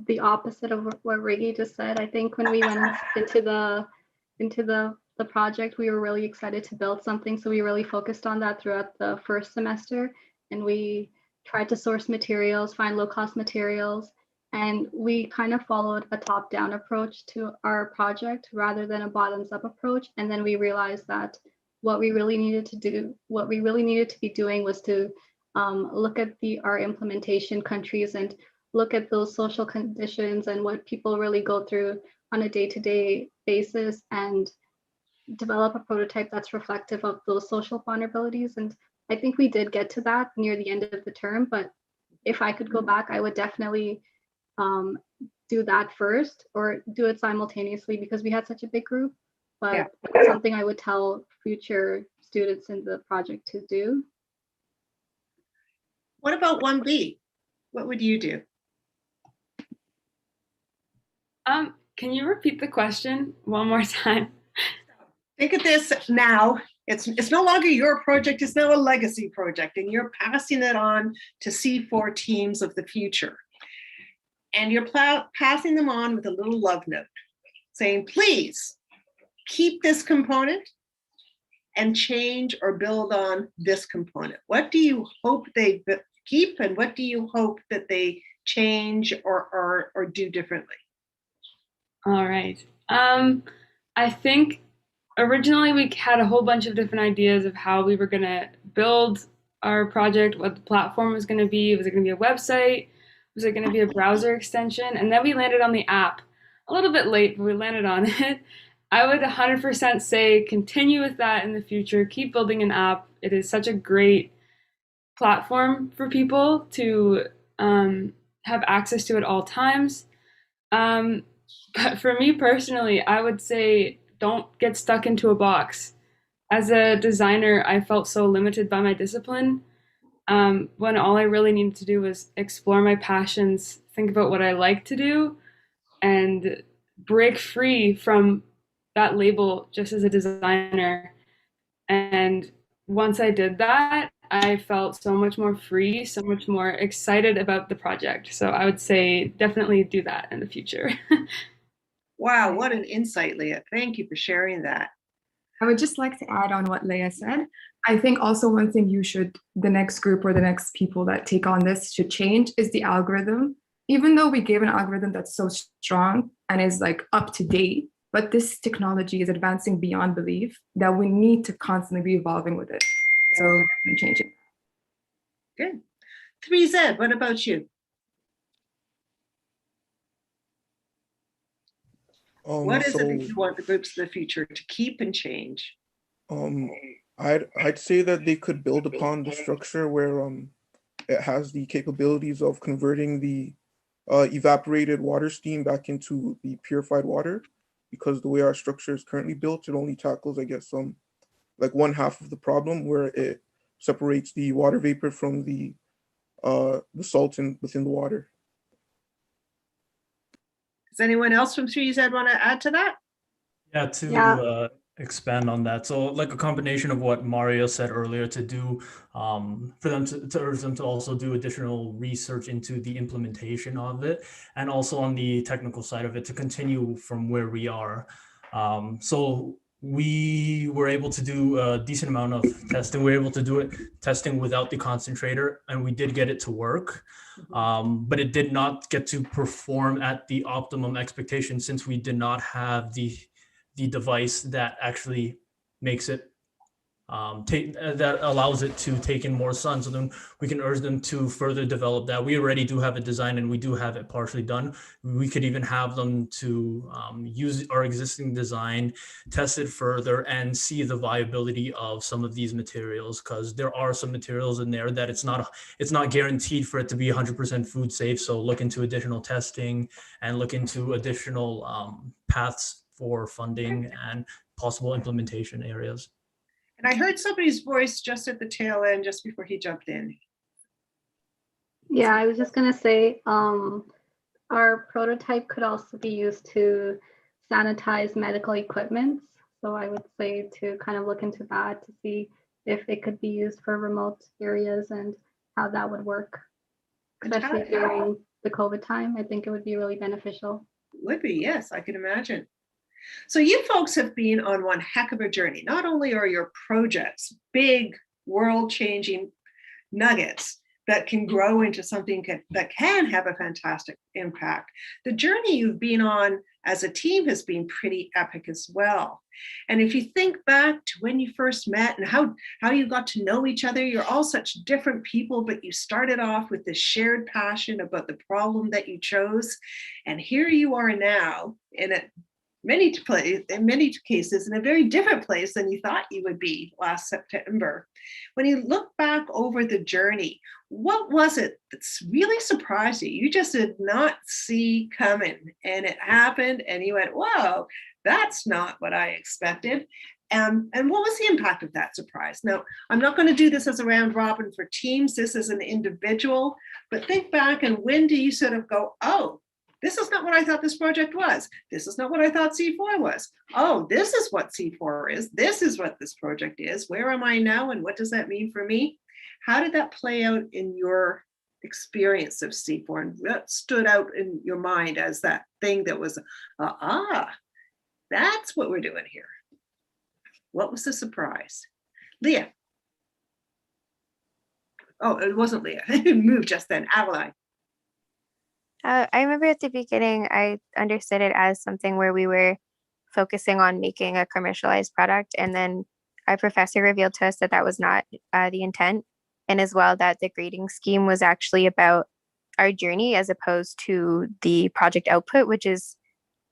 the opposite of what Riggy just said. I think when we went into the project, we were really excited to build something. So we really focused on that throughout the first semester. And we tried to source materials, find low-cost materials, and we kind of followed a top-down approach to our project rather than a bottoms-up approach. And then we realized that what we really needed to be doing was to look at our implementation countries and look at those social conditions and what people really go through on a day-to-day basis and develop a prototype that's reflective of those social vulnerabilities. And I think we did get to that near the end of the term, but if I could go back, I would definitely do that first or do it simultaneously because we had such a big group, but it's something I would tell future students in the project to do. What about 1B? What would you do? Can you repeat the question one more time? Think of this now. It's no longer your project, it's now a legacy project, and you're passing it on to C4 teams of the future. And you're passing them on with a little love note saying, please keep this component and change or build on this component. What do you hope they keep and what do you hope that they change or do differently? All right. I think originally we had a whole bunch of different ideas of how we were going to build our project, what the platform was going to be. Was it going to be a website? Was it going to be a browser extension? And then we landed on the app. A little bit late, but we landed on it. I would 100% say continue with that in the future. Keep building an app. It is such a great platform for people to have access to at all times. But for me personally, I would say don't get stuck into a box. As a designer, I felt so limited by my discipline when all I really needed to do was explore my passions, think about what I like to do, and break free from that label just as a designer. And once I did that, I felt so much more free, so much more excited about the project. So I would say definitely do that in the future. Wow, what an insight, Leah. Thank you for sharing that. I would just like to add on what Leah said. I think also one thing the next group or the next people that take on this should change is the algorithm. Even though we gave an algorithm that's so strong and is like up to date, but this technology is advancing beyond belief that we need to constantly be evolving with it. So definitely changing. Good. 3Z, what about you? What is it that you want the groups of the future to keep and change? I'd say that they could build upon the structure where it has the capabilities of converting the evaporated water stream back into the purified water, because the way our structure is currently built, it only tackles, I guess, like 1/2 of the problem, where it separates the water vapor from the salt within the water. Does anyone else from 3Z want to add to that? Yeah, to expand on that. So like a combination of what Mario said earlier to do, for them to urge them to also do additional research into the implementation of it, and also on the technical side of it to continue from where we are. So we were able to do a decent amount of testing. We were able to do testing without the concentrator, and we did get it to work. But it did not get to perform at the optimum expectation since we did not have the device that actually makes it that allows it to take in more sun. So then we can urge them to further develop that. We already do have a design and we do have it partially done. We could even have them to use our existing design, test it further, and see the viability of some of these materials, because there are some materials in there that it's not guaranteed for it to be 100% food safe. So look into additional testing and look into additional paths for funding and possible implementation areas. And I heard somebody's voice just at the tail end, just before he jumped in. Yeah, I was just going to say, our prototype could also be used to sanitize medical equipment. So I would say to kind of look into that to see if it could be used for remote areas and how that would work, especially during the COVID time. I think it would be really beneficial. Would be, yes, I can imagine. So you folks have been on one heck of a journey. Not only are your projects big, world-changing nuggets, that can grow into something that can have a fantastic impact. The journey you've been on as a team has been pretty epic as well. And if you think back to when you first met and how you got to know each other, you're all such different people, but you started off with this shared passion about the problem that you chose. And here you are now in many cases in a very different place than you thought you would be last September. When you look back over the journey, what was it that's really surprised you? You just did not see coming, and it happened, and you went, "Whoa, that's not what I expected." And what was the impact of that surprise? Now, I'm not going to do this as a round robin for teams. This is an individual, but think back, and when do you sort of go, "Oh, this is not what I thought this project was. This is not what I thought C4 was. Oh, this is what C4 is. This is what this project is. Where am I now, and what does that mean for me?" How did that play out in your experience of C4, and what stood out in your mind as that thing that was, that's what we're doing here? What was the surprise? Leah. Oh, it wasn't Leah. It moved just then. Adeline. I remember at the beginning, I understood it as something where we were focusing on making a commercialized product. And then our professor revealed to us that that was not the intent. And as well, that the grading scheme was actually about our journey as opposed to the project output, which is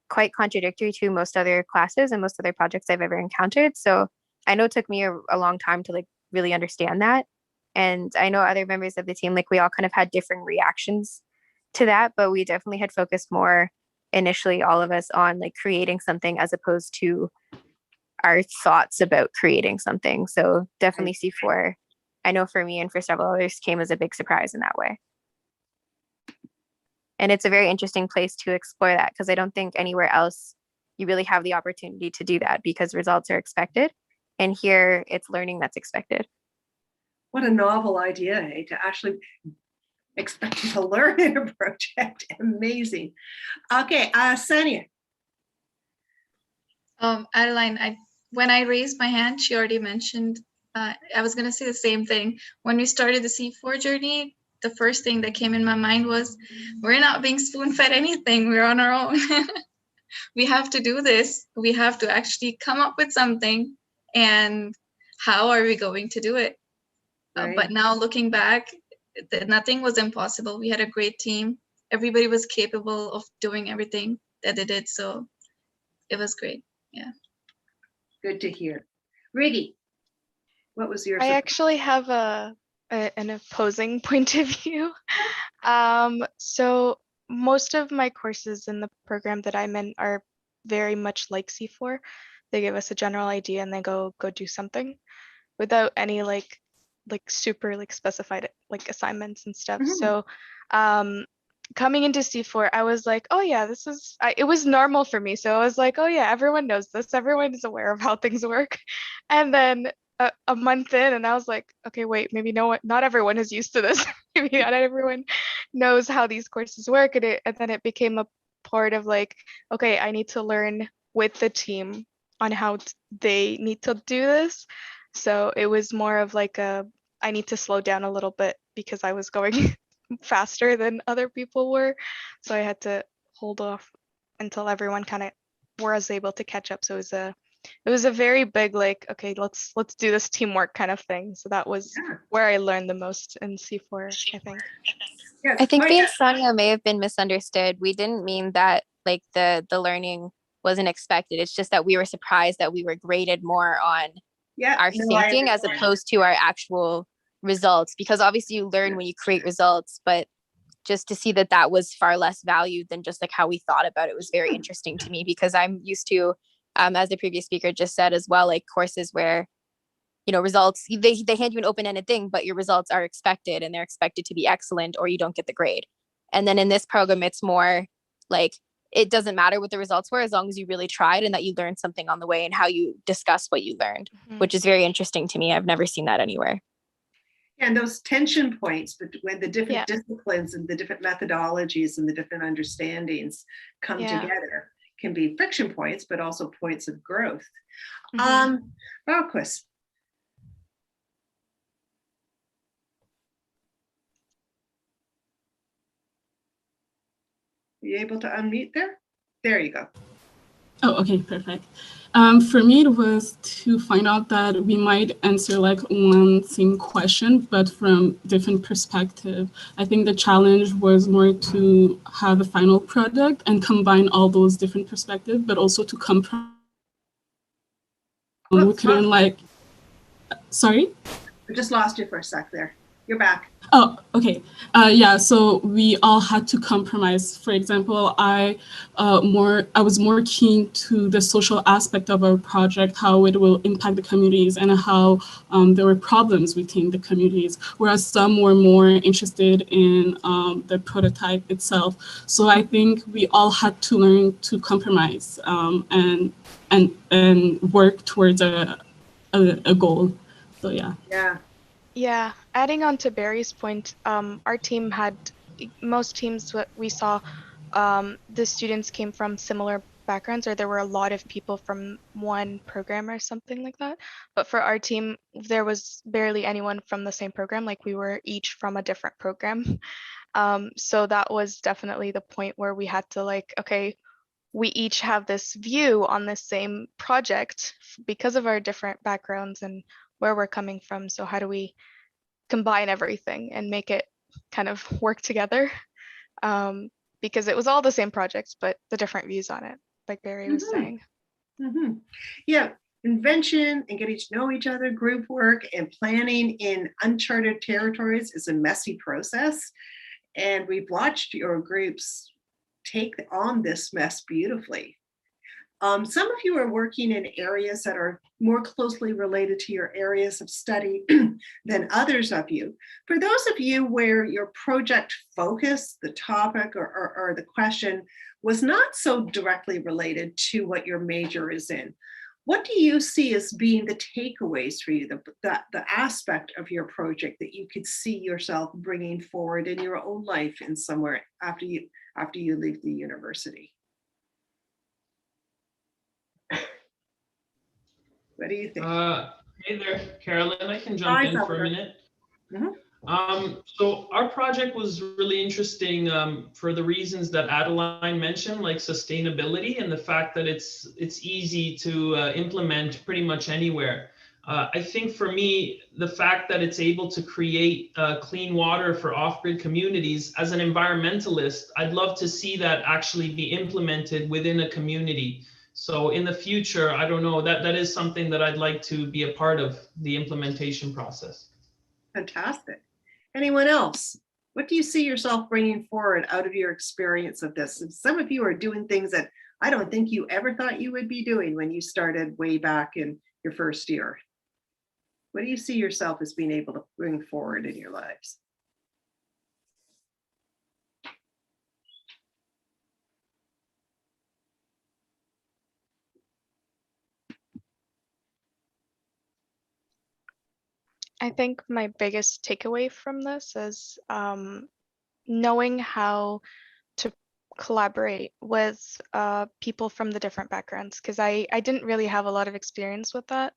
quite contradictory to most other classes and most other projects I've ever encountered. So I know it took me a long time to like really understand that. And I know other members of the team, like we all kind of had different reactions to that, but we definitely had focused more initially, all of us, on like creating something as opposed to our thoughts about creating something. So definitely C4, I know for me and for several others, came as a big surprise in that way. And it's a very interesting place to explore that, because I don't think anywhere else you really have the opportunity to do that, because results are expected. And here it's learning that's expected. What a novel idea, eh? To actually expect you to learn in a project. Amazing. Okay, Sania. Adeline, when I raised my hand, she already mentioned, I was going to say the same thing. When we started the C4 journey, the first thing that came in my mind was, we're not being spoon-fed anything. We're on our own. We have to do this. We have to actually come up with something. And how are we going to do it? Right. But now looking back, nothing was impossible. We had a great team. Everybody was capable of doing everything that they did. So it was great. Yeah. Good to hear. Riggy, what was your I surprise? actually have an opposing point of view. So most of my courses in the program that I'm in are very much like C4. They give us a general idea and they go do something without any like super like specified like assignments and stuff. Mm-hmm. So coming into C4, I was like, oh yeah, it was normal for me. So I was like, oh yeah, everyone knows this. Everyone is aware of how things work. And then a month in, and I was like, okay, wait, maybe not everyone is used to this. Maybe not everyone knows how these courses work. And then it became a part of like, okay, I need to learn with the team on how they need to do this. So it was more of like I need to slow down a little bit because I was going faster than other people were. So I had to hold off until everyone kind of was able to catch up. So it was a very big like, okay, let's do this teamwork kind of thing. So that was where I learned the most in C4, I think. Yeah, I think me and Sonia may have been misunderstood. We didn't mean that like the learning wasn't expected. It's just that we were surprised that we were graded more on our thinking as opposed to our actual results, because obviously you learn when you create results, but just to see that was far less valued than just like how we thought about it was very interesting to me, because I'm used to, as the previous speaker just said as well, like courses where, you know, results, they hand you an open-ended thing, but your results are expected and they're expected to be excellent or you don't get the grade. And then in this program, it's more like, it doesn't matter what the results were as long as you really tried and that you learned something on the way and how you discuss what you learned, which is very interesting to me. I've never seen that anywhere. And those tension points when the different disciplines and the different methodologies and the different understandings come together can be friction points, but also points of growth. Marquis. Are you able to unmute there? There you go. Oh, okay, perfect. For me, it was to find out that we might answer like one same question, but from different perspective. I think the challenge was more to have a final product and combine all those different perspectives, but also to compromise. We couldn't like, sorry? I just lost you for a sec there. You're back. Oh, okay. Yeah, so we all had to compromise. For example, I was more keen to the social aspect of our project, how it will impact the communities and how there were problems within the communities, whereas some were more interested in the prototype itself. So I think we all had to learn to compromise and work towards a goal. So yeah. Yeah. Yeah, adding on to Barry's point, our team had most teams what we saw, the students came from similar backgrounds, or there were a lot of people from one program or something like that. But for our team, there was barely anyone from the same program, like we were each from a different program. So that was definitely the point where we had to like, okay, we each have this view on the same project because of our different backgrounds and where we're coming from. So how do we combine everything and make it kind of work together? Because it was all the same projects, but the different views on it, like Barry was saying. Yeah, invention and getting to know each other, group work and planning in uncharted territories is a messy process. And we've watched your groups take on this mess beautifully. Some of you are working in areas that are more closely related to your areas of study than others of you. For those of you where your project focus, the topic or the question was not so directly related to what your major is in, what do you see as being the takeaways for you, the aspect of your project that you could see yourself bringing forward in your own life in somewhere after you leave the university? What do you think? Hey there, Carolyn. I can jump in for a minute. So our project was really interesting for the reasons that Adeline mentioned, like sustainability and the fact that it's easy to implement pretty much anywhere. I think for me, the fact that it's able to create clean water for off-grid communities, as an environmentalist, I'd love to see that actually be implemented within a community. So in the future, I don't know, that is something that I'd like to be a part of the implementation process. Fantastic. Anyone else? What do you see yourself bringing forward out of your experience of this? And some of you are doing things that I don't think you ever thought you would be doing when you started way back in your first year. What do you see yourself as being able to bring forward in your lives? I think my biggest takeaway from this is knowing how to collaborate with people from the different backgrounds, because I didn't really have a lot of experience with that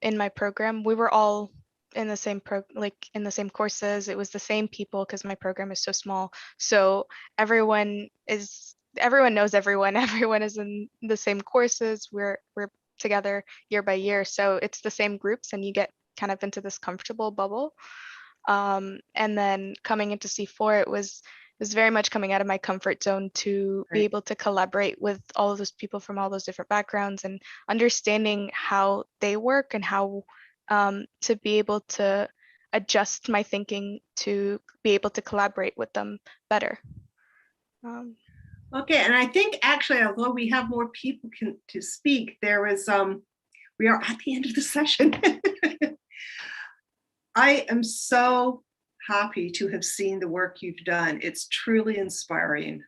in my program. We were all in the same in the same courses. It was the same people because my program is so small. So everyone knows everyone. Everyone is in the same courses. We're together year by year. So it's the same groups and you get kind of into this comfortable bubble. And then coming into C4, it was very much coming out of my comfort zone to be able to collaborate with all of those people from all those different backgrounds and understanding how they work and how to be able to adjust my thinking to be able to collaborate with them better. Okay, and I think actually, although we have more people to speak, there is we are at the end of the session. I am so happy to have seen the work you've done. It's truly inspiring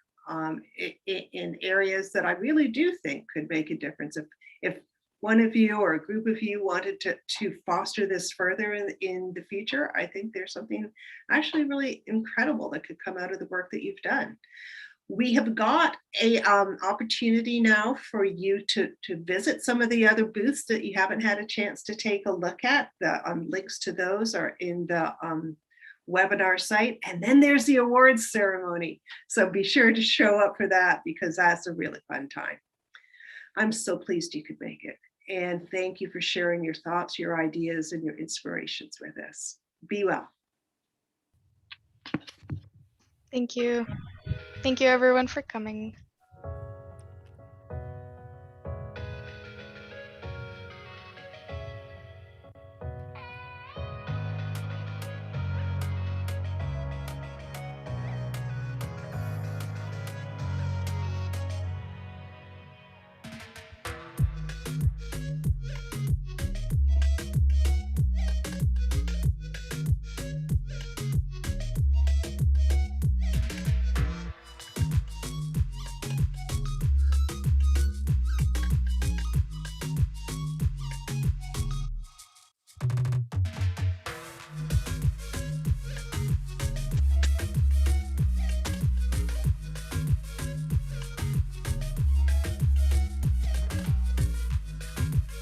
in areas that I really do think could make a difference. If one of you or a group of you wanted to foster this further in the future, I think there's something actually really incredible that could come out of the work that you've done. We have got a opportunity now for you to visit some of the other booths that you haven't had a chance to take a look at. The links to those are in the webinar site. And then there's the awards ceremony. So be sure to show up for that because that's a really fun time. I'm so pleased you could make it. And thank you for sharing your thoughts, your ideas, and your inspirations with us. Be well. Thank you. Thank you everyone for coming.